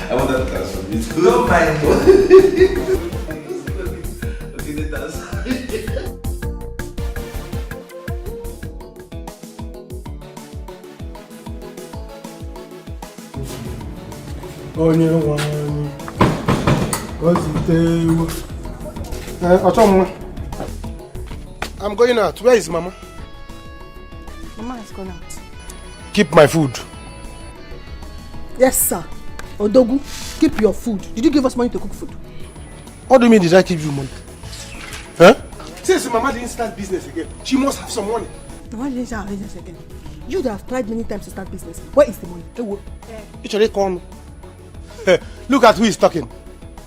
S17: I want that dance from you too.
S10: Don't mind
S17: Okay, the dance.
S11: Onye nwanyị Ozitewo. Ochomma. I'm going out. Where is Mama?
S22: Mama has gone out.
S11: Keep my food.
S22: Yes, sir. Odogu, keep your food. Did you give us money to cook food?
S11: What do you mean did I give you money? Huh? Since Mama didn't start business again, she must have some money.
S22: Why didn't you start business again? You have tried many times to start business. Where is the money?
S11: It's call. Look at who is talking.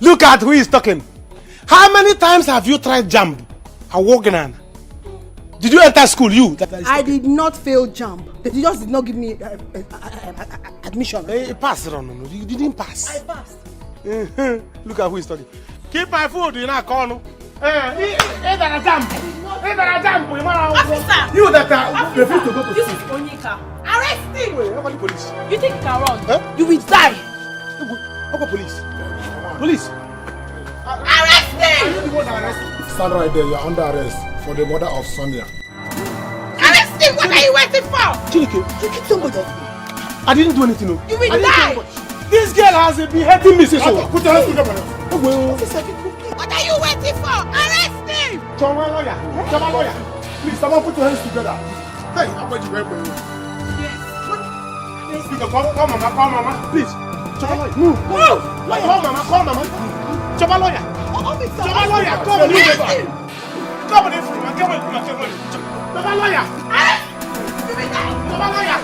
S11: Look at who is talking. How many times have you tried jump? A Woganan? Did you enter school, you?
S22: I did not fail jump. They just did not give me admission.
S11: You passed, no. You didn't pass.
S22: I passed.
S11: Look at who is studying. Keep my food in a corner. Officer! You that refuse to go to
S9: This is Onyeka. Arrest him!
S11: Wait, how about the police?
S9: You think you can run?
S11: Huh?
S9: You will die.
S11: How about police? Police!
S9: Arrest him!
S5: Stand right there, you're under arrest for the murder of Sonia.
S9: Arrest him! What are you waiting for?
S11: Chineke, you kill somebody. I didn't do anything, no.
S9: You will die!
S11: This girl has been hurting me since.
S5: Put your hands together.
S9: What are you waiting for? Arrest him!
S11: Choma lawyer. Please, someone put your hands together.
S5: Hey, I'm going to wait for you.
S11: Yes. Call mama, please. Choma lawyer. Move. Call mama. Choma lawyer. Choma lawyer, come on, leave her. Come on, Choma lawyer. Choma lawyer.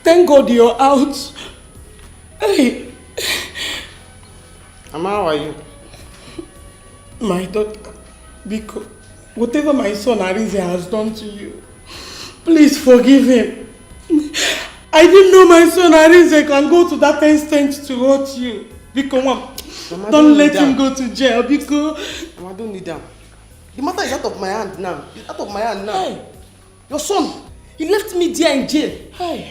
S1: Thank God you're out. Hey.
S11: Mama, how are you?
S1: My daughter, because whatever my son Arinze has done to you, please forgive him. I didn't know my son Arinze can go to that extent to hurt you. Because Mama, don't let him go to jail. Because
S22: Mama, don't need them. The matter is out of my hand now. It's out of my hand now. Hey. Your son, he left me there in jail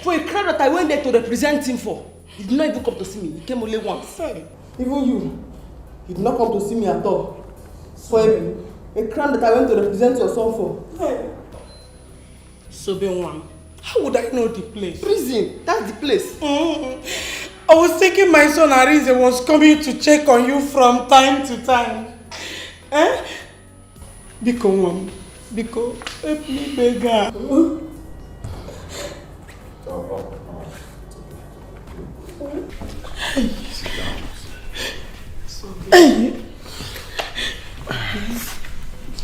S22: for a crime that I went there to represent him for. He did not even come to see me. He came only once. Hey. Even you, he did not come to see me at all. For a crime that I went to represent your son for. Hey.
S1: So Ben, how would I know the place?
S22: Prison, that's the place.
S1: I was thinking my son Arinze was coming to check on you from time to time. Eh? Because help me, beggar.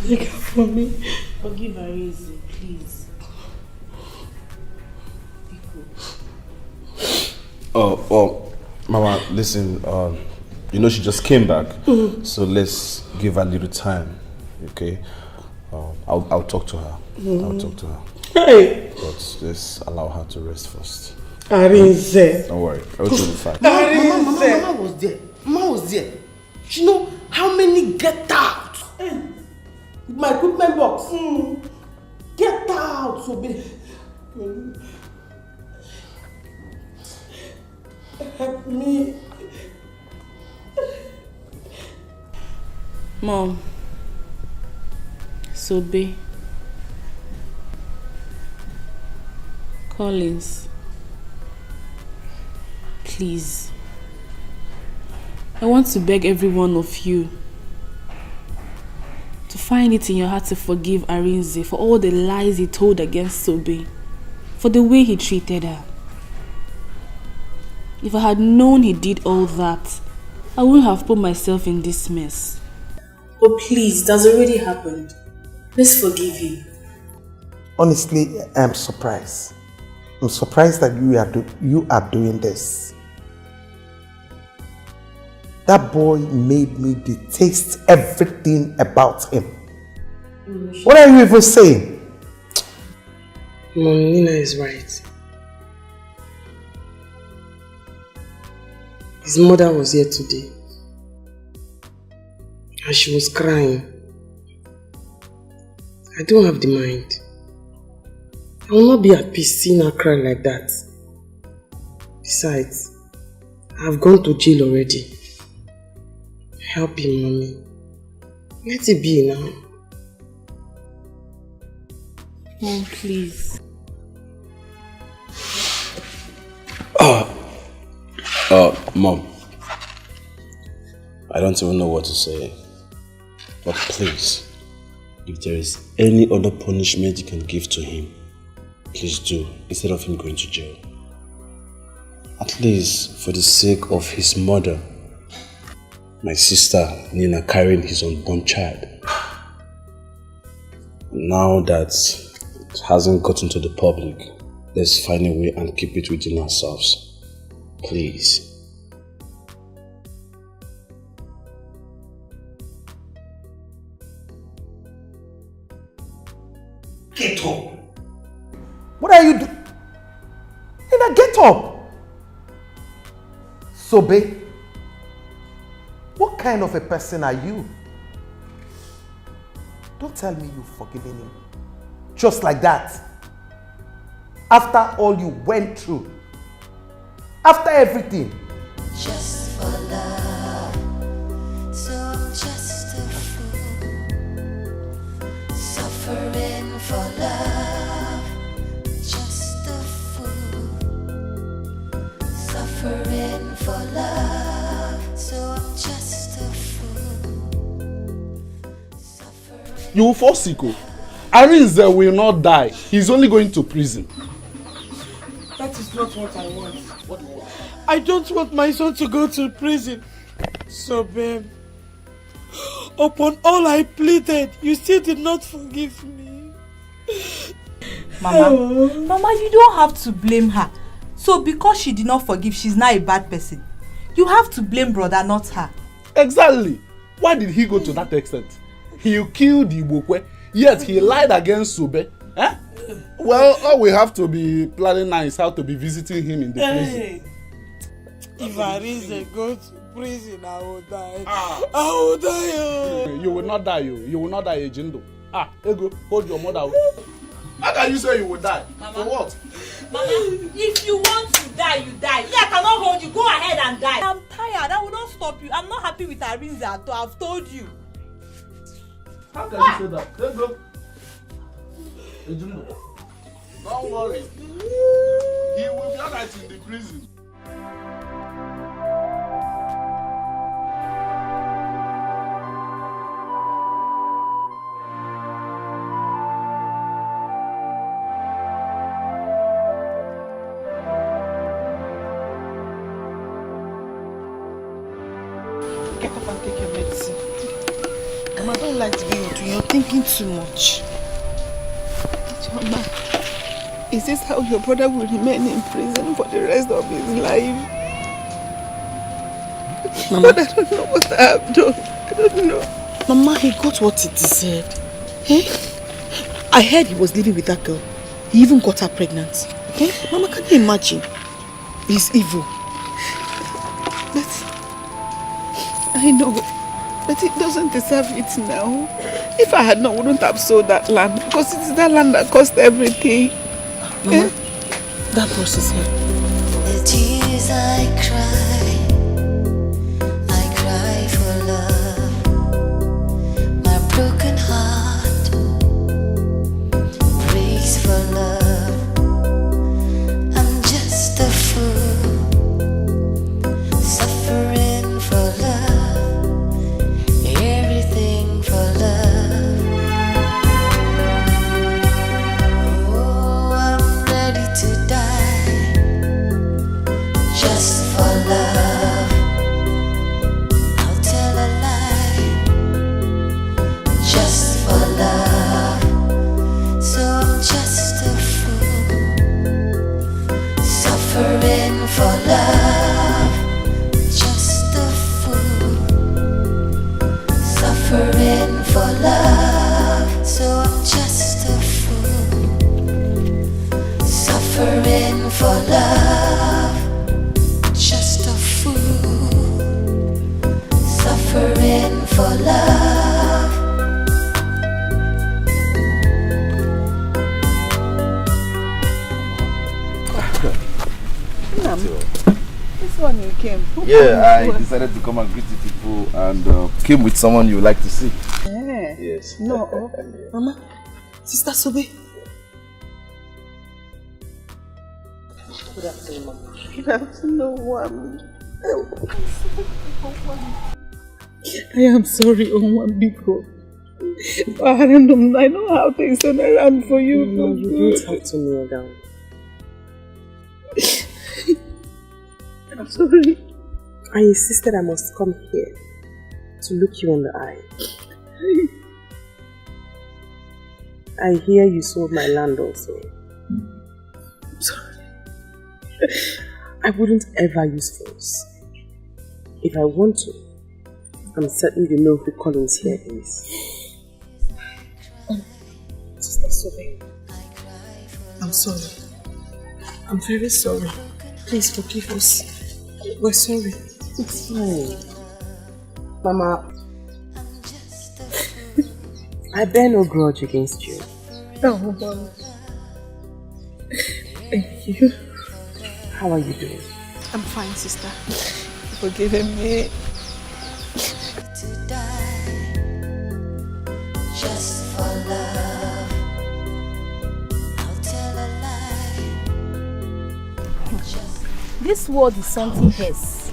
S1: Look out for me.
S9: Forgive Arinze, please.
S3: Oh, Mama, listen, you know she just came back, so let's give her a little time, okay? I'll talk to her. I'll talk to her.
S1: Hey!
S3: But let's allow her to rest first.
S1: Arinze.
S3: Don't worry, everything will be fine.
S22: Mama was there. Mama was there. You know how many get out? With my equipment box. Get out, so big.
S1: Help me.
S13: Mom. Sobe. Collins. Please. I want to beg every one of you to find it in your heart to forgive Arinze for all the lies he told against Sobe, for the way he treated her. If I had known he did all that, I wouldn't have put myself in this mess. Oh please, it has already happened. Let's forgive him.
S10: Honestly, I'm surprised. I'm surprised that you are doing this. That boy made me detest everything about him. What are you even saying?
S1: Mom, Nina is right. His mother was here today. And she was crying. I don't have the mind. I will not be at peace seeing her cry like that. Besides, I have gone to jail already. Help him, Mommy. Let it be now.
S13: Mom, please.
S3: Mom. I don't even know what to say. But please, if there is any other punishment you can give to him, please do, instead of him going to jail. At least for the sake of his mother, my sister Nina carrying his unborn child. Now that it hasn't gotten to the public, let's find a way and keep it within ourselves. Please.
S10: Get up. What are you doing? Nina, get up. Sobe, what kind of a person are you? Don't tell me you've forgiven him. Just like that. After all you went through. After everything.
S4: Just for love, so I'm just a fool, suffering for love, just a fool, suffering for love, so I'm just a fool.
S8: You will fall sick. Arinze will not die. He's only going to prison.
S6: That is not what I want. What do you want? I don't want my son to go to prison. So, babe, upon all I pleaded, you still did not forgive me.
S18: Mama, Mama, you don't have to blame her. So because she did not forgive, she's not a bad person. You have to blame brother, not her.
S8: Exactly. Why did he go to that extent? He killed Ibokwe, yet he lied against Sobe. Eh? Well, all we have to be planning now is how to be visiting him in the prison.
S6: If Arinze go to prison, I will die. I will die. Oh.
S8: You will not die, you will not die, Ejindo. Ego, hold your mother. How can you say you will die? Mama. For what?
S18: Mama, if you want to die, you die. Yeah, I cannot hold you. Go ahead and die. I'm tired. I will not stop you. I'm not happy with Arinze at all. I've told you.
S8: How can you say that? Let's go. Ejindo, don't worry. He will be alright in the prison.
S22: Get up and take your medicine. Mama, I don't like to be with you. You're thinking too much. Mama, is this how your brother will remain in prison for the rest of his life? Mama, but I don't know what I have done. I don't know. Mama, he got what he deserved. Eh? I heard he was living with that girl. He even got her pregnant. Eh? Mama, can you imagine? He's evil. But I know, but it doesn't deserve it now. If I had known, I wouldn't have sold that land, because it's that land that cost everything. Mama, that process here.
S4: The tears I cry. just for love. I'll tell a lie, just for love. So I'm just a fool, suffering for love. Just a fool, suffering for love. So I'm just a fool, suffering for love. Just a fool, suffering for love.
S12: This one you came.
S17: Yeah, I decided to come and greet the people and came with someone you like to see.
S12: Yeah.
S17: Yes.
S12: No, Mama, Sister Sobe. Good afternoon, Mama. Good afternoon, Mama.
S15: I am sorry, Biko. I know how things turn around for you.
S19: No, you don't have to kneel down.
S15: I'm sorry.
S19: I insisted I must come here to look you in the eye. I hear you sold my land also.
S15: I'm sorry.
S19: I wouldn't ever use force. If I want to, I'm certain you know who Collins here is.
S15: Sister Sobe, I'm sorry. I'm very sorry. Please forgive us. We're sorry.
S19: It's fine. Mama, I bear no grudge against you.
S15: Oh, Mama. Thank you.
S19: How are you doing?
S15: I'm fine, sister. Forgiving me.
S4: Just for love, I'll tell a lie.
S13: This world is something else.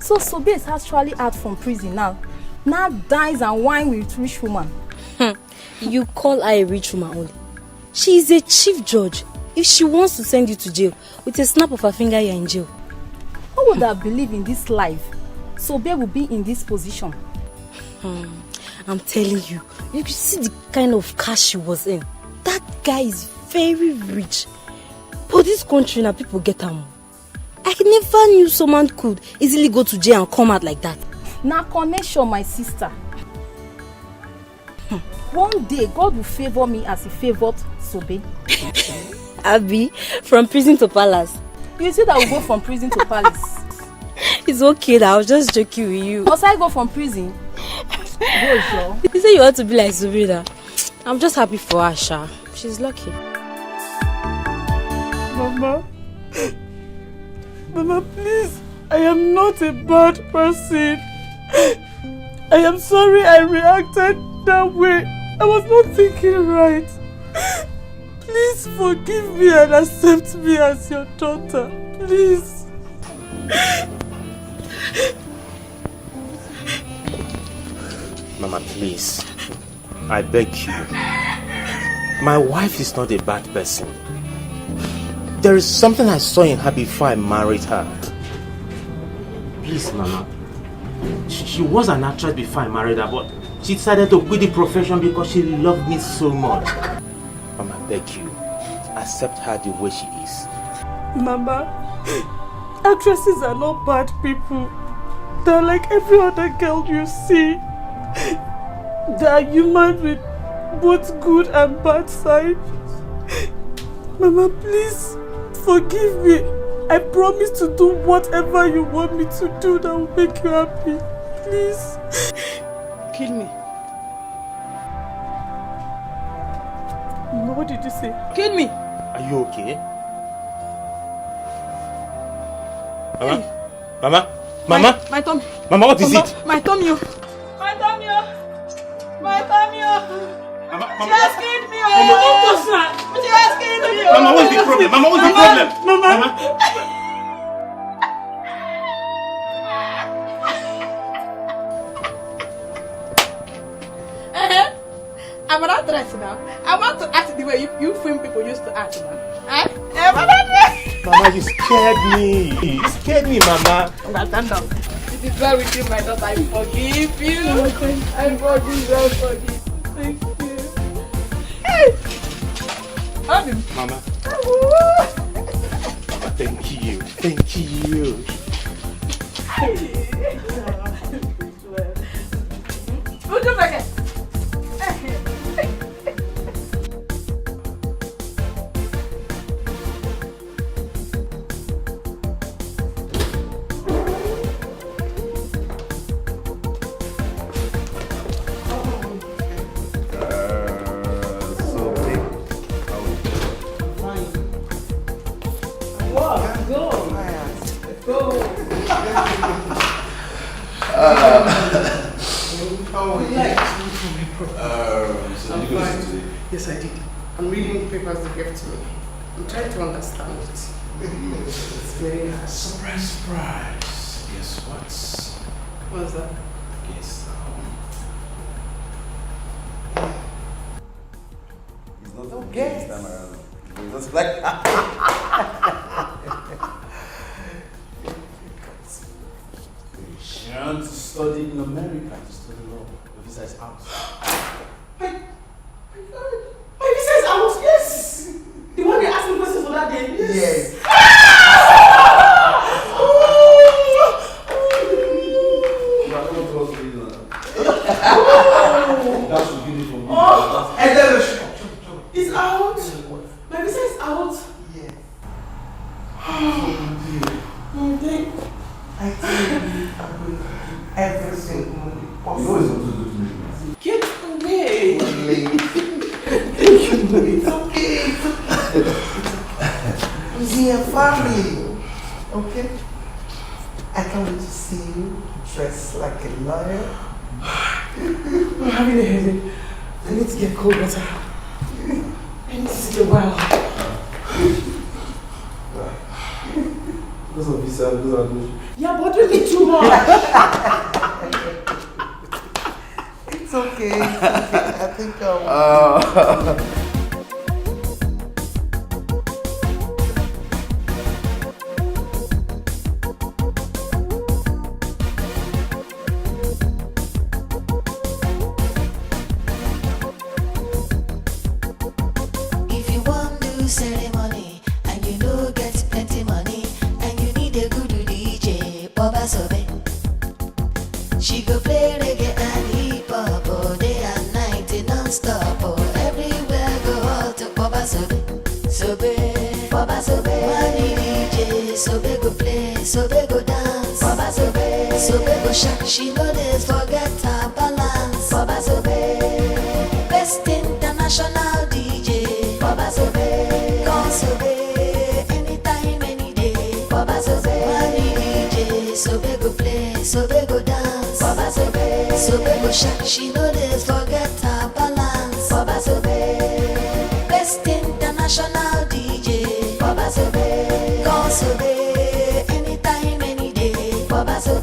S13: So Sobe is actually out from prison now. Now dines and wine with rich woman.
S21: You call her a rich woman only. She is a chief judge. If she wants to send you to jail, with a snap of her finger you're in jail.
S13: Who would have believed in this life? Sobe will be in this position.
S21: I'm telling you, you could see the kind of cash she was in. That guy is very rich. But this country now, people get am. I never knew someone could easily go to jail and come out like that.
S13: Now connection, my sister. One day, God will favor me as he favored Sobe.
S21: Abby, from prison to palace.
S13: You see that we go from prison to palace.
S21: It's okay, I was just joking with you.
S13: Must I go from prison? Go, Joe.
S21: You say you want to be like Subira. I'm just happy for her, Sha. She's lucky.
S6: Mama. Mama, please. I am not a bad person. I am sorry I reacted that way. I was not thinking right. Please forgive me and accept me as your daughter. Please.
S16: Mama, please. I beg you. My wife is not a bad person. There is something I saw in her before I married her. Please, Mama. She was an actress before I married her, but she decided to quit the profession because she loved me so much. Mama, I beg you. Accept her the way she is.
S6: Mama, actresses are not bad people. They're like every other girl you see. They are human with both good and bad sides. Mama, please forgive me. I promise to do whatever you want me to do that will make you happy. Please.
S12: Kill me.
S6: What did you say?
S12: Kill me.
S16: Are you okay? Mama? Mama? Mama?
S12: My tummy.
S16: Mama, what is
S12: Mama,
S16: it?
S12: My tummy.
S6: My tummy. My tummy.
S16: Mama,
S6: she has killed me.
S16: Mama,
S6: She has killed me.
S16: Mama, what's the problem? Mama, what's the problem?
S6: Mama.
S12: I'm an actress now. I want to act the way you film people used to act now. Eh?
S16: Mama, you scared me. You scared me, Mama.
S1: Stand up. It is well with you, my daughter. I forgive you. I forgive. Thank you. Hey!
S16: Mama. Thank you. Thank you.
S1: Yes, I did. I'm reading papers they gave to me. I'm trying to understand it. It's very hard.
S3: Surprise, surprise. Guess what?
S1: What's that?
S3: Guess
S10: It's not okay this time around. It's just like
S3: she wants to study in America, to study law. The visa is out.
S1: My visa is out, yes! The one they asked me questions for that day?
S10: Yes.
S1: It's out! My visa is out?
S10: Yes.
S1: Oh, dear.
S10: I tell you, I'm going to do everything possible.
S1: Get away!
S10: It's okay. We are family. Okay? I can't wait to see you dressed like a lawyer.
S1: I'm having a headache. I need to get cold water. I need to sit a while.
S3: Because of visa, because of this.
S1: You're bothering me too much.
S10: It's okay. I think I'll...
S4: If you want to ceremony and you know get plenty money and you need a good DJ, Baba Sobe. She go play reggae and hip hop all day and night non-stop. Oh, everywhere go out to Baba Sobe. Sobe, Baba Sobe. Money DJ, Sobe go play, Sobe go dance. Baba Sobe, Sobe go shake. She know this forget her balance. Baba Sobe, best international DJ. Baba Sobe, call Sobe, anytime, any day. Baba Sobe, money DJ, Sobe go play, Sobe go dance. Baba Sobe, Sobe go shake. She know this forget her balance. Baba Sobe, best international DJ. Baba Sobe, call Sobe, anytime, any day. Baba Sobe.